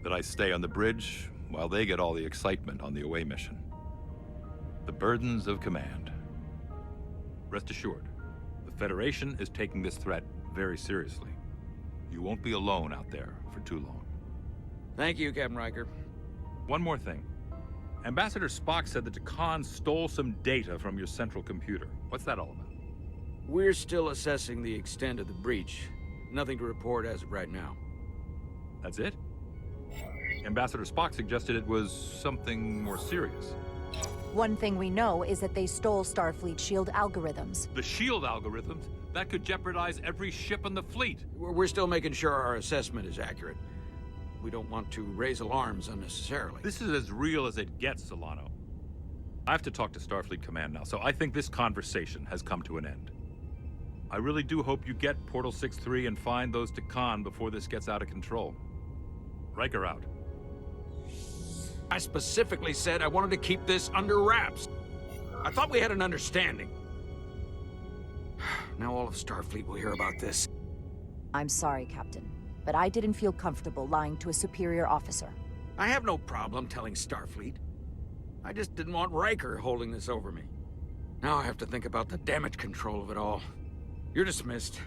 that I stay on the bridge while they get all the excitement on the away mission. The burdens of command. Rest assured, the Federation is taking this threat very seriously. You won't be alone out there for too long. Thank you, Captain Riker. One more thing. Ambassador Spock said that Takan stole some data from your central computer. What's that all about? We're still assessing the extent of the breach. Nothing to report as of right now. That's it? Ambassador Spock suggested it was something more serious. One thing we know is that they stole Starfleet shield algorithms. The shield algorithms? That could jeopardize every ship in the fleet. We're still making sure our assessment is accurate. We don't want to raise alarms unnecessarily. This is as real as it gets, Solano. I have to talk to Starfleet Command now, so I think this conversation has come to an end. I really do hope you get Portal 6-3 and find those Takan before this gets out of control. Riker out. I specifically said I wanted to keep this under wraps. I thought we had an understanding. Now all of Starfleet will hear about this. I'm sorry, Captain, but I didn't feel comfortable lying to a superior officer. I have no problem telling Starfleet. I just didn't want Riker holding this over me. Now I have to think about the damage control of it all. You're dismissed.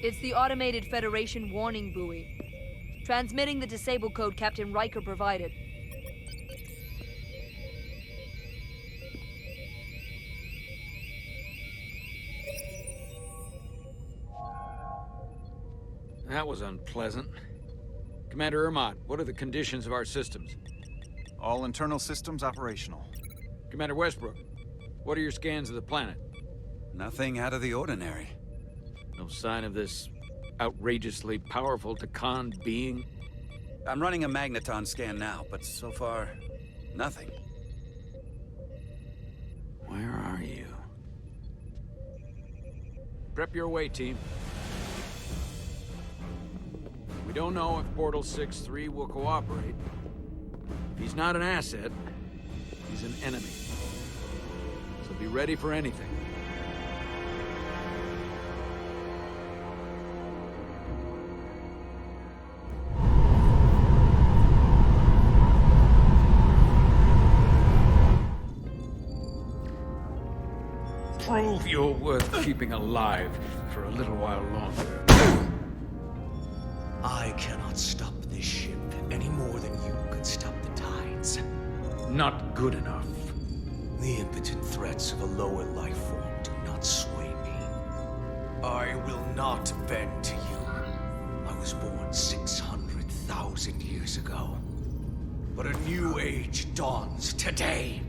It's the automated Federation warning buoy. Transmitting the disable code Captain Riker provided. That was unpleasant. Commander Ermont, what are the conditions of our systems? All internal systems operational. Commander Westbrook, what are your scans of the planet? Nothing out of the ordinary. No sign of this outrageously powerful Takan being? I'm running a magneton scan now, but so far, nothing. Where are you? Prep your way, team. We don't know if Portal 6-3 will cooperate. If he's not an asset, he's an enemy. So be ready for anything. Prove you're worth keeping alive for a little while longer. I cannot stop this ship any more than you could stop the tides. Not good enough. The impotent threats of a lower life form do not sway me. I will not bend to you. I was born 600,000 years ago. But a new age dawns today.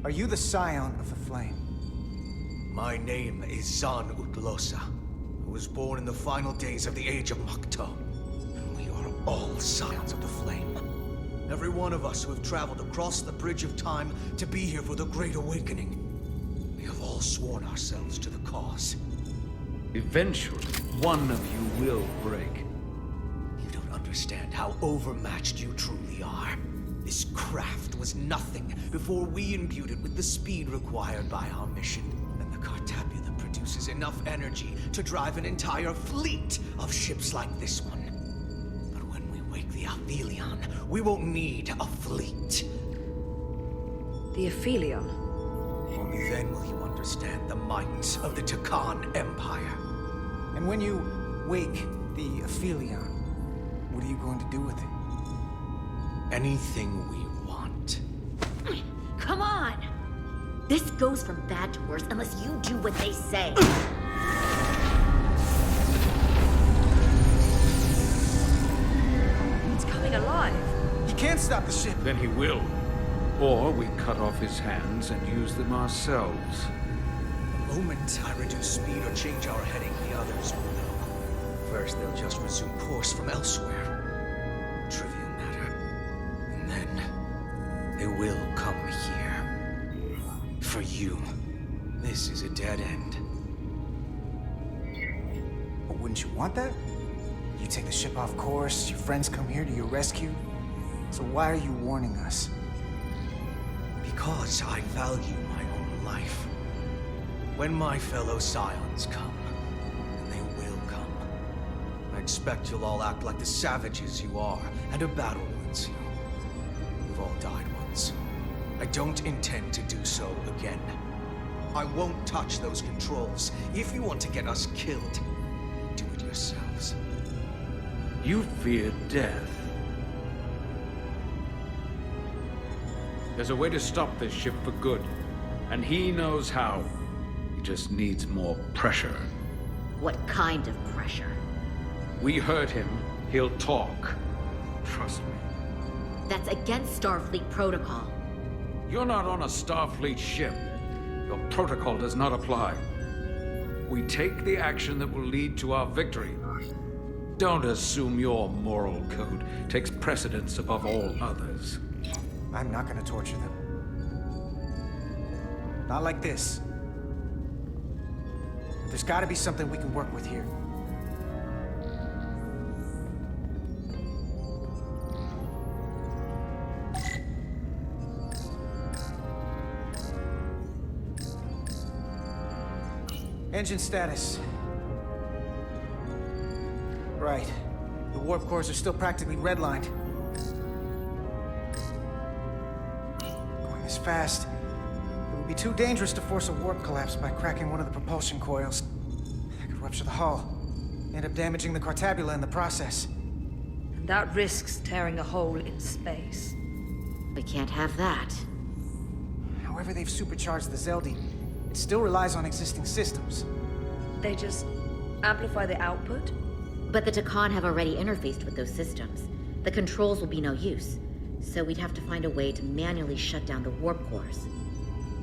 Are you the scion of the flame? My name is Zan Utlosa. I was born in the final days of the Age of Makto. And we are all scions of the flame. Every one of us who have traveled across the bridge of time to be here for the Great Awakening. all sworn ourselves to the cause. Eventually, one of you will break. You don't understand how overmatched you truly are. This craft was nothing before we imbued it with the speed required by our mission. And the Cartabula produces enough energy to drive an entire fleet of ships like this one. But when we wake the Aphelion, we won't need a fleet. The Aphelion? Only then will you understand the might of the Takan Empire. And when you wake the Aphelion, what are you going to do with it? Anything we want. Come on! This goes from bad to worse unless you do what they say. It's coming alive. You can't stop the ship. Then he will. Or we cut off his hands and use them ourselves. The moment I reduce speed or change our heading, the others will know. First, they'll just resume course from elsewhere. Trivial matter. And then, they will come here. For you, this is a dead end. But wouldn't you want that? You take the ship off course, your friends come here to your rescue. So why are you warning us? Because I value my own life. When my fellow Scions come, and they will come, I expect you'll all act like the savages you are, and a battle will ensue. We've all died once. I don't intend to do so again. I won't touch those controls. If you want to get us killed, do it yourselves. You fear death. There's a way to stop this ship for good, and he knows how. He just needs more pressure. What kind of pressure? We hurt him, he'll talk. Trust me. That's against Starfleet protocol. You're not on a Starfleet ship. Your protocol does not apply. We take the action that will lead to our victory. Don't assume your moral code takes precedence above all others. I'm not gonna torture them. Not like this. There's gotta be something we can work with here. Engine status. Right. The warp cores are still practically redlined. Going this fast, it would be too dangerous to force a warp collapse by cracking one of the propulsion coils. That could rupture the hull, end up damaging the Cartabula in the process. And that risks tearing a hole in space. We can't have that. However they've supercharged the Zeldi, it still relies on existing systems. They just amplify the output? But the Takan have already interfaced with those systems. The controls will be no use. So we'd have to find a way to manually shut down the warp cores.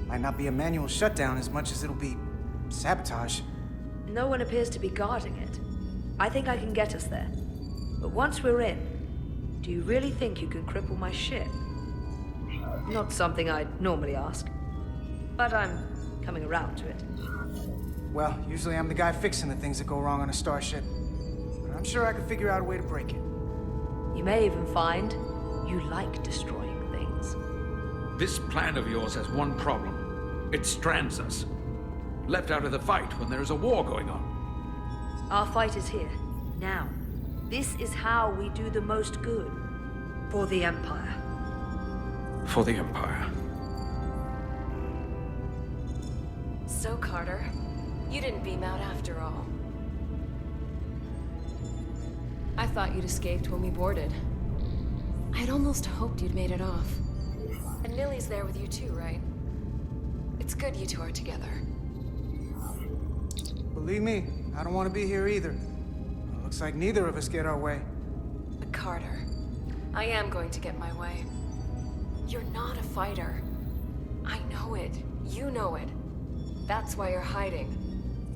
Might not be a manual shutdown as much as it'll be sabotage. No one appears to be guarding it. I think I can get us there. But once we're in, do you really think you can cripple my ship? Not something I'd normally ask. But I'm coming around to it. Well, usually I'm the guy fixing the things that go wrong on a starship. But I'm sure I could figure out a way to break it. You may even find you like destroying things. This plan of yours has one problem. It strands us. Left out of the fight when there is a war going on. Our fight is here, now. This is how we do the most good. For the Empire. For the Empire. So, Carter, you didn't beam out after all. I thought you'd escaped when we boarded. I'd almost hoped you'd made it off. And Lily's there with you too, right? It's good you two are together. Believe me, I don't want to be here either. Looks like neither of us get our way. But Carter, I am going to get my way. You're not a fighter. I know it. You know it. That's why you're hiding.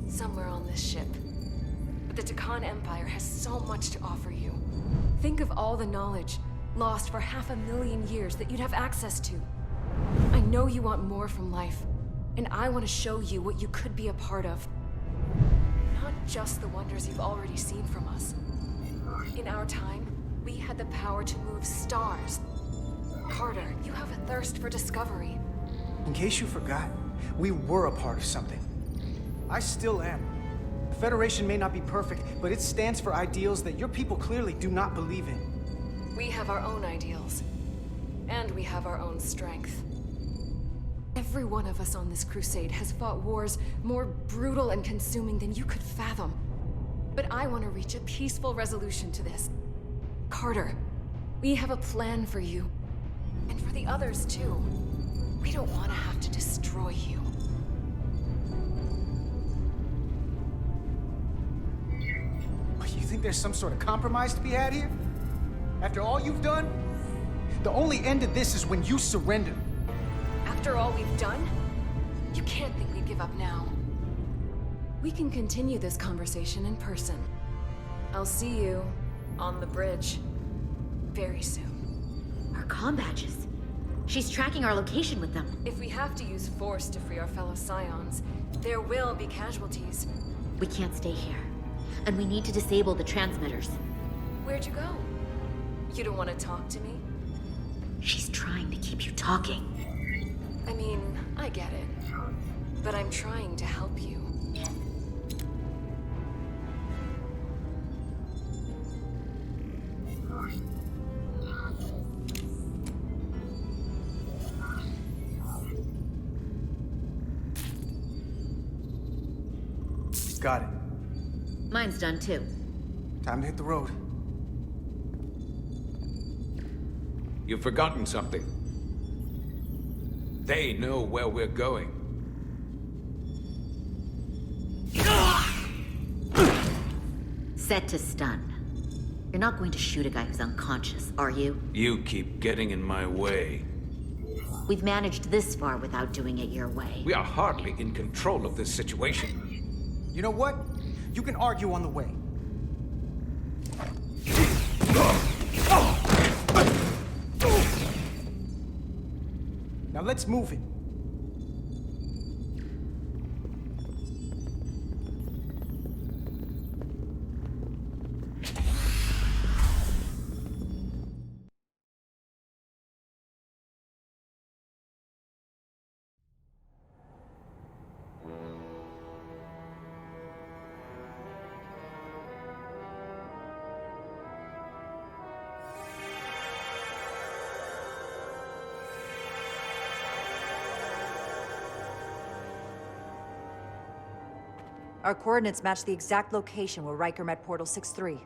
Somewhere on this ship. But the Takan Empire has so much to offer you. Think of all the knowledge lost for 500,000 years that you'd have access to. I know you want more from life. And I want to show you what you could be a part of. Not just the wonders you've already seen from us. In our time, we had the power to move stars. Carter, you have a thirst for discovery. In case you forgot, we were a part of something. I still am. The Federation may not be perfect, but it stands for ideals that your people clearly do not believe in. We have our own ideals. And we have our own strength. Every one of us on this crusade has fought wars more brutal and consuming than you could fathom. But I want to reach a peaceful resolution to this. Carter, we have a plan for you. And for the others, too. We don't want to have to destroy you. You think there's some sort of compromise to be had here? After all you've done? The only end to this is when you surrender. After all we've done? You can't think we'd give up now. We can continue this conversation in person. I'll see you on the bridge very soon. Our comm badges. She's tracking our location with them. If we have to use force to free our fellow Scions, there will be casualties. We can't stay here. And we need to disable the transmitters. Where'd you go? You don't want to talk to me? She's trying to keep you talking. I mean, I get it. But I'm trying to help you. Got it. Mine's done too. Time to hit the road. You've forgotten something. They know where we're going. Set to stun. You're not going to shoot a guy who's unconscious, are you? You keep getting in my way. We've managed this far without doing it your way. We are hardly in control of this situation. You know what? You can argue on the way. Now let's move it. Our coordinates match the exact location where Riker met Portal 6-3.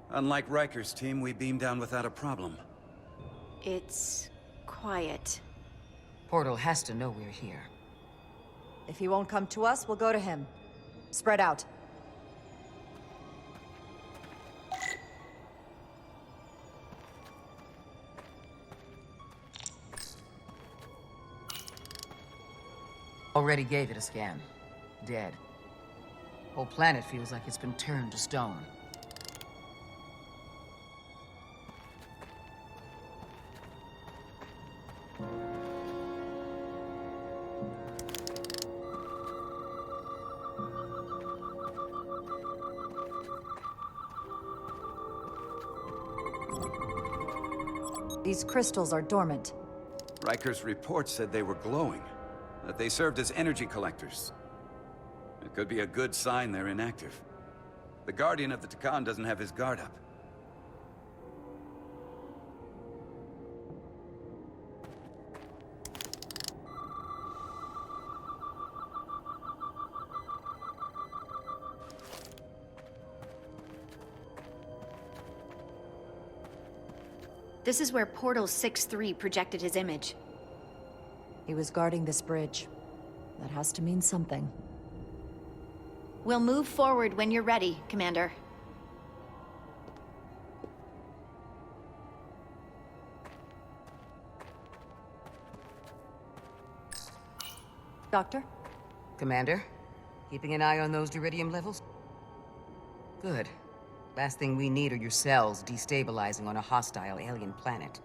Unlike Riker's team, we beamed down without a problem. It's quiet. Portal has to know we're here. If he won't come to us, we'll go to him. Spread out. Already gave it a scan. Dead. Whole planet feels like it's been turned to stone. These crystals are dormant. Riker's report said they were glowing, that they served as energy collectors. It could be a good sign they're inactive. The Guardian of the Takan doesn't have his guard up. This is where Portal 6-3 projected his image. He was guarding this bridge. That has to mean something. We'll move forward when you're ready, Commander. Doctor? Commander, keeping an eye on those Duridium levels? Good. Last thing we need are your cells destabilizing on a hostile alien planet.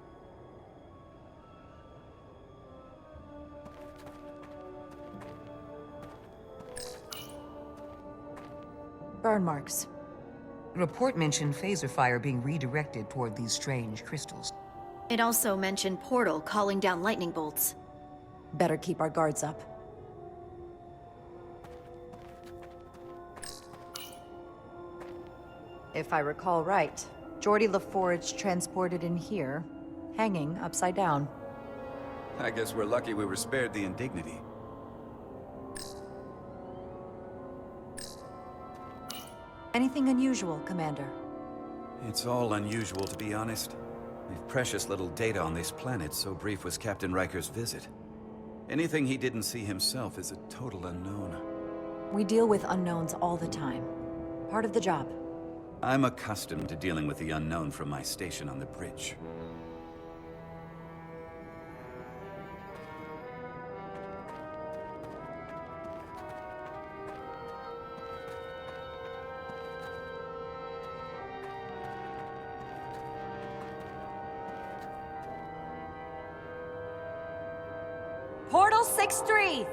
Burn marks. The report mentioned phaser fire being redirected toward these strange crystals. It also mentioned Portal calling down lightning bolts. Better keep our guards up. If I recall right, Geordie LaForge transported in here, hanging upside down. I guess we're lucky we were spared the indignity. Anything unusual, Commander? It's all unusual, to be honest. We've precious little data on this planet, so brief was Captain Riker's visit. Anything he didn't see himself is a total unknown. We deal with unknowns all the time. Part of the job. I'm accustomed to dealing with the unknown from my station on the bridge. Portal 6-3!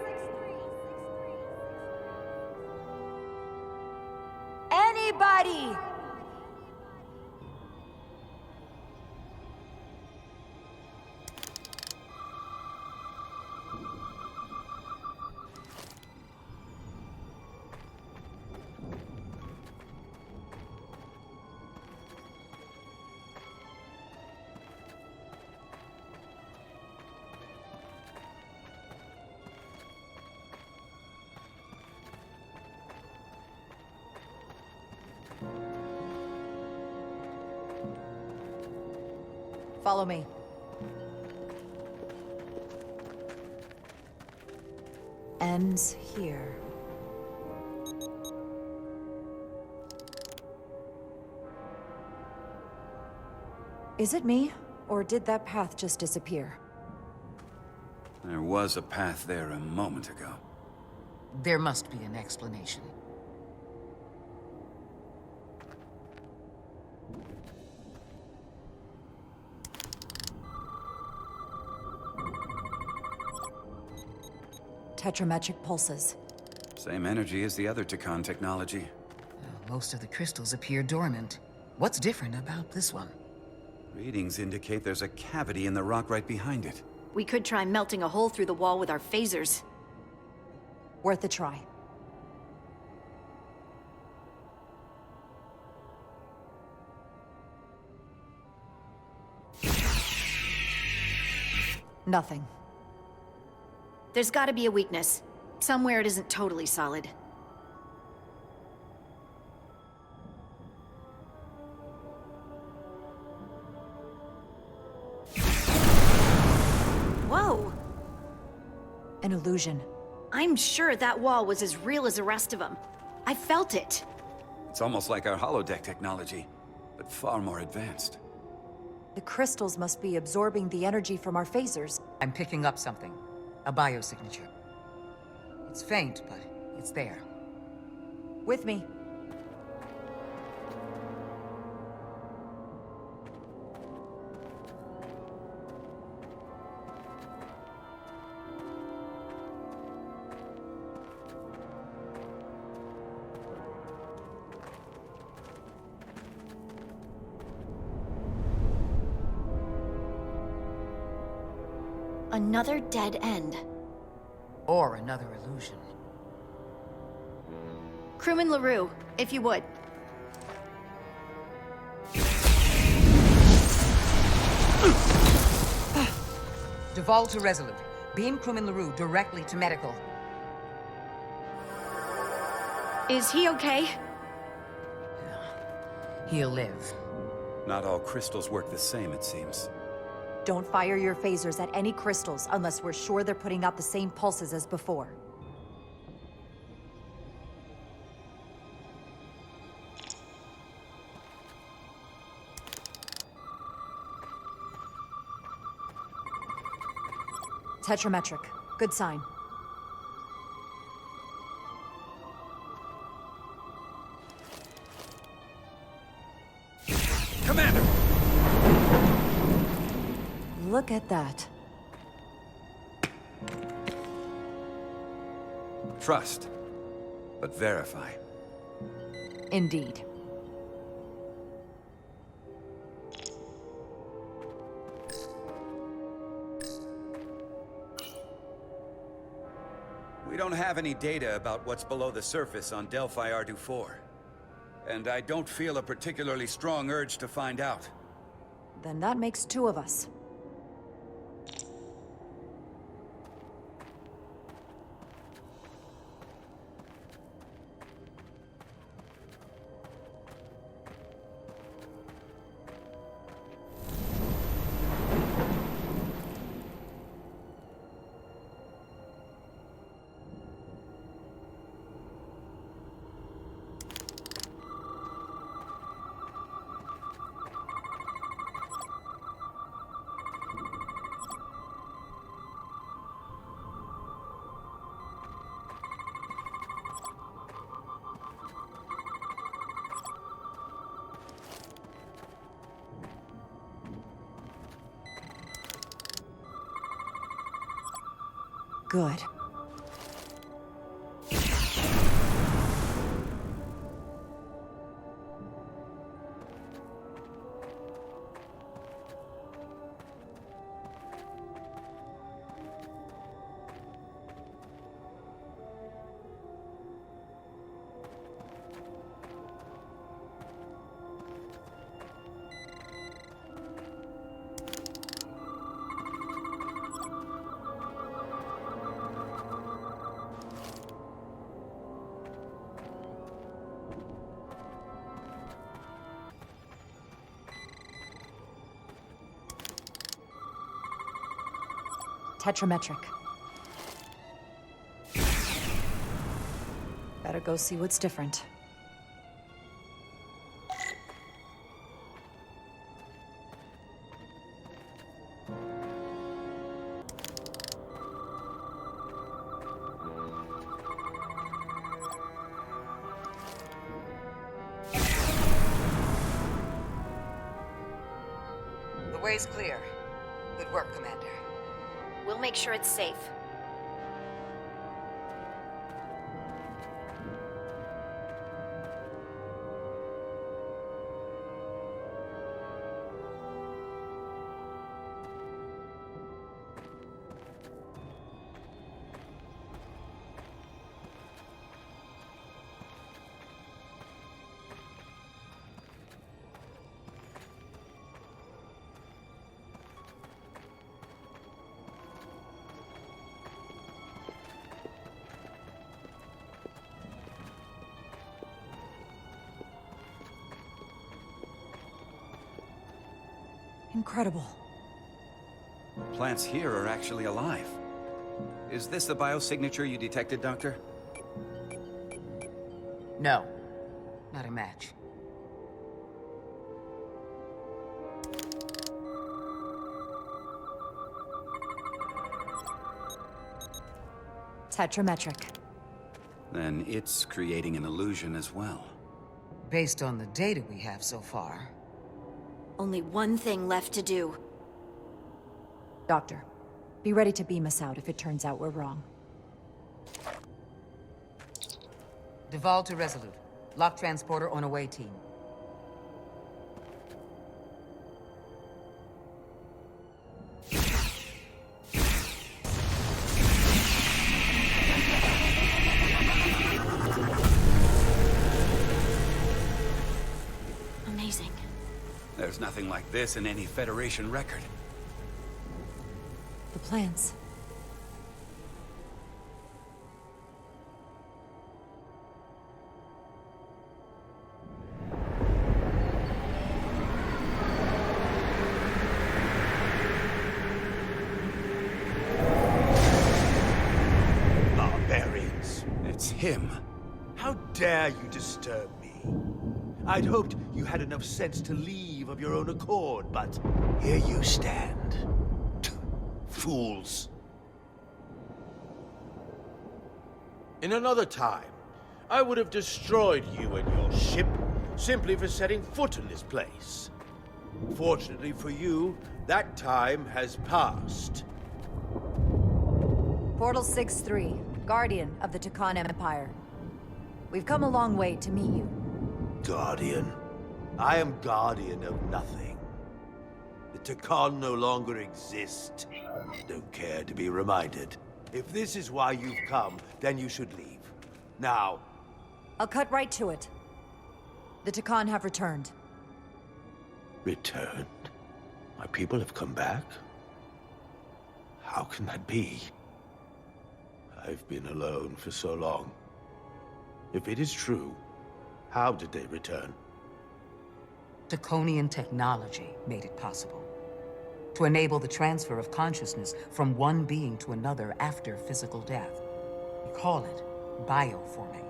Anybody! Follow me. Ends here. Is it me, or did that path just disappear? There was a path there a moment ago. There must be an explanation. Tetrametric pulses. Same energy as the other Takan technology. Most of the crystals appear dormant. What's different about this one? Readings indicate there's a cavity in the rock right behind it. We could try melting a hole through the wall with our phasers. Worth a try. Nothing. There's gotta be a weakness. Somewhere it isn't totally solid. Whoa! An illusion. I'm sure that wall was as real as the rest of them. I felt it. It's almost like our holodeck technology, but far more advanced. The crystals must be absorbing the energy from our phasers. I'm picking up something. A biosignature. It's faint, but it's there. With me. Another dead end. Or another illusion. Crewman LaRue, if you would. Duval to Resolute. Beam Crewman LaRue directly to medical. Is he okay? He'll live. Not all crystals work the same, it seems. Don't fire your phasers at any crystals unless we're sure they're putting out the same pulses as before. Tetrametric. Good sign. Commander! Look at that. Trust, but verify. Indeed. We don't have any data about what's below the surface on Delphi Ardu 4. And I don't feel a particularly strong urge to find out. Then that makes two of us. Good. Tetrametric. Better go see what's different. The way's clear. Good work, Commander. We'll make sure it's safe. Incredible. Plants here are actually alive. Is this the biosignature you detected, Doctor? No. Not a match. Tetrametric. Then it's creating an illusion as well. Based on the data we have so far. Only one thing left to do. Doctor, be ready to beam us out if it turns out we're wrong. Duval to Resolute. Lock transporter on away team. Amazing. There's nothing like this in any Federation record. The plans. Barbarians. It's him. How dare you disturb me? I'd hoped you had enough sense to leave of your own accord, but here you stand. Fools. In another time, I would have destroyed you and your ship simply for setting foot in this place. Fortunately for you, that time has passed. Portal 6-3, Guardian of the Tucan Empire. We've come a long way to meet you. Guardian. I am guardian of nothing. The Takan no longer exist. Don't care to be reminded. If this is why you've come, then you should leave. Now. I'll cut right to it. The Takan have returned. Returned? My people have come back? How can that be? I've been alone for so long. If it is true, how did they return? Draconian technology made it possible. To enable the transfer of consciousness from one being to another after physical death. We call it bioforming.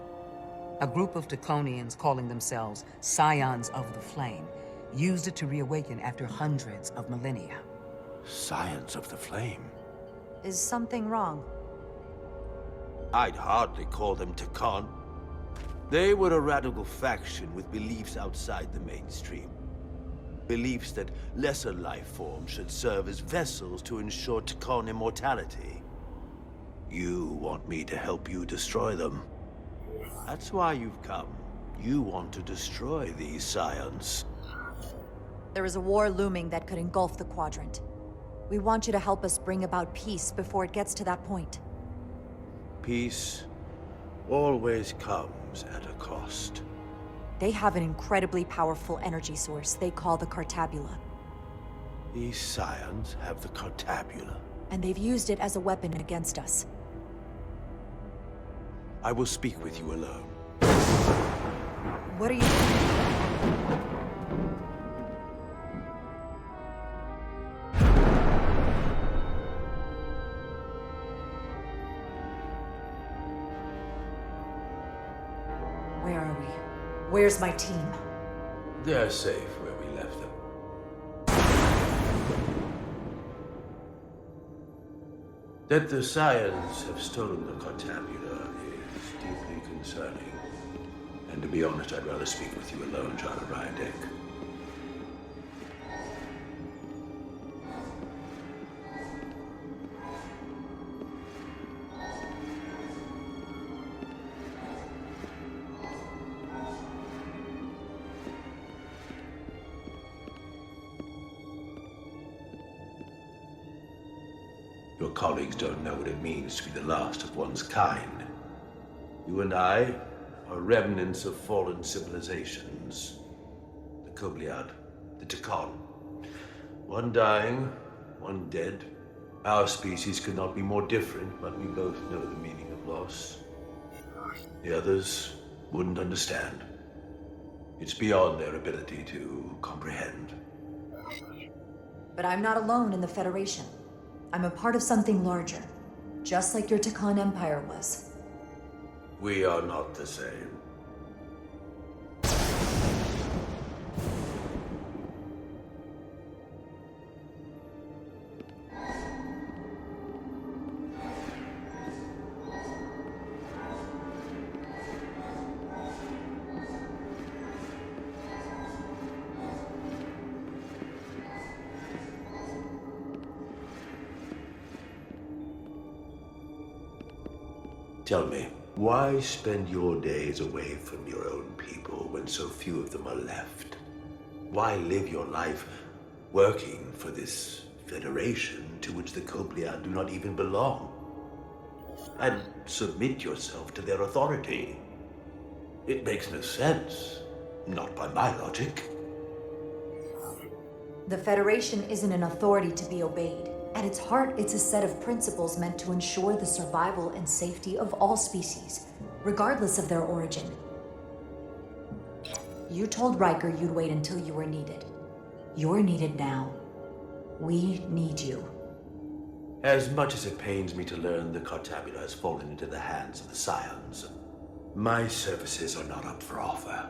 A group of Draconians calling themselves Scions of the Flame used it to reawaken after hundreds of millennia. Scions of the Flame? Is something wrong? I'd hardly call them Takan. They were a radical faction with beliefs outside the mainstream. Beliefs that lesser life forms should serve as vessels to ensure Takan immortality. You want me to help you destroy them. That's why you've come. You want to destroy these scions. There is a war looming that could engulf the Quadrant. We want you to help us bring about peace before it gets to that point. Peace always comes at a cost. They have an incredibly powerful energy source they call the Cartabula. These scions have the Cartabula. And they've used it as a weapon against us. I will speak with you alone. What are you... Where are we? Where's my team? They're safe where we left them. That the scions have stolen the Cartabula is deeply concerning. And to be honest, I'd rather speak with you alone, John Rydick. Your colleagues don't know what it means to be the last of one's kind. You and I are remnants of fallen civilizations. The Kobliad, the Takan. One dying, one dead. Our species could not be more different, but we both know the meaning of loss. The others wouldn't understand. It's beyond their ability to comprehend. But I'm not alone in the Federation. I'm a part of something larger, just like your Takan Empire was. We are not the same. Tell me, why spend your days away from your own people when so few of them are left? Why live your life working for this federation to which the Kobliad do not even belong? And submit yourself to their authority? It makes no sense, not by my logic. The Federation isn't an authority to be obeyed. At its heart, it's a set of principles meant to ensure the survival and safety of all species, regardless of their origin. You told Riker you'd wait until you were needed. You're needed now. We need you. As much as it pains me to learn the Cartabula has fallen into the hands of the Scions, my services are not up for offer.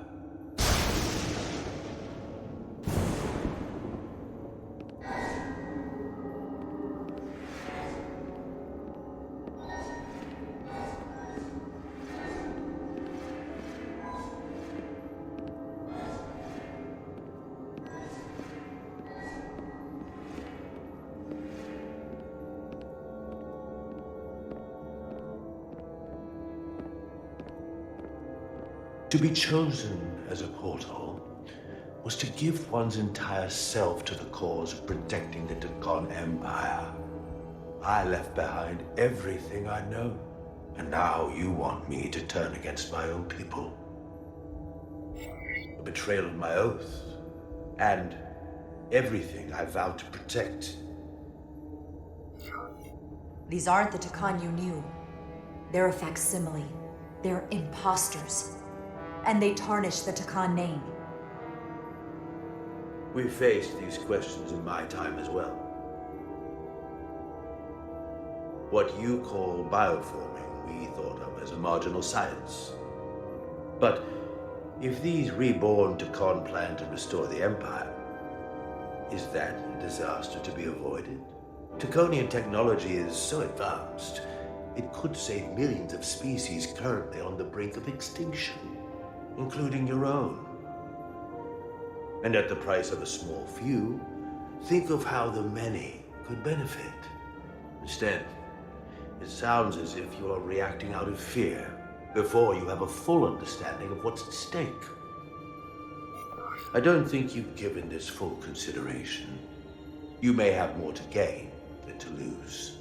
To be chosen as a portal was to give one's entire self to the cause of protecting the Takon Empire. I left behind everything I know, and now you want me to turn against my own people. A betrayal of my oath, and everything I vowed to protect. These aren't the Takon you knew. They're a facsimile. They're imposters. And they tarnish the Takon name. We faced these questions in my time as well. What you call bioforming, we thought of as a marginal science. But if these reborn Takon plan to restore the Empire, is that a disaster to be avoided? Takonian technology is so advanced, it could save millions of species currently on the brink of extinction, including your own. And at the price of a small few, think of how the many could benefit. Instead, it sounds as if you are reacting out of fear before you have a full understanding of what's at stake. I don't think you've given this full consideration. You may have more to gain than to lose.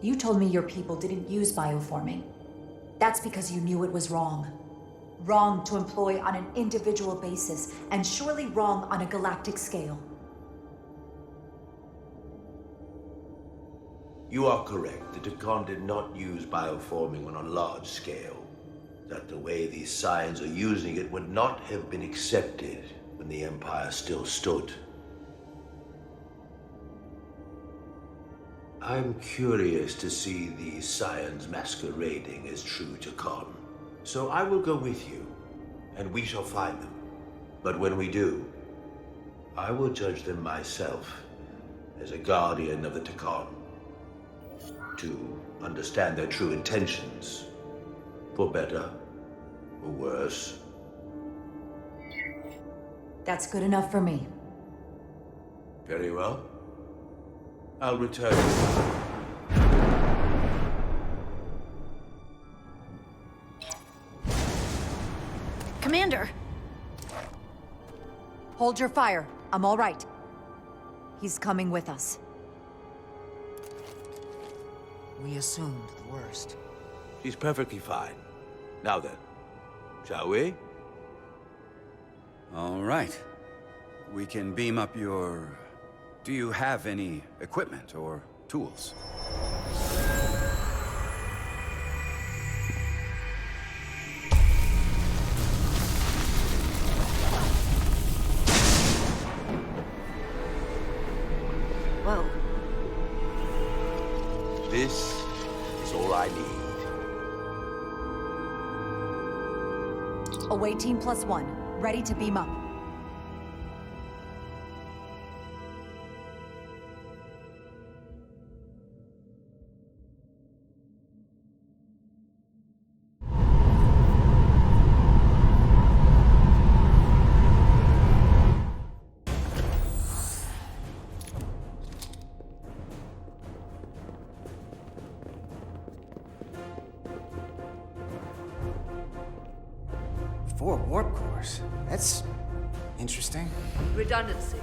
You told me your people didn't use bioforming. That's because you knew it was wrong. Wrong to employ on an individual basis, and surely wrong on a galactic scale. You are correct. The Takon did not use bioforming on a large scale. That the way these scions are using it would not have been accepted when the Empire still stood. I'm curious to see these scions masquerading as true Takon. So I will go with you, and we shall find them. But when we do, I will judge them myself as a guardian of the Takon, to understand their true intentions, for better or worse. That's good enough for me. Very well. I'll return. Commander! Hold your fire. I'm all right. He's coming with us. We assumed the worst. She's perfectly fine. Now then, shall we? All right. We can beam up your... Do you have any equipment or tools? Whoa. This is all I need. Away team +1, ready to beam up. Four warp cores? That's interesting. Redundancy.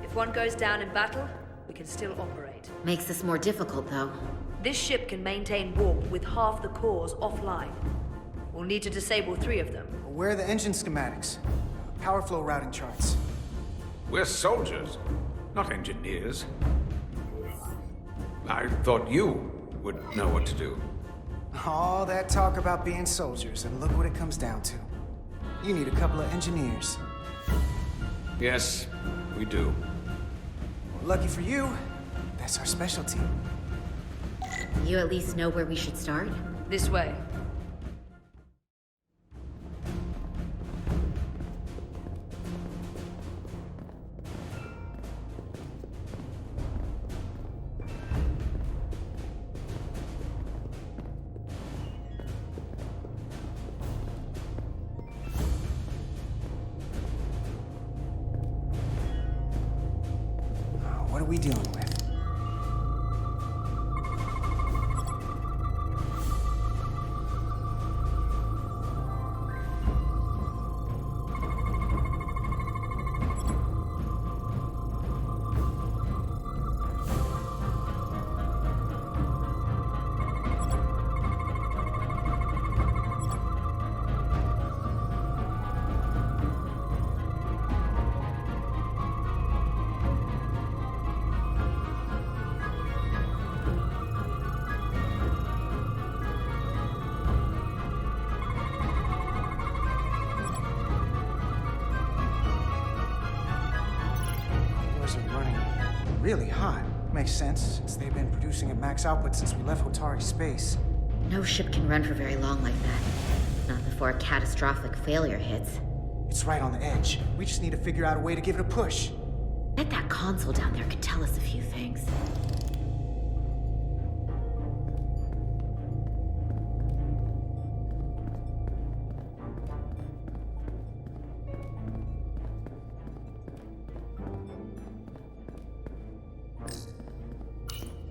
If one goes down in battle, we can still operate. Makes this more difficult, though. This ship can maintain warp with half the cores offline. We'll need to disable 3 of them. Where are the engine schematics? Power flow routing charts? We're soldiers, not engineers. I thought you would know what to do. All that talk about being soldiers, and look what it comes down to. You need a couple of engineers. Yes, we do. Lucky for you, that's our specialty. You at least know where we should start? This way. What are we dealing with? really hot. Makes sense, since they've been producing at max output since we left Hotari space. No ship can run for very long like that. Not before a catastrophic failure hits. It's right on the edge. We just need to figure out a way to give it a push. Bet that console down there could tell us a few things.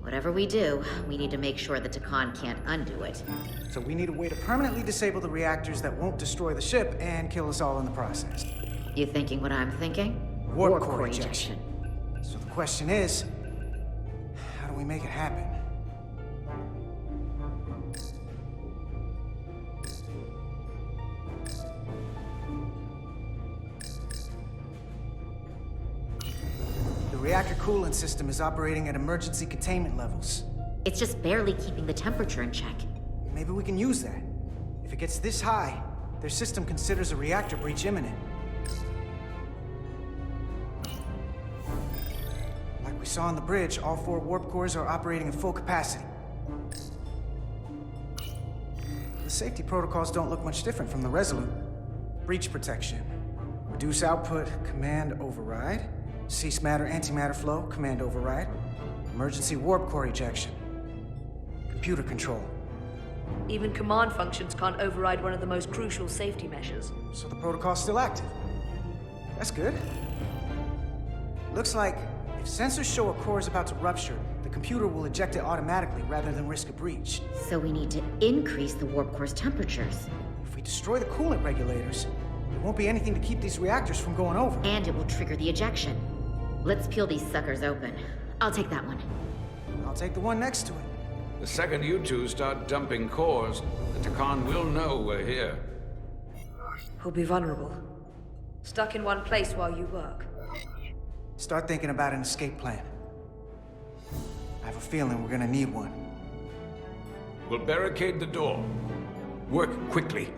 Whatever we do, we need to make sure the Takan can't undo it. So we need a way to permanently disable the reactors that won't destroy the ship and kill us all in the process. You thinking what I'm thinking? Warp core ejection. So the question is, how do we make it happen? The reactor coolant system is operating at emergency containment levels. It's just barely keeping the temperature in check. Maybe we can use that. If it gets this high, their system considers a reactor breach imminent. Like we saw on the bridge, all 4 warp cores are operating at full capacity. The safety protocols don't look much different from the Resolute. Breach protection. Reduce output, command override. Cease matter, antimatter flow, command override. Emergency warp core ejection. Computer control. Even command functions can't override one of the most crucial safety measures. So the protocol's still active. That's good. Looks like if sensors show a core is about to rupture, the computer will eject it automatically rather than risk a breach. So we need to increase the warp core's temperatures. If we destroy the coolant regulators, there won't be anything to keep these reactors from going over. And it will trigger the ejection. Let's peel these suckers open. I'll take that one. I'll take the one next to it. The second you two start dumping cores, the Takan will know we're here. We'll be vulnerable. Stuck in one place while you work. Start thinking about an escape plan. I have a feeling we're gonna need one. We'll barricade the door. Work quickly.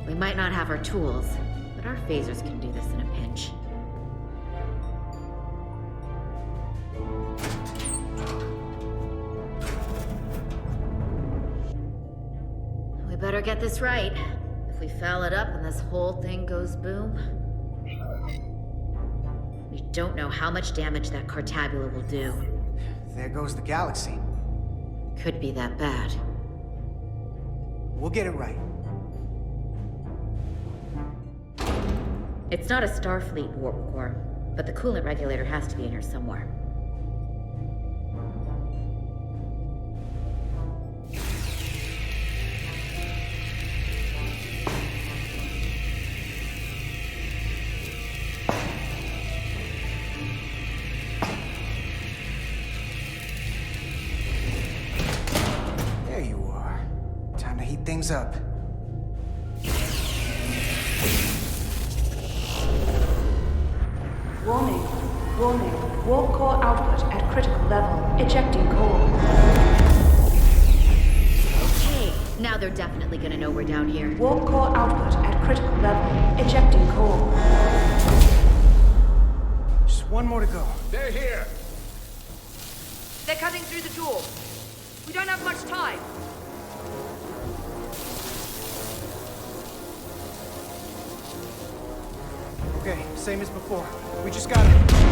We might not have our tools, but our phasers can do this in a pinch. We better get this right. If we foul it up and this whole thing goes boom... We don't know how much damage that Cartabula will do. There goes the galaxy. Could be that bad. We'll get it right. It's not a Starfleet warp core, but the coolant regulator has to be in here somewhere. There you are. Time to heat things up. Warning. Warning. Warp core output at critical level. Ejecting core. Okay, now they're definitely gonna know we're down here. Warp core output at critical level. Ejecting core. Just one more to go. They're here! They're cutting through the door. We don't have much time. Okay, same as before. We just gotta...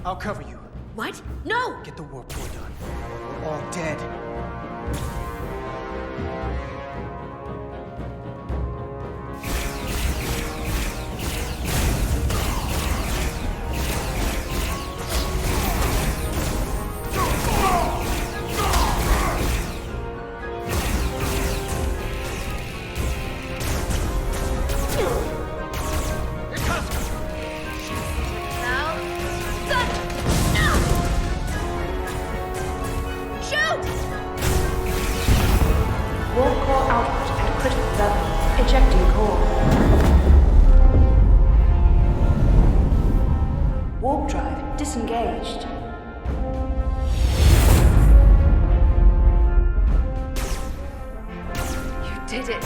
I'll cover you. What? No! Get the warp core done. We're all dead. Disengaged. You did it.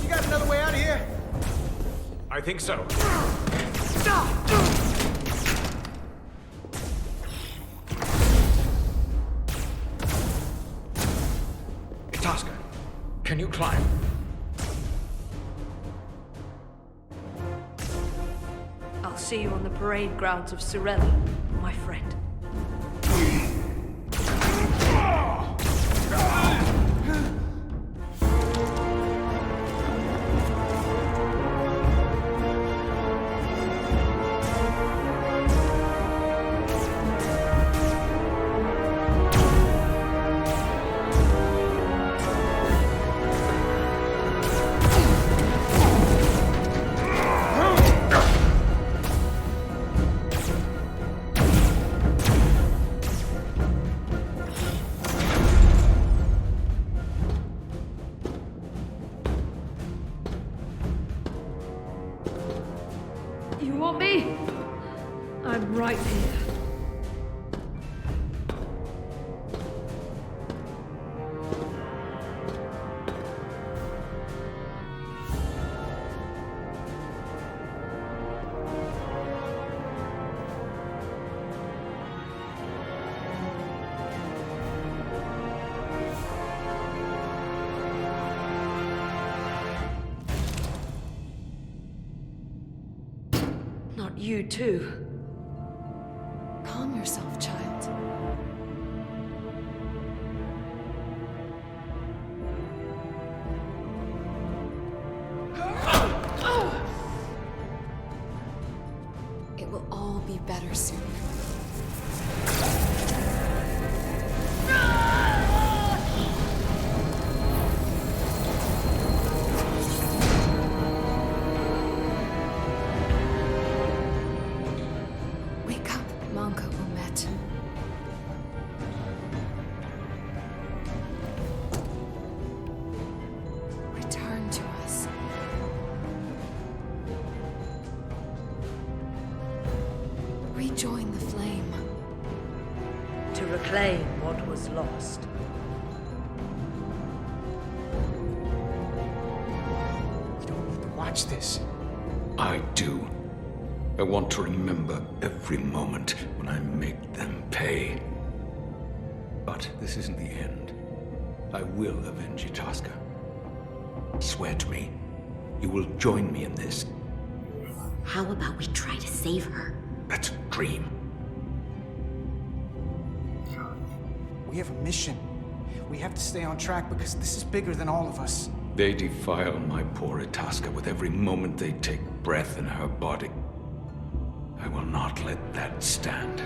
You got another way out of here? I think so. Tosca, can you climb? I'll see you on the parade grounds of Sorella, my friend. You want me? I'm right here. Not you too. Calm yourself, child. It will all be better soon. Wake up, Monka Umet. Return to us. Rejoin the flame. To reclaim what was lost. You don't need to watch this. I do. I want to remember every moment when I make them pay. But this isn't the end. I will avenge you, Tosca. Swear to me, you will join me in this. How about we try to save her? That's a dream. We have a mission. We have to stay on track because this is bigger than all of us. They defile my poor Tosca with every moment they take breath in her body. I will not let that stand.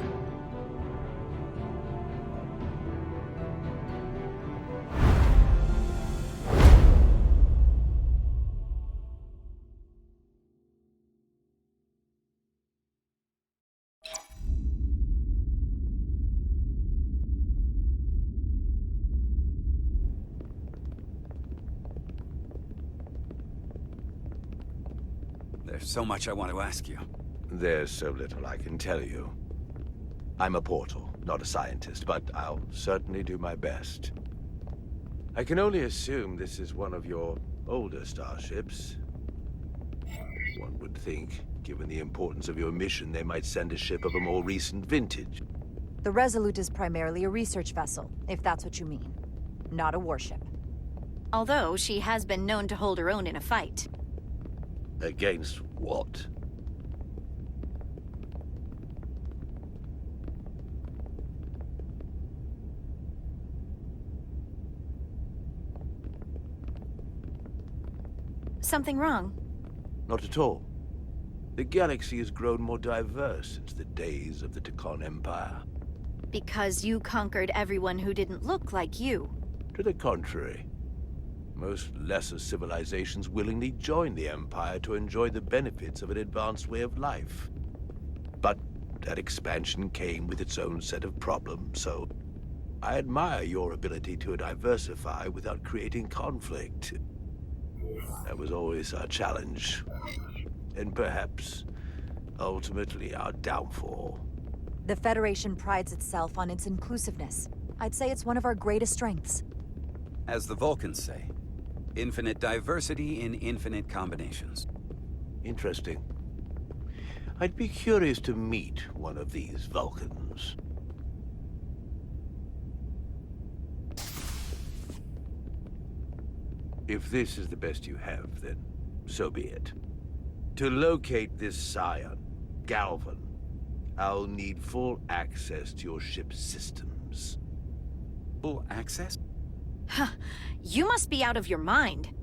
There's so much I want to ask you. There's so little I can tell you. I'm a portal, not a scientist, but I'll certainly do my best. I can only assume this is one of your older starships. One would think, given the importance of your mission, they might send a ship of a more recent vintage. The Resolute is primarily a research vessel, if that's what you mean. Not a warship. Although she has been known to hold her own in a fight. Against what? Something wrong? Not at all. The galaxy has grown more diverse since the days of the Takon Empire. Because you conquered everyone who didn't look like you. To the contrary. Most lesser civilizations willingly joined the Empire to enjoy the benefits of an advanced way of life. But that expansion came with its own set of problems, so I admire your ability to diversify without creating conflict. That was always our challenge. And perhaps, ultimately, our downfall. The Federation prides itself on its inclusiveness. I'd say it's one of our greatest strengths. As the Vulcans say, infinite diversity in infinite combinations. Interesting. I'd be curious to meet one of these Vulcans. If this is the best you have, then so be it. To locate this scion, Galvan, I'll need full access to your ship's systems. Full access? Huh. You must be out of your mind.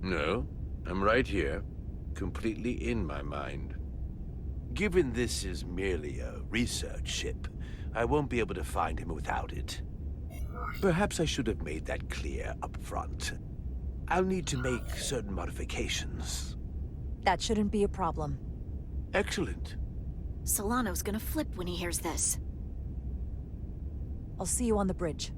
No, I'm right here, completely in my mind. Given this is merely a research ship, I won't be able to find him without it. Perhaps I should have made that clear up front. I'll need to make certain modifications. That shouldn't be a problem. Excellent. Solano's gonna flip when he hears this. I'll see you on the bridge.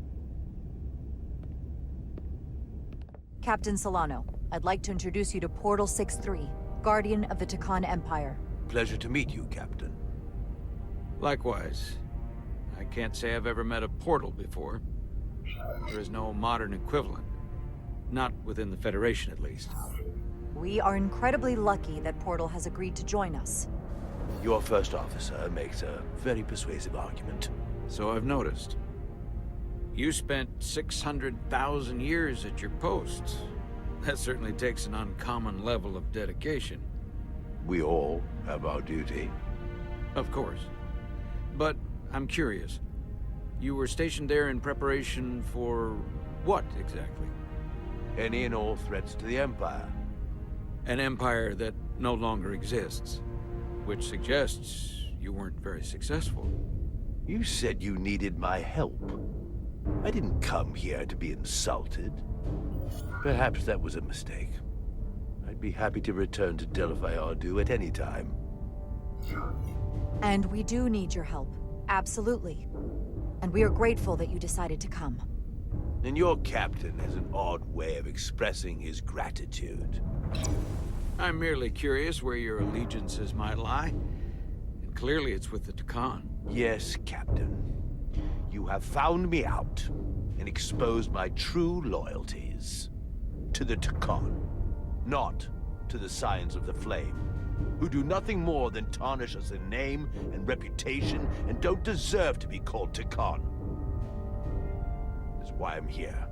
Captain Solano, I'd like to introduce you to Portal 6-3, Guardian of the Takon Empire. Pleasure to meet you, Captain. Likewise. I can't say I've ever met a portal before. There is no modern equivalent. Not within the Federation, at least. We are incredibly lucky that Portal has agreed to join us. Your first officer makes a very persuasive argument. So I've noticed. You spent 600,000 years at your post. That certainly takes an uncommon level of dedication. We all have our duty. Of course. But I'm curious. You were stationed there in preparation for what, exactly? Any and all threats to the Empire. An empire that no longer exists. Which suggests you weren't very successful. You said you needed my help. I didn't come here to be insulted. Perhaps that was a mistake. I'd be happy to return to Delphi Ardu at any time. And we do need your help. Absolutely. And we are grateful that you decided to come. And your captain has an odd way of expressing his gratitude. I'm merely curious where your allegiances might lie. And clearly it's with the Takon. Yes, Captain. You have found me out and exposed my true loyalties. To the Takon, not to the Scions of the Flame, who do nothing more than tarnish us in name and reputation and don't deserve to be called Takon. That's why I'm here.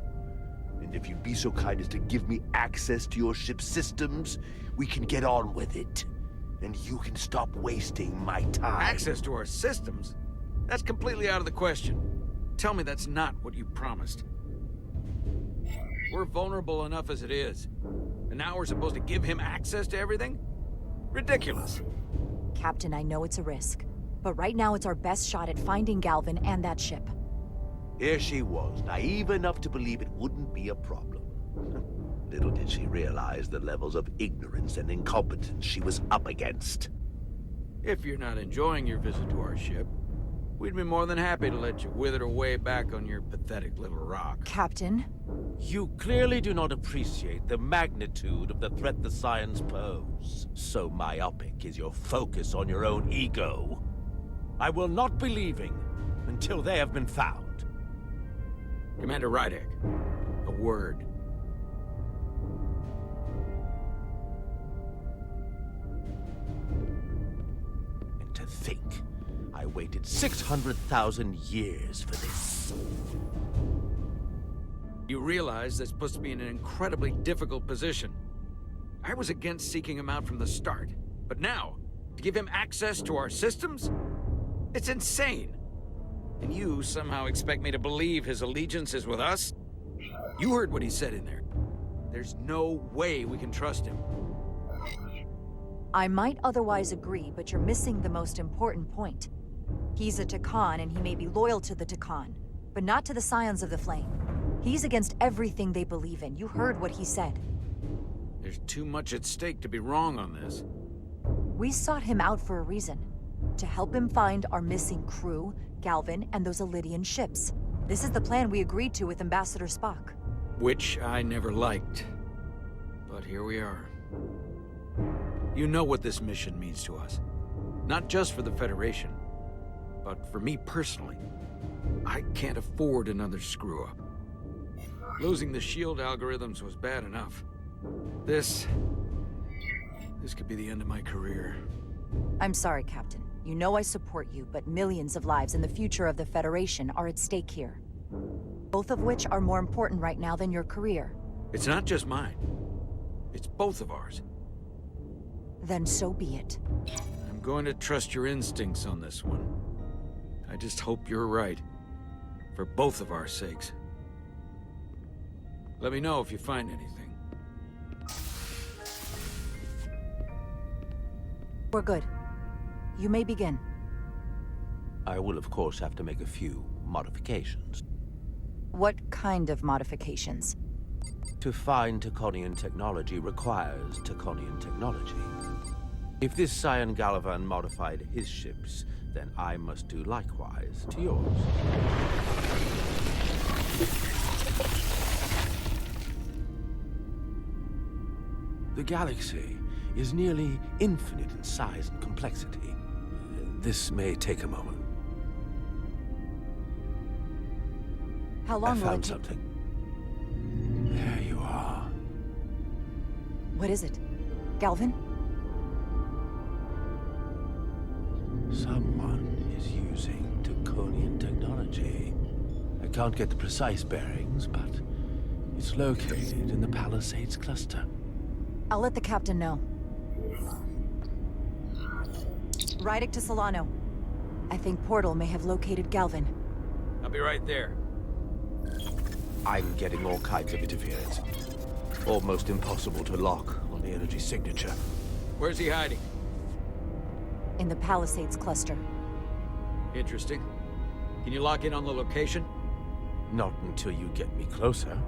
And if you'd be so kind as to give me access to your ship's systems, we can get on with it. And you can stop wasting my time. Access to our systems? That's completely out of the question. Tell me that's not what you promised. We're vulnerable enough as it is. And now we're supposed to give him access to everything? Ridiculous. Captain, I know it's a risk. But right now it's our best shot at finding Galvan and that ship. Here she was, naive enough to believe it wouldn't be a problem. Little did she realize the levels of ignorance and incompetence she was up against. If you're not enjoying your visit to our ship, we'd be more than happy to let you wither away back on your pathetic little rock. Captain? You clearly do not appreciate the magnitude of the threat the Scions pose. So myopic is your focus on your own ego. I will not be leaving until they have been found. Commander Rydek, a word. And to think, I waited 600,000 years for this. You realize this puts me in an incredibly difficult position. I was against seeking him out from the start, but now, to give him access to our systems? It's insane! And you somehow expect me to believe his allegiance is with us? You heard what he said in there. There's no way we can trust him. I might otherwise agree, but you're missing the most important point. He's a Takan, and he may be loyal to the Takan, but not to the Scions of the Flame. He's against everything they believe in. You heard what he said. There's too much at stake to be wrong on this. We sought him out for a reason. To help him find our missing crew, Galvin, and those Elydian ships. This is the plan we agreed to with Ambassador Spock. Which I never liked. But here we are. You know what this mission means to us. Not just for the Federation, but for me personally. I can't afford another screw-up. Losing the shield algorithms was bad enough. This could be the end of my career. I'm sorry, Captain. You know I support you, but millions of lives and the future of the Federation are at stake here. Both of which are more important right now than your career. It's not just mine. It's both of ours. Then so be it. I'm going to trust your instincts on this one. I just hope you're right. For both of our sakes. Let me know if you find anything. We're good. You may begin. I will, of course, have to make a few modifications. What kind of modifications? To find Taconian technology requires Taconian technology. If this Scion Gallivan modified his ships, then I must do likewise to yours. The galaxy is nearly infinite in size and complexity. This may take a moment. How long I will it found take? something. There you are. What is it? Galvin? Someone is using Taconian technology. I can't get the precise bearings, but it's located in the Palisades cluster. I'll let the captain know. Rydick to Solano. I think Portal may have located Galvin. I'll be right there. I'm getting all kinds of interference. Almost impossible to lock on the energy signature. Where's he hiding? In the Palisades cluster. Interesting. Can you lock in on the location? Not until you get me closer.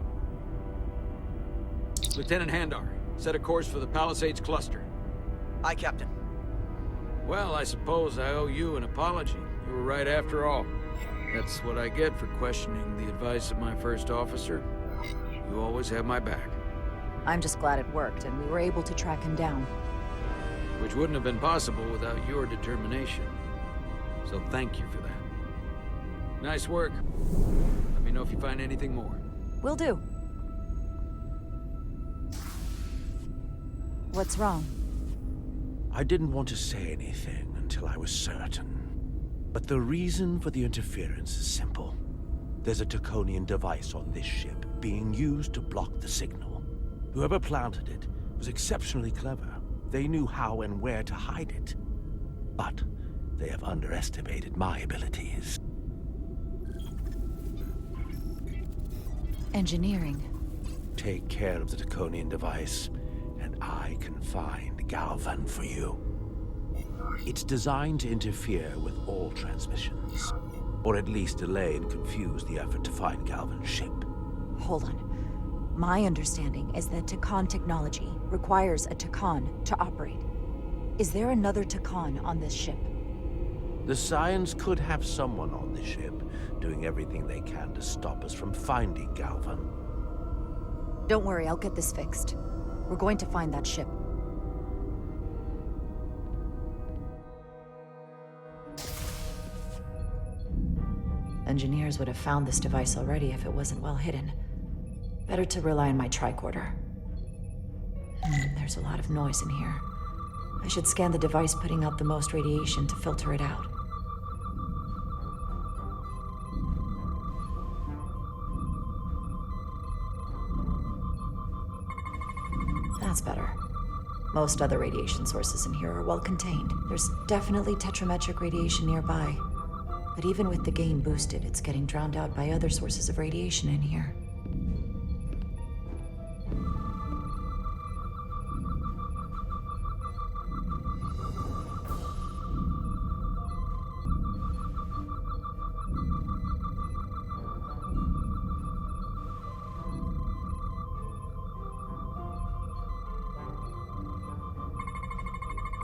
Lieutenant Handar, set a course for the Palisades cluster. Aye, Captain. Well, I suppose I owe you an apology. You were right after all. That's what I get for questioning the advice of my first officer. You always have my back. I'm just glad it worked, and we were able to track him down. Which wouldn't have been possible without your determination. So thank you for that. Nice work. Let me know if you find anything more. Will do. What's wrong? I didn't want to say anything until I was certain. But the reason for the interference is simple. There's a Taconian device on this ship being used to block the signal. Whoever planted it was exceptionally clever. They knew how and where to hide it. But they have underestimated my abilities. Engineering. Take care of the Taconian device, and I can find Galvan for you. It's designed to interfere with all transmissions, or at least delay and confuse the effort to find Galvan's ship. Hold on. My understanding is that Takan technology requires a Takan to operate. Is there another Takan on this ship? The Scions could have someone on the ship, doing everything they can to stop us from finding Galvan. Don't worry, I'll get this fixed. We're going to find that ship. Engineers would have found this device already if it wasn't well hidden. Better to rely on my tricorder. There's a lot of noise in here. I should scan the device putting out the most radiation to filter it out. That's better. Most other radiation sources in here are well contained. There's definitely tetrametric radiation nearby. But even with the gain boosted, it's getting drowned out by other sources of radiation in here.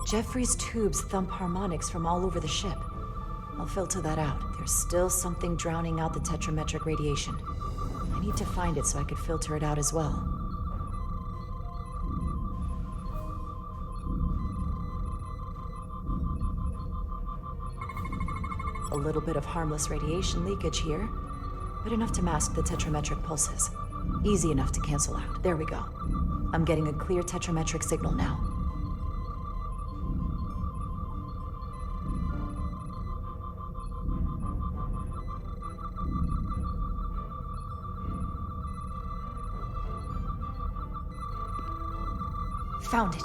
Jeffrey's tubes thump harmonics from all over the ship. I'll filter that out. There's still something drowning out the tetrametric radiation. I need to find it so I could filter it out as well. A little bit of harmless radiation leakage here, but enough to mask the tetrametric pulses. Easy enough to cancel out. There we go. I'm getting a clear tetrametric signal now. Found it.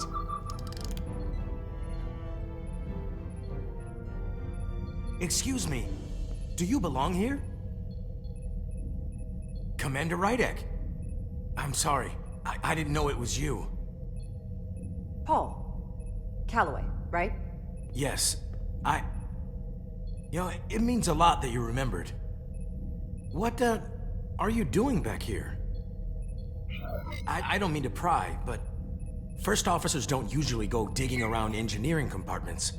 Excuse me. Do you belong here? Commander Rydek. I'm sorry. I didn't know it was you. Paul. Calloway, right? Yes. You know, it means a lot that you remembered. What, are you doing back here? I don't mean to pry, but first officers don't usually go digging around engineering compartments.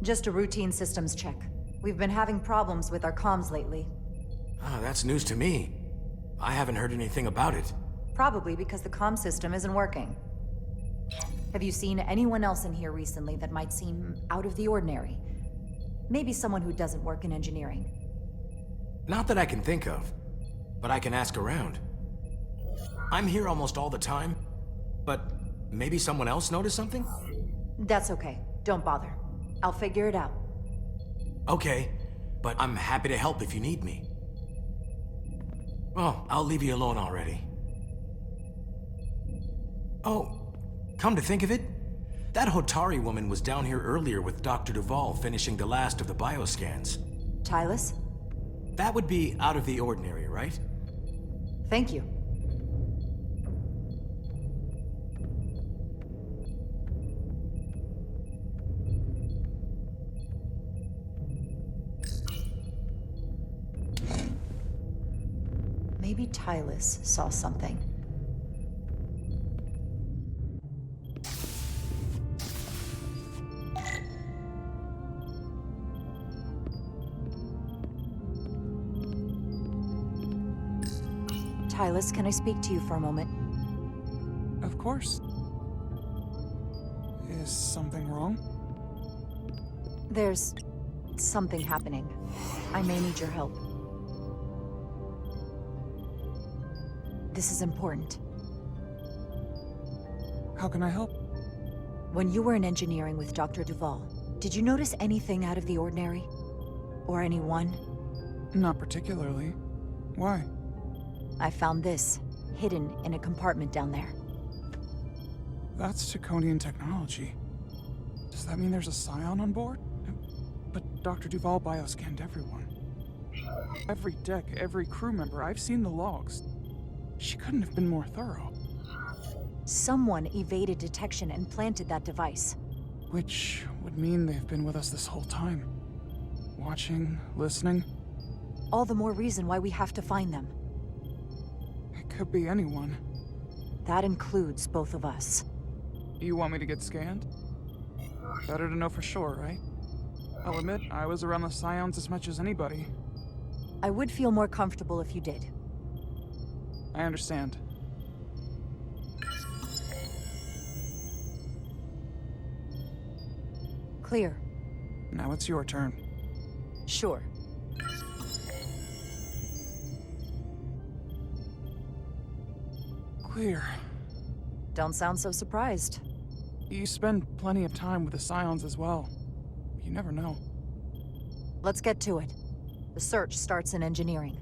Just a routine systems check. We've been having problems with our comms lately. Ah, that's news to me. I haven't heard anything about it. Probably because the comm system isn't working. Have you seen anyone else in here recently that might seem out of the ordinary? Maybe someone who doesn't work in engineering. Not that I can think of, but I can ask around. I'm here almost all the time, but maybe someone else noticed something? That's okay. Don't bother. I'll figure it out. Okay, but I'm happy to help if you need me. Well, I'll leave you alone already. Oh, come to think of it, that Hotari woman was down here earlier with Dr. Duvall finishing the last of the bioscans. Tylus? That would be out of the ordinary, right? Thank you. Maybe Tylus saw something. Tylus, can I speak to you for a moment? Of course. Is something wrong? There's something happening. I may need your help. This is important. How can I help? When you were in engineering with Dr. Duvall, did you notice anything out of the ordinary? Or anyone? Not particularly. Why? I found this, hidden in a compartment down there. That's Taconian technology. Does that mean there's a scion on board? But Dr. Duvall bioscanned everyone. Every deck, every crew member, I've seen the logs. She couldn't have been more thorough. Someone evaded detection and planted that device. Which would mean they've been with us this whole time. Watching, listening. All the more reason why we have to find them. It could be anyone. That includes both of us. You want me to get scanned? Better to know for sure, right? I'll admit, I was around the Scions as much as anybody. I would feel more comfortable if you did. I understand. Clear. Now it's your turn. Sure. Clear. Don't sound so surprised. You spend plenty of time with the Scions as well. You never know. Let's get to it. The search starts in engineering.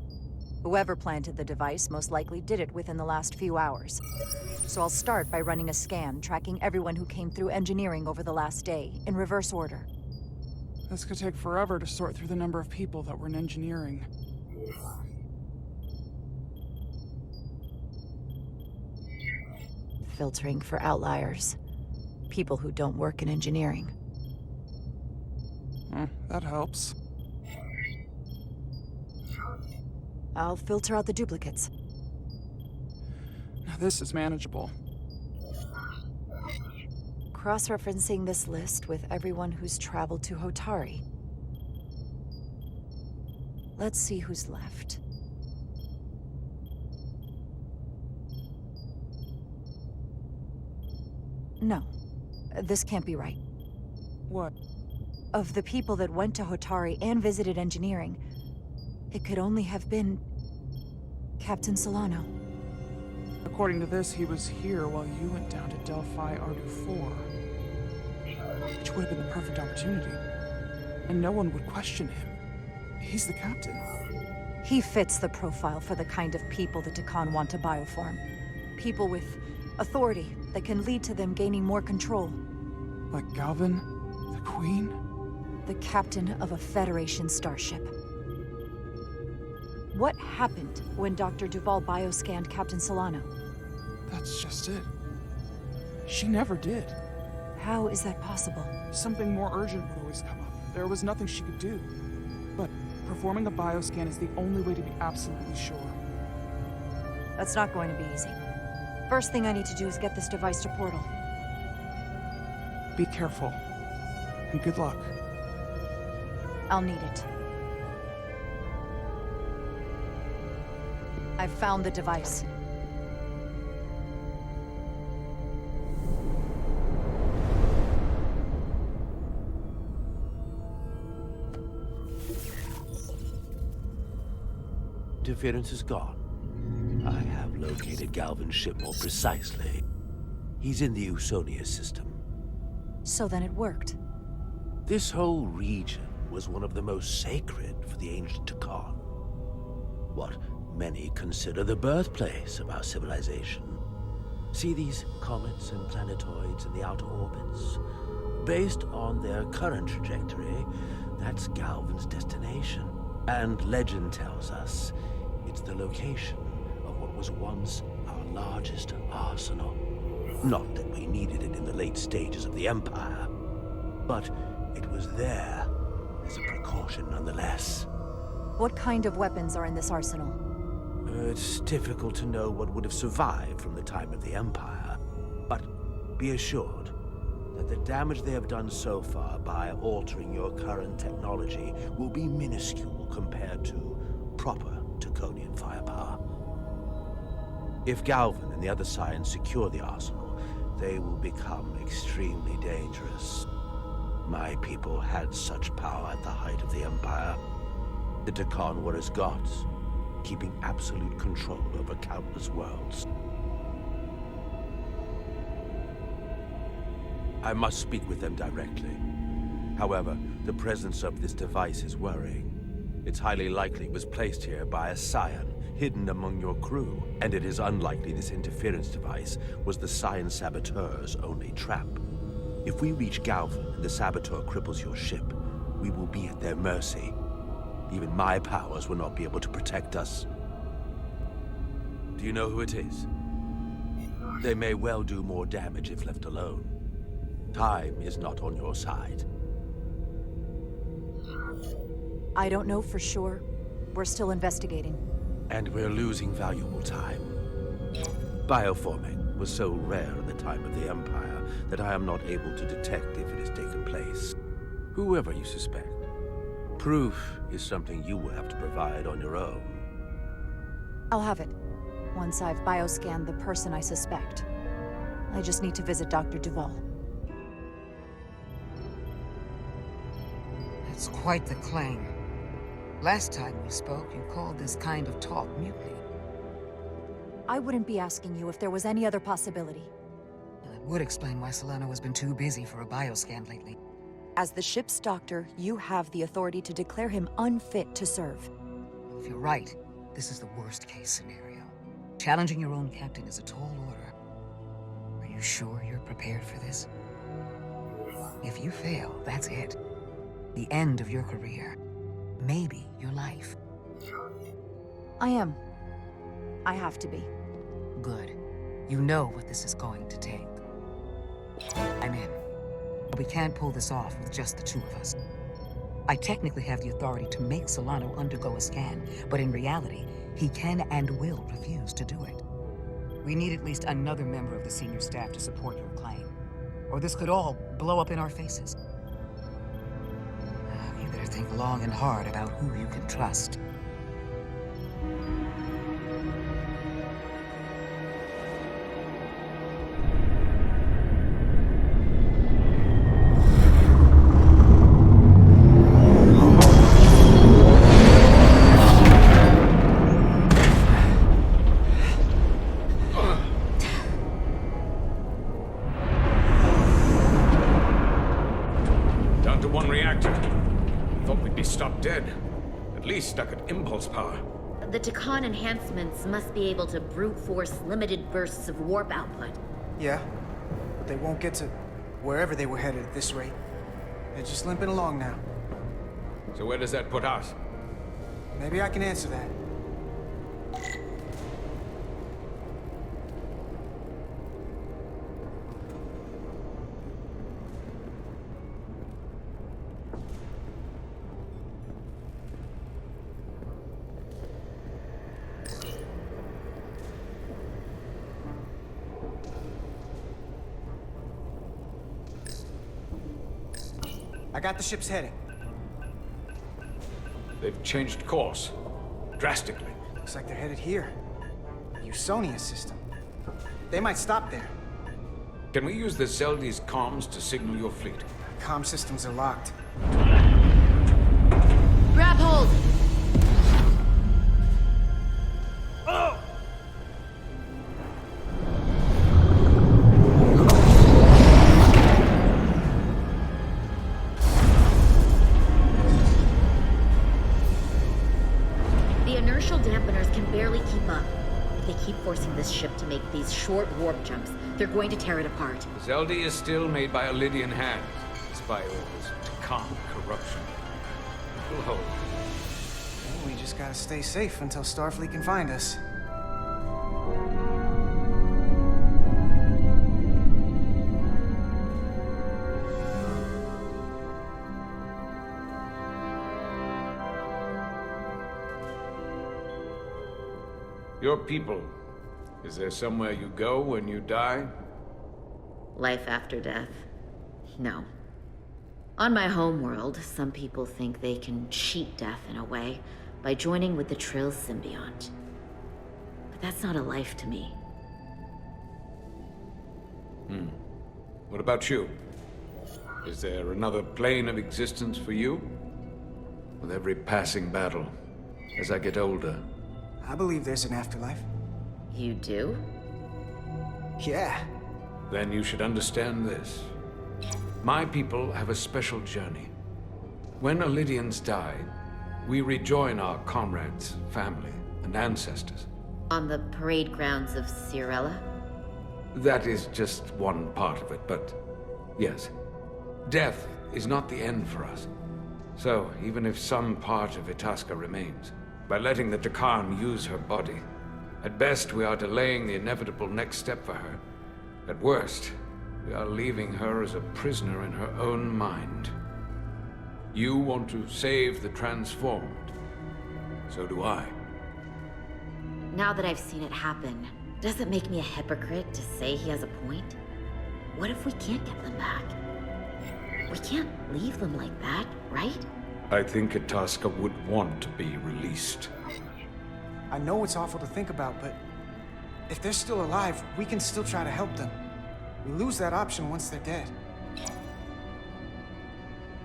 Whoever planted the device most likely did it within the last few hours. So I'll start by running a scan, tracking everyone who came through engineering over the last day, in reverse order. This could take forever to sort through the number of people that were in engineering. Filtering for outliers. People who don't work in engineering. That helps. I'll filter out the duplicates. Now this is manageable. Cross-referencing this list with everyone who's traveled to Hotari. Let's see who's left. No, this can't be right. What? Of the people that went to Hotari and visited engineering, it could only have been Captain Solano. According to this, he was here while you went down to Delphi Ardu-4. Which would have been the perfect opportunity. And no one would question him. He's the captain. He fits the profile for the kind of people the Takan want to bioform. People with authority that can lead to them gaining more control. Like Galvin? The Queen? The captain of a Federation starship. What happened when Dr. Duval bioscanned Captain Solano? That's just it. She never did. How is that possible? Something more urgent would always come up. There was nothing she could do. But performing a bioscan is the only way to be absolutely sure. That's not going to be easy. First thing I need to do is get this device to Portal. Be careful. And good luck. I'll need it. I've found the device. Interference is gone. I have located Galvin's ship more precisely. He's in the Usonia system. So then it worked. This whole region was one of the most sacred for the ancient Takan. What many consider the birthplace of our civilization. See these comets and planetoids in the outer orbits? Based on their current trajectory, that's Galvin's destination. And legend tells us it's the location of what was once our largest arsenal. Not that we needed it in the late stages of the Empire, but it was there as a precaution nonetheless. What kind of weapons are in this arsenal? It's difficult to know what would have survived from the time of the Empire, but be assured that the damage they have done so far by altering your current technology will be minuscule compared to proper Taconian firepower. If Galvin and the other Scions secure the arsenal, they will become extremely dangerous. My people had such power at the height of the Empire. The Takan were as gods, keeping absolute control over countless worlds. I must speak with them directly. However, the presence of this device is worrying. It's highly likely it was placed here by a Scion, hidden among your crew, and it is unlikely this interference device was the Scion Saboteur's only trap. If we reach Galvin and the Saboteur cripples your ship, we will be at their mercy. Even my powers will not be able to protect us. Do you know who it is? They may well do more damage if left alone. Time is not on your side. I don't know for sure. We're still investigating. And we're losing valuable time. Bioforming was so rare in the time of the Empire that I am not able to detect if it has taken place. Whoever you suspect, proof is something you will have to provide on your own. I'll have it, once I've bioscanned the person I suspect. I just need to visit Dr. Duval. That's quite the claim. Last time we spoke, you called this kind of talk mutiny. I wouldn't be asking you if there was any other possibility. It would explain why Solano has been too busy for a bioscan lately. As the ship's doctor, you have the authority to declare him unfit to serve. If you're right, This is the worst-case scenario. Challenging your own captain is a tall order. Are you sure you're prepared for this? If you fail, that's it. The end of your career. Maybe your life. I am. I have to be. Good. You know what this is going to take. I'm in. We can't pull this off with just the two of us. I technically have the authority to make Solano undergo a scan, but in reality, he can and will refuse to do it. We need at least another member of the senior staff to support your claim, or this could all blow up in our faces. You better think long and hard about who you can trust. I could impulse power. The Takan enhancements must be able to brute force limited bursts of warp output. Yeah, but they won't get to wherever they were headed at this rate. They're just limping along now. So where does that put us? Maybe I can answer that. I got the ship's heading. They've changed course. Drastically. Looks like they're headed here. The Usonia system. They might stop there. Can we use the Zeldi's comms to signal your fleet? Comm systems are locked. Grab hold! Oh! Keep forcing this ship to make these short warp jumps. They're going to tear it apart. Zeldi is still made by Lydian hands, despite all this Takan corruption. We'll hold. We just gotta stay safe until Starfleet can find us. Your people. Is there somewhere you go when you die? Life after death? No. On my homeworld, some people think they can cheat death in a way by joining with the Trill symbiont. But that's not a life to me. What about you? Is there another plane of existence for you? With every passing battle, as I get older, I believe there's an afterlife. You do? Yeah. Then you should understand this. My people have a special journey. When Lydians die, we rejoin our comrades, family, and ancestors. On the parade grounds of Cirella? That is just one part of it, but yes. Death is not the end for us. So, even if some part of Itasca remains, by letting the Takan use her body, at best we are delaying the inevitable next step for her. At worst, we are leaving her as a prisoner in her own mind. You want to save the transformed. So do I. Now that I've seen it happen, does it make me a hypocrite to say he has a point? What if we can't get them back? We can't leave them like that, right? I think Itasca would want to be released. I know it's awful to think about, but if they're still alive, we can still try to help them. We lose that option once they're dead.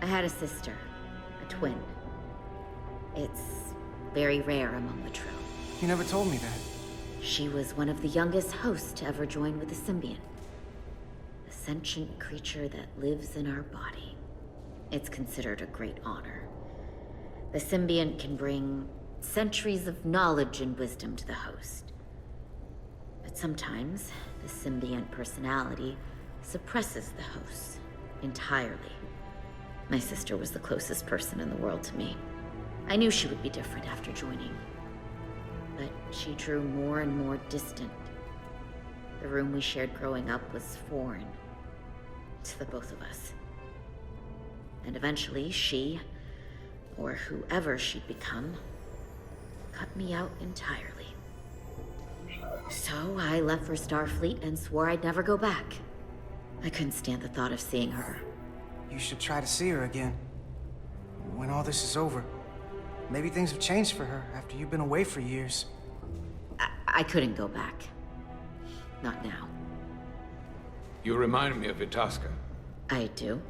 I had a sister, a twin. It's very rare among the Trill. You never told me that. She was one of the youngest hosts to ever join with the symbiont. A sentient creature that lives in our body. It's considered a great honor. The symbiont can bring centuries of knowledge and wisdom to the host. But sometimes, the symbiont personality suppresses the host entirely. My sister was the closest person in the world to me. I knew she would be different after joining. But she drew more and more distant. The room we shared growing up was foreign to the both of us. And eventually she, or whoever she'd become, cut me out entirely. So I left for Starfleet and swore I'd never go back. I couldn't stand the thought of seeing her. You should try to see her again. When all this is over. Maybe things have changed for her after you've been away for years. I couldn't go back. Not now. You remind me of Itasca. I do?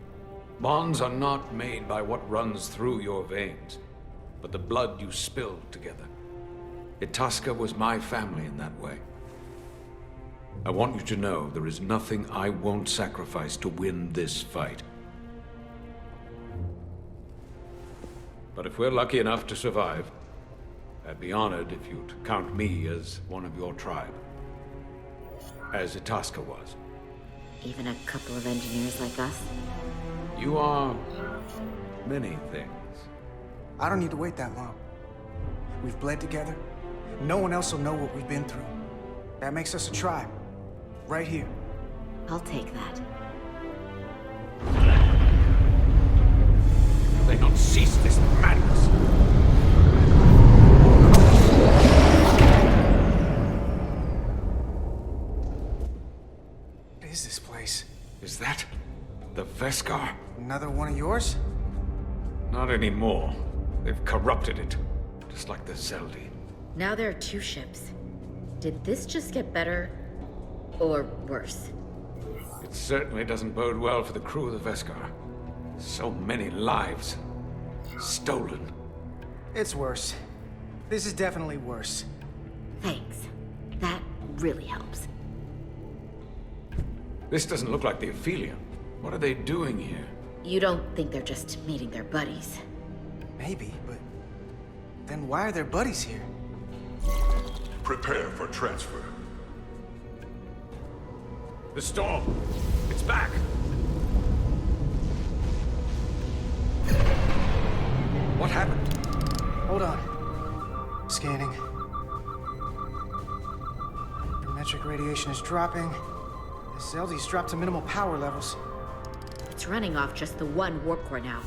Bonds are not made by what runs through your veins, but the blood you spilled together. Itasca was my family in that way. I want you to know there is nothing I won't sacrifice to win this fight. But if we're lucky enough to survive, I'd be honored if you'd count me as one of your tribe. As Itasca was. Even a couple of engineers like us? You are many things. I don't need to wait that long. We've bled together. No one else will know what we've been through. That makes us a tribe. Right here. I'll take that. Will they not cease this madness? What is this place? Is that the Veskar? Another one of yours? Not anymore. They've corrupted it, just like the Zeldi. Now there are 2 ships. Did this just get better, or worse? It certainly doesn't bode well for the crew of the Veskar. So many lives stolen. It's worse. This is definitely worse. Thanks. That really helps. This doesn't look like the Ophelia. What are they doing here? You don't think they're just meeting their buddies? Maybe, but then why are their buddies here? Prepare for transfer. The storm! It's back! What happened? Hold on. Scanning. Metric radiation is dropping. The Zeldi's dropped to minimal power levels. It's running off just the one warp core now.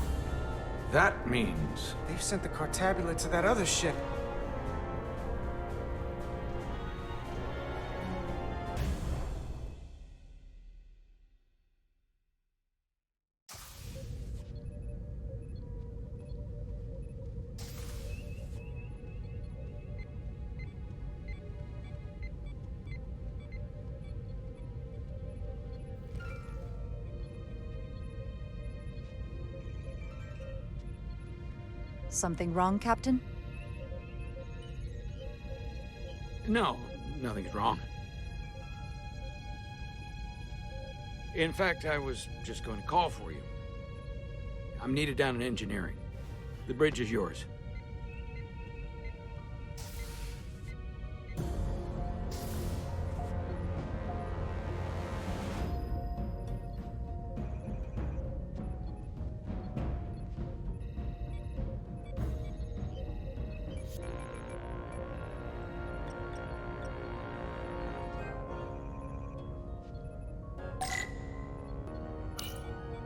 That means... They've sent the Cartabula to that other ship. Something wrong, Captain? No, nothing's wrong. In fact, I was just going to call for you. I'm needed down in engineering. The bridge is yours.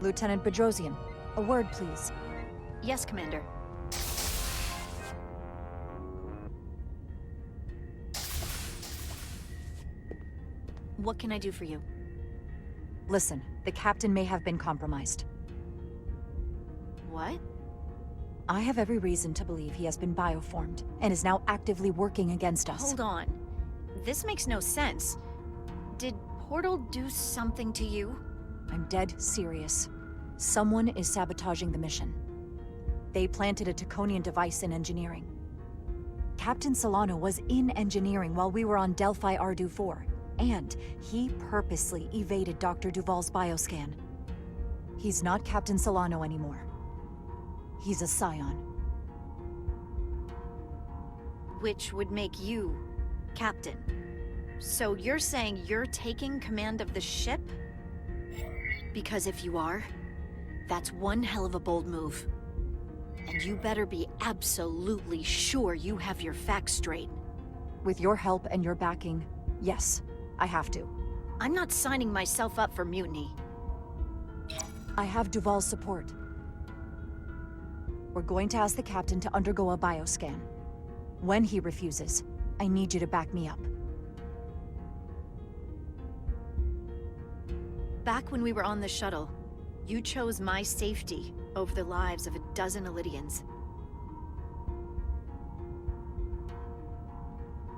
Lieutenant Bedrosian, a word, please. Yes, Commander. What can I do for you? Listen, the captain may have been compromised. What? I have every reason to believe he has been bioformed, and is now actively working against us. Hold on. This makes no sense. Did Portal do something to you? I'm dead serious. Someone is sabotaging the mission. They planted a Taconian device in engineering. Captain Solano was in engineering while we were on Delphi Ardu 4, and he purposely evaded Dr. Duval's bioscan. He's not Captain Solano anymore. He's a Scion. which would make you captain. So you're saying you're taking command of the ship? Because if you are, that's one hell of a bold move. And you better be absolutely sure you have your facts straight. With your help and your backing, yes, I have to. I'm not signing myself up for mutiny. I have Duval's support. We're going to ask the captain to undergo a bioscan. When he refuses, I need you to back me up. Back when we were on the shuttle, you chose my safety over the lives of a dozen Illydians.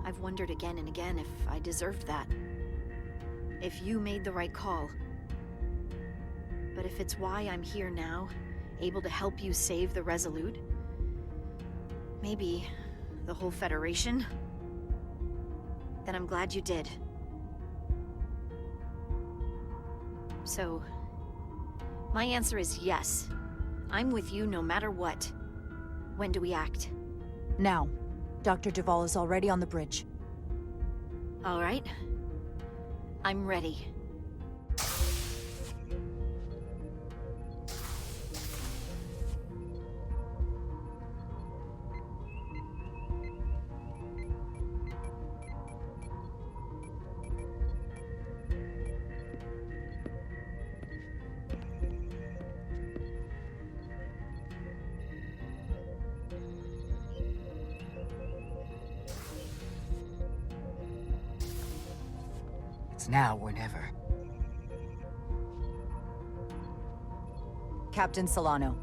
I've wondered again and again if I deserved that. If you made the right call. But if it's why I'm here now, able to help you save the Resolute, maybe the whole Federation, then I'm glad you did. So, my answer is yes. I'm with you no matter what. When do we act? Now. Dr. Duval is already on the bridge. All right. I'm ready. It's now or never. Captain Solano.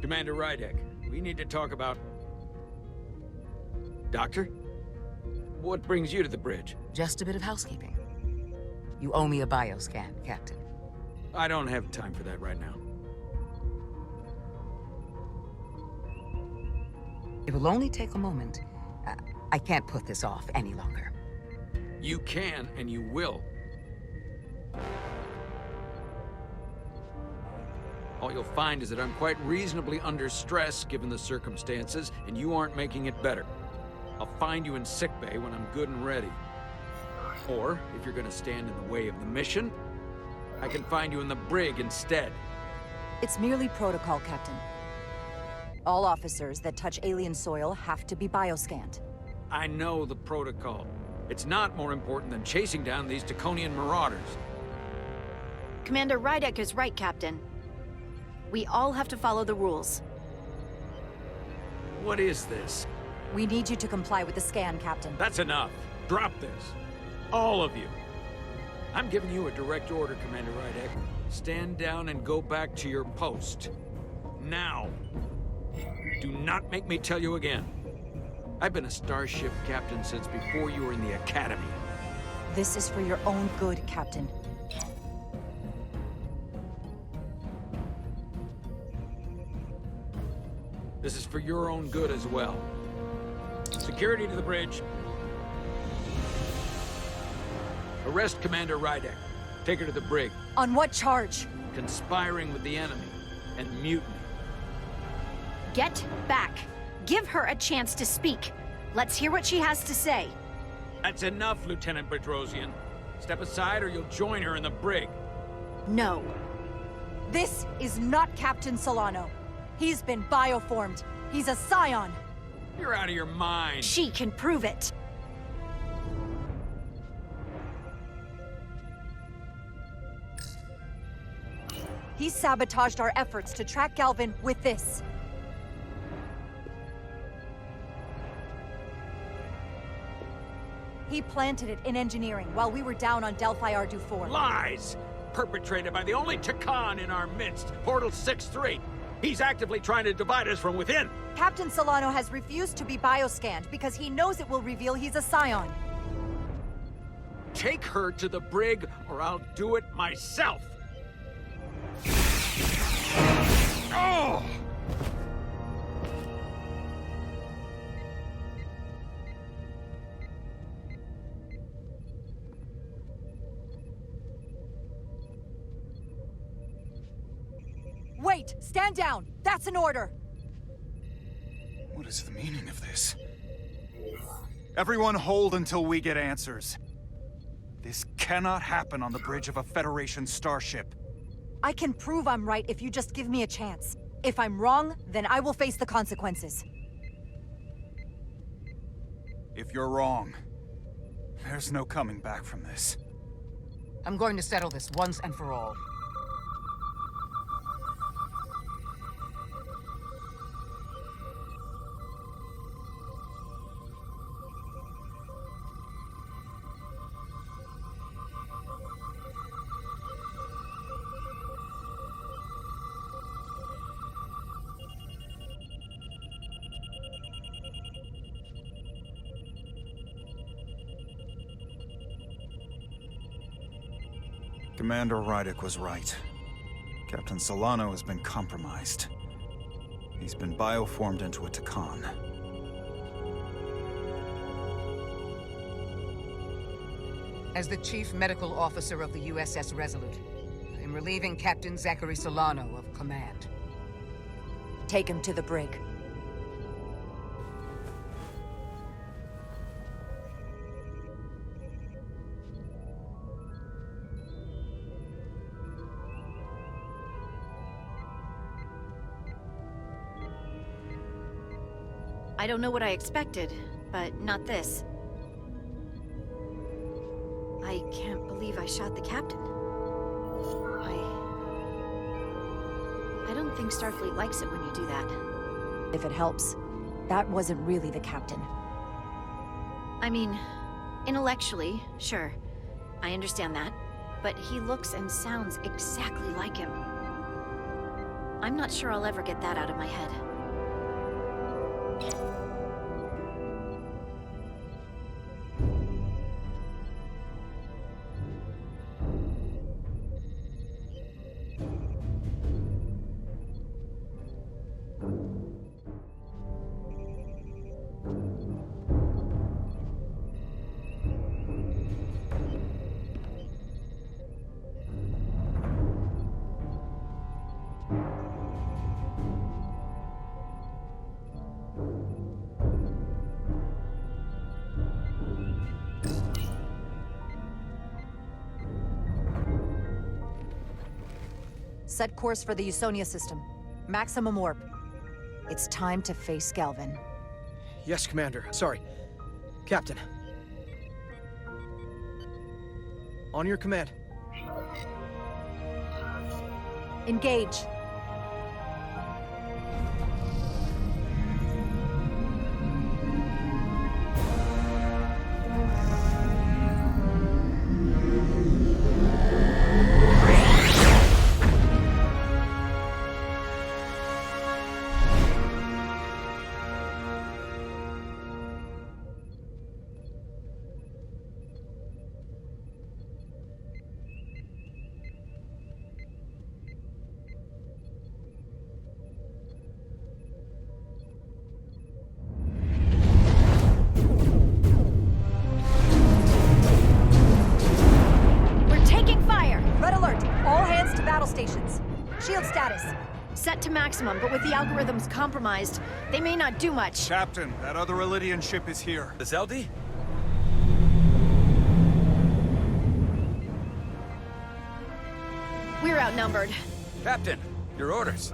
Commander Rydek, we need to talk about... Doctor? What brings you to the bridge? Just a bit of housekeeping. You owe me a bioscan, Captain. I don't have time for that right now. It will only take a moment. I can't put this off any longer. You can, and you will. All you'll find is that I'm quite reasonably under stress given the circumstances, and you aren't making it better. I'll find you in sickbay when I'm good and ready. Or, if you're gonna stand in the way of the mission, I can find you in the brig instead. It's merely protocol, Captain. All officers that touch alien soil have to be bioscanned. I know the protocol. It's not more important than chasing down these Taconian marauders. Commander Rydek is right, Captain. We all have to follow the rules. What is this? We need you to comply with the scan, Captain. That's enough. Drop this. All of you. I'm giving you a direct order, Commander Rydek. Stand down and go back to your post. Now. Do not make me tell you again. I've been a starship captain since before you were in the Academy. This is for your own good, Captain. This is for your own good as well. Security to the bridge. Arrest Commander Rydek. Take her to the brig. On what charge? Conspiring with the enemy and mutiny. Get back. Give her a chance to speak. Let's hear what she has to say. That's enough, Lieutenant Bedrosian. Step aside or you'll join her in the brig. No. This is not Captain Solano. He's been bioformed. He's a scion. You're out of your mind. She can prove it. He sabotaged our efforts to track Galvin with this. He planted it in engineering while we were down on Delphi Ardu 4. Lies! Perpetrated by the only Takan in our midst, Portal 6-3. He's actively trying to divide us from within. Captain Solano has refused to be bioscanned because he knows it will reveal he's a scion. Take her to the brig, or I'll do it myself. Oh! Wait! Stand down! That's an order! What is the meaning of this? Everyone hold until we get answers. This cannot happen on the bridge of a Federation starship. I can prove I'm right if you just give me a chance. If I'm wrong, then I will face the consequences. If you're wrong, there's no coming back from this. I'm going to settle this once and for all. Commander Rydick was right. Captain Solano has been compromised. He's been bioformed into a Takan. As the Chief Medical Officer of the USS Resolute, I am relieving Captain Zachary Solano of command. Take him to the brig. I don't know what I expected, but not this. I can't believe I shot the captain. I don't think Starfleet likes it when you do that. If it helps, that wasn't really the captain. I mean, intellectually, sure. I understand that. But he looks and sounds exactly like him. I'm not sure I'll ever get that out of my head. Set course for the Usonia system. Maximum warp. It's time to face Galvin. Yes, Commander. Sorry. Captain. On your command. Engage. Set to maximum, but with the algorithms compromised, they may not do much. Captain, that other Ilidian ship is here. The Zeldi? We're outnumbered. Captain, your orders.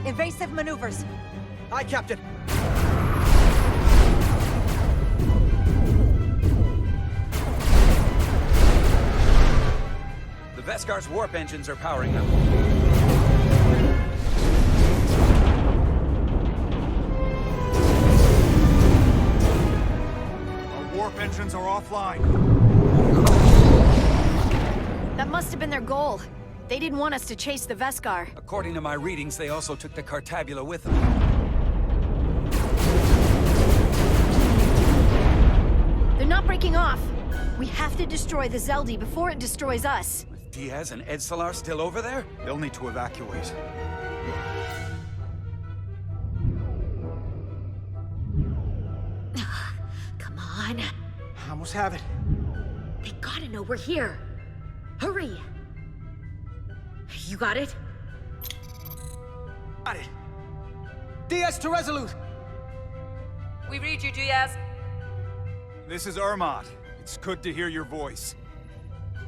Evasive maneuvers. Aye, Captain. The Veskar's warp engines are powering them. Our warp engines are offline. That must have been their goal. They didn't want us to chase the Veskar. According to my readings, they also took the Cartabula with them. They're not breaking off. We have to destroy the Zeldi before it destroys us. Diaz and Edsalar still over there? They'll need to evacuate. Come on. I almost have it. They gotta know we're here. Hurry! You got it? Got it. Diaz to Resolute! We read you, Diaz. This is Ermot. It's good to hear your voice.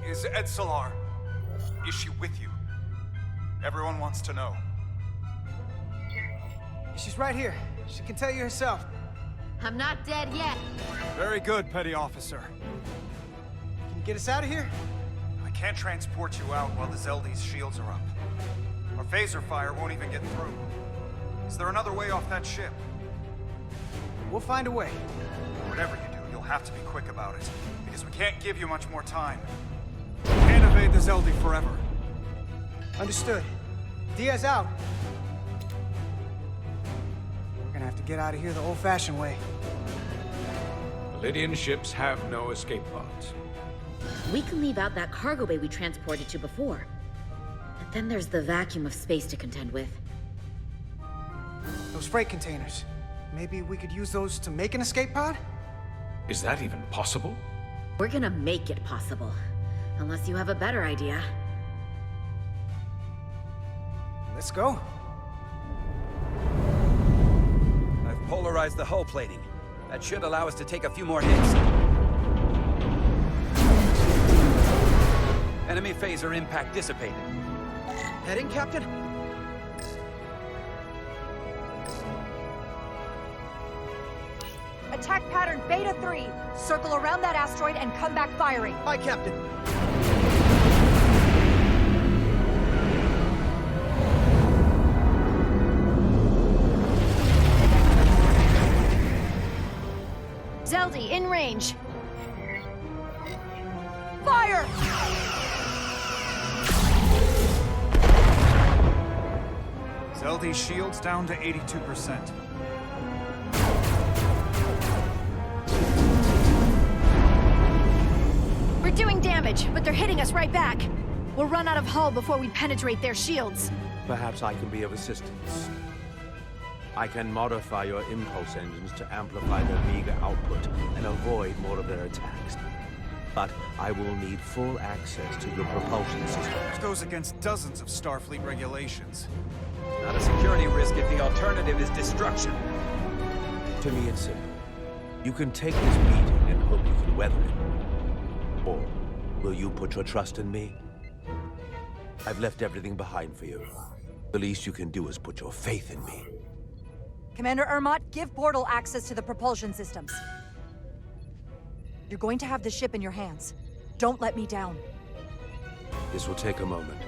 Is Edsalar? Is she with you? Everyone wants to know. She's right here. She can tell you herself. I'm not dead yet. Very good, Petty Officer. Can you get us out of here? I can't transport you out while the Zeldi's shields are up. Our phaser fire won't even get through. Is there another way off that ship? We'll find a way. Whatever you do, you'll have to be quick about it, because we can't give you much more time. We can't evade the Zeldi forever. Understood. Diaz out. We're gonna have to get out of here the old-fashioned way. Lydian ships have no escape pods. We can leave out that cargo bay we transported to before. But then there's the vacuum of space to contend with. Those freight containers. Maybe we could use those to make an escape pod? Is that even possible? We're gonna make it possible. Unless you have a better idea. Let's go. I've polarized the hull plating. That should allow us to take a few more hits. Enemy phaser impact dissipated. Heading, Captain? Attack pattern Beta 3. Circle around that asteroid and come back firing. Aye, Captain. Zeldi, in range. Fire! Zeldi's shields down to 82%. We're doing damage, but they're hitting us right back. We'll run out of hull before we penetrate their shields. Perhaps I can be of assistance. I can modify your impulse engines to amplify their meager output and avoid more of their attacks. But I will need full access to your propulsion system. Which goes against dozens of Starfleet regulations. Not a security risk if the alternative is destruction. To me, it's simple. You can take this beating and hope you can weather it. Or will you put your trust in me? I've left everything behind for you. The least you can do is put your faith in me. Commander Ermot, give Bortle access to the propulsion systems. You're going to have the ship in your hands. Don't let me down. This will take a moment.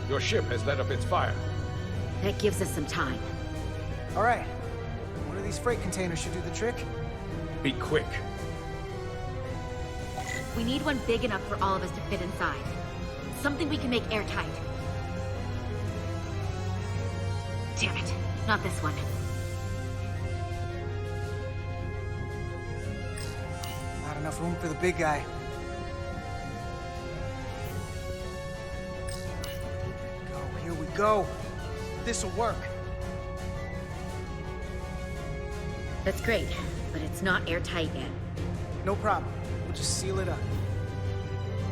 Your ship has let up its fire. That gives us some time. All right. One of these freight containers should do the trick. Be quick. We need one big enough for all of us to fit inside. Something we can make airtight. Damn it, not this one. Not enough room for the big guy. Go, here we go. This'll work. That's great, but it's not airtight yet. No problem. We'll just seal it up.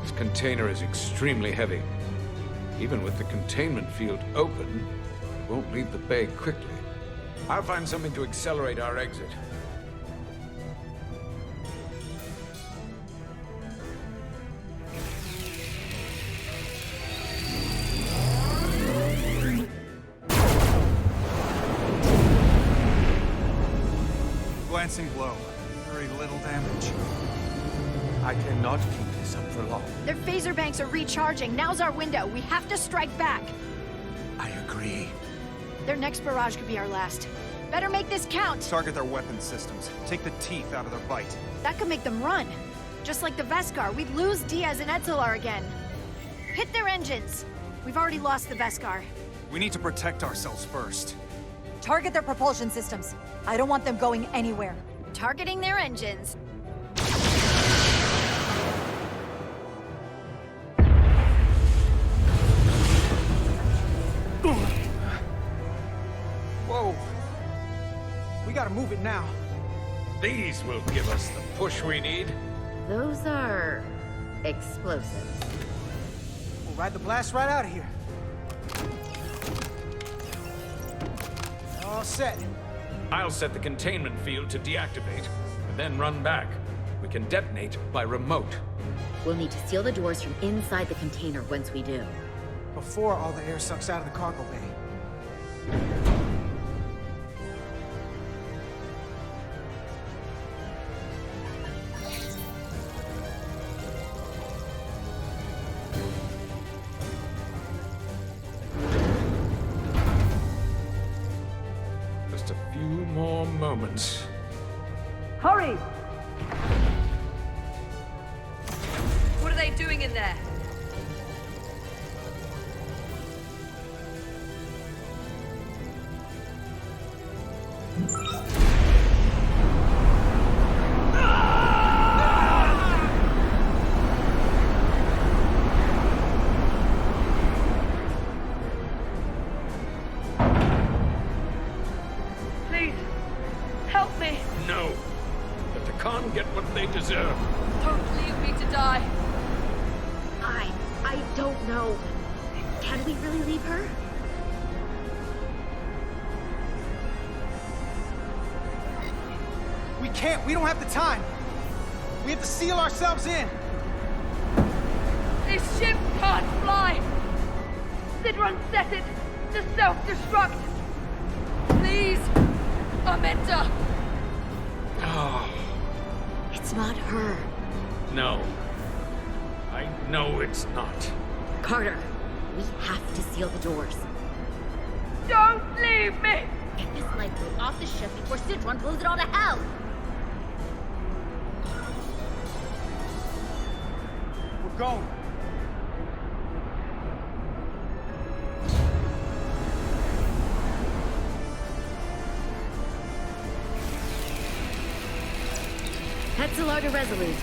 This container is extremely heavy. Even with the containment field open, it won't leave the bay quickly. I'll find something to accelerate our exit. Glancing below. Very little damage. I cannot keep this up for long. Their phaser banks are recharging. Now's our window. We have to strike back. I agree. Their next barrage could be our last. Better make this count. Target their weapon systems. Take the teeth out of their bite. That could make them run. Just like the Veskar, we'd lose Diaz and Etzelar again. Hit their engines. We've already lost the Veskar. We need to protect ourselves first. Target their propulsion systems. I don't want them going anywhere. Targeting their engines. Whoa. We gotta move it now. These will give us the push we need. Those are explosives. We'll ride the blast right out of here. All set. I'll set the containment field to deactivate, and then run back. We can detonate by remote. We'll need to seal the doors from inside the container once we do. Before all the air sucks out of the cargo bay. Just a few more moments. Hurry! What are they doing in there? Please, help me. No. Let the Khan get what they deserve. Don't leave me to die. I don't know. Can we really leave her? We can't. We don't have the time. We have to seal ourselves in. This ship can't fly. Sidron set it to self-destruct. Please, Amenta. Oh, It's not her. no. I know it's not. Carter, we have to seal the doors. Don't leave me! Get this lifeboat off the ship before Sidron blows it all to hell! We're going. Etzelar to Resolute.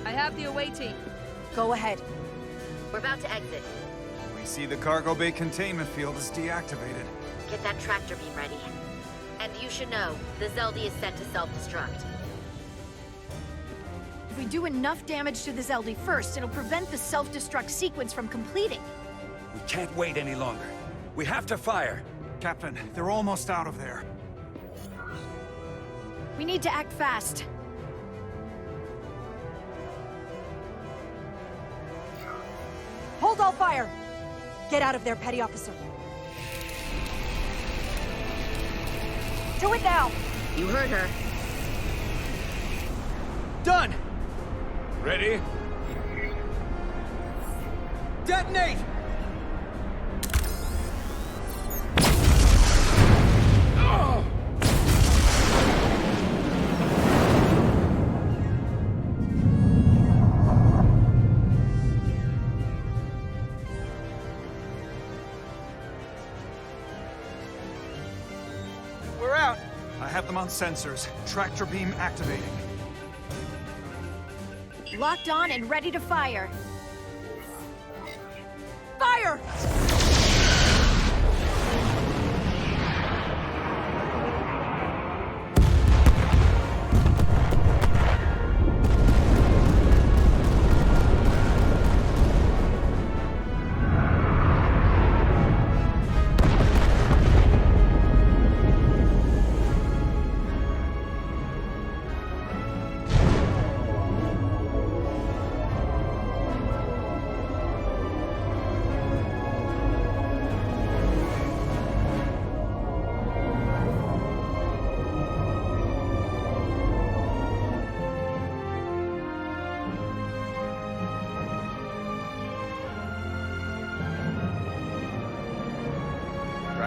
I have the awaiting. Go ahead. We're about to exit. We see the cargo bay containment field is deactivated. Get that tractor beam ready. And you should know, the Zeldi is set to self-destruct. If we do enough damage to the Zeldi first, it'll prevent the self-destruct sequence from completing. We can't wait any longer. We have to fire. Captain, they're almost out of there. We need to act fast. Hold all fire! Get out of there, Petty Officer. Do it now! You heard her. Done! Ready? Detonate! Oh! We're out. I have them on sensors. Tractor beam activating. Locked on and ready to fire. Fire!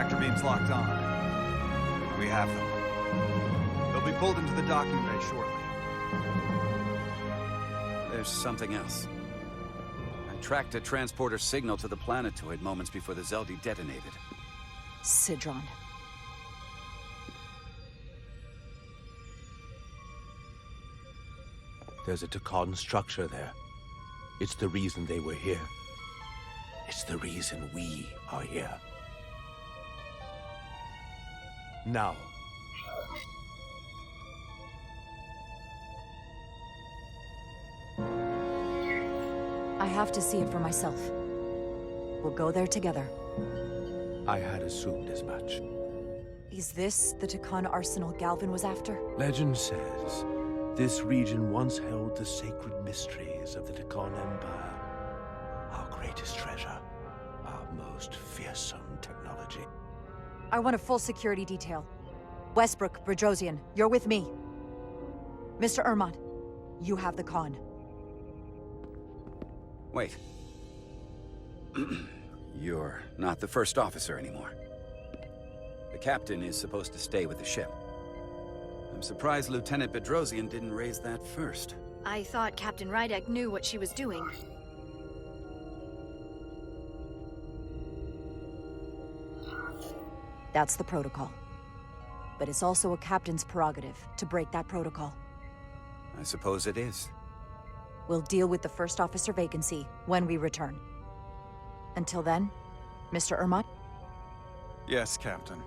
tractor beams locked on. We have them. They'll be pulled into the docking bay shortly. There's something else. I tracked a transporter signal to the planetoid moments before the Zeldi detonated. Sidron. There's a Takan structure there. It's the reason they were here. It's the reason we are here. Now. I have to see it for myself. We'll go there together. I had assumed as much. Is this the Takan arsenal Galvin was after? Legend says this region once held the sacred mysteries of the Takan Empire. Our greatest treasure. Our most fearsome technology. I want a full security detail. Westbrook, Bredrosian, you're with me. Mr. Ermont, you have the con. Wait. You're not the first officer anymore. The captain is supposed to stay with the ship. I'm surprised Lieutenant Bedrosian didn't raise that first. I thought Captain Rydek knew what she was doing. That's the protocol. But it's also a captain's prerogative to break that protocol. I suppose it is. We'll deal with the first officer vacancy when we return. Until then, Mr. Ermont? Yes, Captain.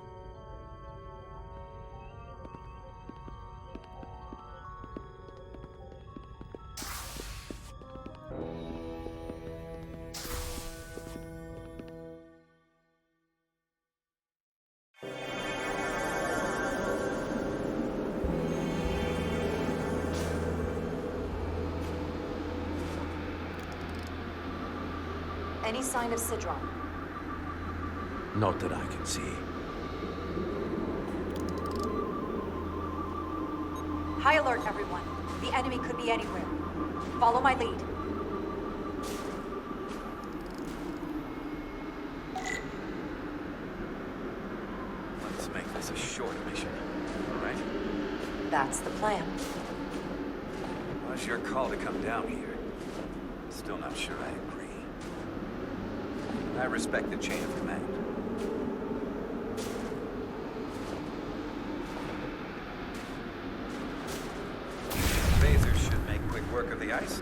Any sign of Sidron? Not that I can see. High alert, everyone. The enemy could be anywhere. Follow my lead. Let's make this a short mission, all right? That's the plan. Well, it's your call to come down here. Still not sure I agree. I respect the chain of command. Phasers should make quick work of the ice.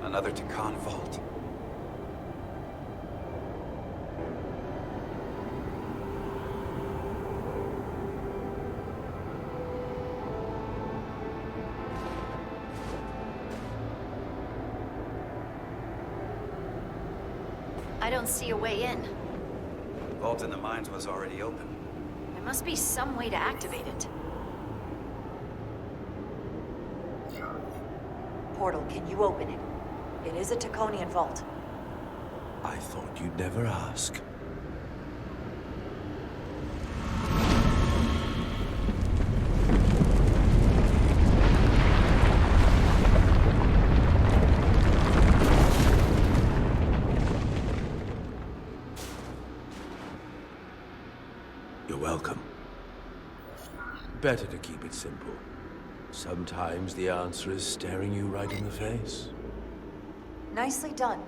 Another Takan vault. I don't see a way in. The vault in the mines was already open. There must be some way to activate it. Portal, can you open it? It is a Taconian vault. I thought you'd never ask. You're welcome. Better to keep it simple. Sometimes the answer is staring you right in the face. Nicely done.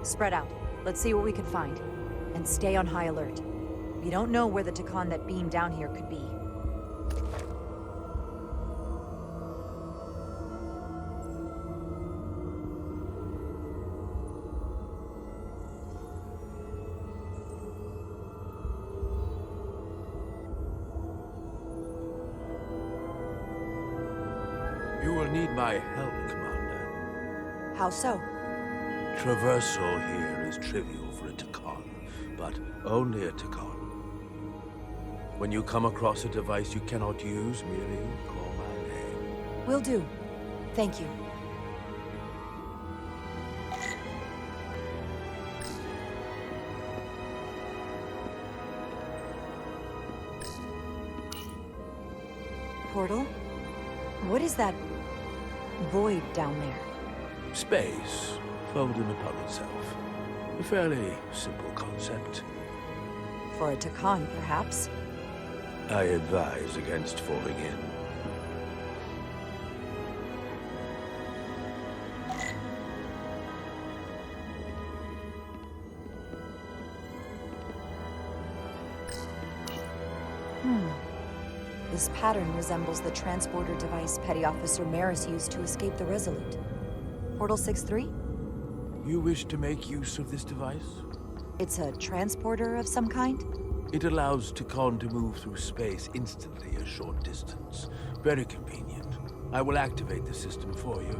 Spread out. Let's see what we can find. And stay on high alert. We don't know where the Takan that beamed down here could be. You will need my help, Commander. How so? Traversal here is trivial for a Takan, but only a Takan. When you come across a device you cannot use, merely call my name. Will do. Thank you. Portal? What is that void down there? Space, folding upon itself. A fairly simple concept. For a Takan, perhaps? I advise against falling in. This pattern resembles the transporter device Petty Officer Maris used to escape the Resolute. Portal 6-3? You wish to make use of this device? It's a transporter of some kind? It allows Takan to move through space instantly a short distance. Very convenient. I will activate the system for you.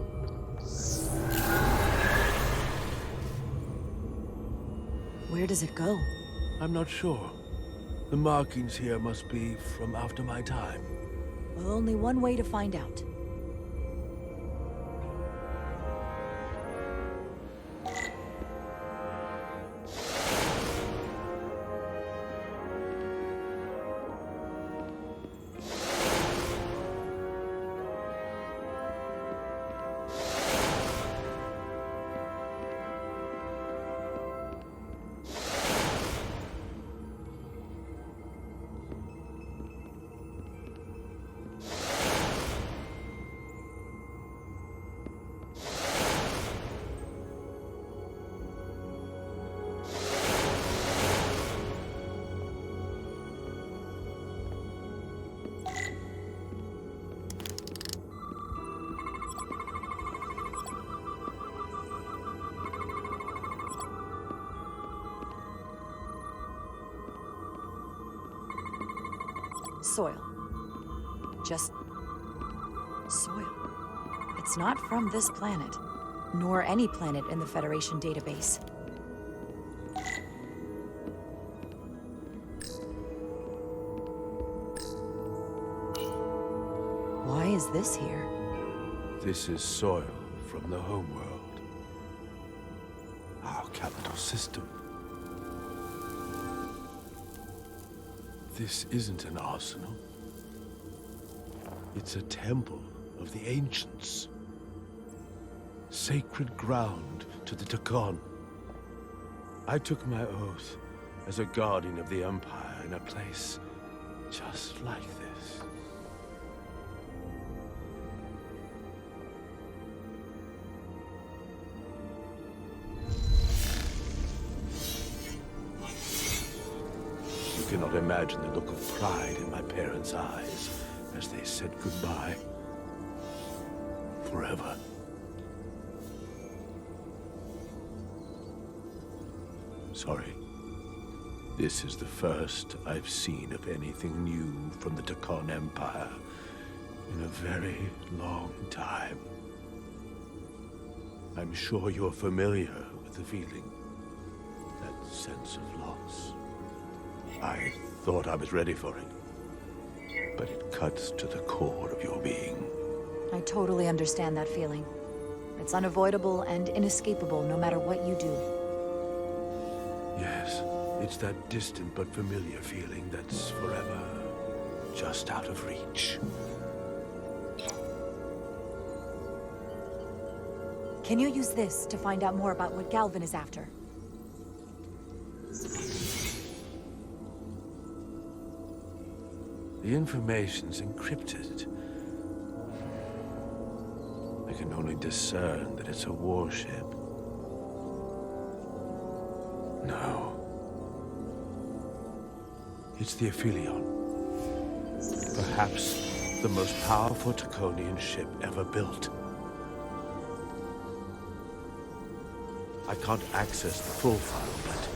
Where does it go? I'm not sure. The markings here must be from after my time. Well, only one way to find out. Soil. Just soil. It's not from this planet, nor any planet in the Federation database. Why is this here? This is soil from the homeworld. Our capital system. This isn't an arsenal. It's a temple of the ancients. Sacred ground to the Takan. I took my oath as a guardian of the Empire in a place just like this. You cannot imagine the look of pride in my parents' eyes as they said goodbye. Forever. Sorry. This is the first I've seen of anything new from the Takan Empire in a very long time. I'm sure you're familiar with the feeling, that sense of loss. I thought I was ready for it, but it cuts to the core of your being. I totally understand that feeling. It's unavoidable and inescapable no matter what you do. Yes, it's that distant but familiar feeling that's forever just out of reach. Can you use this to find out more about what Galvin is after? The information's encrypted. I can only discern that it's a warship. No. It's the Aphelion. Perhaps the most powerful Taconian ship ever built. I can't access the full file, but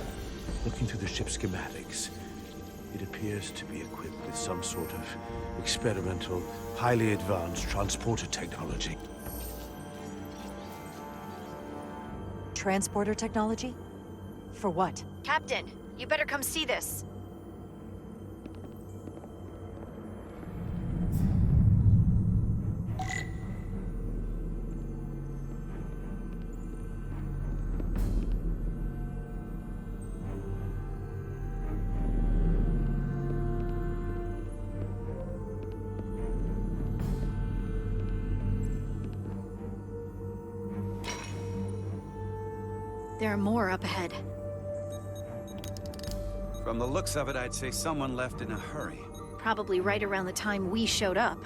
looking through the ship's schematics, it appears to be equipped with some sort of experimental, highly advanced transporter technology. Transporter technology? For what? Captain, you better come see this. There are more up ahead. From the looks of it, I'd say someone left in a hurry. Probably right around the time we showed up.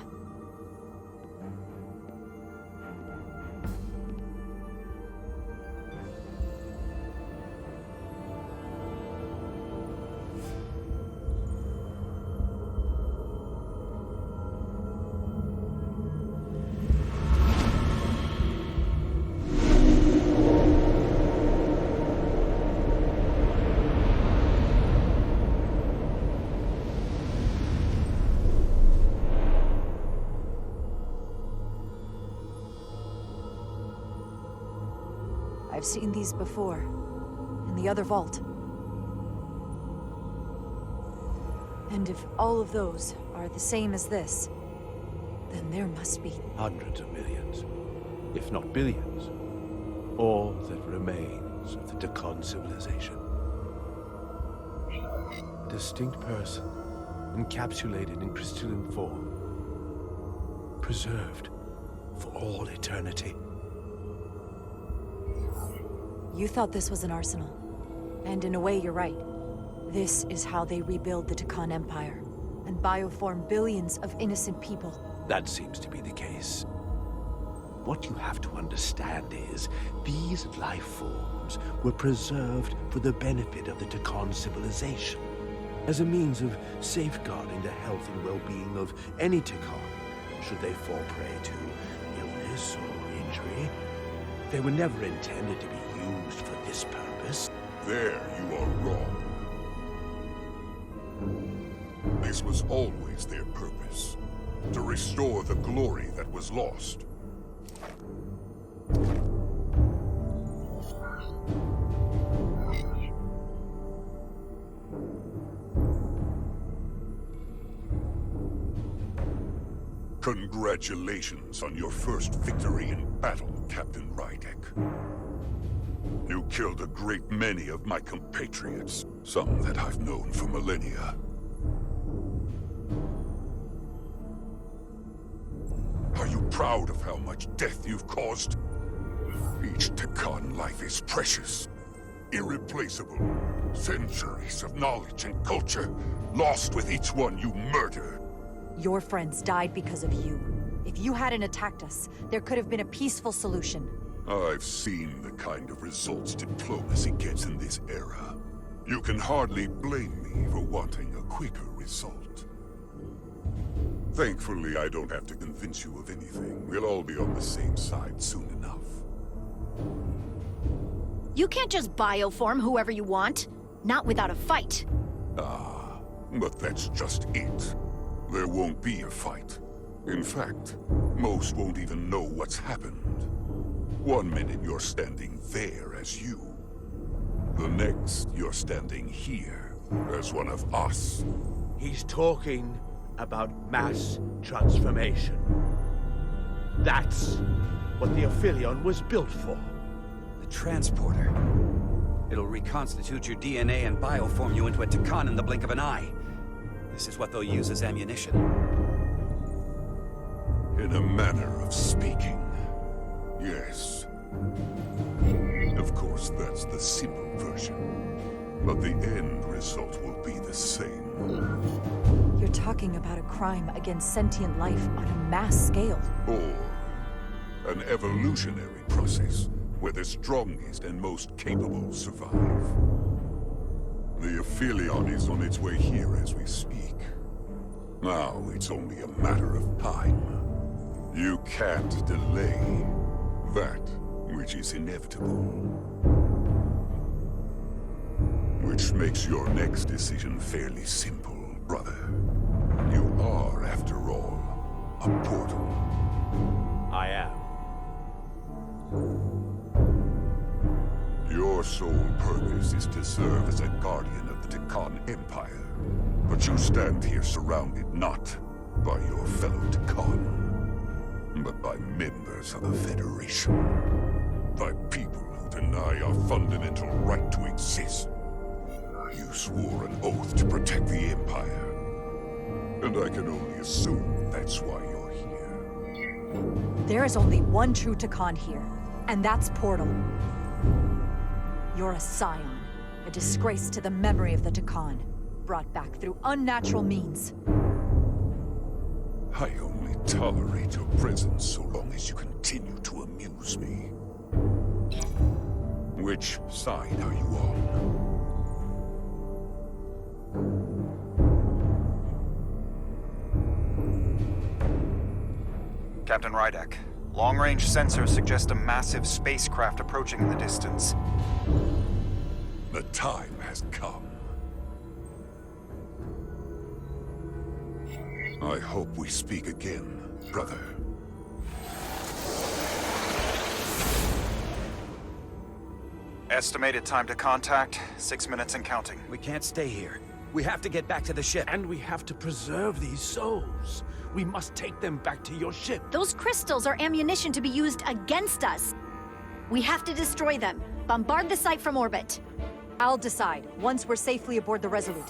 I've seen these before, in the other vault. And if all of those are the same as this, then there must be hundreds of millions, if not billions, all that remains of the Tacon civilization. A distinct person, encapsulated in crystalline form, preserved for all eternity. You thought this was an arsenal. And in a way, you're right. This is how they rebuild the Tacon Empire, and bioform billions of innocent people. That seems to be the case. What you have to understand is, these life forms were preserved for the benefit of the Tacon civilization, as a means of safeguarding the health and well-being of any Tacon, should they fall prey to illness or injury. They were never intended to be used for this purpose. There you are wrong. This was always their purpose, to restore the glory that was lost. Congratulations on your first victory in battle, Captain Rydek. You killed a great many of my compatriots, some that I've known for millennia. Are you proud of how much death you've caused? Each Tacon life is precious, irreplaceable. Centuries of knowledge and culture, lost with each one you murder. Your friends died because of you. If you hadn't attacked us, there could have been a peaceful solution. I've seen the kind of results diplomacy gets in this era. You can hardly blame me for wanting a quicker result. Thankfully, I don't have to convince you of anything. We'll all be on the same side soon enough. You can't just bioform whoever you want. Not without a fight. Ah, but that's just it. There won't be a fight. In fact, most won't even know what's happened. One minute you're standing there as you. The next, you're standing here as one of us. He's talking about mass transformation. That's what the Aphelion was built for. The transporter. It'll reconstitute your DNA and bioform you into a Tacon in the blink of an eye. This is what they'll use as ammunition. In a manner of speaking, yes. Of course, that's the simple version. But the end result will be the same. You're talking about a crime against sentient life on a mass scale. Or an evolutionary process where the strongest and most capable survive. The Aphelion is on its way here as we speak. Now it's only a matter of time. You can't delay that which is inevitable. Which makes your next decision fairly simple, brother. You are, after all, a portal. I am. Your sole purpose is to serve as a guardian of the Tikan Empire. But you stand here surrounded not by your fellow Tikan, but by members of the Federation. By people who deny our fundamental right to exist. You swore an oath to protect the Empire. And I can only assume that's why you're here. There is only one true Tikan here, and that's Portal. You're a scion, a disgrace to the memory of the Tikan, brought back through unnatural means. I only tolerate your presence so long as you continue to amuse me. Which side are you on? Captain Rydek, long-range sensors suggest a massive spacecraft approaching in the distance. The time has come. I hope we speak again, brother. Estimated time to contact, 6 minutes and counting. We can't stay here. We have to get back to the ship. And we have to preserve these souls. We must take them back to your ship. Those crystals are ammunition to be used against us. We have to destroy them. Bombard the site from orbit. I'll decide, once we're safely aboard the Resolute.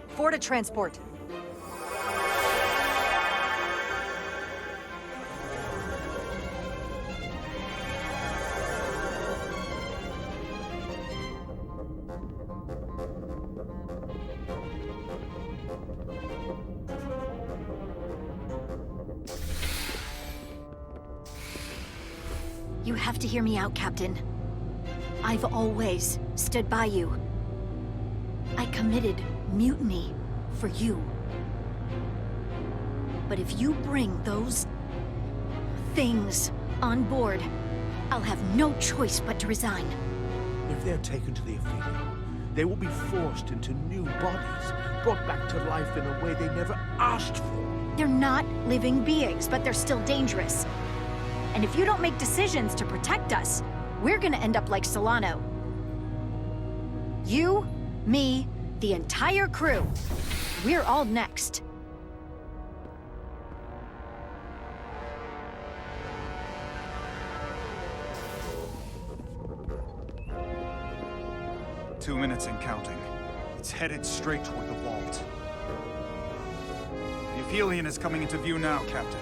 4 to transport. You have to hear me out, Captain. I've always stood by you. I committed mutiny for you. But if you bring those things on board, I'll have no choice but to resign. If they're taken to the Aphelion, they will be forced into new bodies, brought back to life in a way they never asked for. They're not living beings, but they're still dangerous. And if you don't make decisions to protect us, we're gonna end up like Solano. You, me, the entire crew. We're all next. Two minutes and counting. It's headed straight toward the vault. The Aphelion is coming into view now, Captain.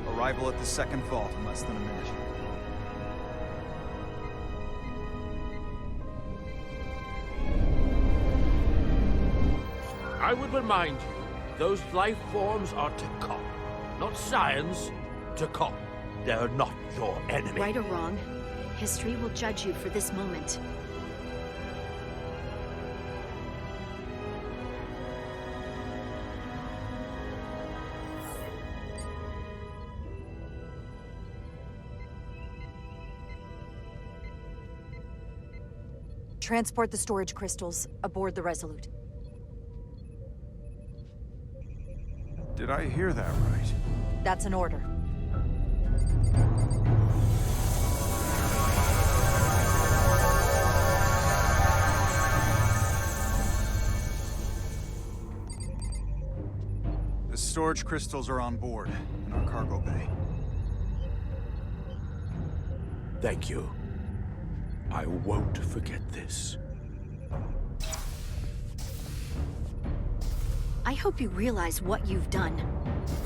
Arrival at the second vault in less than a minute. I would remind you, those life forms are Tikan, not science. Tikan. They're not your enemy. Right or wrong, history will judge you for this moment. Transport the storage crystals aboard the Resolute. Did I hear that right? That's an order. The storage crystals are on board in our cargo bay. Thank you. I won't forget this. I hope you realize what you've done.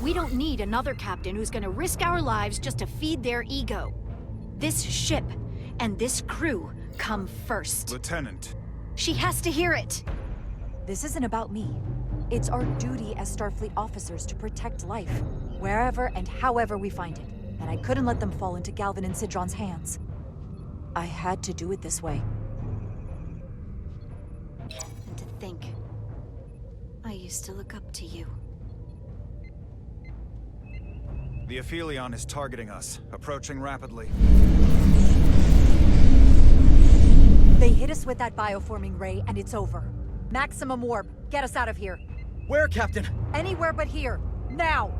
We don't need another captain who's gonna risk our lives just to feed their ego. This ship and this crew come first. Lieutenant. She has to hear it. This isn't about me. It's our duty as Starfleet officers to protect life, wherever and however we find it. And I couldn't let them fall into Galvin and Sidron's hands. I had to do it this way. And to think, I used to look up to you. The Aphelion is targeting us, approaching rapidly. They hit us with that bioforming ray, and it's over. Maximum warp. Get us out of here. Where, Captain? Anywhere but here. Now!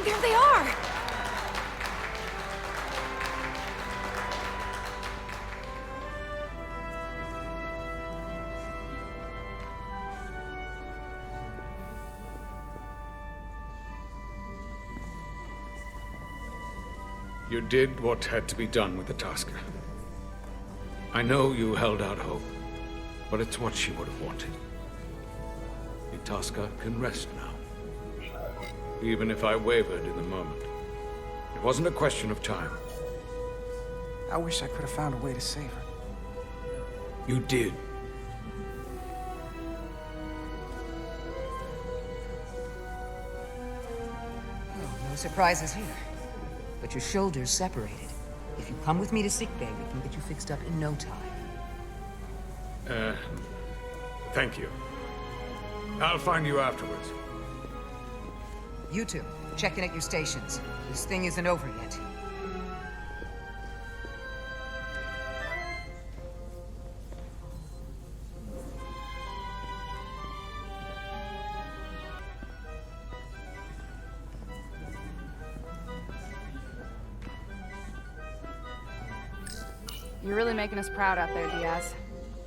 There they are! You did what had to be done with the Tasker. I know you held out hope, but it's what she would have wanted. The Tasker can rest now. Even if I wavered in the moment. It wasn't a question of time. I wish I could have found a way to save her. You did. No surprises here. But your shoulders separated. If you come with me to sickbay, we can get you fixed up in no time. Thank you. I'll find you afterwards. You two, check in at your stations. This thing isn't over yet. You're really making us proud out there, Diaz.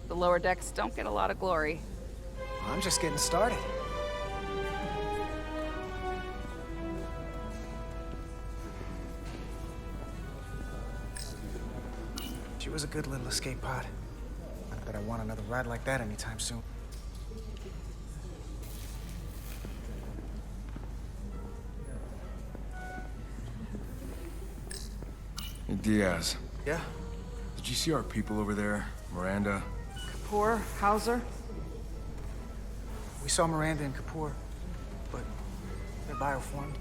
The lower decks don't get a lot of glory. I'm just getting started. She was a good little escape pod. Not that I want another ride like that anytime soon. Hey, Diaz. Yeah? Did you see our people over there? Miranda? Kapoor, Hauser? We saw Miranda and Kapoor, but they're bioformed.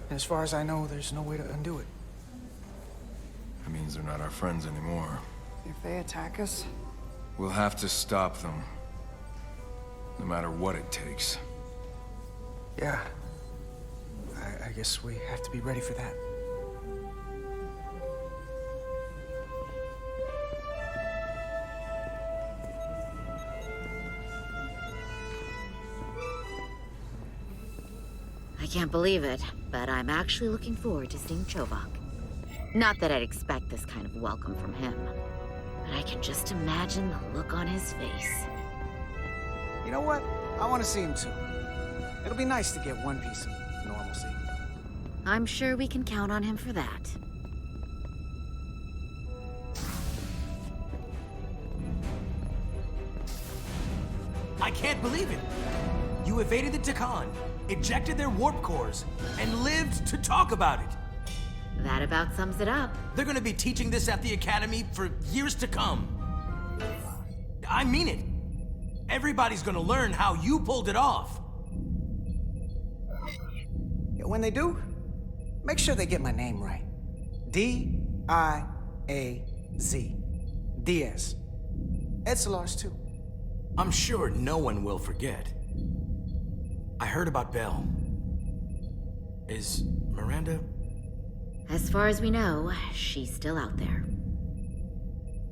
And as far as I know, there's no way to undo it. That means they're not our friends anymore. If they attack us? We'll have to stop them. No matter what it takes. Yeah. I guess we have to be ready for that. I can't believe it, but I'm actually looking forward to seeing Chovak. Not that I'd expect this kind of welcome from him, but I can just imagine the look on his face. You know what? I want to see him too. It'll be nice to get one piece of normalcy. I'm sure we can count on him for that. I can't believe it! You evaded the Takan, ejected their warp cores, and lived to talk about it! That about sums it up. They're gonna be teaching this at the Academy for years to come. I mean it. Everybody's gonna learn how you pulled it off. Yeah, when they do, make sure they get my name right. D-I-A-Z. Diaz. Edsalar's too. I'm sure no one will forget. I heard about Belle. Is Miranda? As far as we know, she's still out there.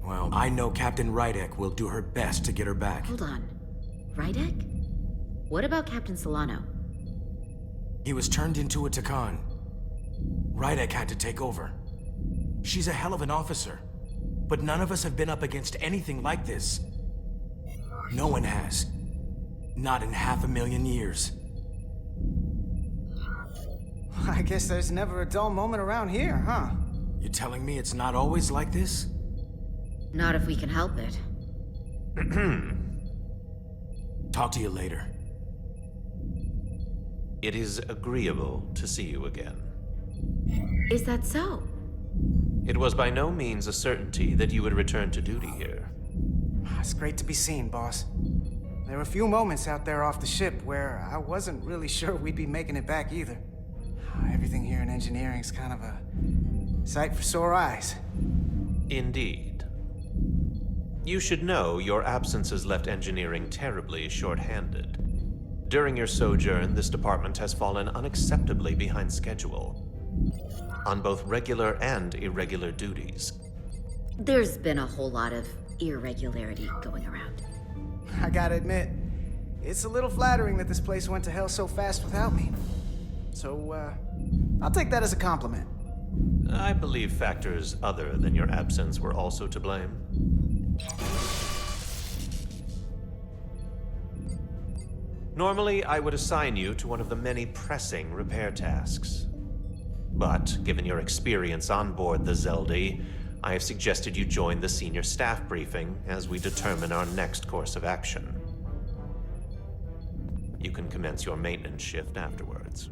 Well, I know Captain Rydek will do her best to get her back. Hold on. Rydek? What about Captain Solano? He was turned into a Takan. Rydek had to take over. She's a hell of an officer, but none of us have been up against anything like this. No one has. Not in 500,000 years. I guess there's never a dull moment around here, huh? You're telling me it's not always like this? Not if we can help it. Talk to you later. It is agreeable to see you again. Is that so? It was by no means a certainty that you would return to duty here. It's great to be seen, boss. There were a few moments out there off the ship where I wasn't really sure we'd be making it back either. Everything here in engineering's kind of a sight for sore eyes. Indeed. You should know your absence has left engineering terribly short-handed. During your sojourn, this department has fallen unacceptably behind schedule on both regular and irregular duties. There's been a whole lot of irregularity going around. I gotta admit, it's a little flattering that this place went to hell so fast without me. So, I'll take that as a compliment. I believe factors other than your absence were also to blame. Normally, I would assign you to one of the many pressing repair tasks. But, given your experience on board the Zeldi, I have suggested you join the senior staff briefing as we determine our next course of action. You can commence your maintenance shift afterwards.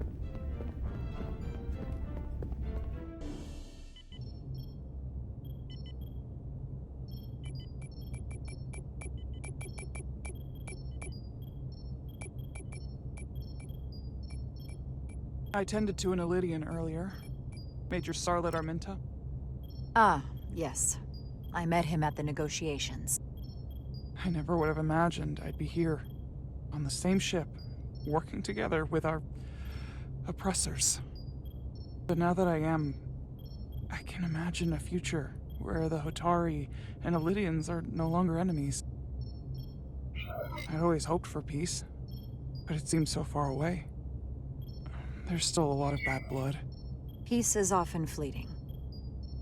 I tended to an Illidian earlier. Major Sarlet Arminta. Ah, yes. I met him at the negotiations. I never would have imagined I'd be here, on the same ship, working together with our oppressors. But now that I am, I can imagine a future where the Hotari and Illidians are no longer enemies. I always hoped for peace, but it seems so far away. There's still a lot of bad blood. Peace is often fleeting.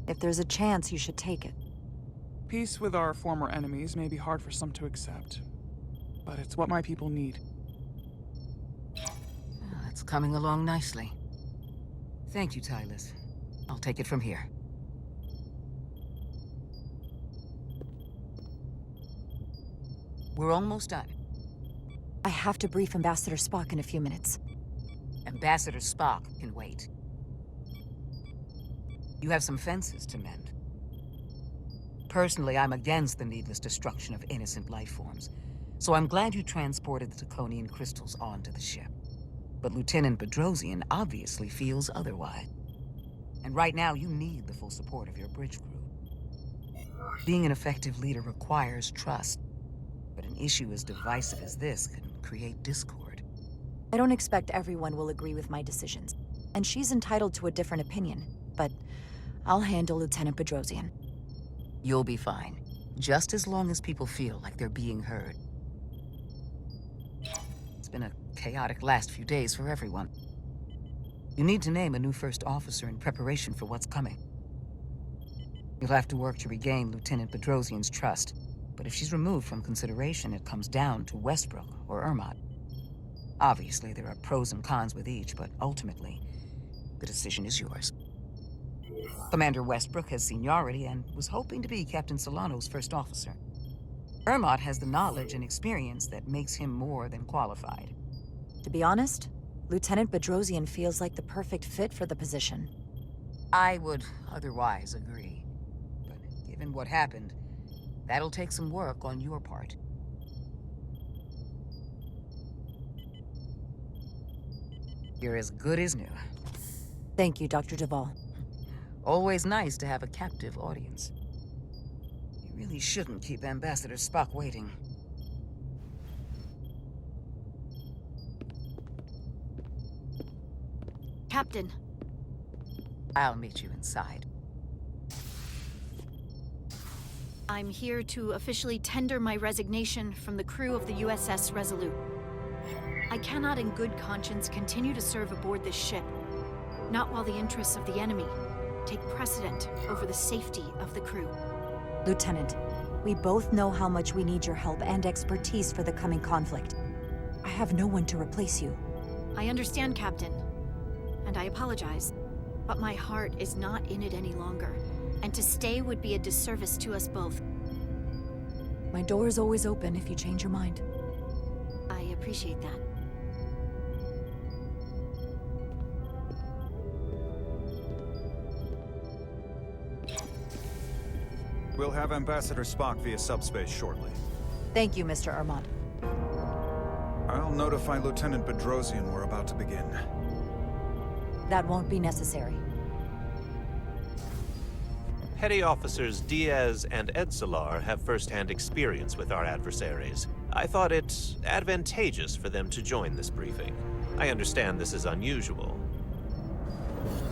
If there's a chance, you should take it. Peace with our former enemies may be hard for some to accept, but it's what my people need. It's coming along nicely. Thank you, Tylus. I'll take it from here. We're almost done. I have to brief Ambassador Spock in a few minutes. Ambassador Spock can wait. You have some fences to mend. Personally, I'm against the needless destruction of innocent life forms, so I'm glad you transported the Taconian crystals onto the ship. But Lieutenant Bedrosian obviously feels otherwise. And right now, you need the full support of your bridge crew. Being an effective leader requires trust, but an issue as divisive as this can create discord. I don't expect everyone will agree with my decisions, and she's entitled to a different opinion, but I'll handle Lieutenant Bedrosian. You'll be fine, just as long as people feel like they're being heard. It's been a chaotic last few days for everyone. You need to name a new first officer in preparation for what's coming. You'll have to work to regain Lieutenant Bedrosian's trust, but if she's removed from consideration, it comes down to Westbrook or Ermot. Obviously, there are pros and cons with each, but ultimately, the decision is yours. Commander Westbrook has seniority and was hoping to be Captain Solano's first officer. Ermot has the knowledge and experience that makes him more than qualified. To be honest, Lieutenant Bedrosian feels like the perfect fit for the position. I would otherwise agree. But given what happened, that'll take some work on your part. You're as good as new. Thank you, Dr. Duvall. Always nice to have a captive audience. You really shouldn't keep Ambassador Spock waiting. Captain. I'll meet you inside. I'm here to officially tender my resignation from the crew of the USS Resolute. I cannot in good conscience continue to serve aboard this ship, not while the interests of the enemy take precedent over the safety of the crew. Lieutenant, we both know how much we need your help and expertise for the coming conflict. I have no one to replace you. I understand, Captain, and I apologize, but my heart is not in it any longer, and to stay would be a disservice to us both. My door is always open if you change your mind. I appreciate that. We'll have Ambassador Spock via subspace shortly. Thank you, Mr. Armand. I'll notify Lieutenant Bedrosian we're about to begin. That won't be necessary. Petty Officers Diaz and Edsalar have first-hand experience with our adversaries. I thought it advantageous for them to join this briefing. I understand this is unusual,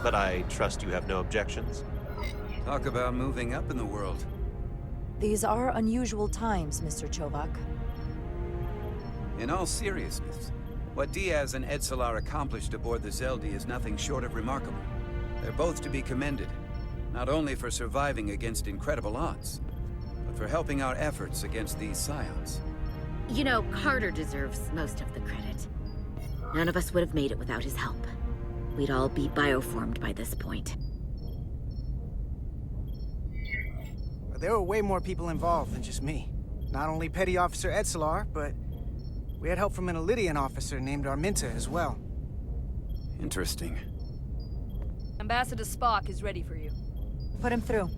but I trust you have no objections? Talk about moving up in the world. These are unusual times, Mr. Chovak. In all seriousness, what Diaz and Edsalar accomplished aboard the Zeldi is nothing short of remarkable. They're both to be commended, not only for surviving against incredible odds, but for helping our efforts against these scions. You know, Carter deserves most of the credit. None of us would have made it without his help. We'd all be bioformed by this point. There were way more people involved than just me. Not only Petty Officer Edsalar, but we had help from an Elydian officer named Arminta as well. Interesting. Ambassador Spock is ready for you. Put him through.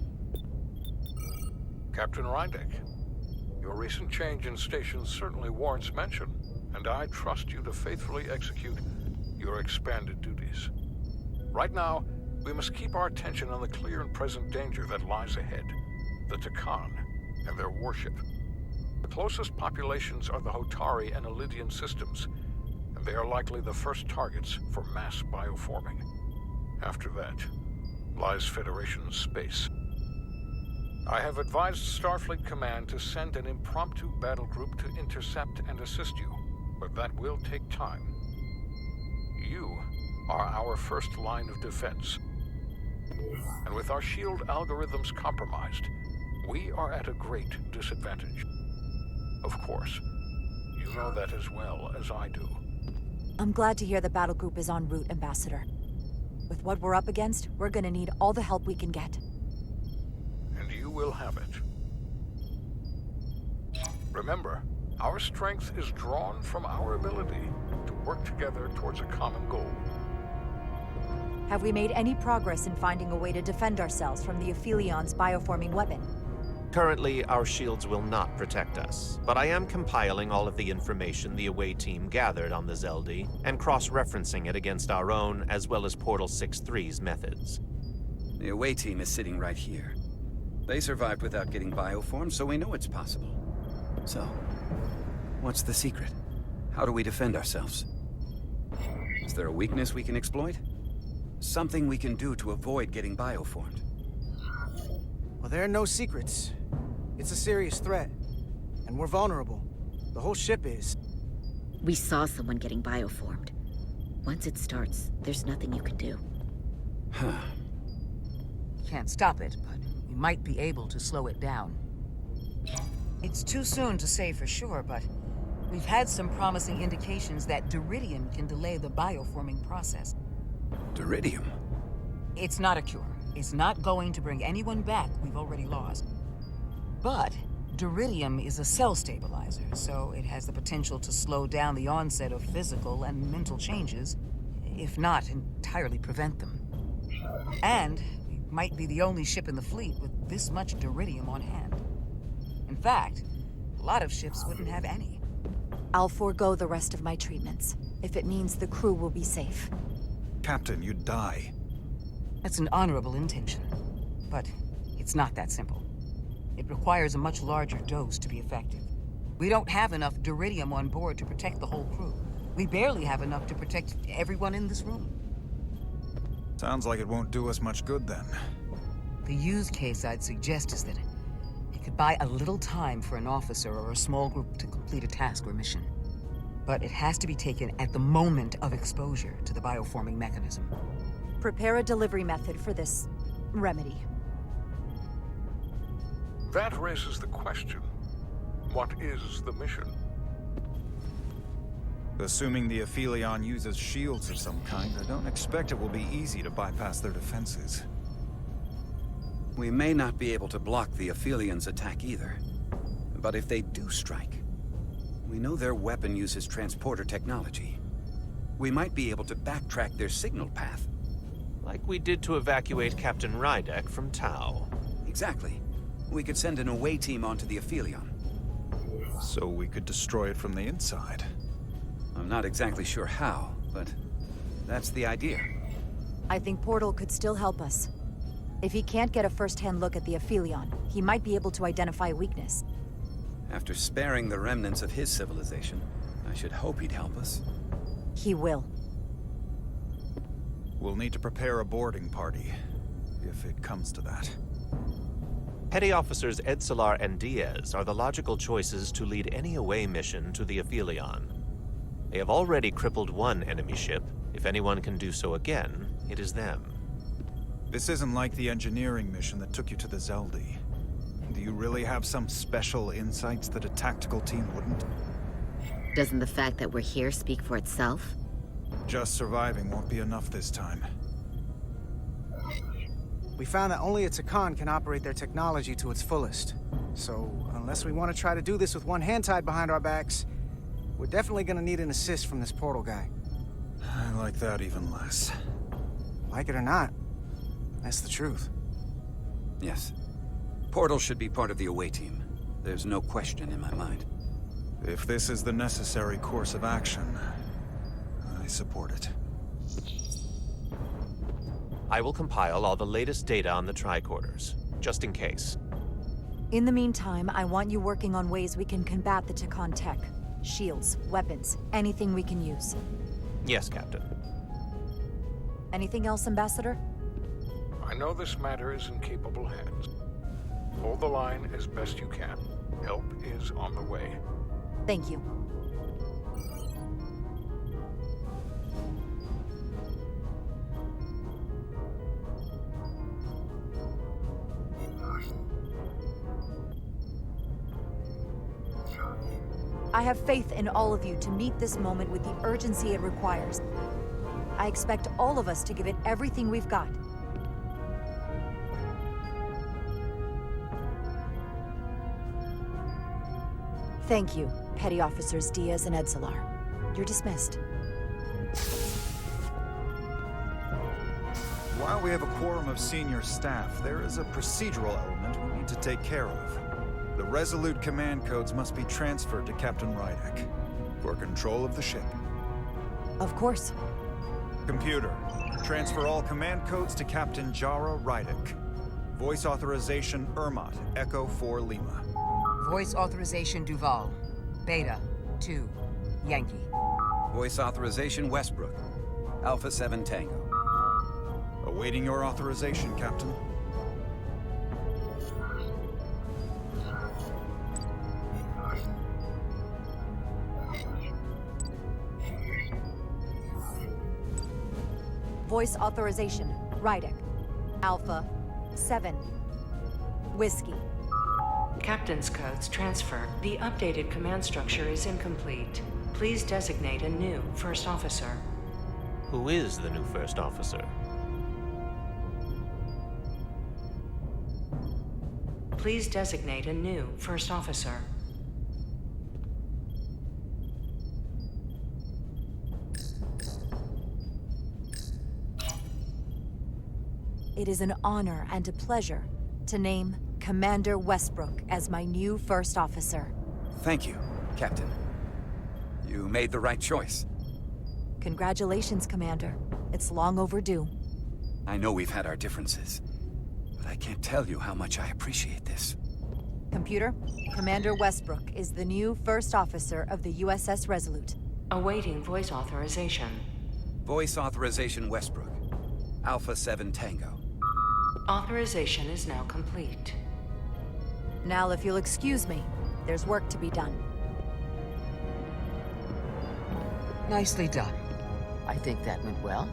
Captain Reindeck, your recent change in station certainly warrants mention, and I trust you to faithfully execute your expanded duties. Right now, we must keep our attention on the clear and present danger that lies ahead. The Takan and their warship. The closest populations are the Hotari and Elydian systems, and they are likely the first targets for mass bioforming. After that, lies Federation space. I have advised Starfleet Command to send an impromptu battle group to intercept and assist you, but that will take time. You are our first line of defense. And with our shield algorithms compromised, we are at a great disadvantage. Of course, you know that as well as I do. I'm glad to hear the battle group is en route, Ambassador. With what we're up against, we're gonna need all the help we can get. And you will have it. Remember, our strength is drawn from our ability to work together towards a common goal. Have we made any progress in finding a way to defend ourselves from the Aphilion's bioforming weapon? Currently, our shields will not protect us, but I am compiling all of the information the away team gathered on the Zeldi and cross-referencing it against our own as well as Portal 6-3's methods. The away team is sitting right here. They survived without getting bioformed, so we know it's possible. So, what's the secret? How do we defend ourselves? Is there a weakness we can exploit? Something we can do to avoid getting bioformed? Well, there are no secrets. It's a serious threat, and we're vulnerable. The whole ship is. We saw someone getting bioformed. Once it starts, there's nothing you can do. Huh. Can't stop it, but we might be able to slow it down. It's too soon to say for sure, but we've had some promising indications that Diridium can delay the bioforming process. Diridium? It's not a cure. It's not going to bring anyone back we've already lost. But Diridium is a cell stabilizer, so it has the potential to slow down the onset of physical and mental changes, if not entirely prevent them. And we might be the only ship in the fleet with this much Diridium on hand. In fact, a lot of ships wouldn't have any. I'll forego the rest of my treatments, if it means the crew will be safe. Captain, you'd die. That's an honorable intention, but it's not that simple. It requires a much larger dose to be effective. We don't have enough Diridium on board to protect the whole crew. We barely have enough to protect everyone in this room. Sounds like it won't do us much good then. The use case I'd suggest is that it could buy a little time for an officer or a small group to complete a task or mission. But it has to be taken at the moment of exposure to the bioforming mechanism. Prepare a delivery method for this remedy. That raises the question. What is the mission? Assuming the Aphelion uses shields of some kind, I don't expect it will be easy to bypass their defenses. We may not be able to block the Aphelion's attack either. But if they do strike, we know their weapon uses transporter technology. We might be able to backtrack their signal path. Like we did to evacuate Captain Rydek from Tau. Exactly. We could send an away team onto the Aphelion. So we could destroy it from the inside. I'm not exactly sure how, but that's the idea. I think Portal could still help us. If he can't get a first-hand look at the Aphelion, he might be able to identify a weakness. After sparing the remnants of his civilization, I should hope he'd help us. He will. We'll need to prepare a boarding party, if it comes to that. Petty Officers Edselar and Diaz are the logical choices to lead any away mission to the Aphelion. They have already crippled one enemy ship. If anyone can do so again, it is them. This isn't like the engineering mission that took you to the Zeldi. Do you really have some special insights that a tactical team wouldn't? Doesn't the fact that we're here speak for itself? Just surviving won't be enough this time. We found that only a Takan can operate their technology to its fullest. So, unless we want to try to do this with one hand tied behind our backs, we're definitely gonna need an assist from this portal guy. I like that even less. Like it or not, that's the truth. Yes. Portal should be part of the away team. There's no question in my mind. If this is the necessary course of action, I support it. I will compile all the latest data on the tricorders, just in case. In the meantime, I want you working on ways we can combat the Takan tech. Shields, weapons, anything we can use. Yes, Captain. Anything else, Ambassador? I know this matter is in capable hands. Hold the line as best you can. Help is on the way. Thank you. I have faith in all of you to meet this moment with the urgency it requires. I expect all of us to give it everything we've got. Thank you, Petty Officers Diaz and Edselar. You're dismissed. While we have a quorum of senior staff, there is a procedural element we need to take care of. The Resolute command codes must be transferred to Captain Rydek for control of the ship. Of course. Computer, transfer all command codes to Captain Jara Rydek. Voice authorization Ermot, Echo 4 Lima. Voice authorization Duval. Beta 2 Yankee. Voice authorization Westbrook. Alpha 7 Tango. Awaiting your authorization, Captain. Voice authorization, Rydek. Alpha 7 Whiskey. Captain's codes transfer. The updated command structure is incomplete. Please designate a new first officer. Who is the new first officer? Please designate a new first officer. It is an honor and a pleasure to name Commander Westbrook as my new first officer. Thank you, Captain. You made the right choice. Congratulations, Commander. It's long overdue. I know we've had our differences, but I can't tell you how much I appreciate this. Computer, Commander Westbrook is the new first officer of the USS Resolute. Awaiting voice authorization. Voice authorization Westbrook. Alpha 7 Tango. Authorization is now complete. Now, if you'll excuse me, there's work to be done. Nicely done. I think that went well.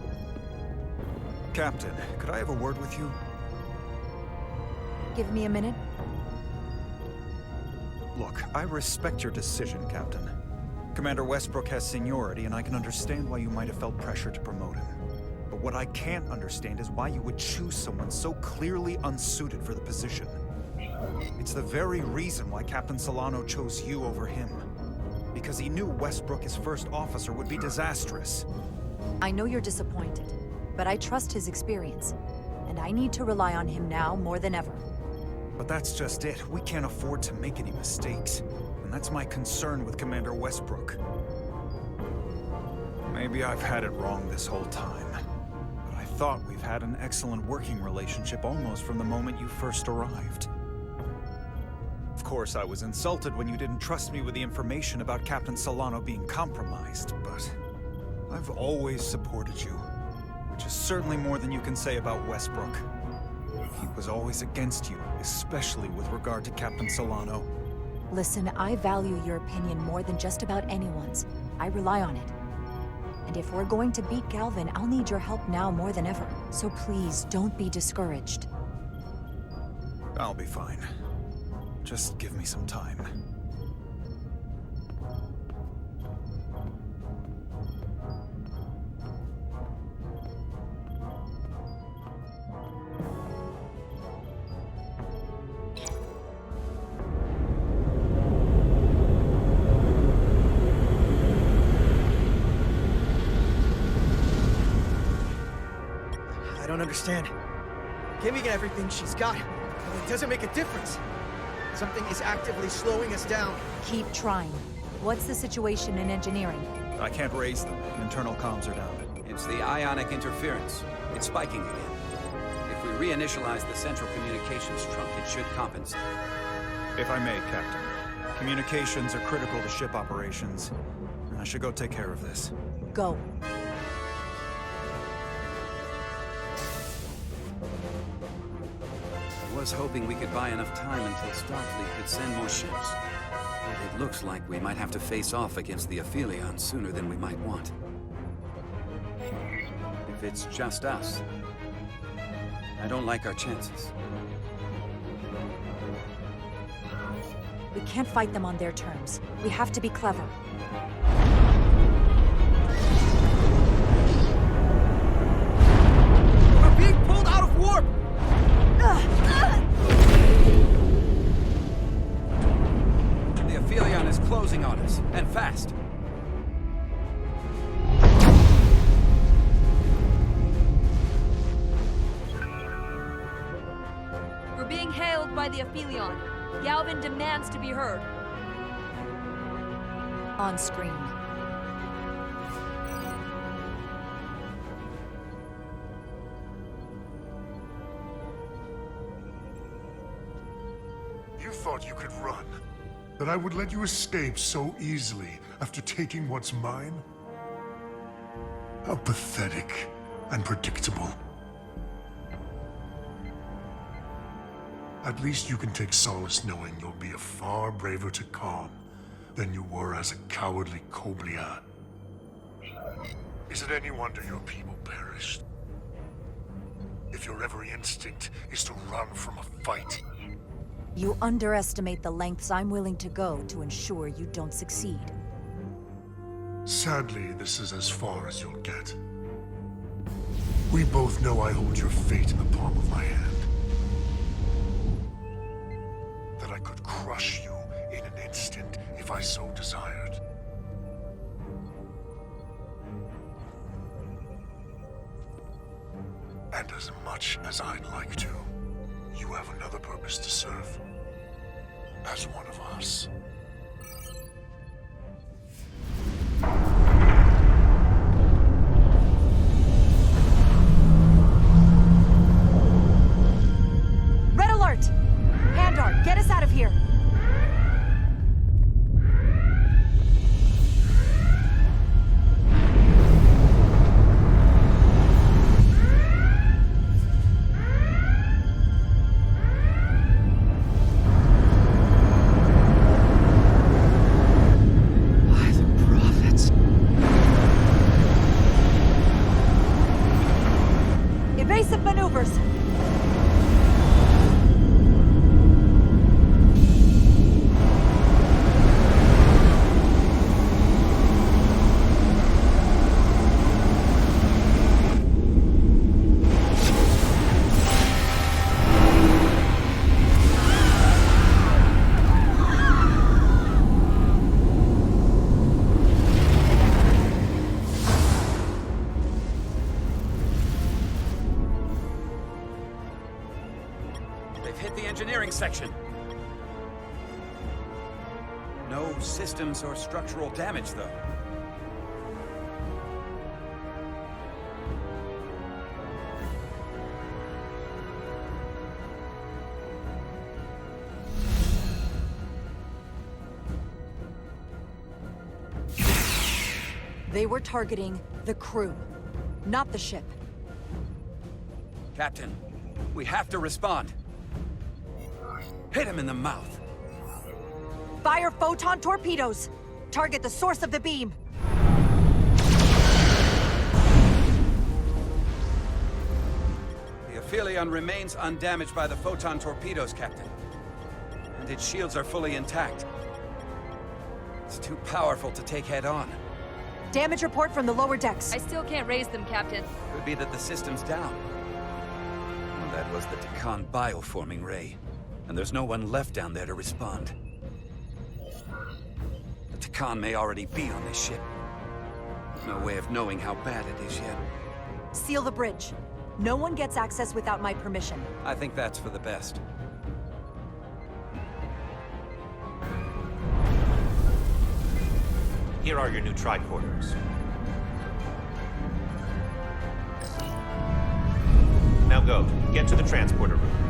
Captain, could I have a word with you? Give me a minute. Look, I respect your decision, Captain. Commander Westbrook has seniority, and I can understand why you might have felt pressure to promote him. But what I can't understand is why you would choose someone so clearly unsuited for the position. It's the very reason why Captain Solano chose you over him. Because he knew Westbrook as first officer would be disastrous. I know you're disappointed, but I trust his experience, and I need to rely on him now more than ever. But that's just it. We can't afford to make any mistakes. And that's my concern with Commander Westbrook. Maybe I've had it wrong this whole time. But I thought we've had an excellent working relationship almost from the moment you first arrived. Of course, I was insulted when you didn't trust me with the information about Captain Solano being compromised, but I've always supported you, which is certainly more than you can say about Westbrook. He was always against you, especially with regard to Captain Solano. Listen, I value your opinion more than just about anyone's. I rely on it. And if we're going to beat Galvin, I'll need your help now more than ever. So please, don't be discouraged. I'll be fine. Just give me some time. I don't understand. Giving everything she's got, it doesn't make a difference. Something is actively slowing us down. Keep trying. What's the situation in engineering? I can't raise them. Internal comms are down. It's the ionic interference. It's spiking again. If we reinitialize the central communications trunk, it should compensate. If I may, Captain. Communications are critical to ship operations. I should go take care of this. Go. I was hoping we could buy enough time until Starfleet could send more ships. But it looks like we might have to face off against the Aphelion sooner than we might want. If it's just us, I don't like our chances. We can't fight them on their terms. We have to be clever. We're being pulled out of warp! The Aphelion is closing on us, and fast. We're being hailed by the Aphelion. Galvin demands to be heard. On screen. You thought you could run? That I would let you escape so easily after taking what's mine? How pathetic and predictable. At least you can take solace knowing you'll be a far braver Takan than you were as a cowardly Koblian. Is it any wonder your people perished? If your every instinct is to run from a fight. You underestimate the lengths I'm willing to go to ensure you don't succeed. Sadly, this is as far as you'll get. We both know I hold your fate in the palm of my hand. That I could crush you in an instant if I so desired. And as much as I'd like to, you have another purpose to serve. As one of us. Red alert! Handar, get us out of here! They've hit the engineering section. No systems or structural damage, though. They were targeting the crew, not the ship. Captain, we have to respond. Hit him in the mouth. Fire photon torpedoes! Target the source of the beam! The Aphelion remains undamaged by the photon torpedoes, Captain. And its shields are fully intact. It's too powerful to take head-on. Damage report from the lower decks. I still can't raise them, Captain. Could be that the system's down. Well, that was the Takan bioforming ray. And there's no one left down there to respond. The Takan may already be on this ship. No way of knowing how bad it is yet. Seal the bridge. No one gets access without my permission. I think that's for the best. Here are your new tricorders. Now go. Get to the transporter room.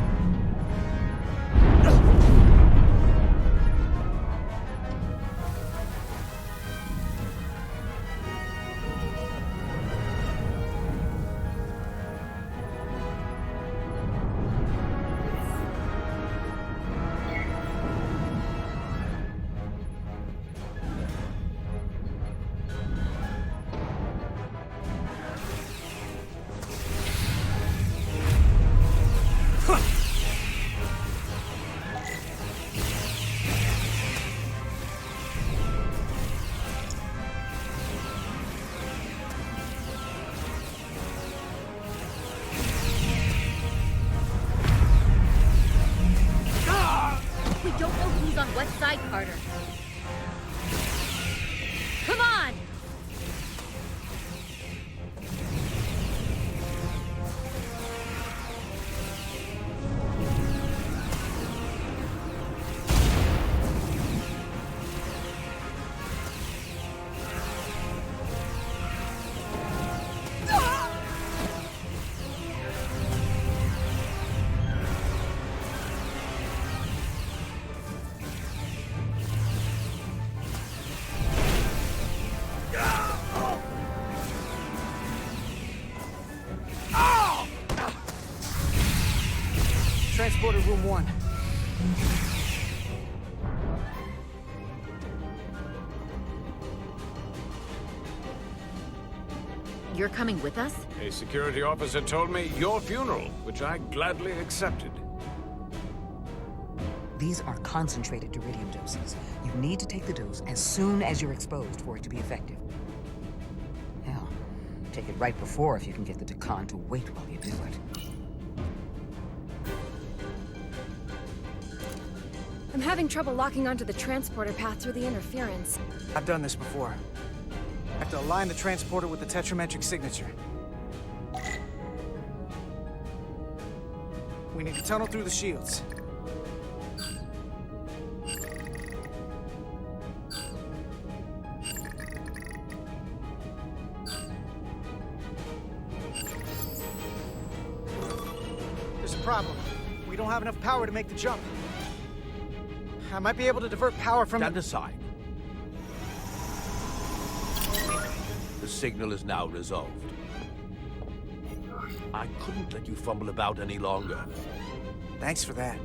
Carter. Come on! Transporter room 1. You're coming with us? A security officer told me your funeral, which I gladly accepted. These are concentrated deuterium doses. You need to take the dose as soon as you're exposed for it to be effective. Hell, take it right before if you can get the Takan to wait while you do it. I'm having trouble locking onto the transporter path through the interference. I've done this before. I have to align the transporter with the tetrametric signature. We need to tunnel through the shields. There's a problem. We don't have enough power to make the jump. I might be able to divert power from— Stand aside. The signal is now resolved. I couldn't let you fumble about any longer. Thanks for that.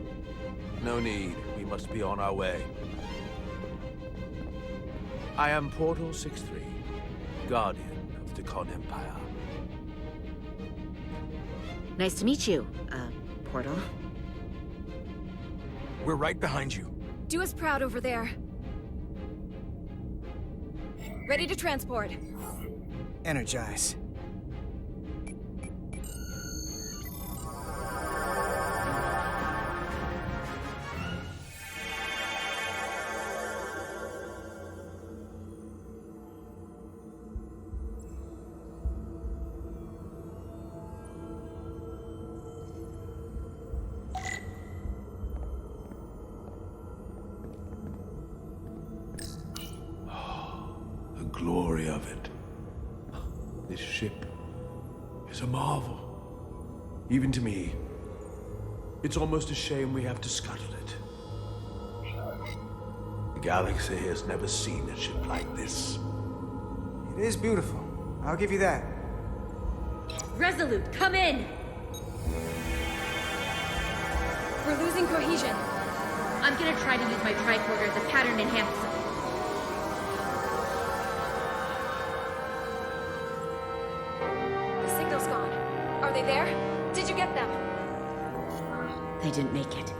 No need. We must be on our way. I am Portal 6-3, Guardian of the Takan Empire. Nice to meet you, Portal. We're right behind you. Do us proud over there. Ready to transport. Energize. story of it. This ship is a marvel. Even to me, it's almost a shame we have to scuttle it. The galaxy has never seen a ship like this. It is beautiful. I'll give you that. Resolute, come in! We're losing cohesion. I'm gonna try to use my tricorder as a pattern enhancer. The signal's gone. Are they there? Did you get them? They didn't make it.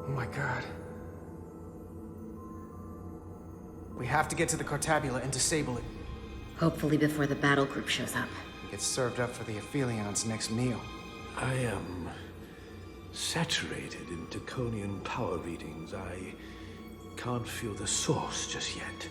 Oh my god. We have to get to the Cartabula and disable it. Hopefully before the battle group shows up. It gets served up for the Aphelions' next meal. I am saturated in Draconian power readings. I can't feel the source just yet.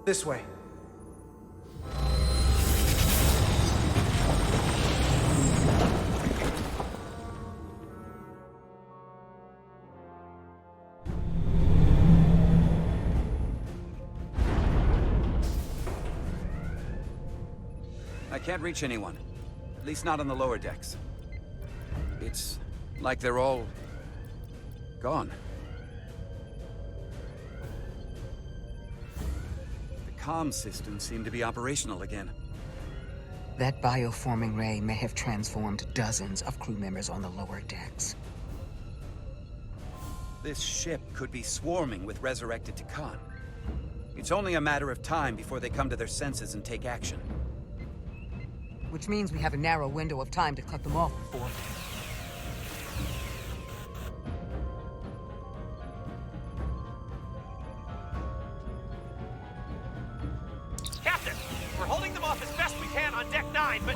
This way. I can't reach anyone. At least not on the lower decks. It's like they're all gone. The comm systems seem to be operational again. That bioforming ray may have transformed dozens of crew members on the lower decks. This ship could be swarming with resurrected Takan. It's only a matter of time before they come to their senses and take action. Which means we have a narrow window of time to cut them off before... Captain! We're holding them off as best we can on Deck 9, but...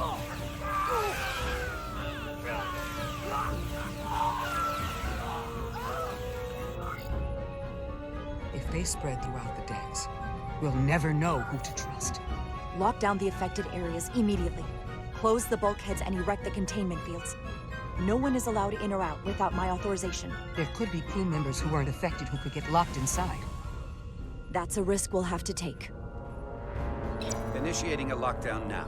If they spread throughout the decks, we'll never know who to trust. Lock down the affected areas immediately. Close the bulkheads and erect the containment fields. No one is allowed in or out without my authorization. There could be crew members who weren't affected who could get locked inside. That's a risk we'll have to take. Initiating a lockdown now.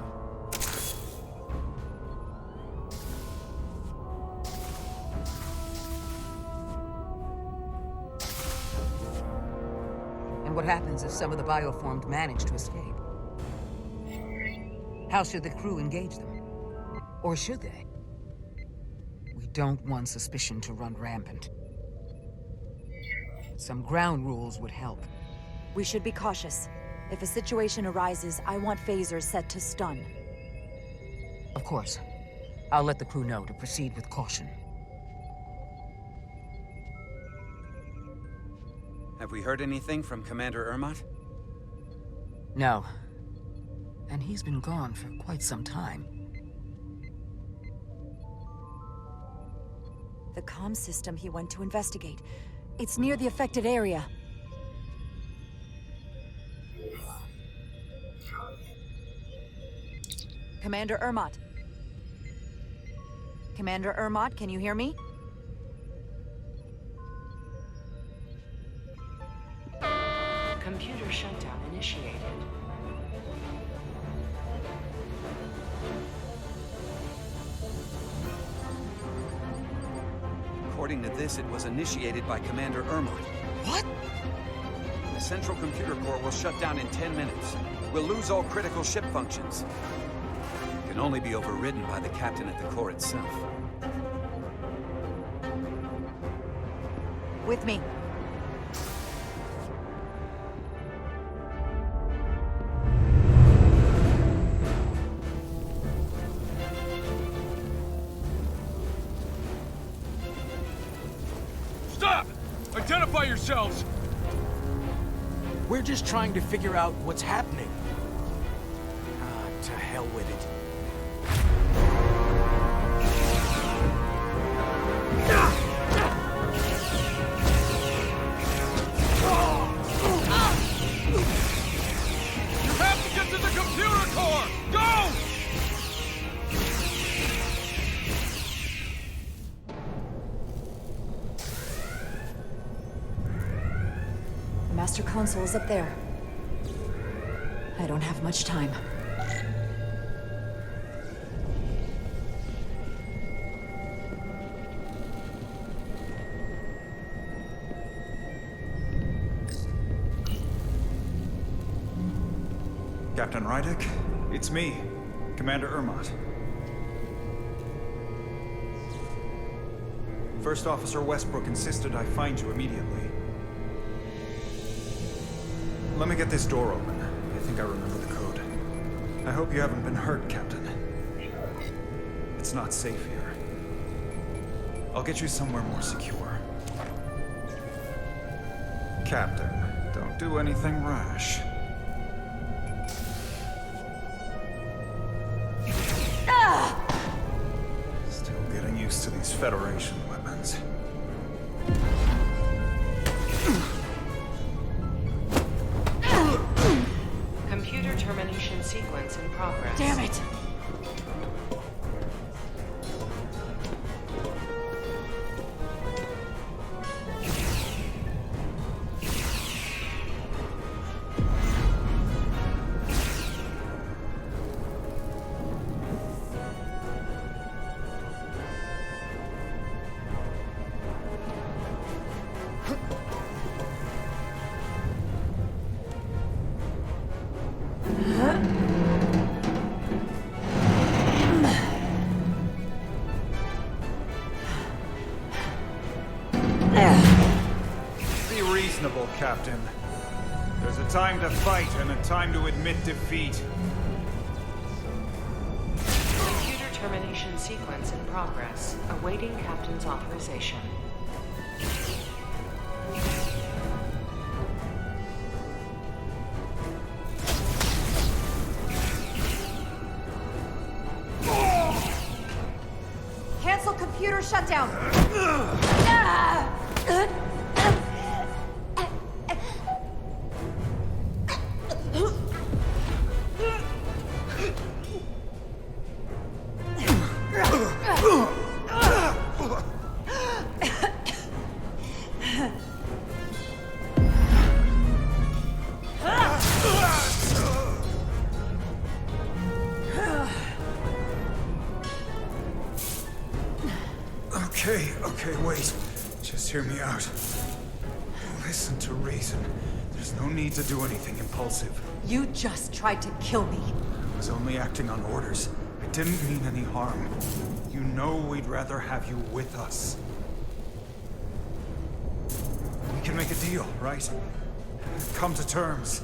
And what happens if some of the bioformed manage to escape? How should the crew engage them? Or should they? We don't want suspicion to run rampant. Some ground rules would help. We should be cautious. If a situation arises, I want phasers set to stun. Of course. I'll let the crew know to proceed with caution. Have we heard anything from Commander Ermot? No. And he's been gone for quite some time. The comm system he went to investigate. It's near the affected area. Commander Ermot. Commander Ermot, can you hear me? Computer shutdown initiated. According to this, it was initiated by Commander Ermot. What? The central computer core will shut down in 10 minutes. We'll lose all critical ship functions. It can only be overridden by the captain at the core itself. With me. Stop! Identify yourselves! We're just trying to figure out what's happening. To hell with it. You have to get to the computer core! Go! The master console is up there. I don't have much time. Captain Rydick, it's me, Commander Ermot. First Officer Westbrook insisted I find you immediately. Let me get this door open. I think I remember the code. I hope you haven't been hurt, Captain. It's not safe here. I'll get you somewhere more secure. Captain, don't do anything rash. Still getting used to these Federation weapons. Computer termination sequence in progress. Damn it! Be reasonable, Captain. There's a time to fight and a time to admit defeat. Computer termination sequence in progress. Awaiting Captain's authorization. Cancel computer shutdown! Okay, wait. Just hear me out. Listen to reason. There's no need to do anything impulsive. You just tried to kill me. I was only acting on orders. I didn't mean any harm. You know we'd rather have you with us. We can make a deal, right? Come to terms.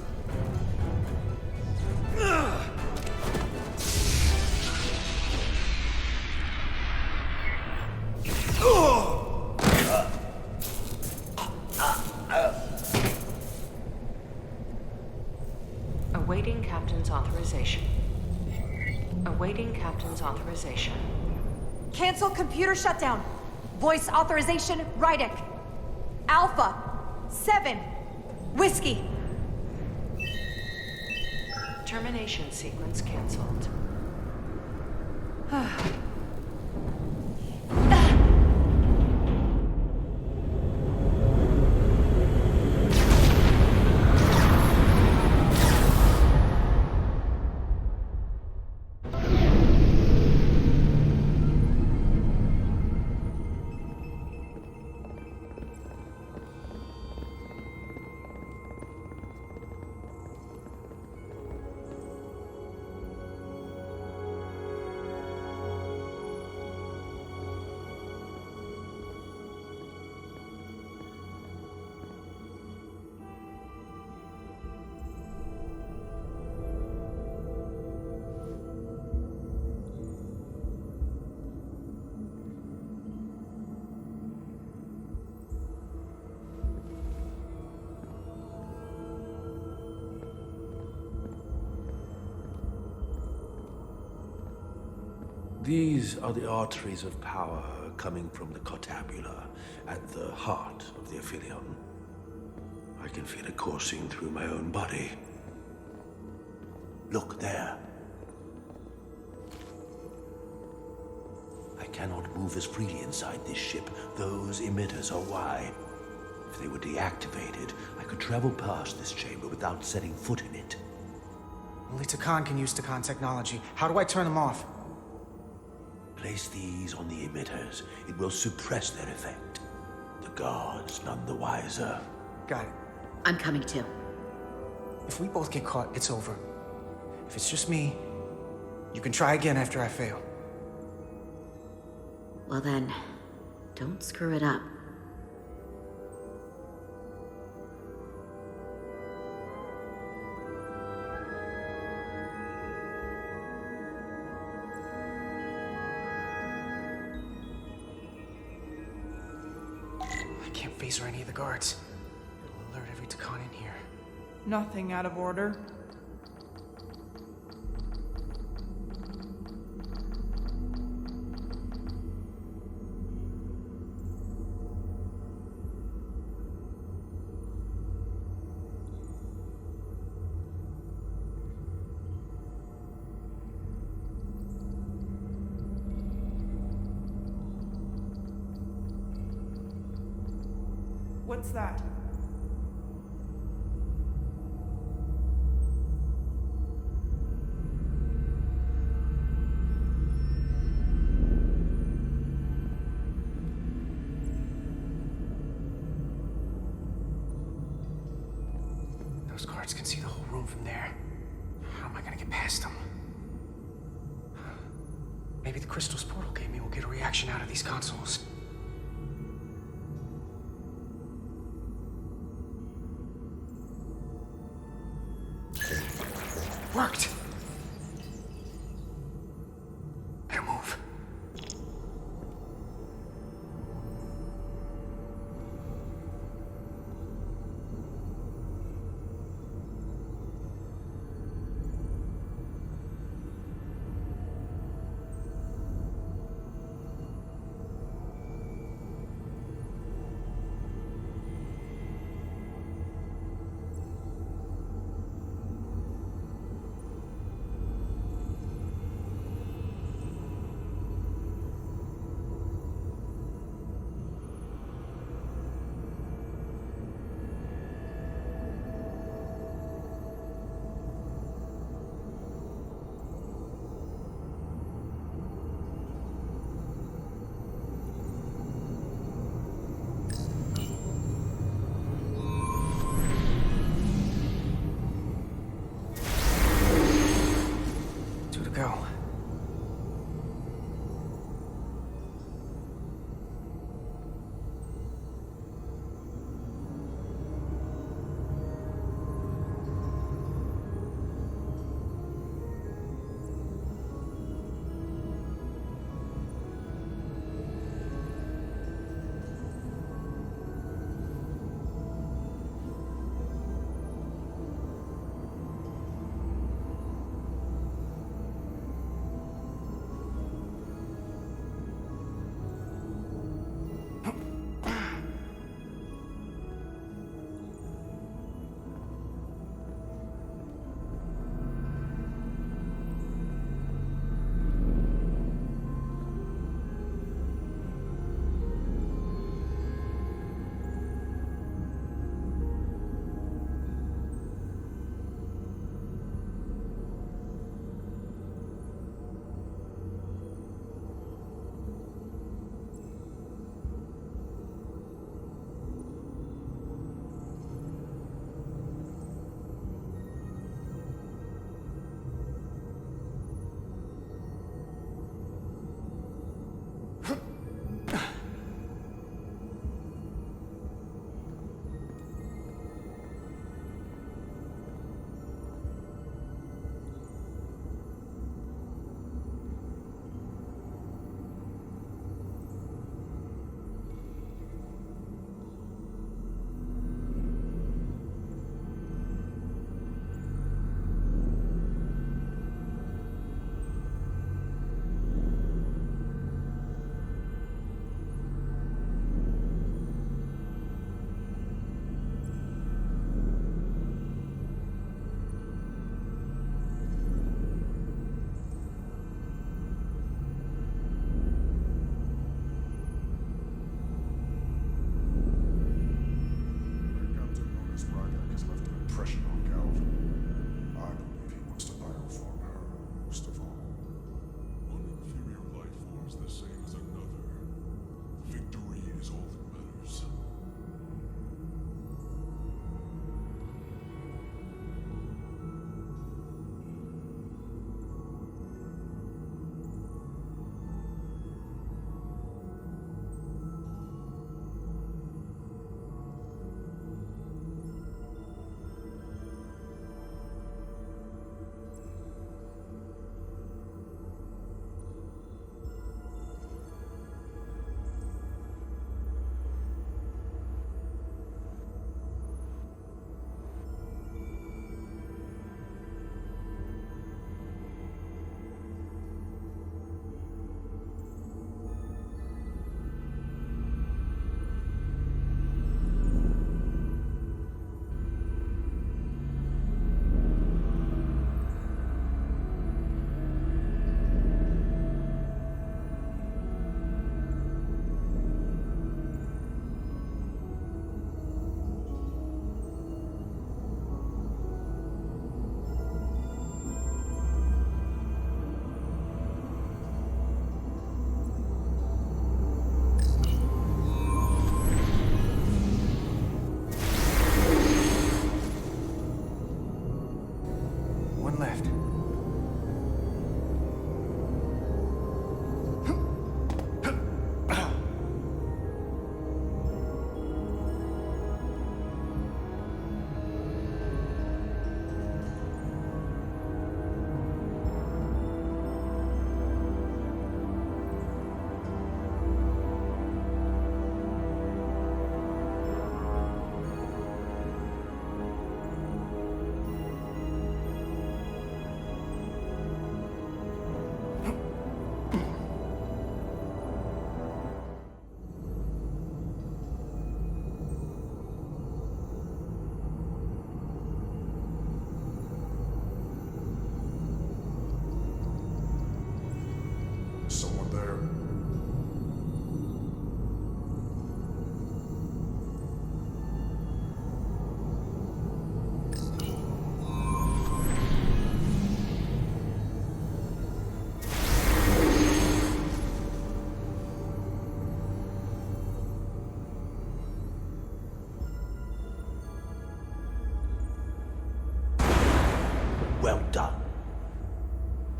Awaiting Captain's authorization. Awaiting Captain's authorization. Cancel computer shutdown. Voice authorization, Rydick. Alpha 7 Whiskey. Termination sequence cancelled. These are the arteries of power coming from the cortabula at the heart of the Aphelion. I can feel it coursing through my own body. Look there. I cannot move as freely inside this ship. Those emitters are why. If they were deactivated, I could travel past this chamber without setting foot in it. Only Takan can use Takan technology. How do I turn them off? Place these on the emitters. It will suppress their effect. The guards none the wiser. Got it. I'm coming too. If we both get caught, it's over. If it's just me, you can try again after I fail. Well then, don't screw it up. I can't phaser any of the guards. It'll alert every Takan in here. Nothing out of order. What's that? Those guards can see the whole room from there. How am I gonna get past them? Maybe the crystal's portal gave me will get a reaction out of these consoles. Worked! Better move.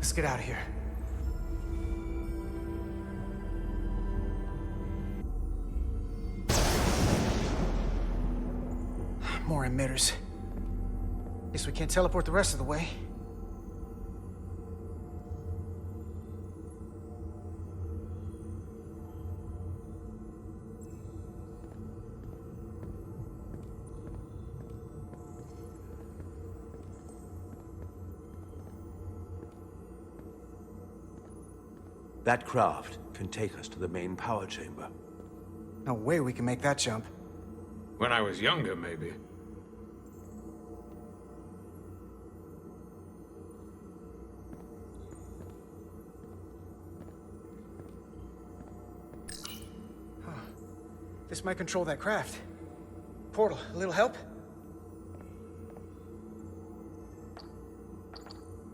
Let's get out of here. More emitters. Guess we can't teleport the rest of the way. That craft can take us to the main power chamber. No way we can make that jump. When I was younger, maybe. This might control that craft. Portal, a little help?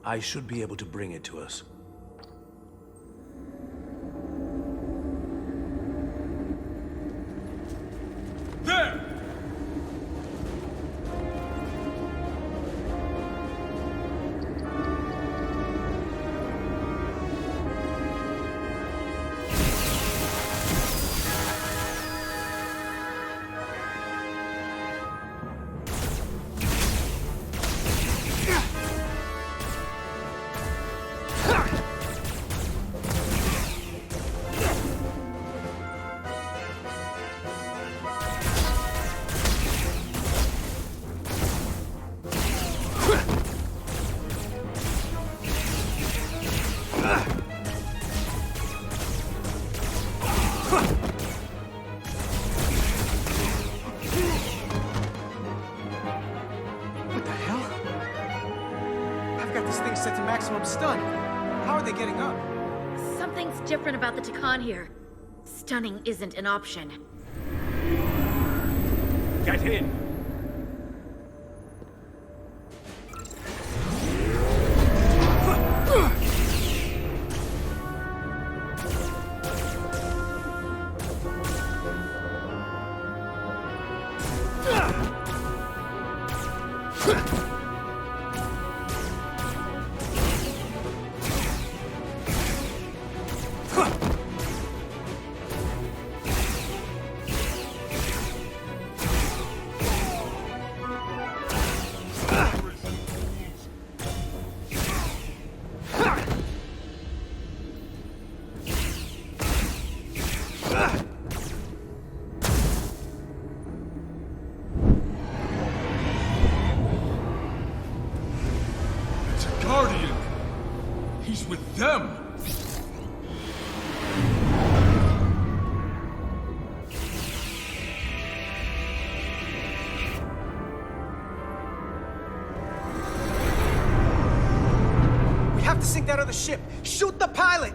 I should be able to bring it to us. There! What the hell? I've got this thing set to maximum stun. How are they getting up? Something's different about the Takan here. Stunning isn't an option. Get in! Guardian! He's with them! We have to sink that other ship! Shoot the pilot!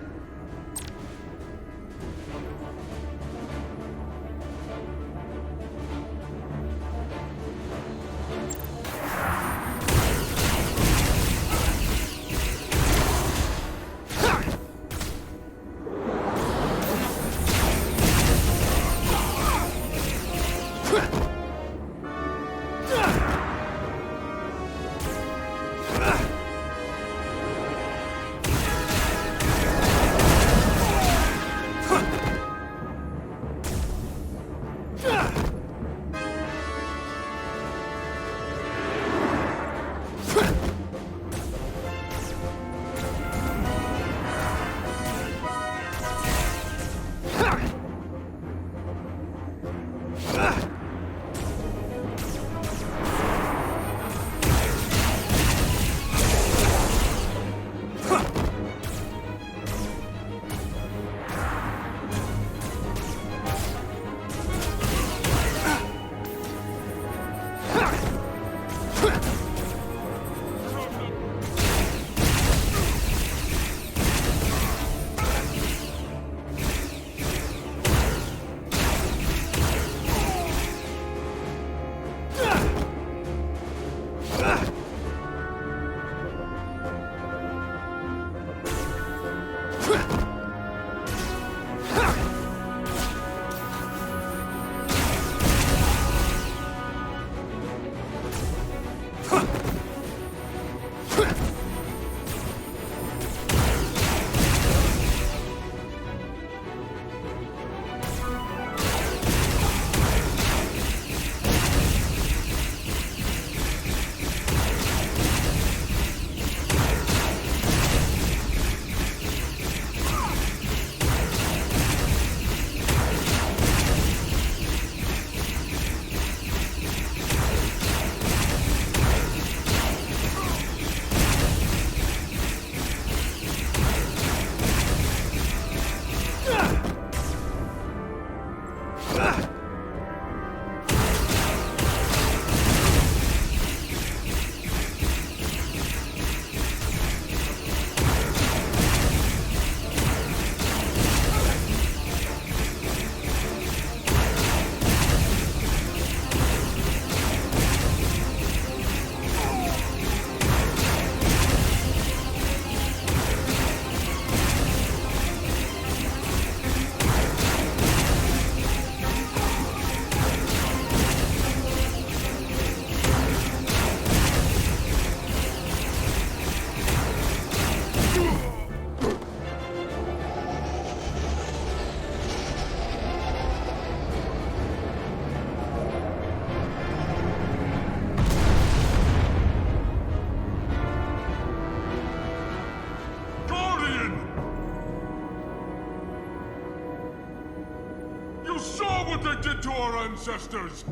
You saw what they did to our ancestors!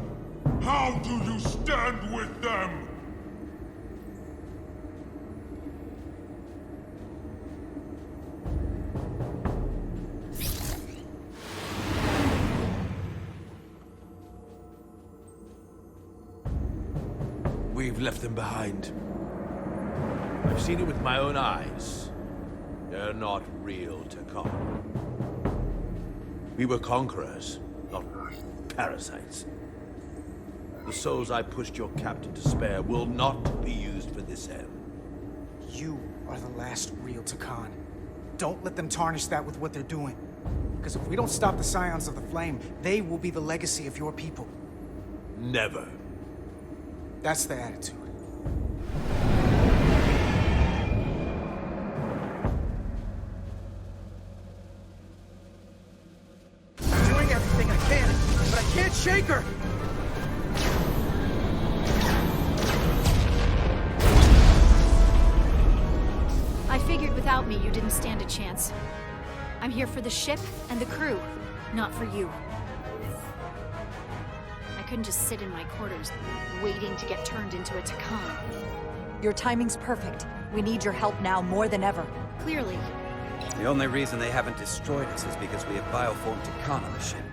How do you stand with them? We've left them behind. I've seen it with my own eyes. They're not real Takan. We were conquerors, not parasites. The souls I pushed your captain to spare will not be used for this end. You are the last real Takan. Don't let them tarnish that with what they're doing. Because if we don't stop the Scions of the Flame, they will be the legacy of your people. Never. That's the attitude. I'm doing everything I can, but I can't shake her! I figured without me you didn't stand a chance. I'm here for the ship and the crew, not for you. I couldn't just sit in my quarters, waiting to get turned into a Takan. Your timing's perfect. We need your help now more than ever. Clearly. The only reason they haven't destroyed us is because we have bioformed Takan on the ship.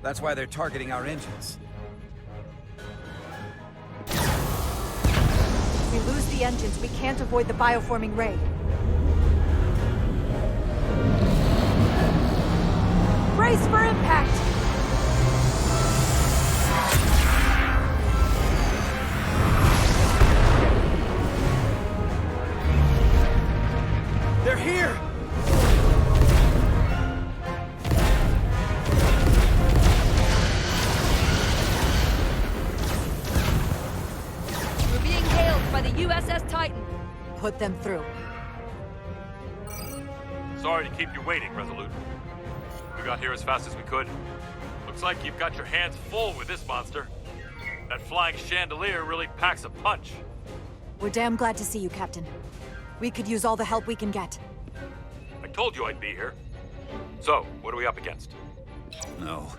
That's why they're targeting our engines. If we lose the engines, we can't avoid the bioforming ray. Brace for impact! They're here! We're being hailed by the USS Titan. Put them through. Sorry to keep you waiting, Resolute. We got here as fast as we could. Looks like you've got your hands full with this monster. That flying chandelier really packs a punch. We're damn glad to see you, Captain. We could use all the help we can get. I told you I'd be here. So, what are we up against? No.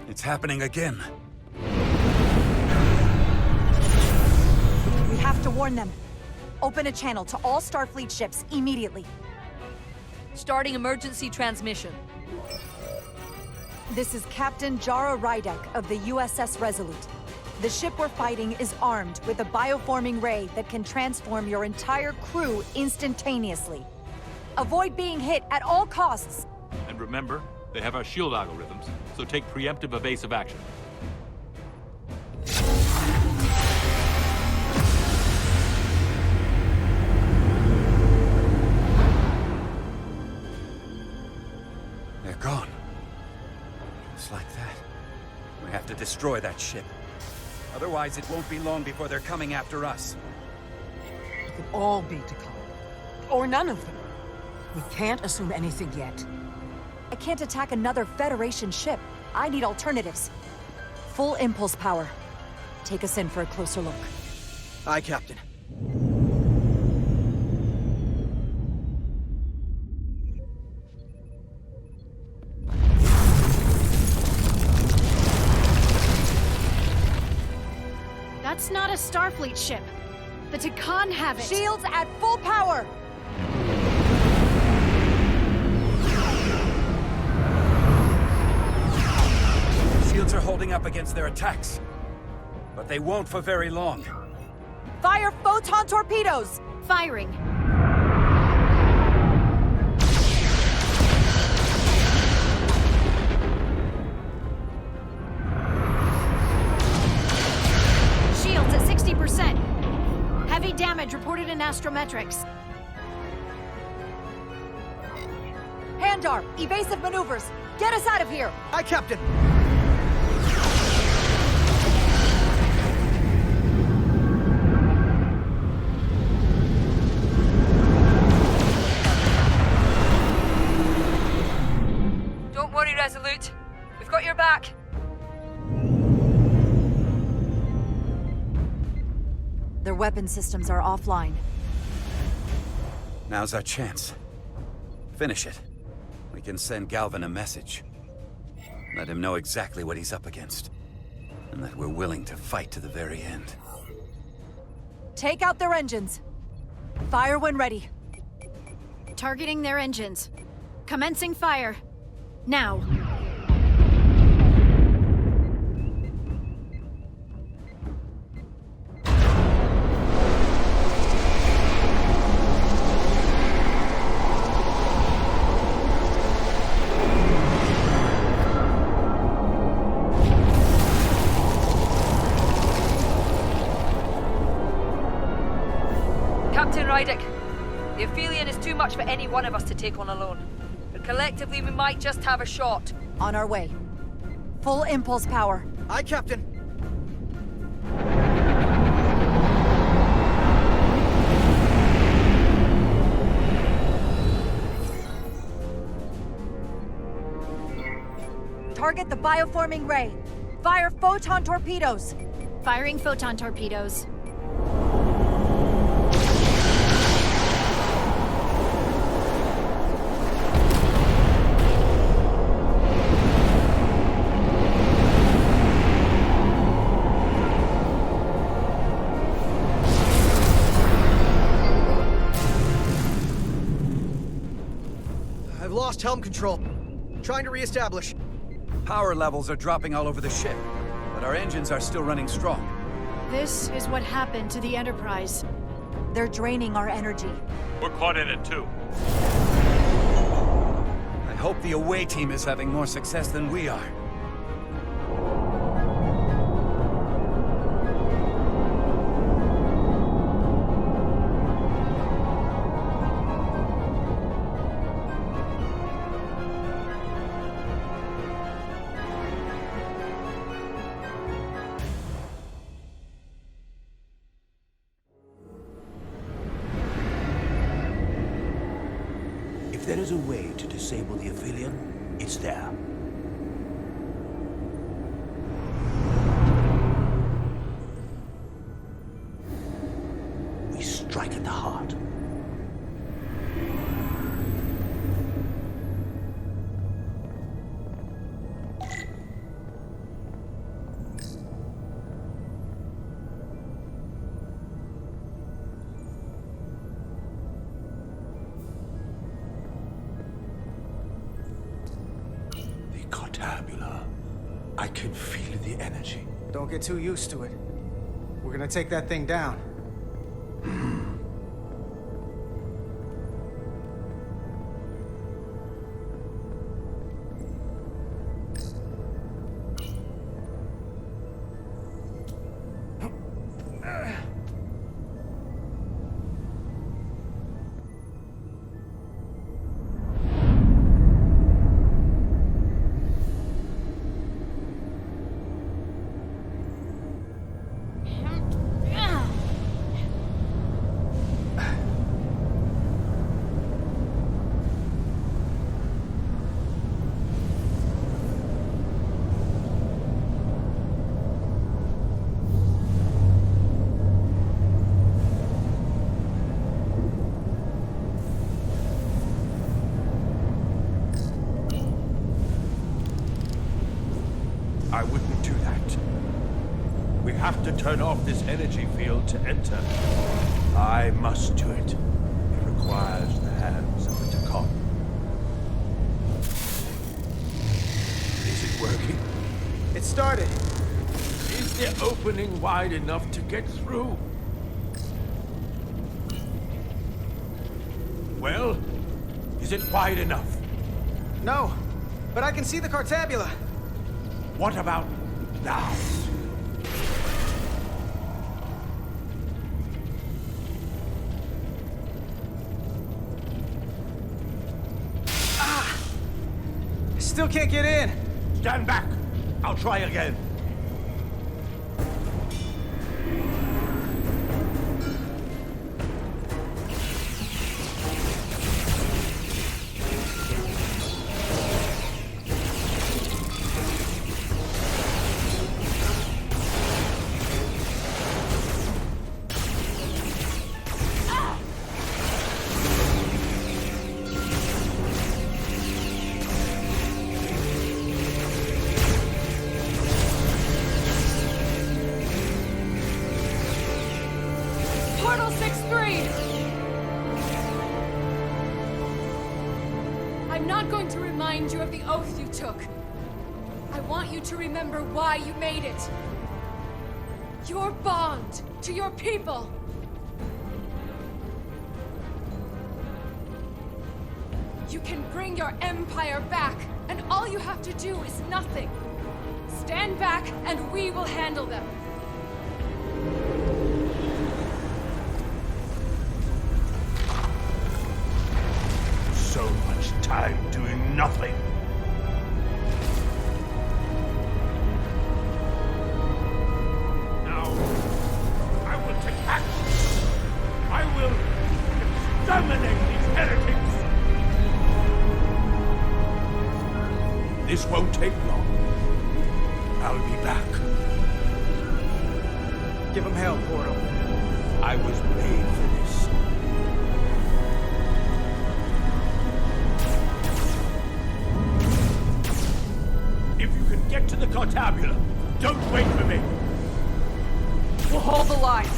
It's happening again. We have to warn them. Open a channel to all Starfleet ships immediately. Starting emergency transmission. This is Captain Jara Rydek of the USS Resolute. The ship we're fighting is armed with a bioforming ray that can transform your entire crew instantaneously. Avoid being hit at all costs. And remember, they have our shield algorithms, so take preemptive evasive action. They're gone. Just like that. We have to destroy that ship. Otherwise, it won't be long before they're coming after us. It could all be Takan. Or none of them. We can't assume anything yet. I can't attack another Federation ship. I need alternatives. Full impulse power. Take us in for a closer look. Aye, Captain. That's not a Starfleet ship. The Takan have it. Shields at full power! Shields are holding up against their attacks. But they won't for very long. Fire photon torpedoes! Firing. Shields at 60%. Heavy damage reported in astrometrics. Handar, evasive maneuvers. Get us out of here! Aye, Captain! Don't worry, Resolute. We've got your back. Their weapon systems are offline. Now's our chance. Finish it. We can send Galvin a message. Let him know exactly what he's up against. And that we're willing to fight to the very end. Take out their engines. Fire when ready. Targeting their engines. Commencing fire. Now. Captain Rydick, the Aphelion is too much for any one of us to take on alone. But collectively, we might just have a shot. On our way. Full impulse power. Aye, Captain. Target the bioforming ray. Fire photon torpedoes. Firing photon torpedoes. I've lost helm control. Trying to re-establish. Power levels are dropping all over the ship, but our engines are still running strong. This is what happened to the Enterprise. They're draining our energy. We're caught in it too. I hope the away team is having more success than we are. If there is a way to disable the Aphelion, it's there. We strike at the heart. I can feel the energy. Don't get too used to it. We're gonna take that thing down. I wouldn't do that. We have to turn off this energy field to enter. I must do it. It requires the hands of the Takon. Is it working? It started. Is the opening wide enough to get through? Well, is it wide enough? No, but I can see the cartabula. What about now? I still can't get in. Stand back. I'll try again. not going to remind you of the oath you took. I want you to remember why you made it. Your bond to your people. You can bring your empire back, and all you have to do is nothing. Stand back, and we will handle them. So much time doing nothing. Now, I will take action. I will exterminate these heretics. This won't take long. I'll be back. Give him hell, Portal. I was made for this. If you can get to the Cartabula, don't wait for me. We'll hold the line.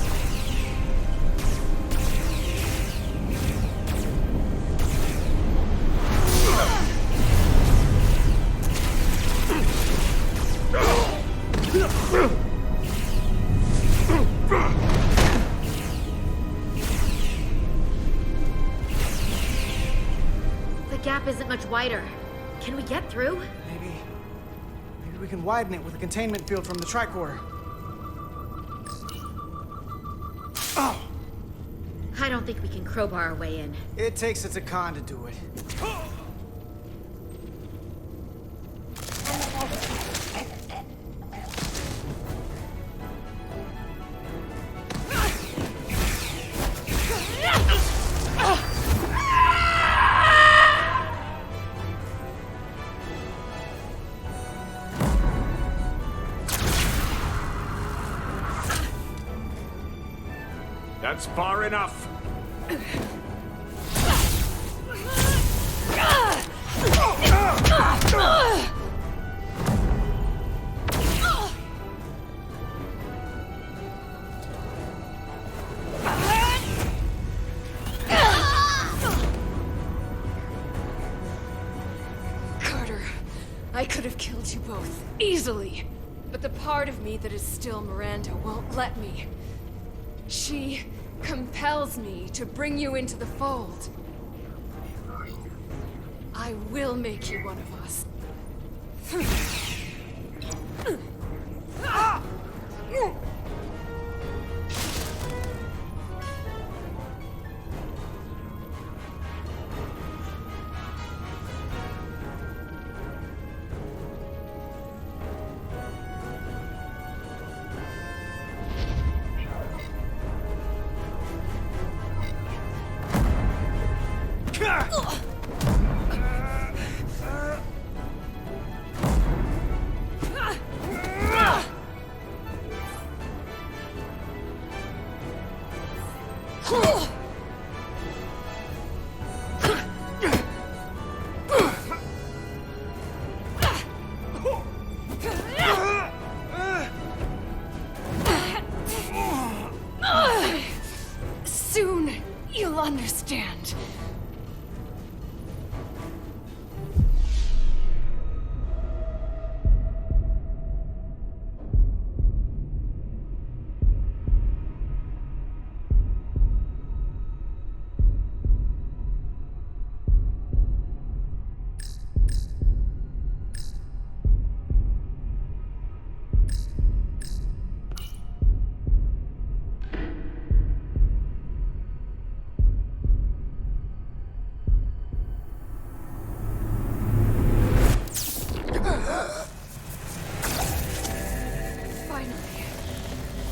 The gap isn't much wider. Can we get through? Maybe we can widen it with a containment field from the tricorder. Oh! I don't think we can crowbar our way in. It takes a Takan to do it. That's far enough. Carter, I could have killed you both, easily. But the part of me that is still Miranda won't let me. She compels me to bring you into the fold. I will make you one of us. Soon, you'll understand.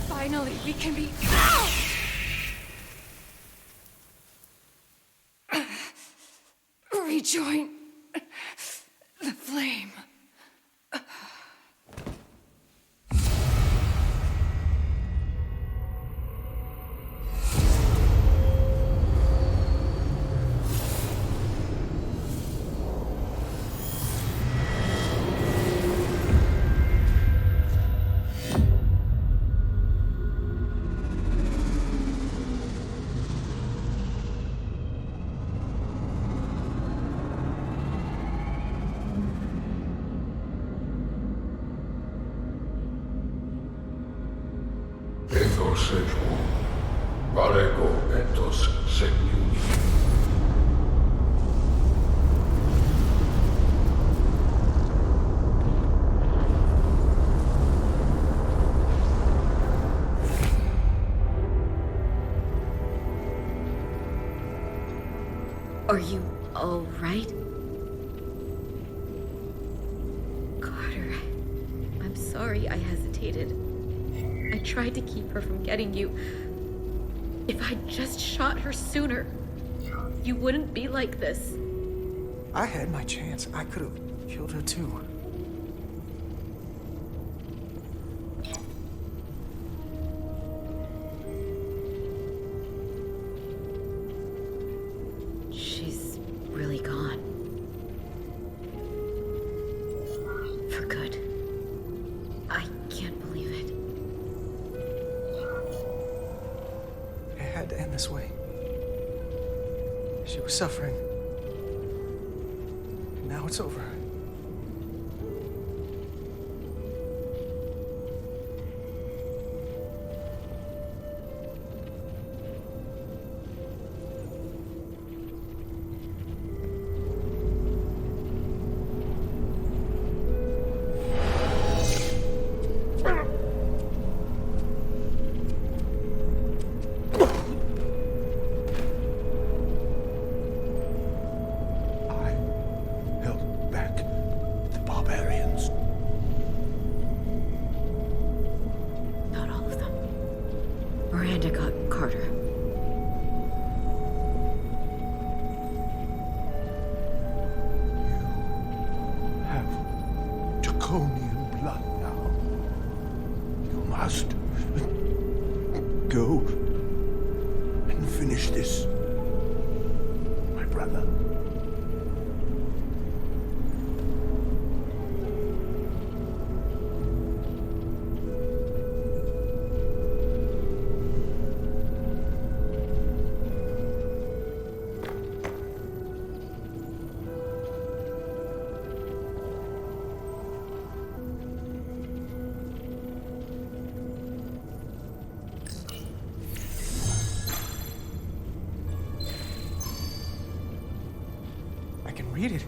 Finally, we can be... rejoin the flame. Ethos et hoc, varego ethos sed nuvi. Are you all right? Carter, I'm sorry I hesitated. I tried to keep her from getting you. If I'd just shot her sooner, you wouldn't be like this. I had my chance. I could have killed her too. She's really gone. For good. I can't believe it. It had to end this way. She was suffering. And now it's over. Go and finish this, my brother. Read it.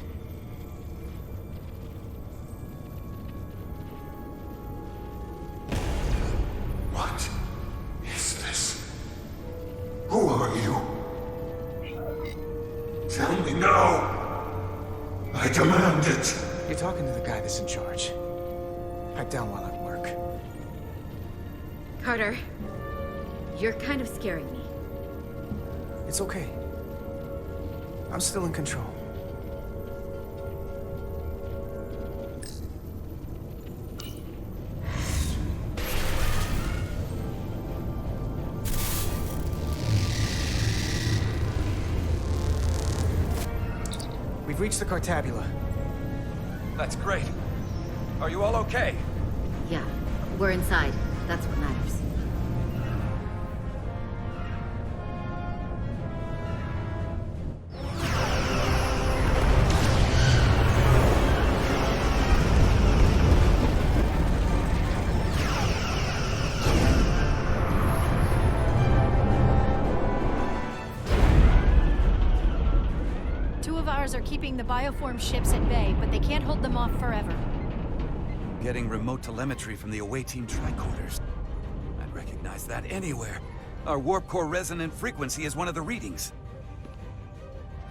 What is this? Who are you? Tell me now. I demand it. You're talking to the guy that's in charge. Pipe down while I work. Carter, you're kind of scaring me. It's okay. I'm still in control. We've reached the Cartabula. That's great. Are you all okay? Yeah, we're inside. That's what matters. Are keeping the bioform ships at bay, but they can't hold them off forever. Getting remote telemetry from the awaiting tricorders. I'd recognize that anywhere. Our warp core resonant frequency is one of the readings.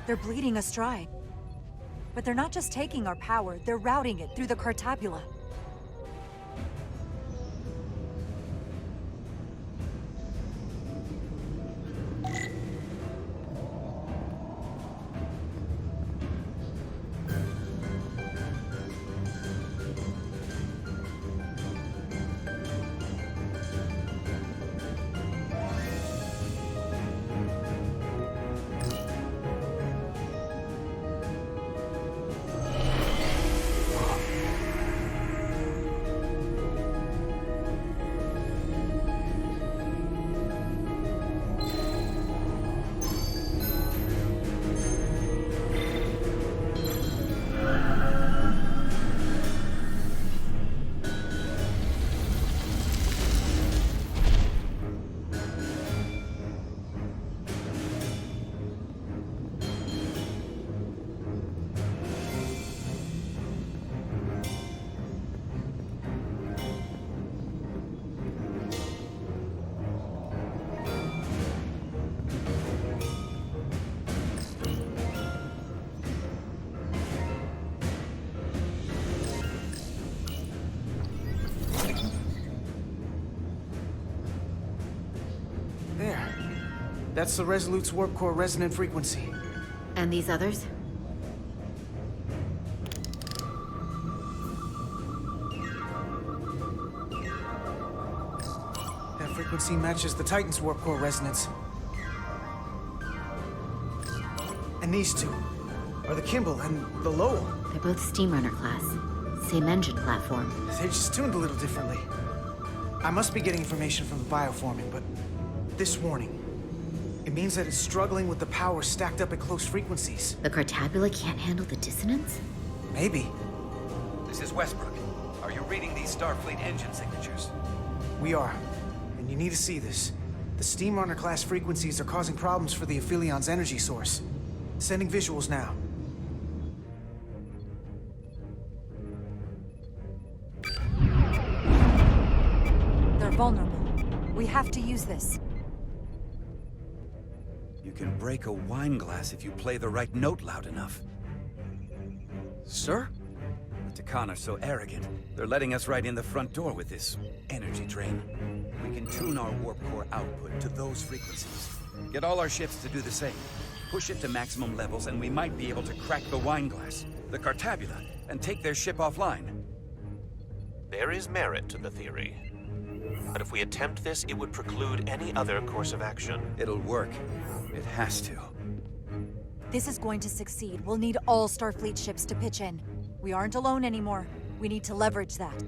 They're bleeding us dry. But they're not just taking our power, they're routing it through the Cartabula. That's the Resolute's warp core resonant frequency. And these others? That frequency matches the Titan's warp core resonance. And these two are the Kimball and the Lowell. They're both Steamrunner class. Same engine platform. They're just tuned a little differently. I must be getting information from the bioforming, but this warning, it means that it's struggling with the power stacked up at close frequencies. The Cartabula can't handle the dissonance? Maybe. This is Westbrook. Are you reading these Starfleet engine signatures? We are. And you need to see this. The Steamrunner class frequencies are causing problems for the Aphilion's energy source. Sending visuals now. They're vulnerable. We have to use this. You can break a wine glass if you play the right note loud enough. Sir? The Takan are so arrogant. They're letting us right in the front door with this energy drain. We can tune our warp core output to those frequencies. Get all our ships to do the same. Push it to maximum levels and we might be able to crack the wine glass, the Cartabula, and take their ship offline. There is merit to the theory. But if we attempt this, it would preclude any other course of action. It'll work. It has to. This is going to succeed. We'll need all Starfleet ships to pitch in. We aren't alone anymore. We need to leverage that.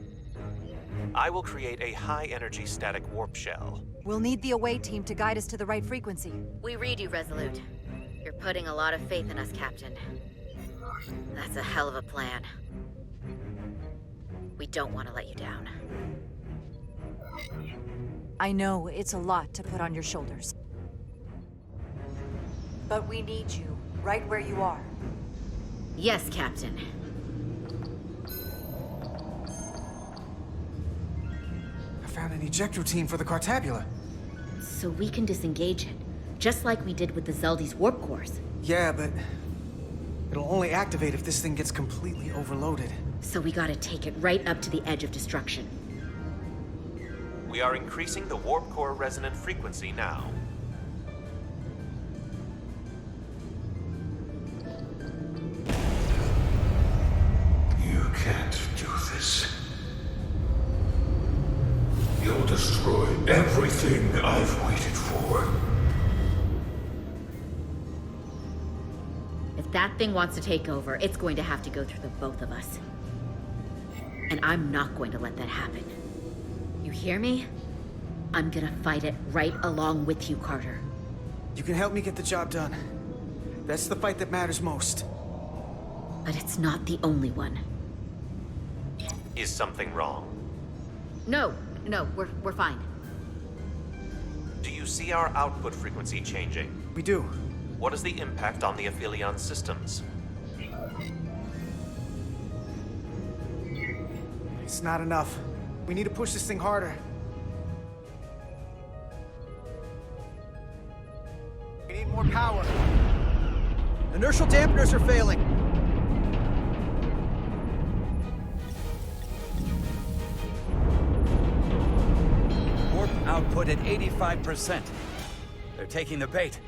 I will create a high-energy static warp shell. We'll need the away team to guide us to the right frequency. We read you, Resolute. You're putting a lot of faith in us, Captain. That's a hell of a plan. We don't want to let you down. I know it's a lot to put on your shoulders. But we need you, right where you are. Yes, Captain. I found an eject routine for the Cartabula. So we can disengage it, just like we did with the Zeldi's warp cores. Yeah, but it'll only activate if this thing gets completely overloaded. So we gotta take it right up to the edge of destruction. We are increasing the warp core resonant frequency now. You can't do this. You'll destroy everything I've waited for. If that thing wants to take over, it's going to have to go through the both of us. And I'm not going to let that happen. You hear me? I'm gonna fight it right along with you, Carter. You can help me get the job done. That's the fight that matters most. But it's not the only one. Is something wrong? No, we're fine. Do you see our output frequency changing? We do. What is the impact on the Aphelion systems? It's not enough. We need to push this thing harder. We need more power. Inertial dampeners are failing. Warp output at 85%. They're taking the bait.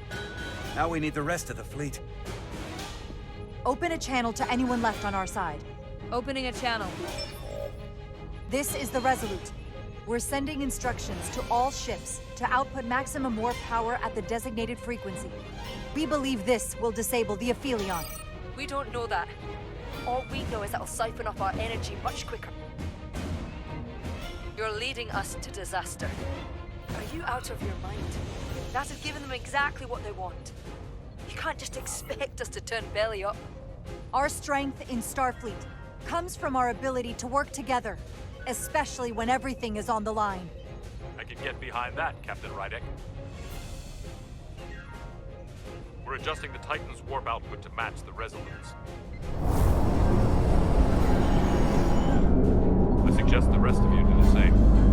Now we need the rest of the fleet. Open a channel to anyone left on our side. Opening a channel. This is the Resolute. We're sending instructions to all ships to output maximum warp power at the designated frequency. We believe this will disable the Aphelion. We don't know that. All we know is that it'll siphon off our energy much quicker. You're leading us to disaster. Are you out of your mind? That has given them exactly what they want. You can't just expect us to turn belly up. Our strength in Starfleet comes from our ability to work together, especially when everything is on the line. I can get behind that, Captain Rydek. We're adjusting the Titan's warp output to match the Resolute's. I suggest the rest of you do the same.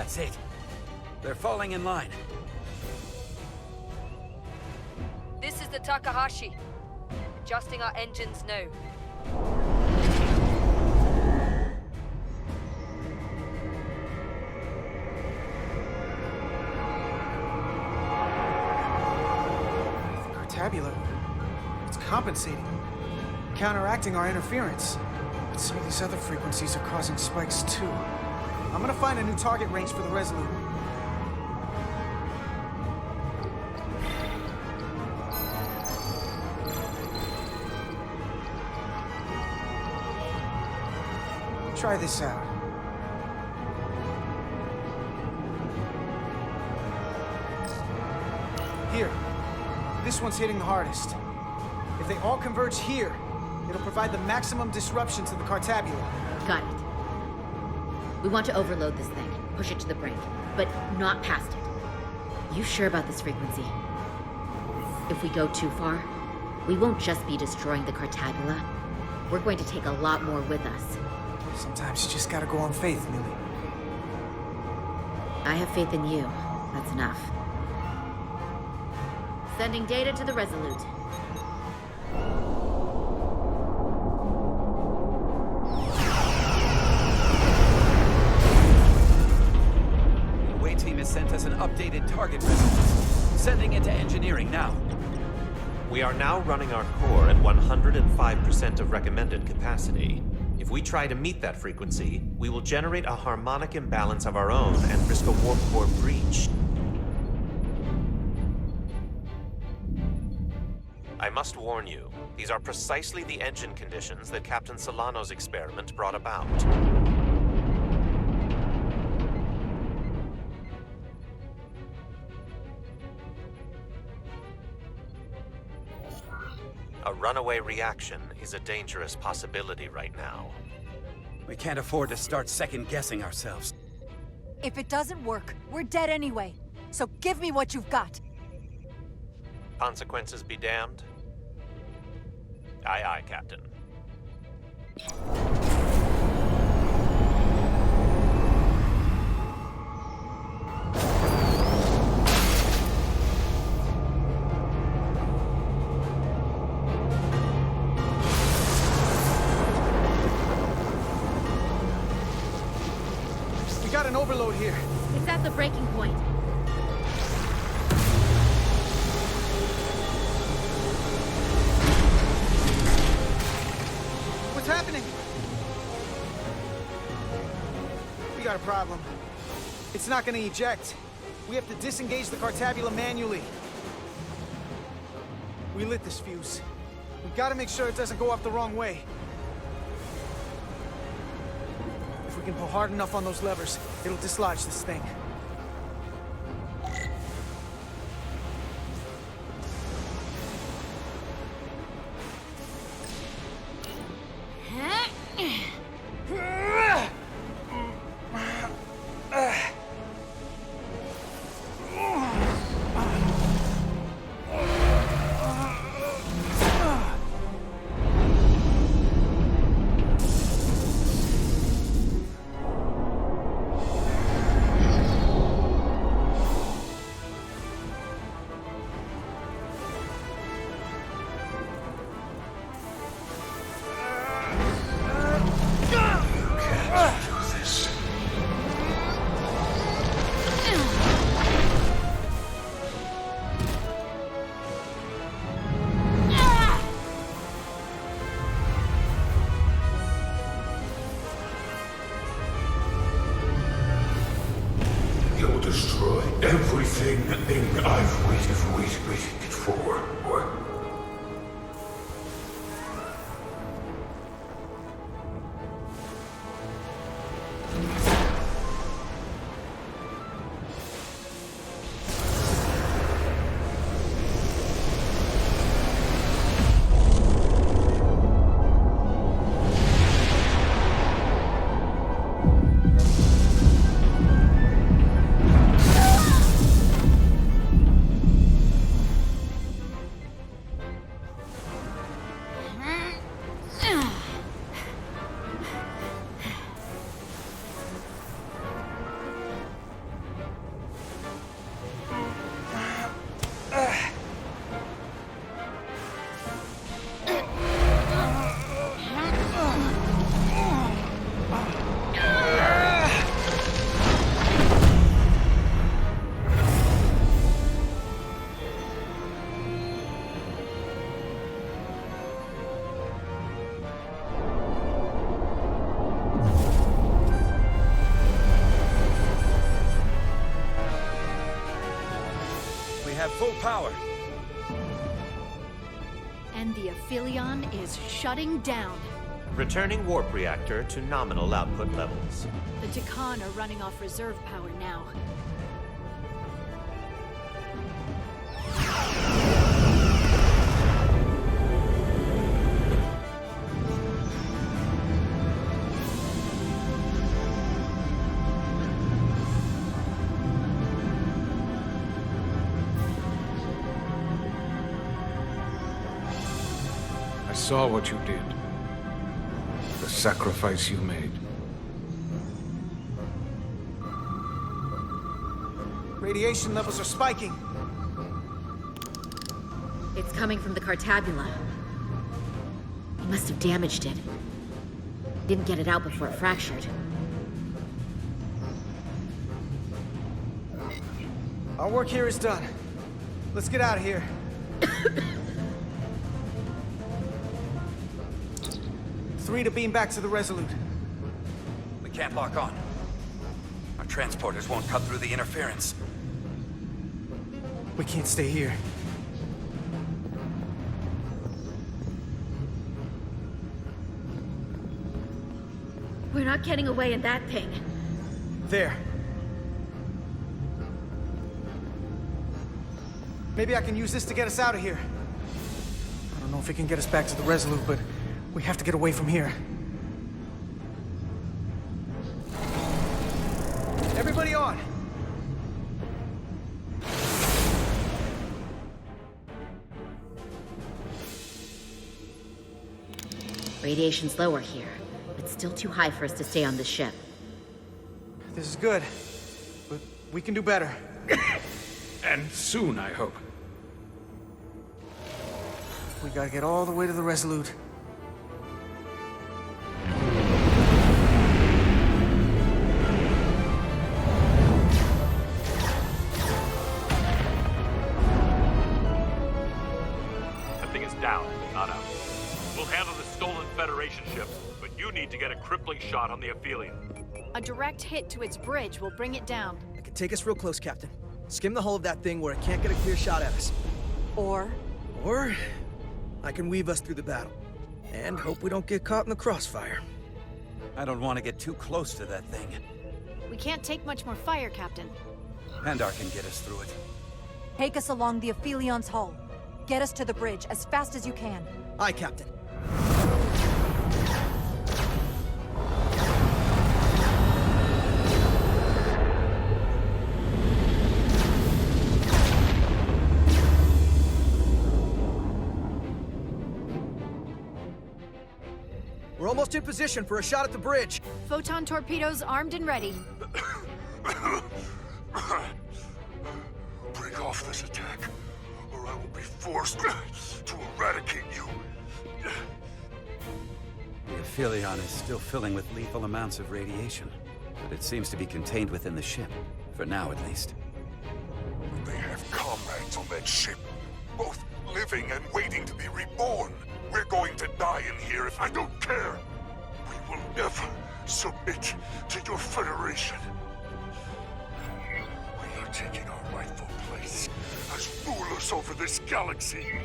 That's it. They're falling in line. This is the Takahashi. Adjusting our engines now. Tabula. It's compensating, counteracting our interference. But some of these other frequencies are causing spikes too. I'm gonna find a new target range for the Resolute. Try this out. Here. This one's hitting the hardest. If they all converge here, it'll provide the maximum disruption to the Cartabula. Got it. We want to overload this thing, push it to the brink, but not past it. You sure about this frequency? If we go too far, we won't just be destroying the Cartabula. We're going to take a lot more with us. Sometimes you just gotta go on faith, Millie. I have faith in you. That's enough. Sending data to the Resolute. The Way team has sent us an updated target Resolute. Sending it to engineering now. We are now running our core at 105% of recommended capacity. If we try to meet that frequency, we will generate a harmonic imbalance of our own and risk a warp core breach. I must warn you, these are precisely the engine conditions that Captain Solano's experiment brought about. A runaway reaction is a dangerous possibility right now. We can't afford to start second-guessing ourselves. If it doesn't work, we're dead anyway. So give me what you've got. Consequences be damned? Aye, aye, Captain. We got an overload here. It's at the breaking point. What's happening? We got a problem. It's not gonna eject. We have to disengage the Cartabula manually. We lit this fuse. We gotta make sure it doesn't go off the wrong way. If we can pull hard enough on those levers, it'll dislodge this thing. You'll destroy everything I've waited for. full power. And the Aphelion is shutting down. Returning warp reactor to nominal output levels. The Takan are running off reserve power now. I saw what you did. The sacrifice you made. Radiation levels are spiking. It's coming from the Cartabula. He must have damaged it. Didn't get it out before it fractured. Our work here is done. Let's get out of here. 3 to beam back to the Resolute. We can't lock on. Our transporters won't cut through the interference. We can't stay here. We're not getting away in that thing. There. Maybe I can use this to get us out of here. I don't know if it can get us back to the Resolute, but we have to get away from here. Everybody on! Radiation's lower here, but still too high for us to stay on this ship. This is good, but we can do better. And soon, I hope. We gotta get all the way to the Resolute. That thing is down, not out. We'll handle the stolen Federation ship, but you need to get a crippling shot on the Aphelion. A direct hit to its bridge will bring it down. I can take us real close, Captain. Skim the hull of that thing where it can't get a clear shot at us. Or I can weave us through the battle. And hope we don't get caught in the crossfire. I don't want to get too close to that thing. We can't take much more fire, Captain. Pandar can get us through it. take us along the Aphelion's hull. Get us to the bridge as fast as you can. Aye, Captain. We're almost in position for a shot at the bridge. Photon torpedoes armed and ready. Break off this attack, or I will be forced to eradicate you. The Aphelion is still filling with lethal amounts of radiation, but it seems to be contained within the ship, for now at least. They have comrades on that ship, both living and waiting to be reborn. We're going to die in here if I don't care. We will never submit to your Federation. We are taking our rightful place as rulers over this galaxy.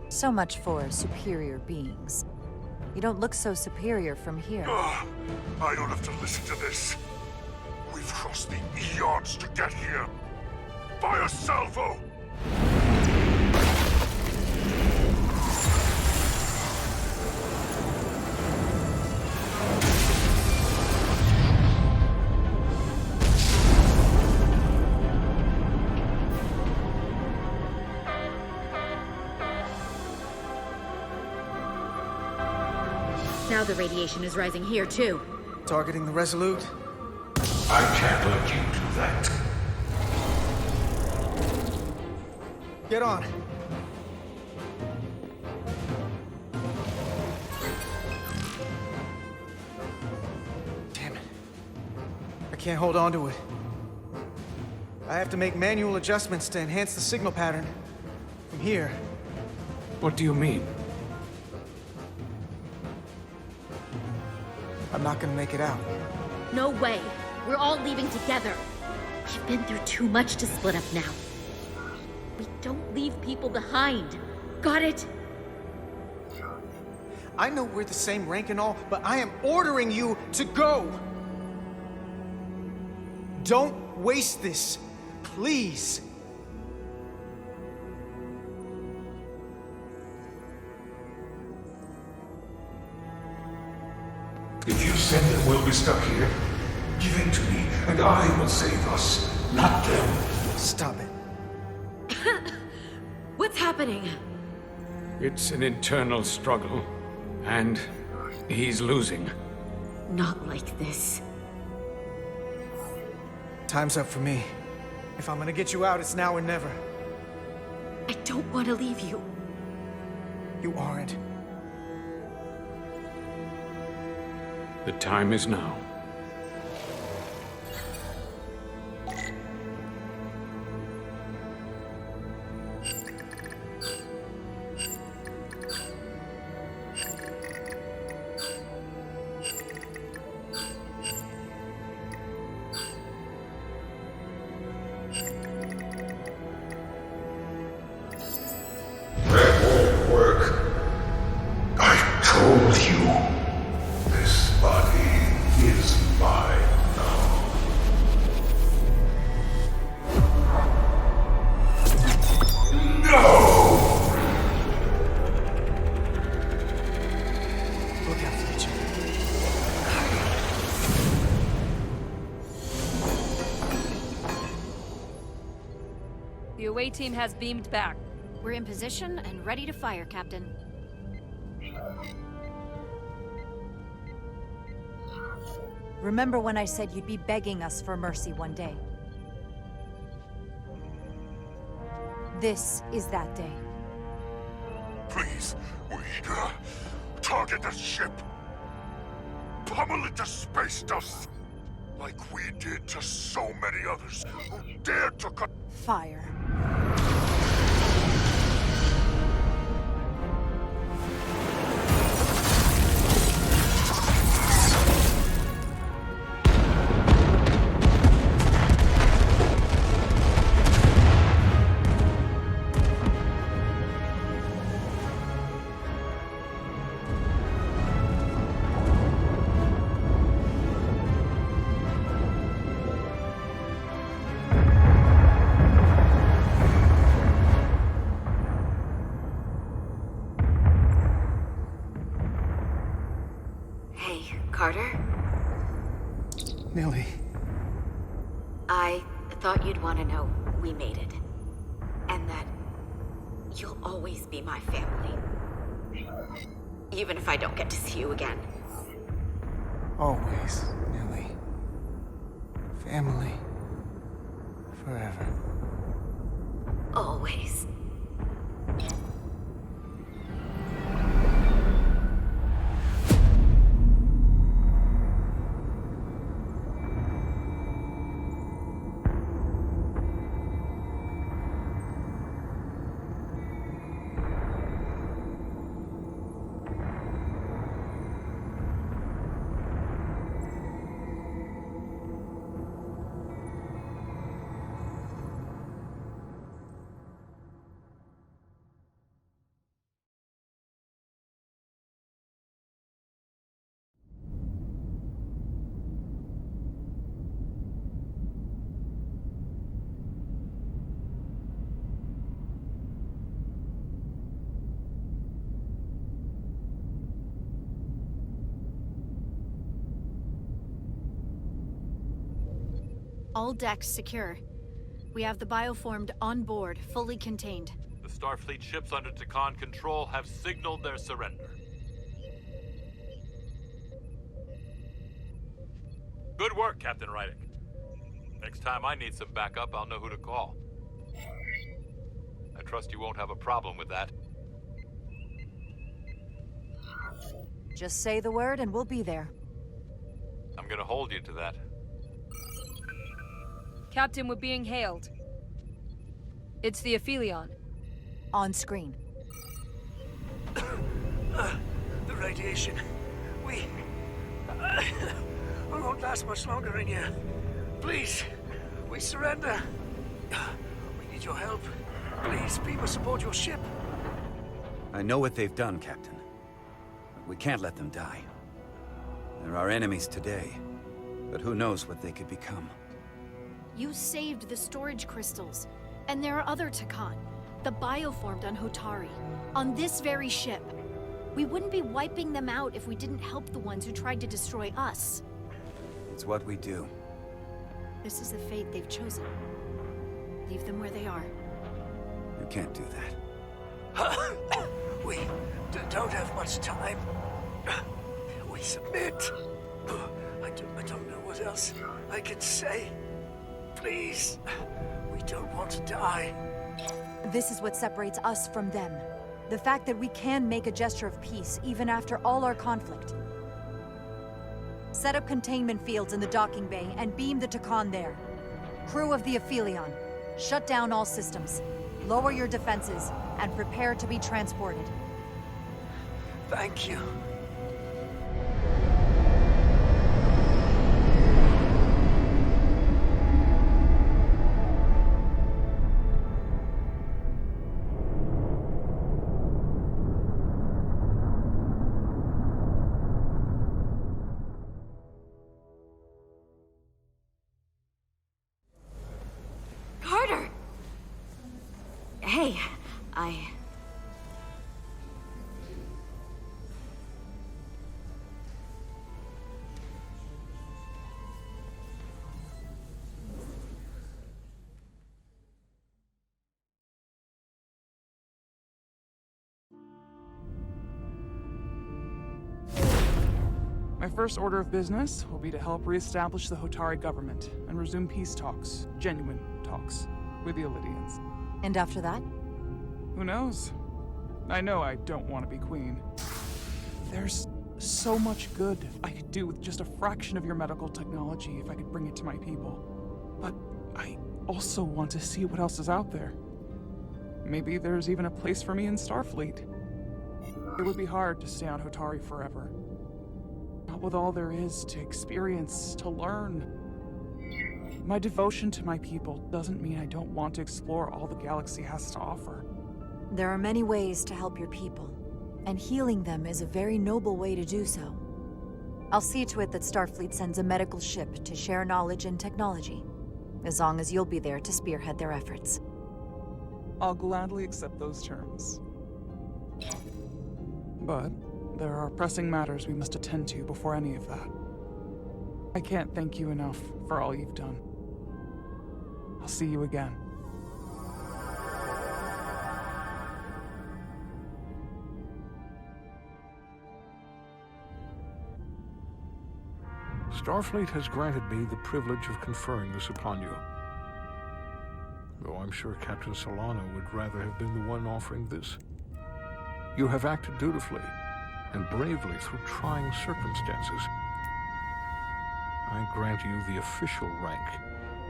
So much for superior beings. You don't look so superior from here. I don't have to listen to this. We've crossed the eons to get here. Fire salvo! Now the radiation is rising here, too. Targeting the Resolute? I can't let you do that. Get on. Damn it. I can't hold on to it. I have to make manual adjustments to enhance the signal pattern. From here. What do you mean? I'm not gonna make it out. No way. We're all leaving together. We've been through too much to split up now. don't leave people behind. Got it? I know we're the same rank and all, but I am ordering you to go! Don't waste this, please! If you said that we'll be stuck here, give in to me, and I will save us, not them. Stop it. What's happening? It's an internal struggle, and he's losing. Not like this. Time's up for me. If I'm gonna get you out, it's now or never. I don't want to leave you. You aren't. The time is now. The away team has beamed back. We're in position and ready to fire, Captain. Remember when I said you'd be begging us for mercy one day? This is that day. Please, we target the ship. Pummel it to space dust. Like we did to so many others who dared to cut. Fire. Carter? Millie. I thought you'd want to know we made it. And that you'll always be my family. Even if I don't get to see you again. Always, Millie. Family. Forever. Always. All decks secure. We have the bioformed on board, fully contained. The Starfleet ships under Takan control have signaled their surrender. Good work, Captain Rydick. Next time I need some backup, I'll know who to call. I trust you won't have a problem with that. Just say the word and we'll be there. I'm gonna hold you to that. Captain, we're being hailed. It's the Aphelion. On screen. The radiation. We won't last much longer in here. Please, we surrender. We need your help. Please, be must aboard your ship. I know what they've done, Captain. But we can't let them die. They're our enemies today, but who knows what they could become. You saved the storage crystals, and there are other Takan. The bioformed on Hotari, on this very ship. We wouldn't be wiping them out if we didn't help the ones who tried to destroy us. It's what we do. This is the fate they've chosen. Leave them where they are. You can't do that. We don't have much time. We submit. I don't know what else I can say. Please, we don't want to die. This is what separates us from them. The fact that we can make a gesture of peace even after all our conflict. Set up containment fields in the docking bay and beam the Takan there. Crew of the Aphelion, shut down all systems. Lower your defenses and prepare to be transported. Thank you. Carter! Hey, My first order of business will be to help reestablish the Hotari government and resume peace talks, genuine talks, with the Elydians. And after that? Who knows? I know I don't want to be queen. There's so much good I could do with just a fraction of your medical technology if I could bring it to my people. But I also want to see what else is out there. Maybe there's even a place for me in Starfleet. It would be hard to stay on Hotari forever. Not with all there is to experience, to learn. My devotion to my people doesn't mean I don't want to explore all the galaxy has to offer. There are many ways to help your people, and healing them is a very noble way to do so. I'll see to it that Starfleet sends a medical ship to share knowledge and technology, as long as you'll be there to spearhead their efforts. I'll gladly accept those terms. But there are pressing matters we must attend to before any of that. I can't thank you enough for all you've done. I'll see you again. Starfleet has granted me the privilege of conferring this upon you. Though I'm sure Captain Solano would rather have been the one offering this. You have acted dutifully and bravely through trying circumstances. I grant you the official rank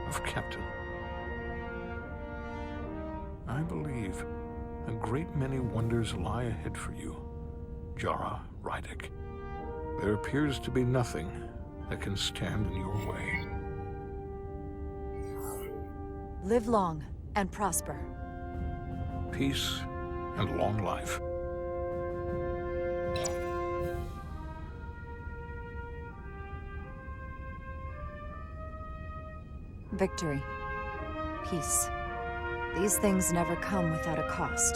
of Captain. I believe a great many wonders lie ahead for you, Jara Rydick. There appears to be nothing that can stand in your way. Live long and prosper. Peace and long life. Victory. Peace. These things never come without a cost.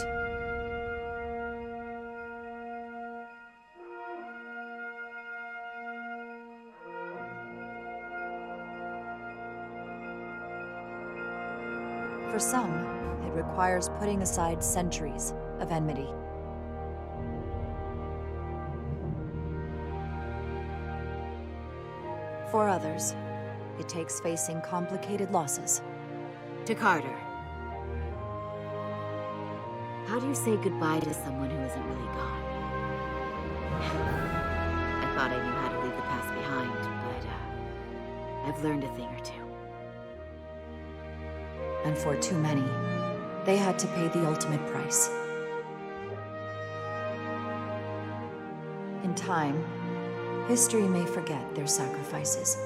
For some, it requires putting aside centuries of enmity. For others, it takes facing complicated losses. To Carter. How do you say goodbye to someone who isn't really gone? I thought I knew how to leave the past behind, but I've learned a thing or two. And for too many, they had to pay the ultimate price. In time, history may forget their sacrifices,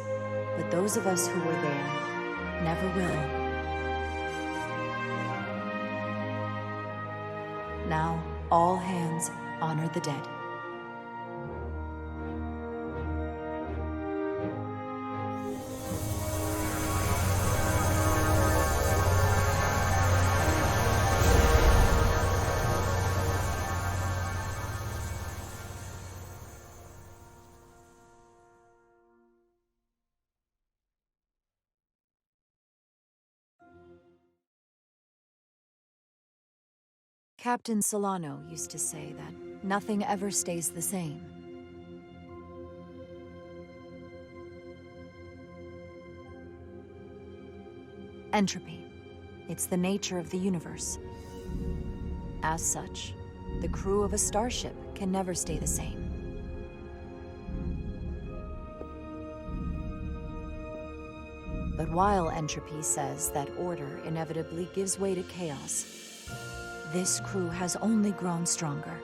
but those of us who were there never will. Now, all hands honor the dead. Captain Solano used to say that nothing ever stays the same. Entropy. It's the nature of the universe. As such, the crew of a starship can never stay the same. But while entropy says that order inevitably gives way to chaos, this crew has only grown stronger.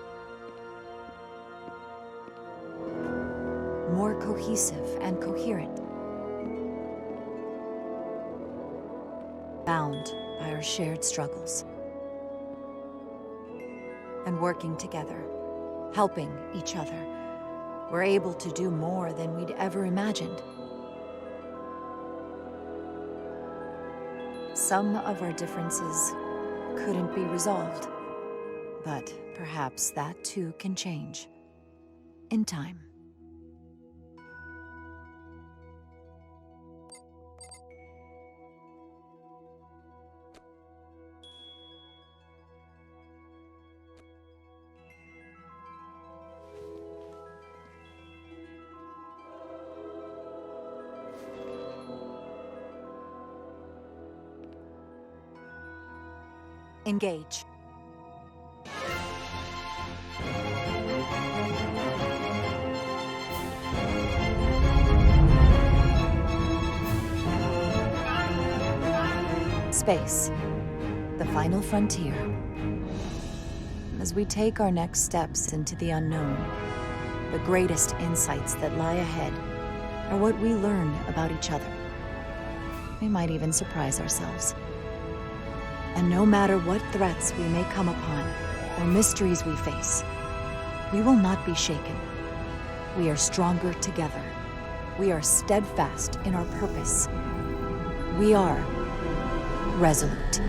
More cohesive and coherent. Bound by our shared struggles. And working together, helping each other, we're able to do more than we'd ever imagined. Some of our differences couldn't be resolved, but perhaps that too can change in time. Engage. Space, the final frontier. As we take our next steps into the unknown, the greatest insights that lie ahead are what we learn about each other. We might even surprise ourselves. And no matter what threats we may come upon, or mysteries we face, we will not be shaken. We are stronger together. We are steadfast in our purpose. We are resolute.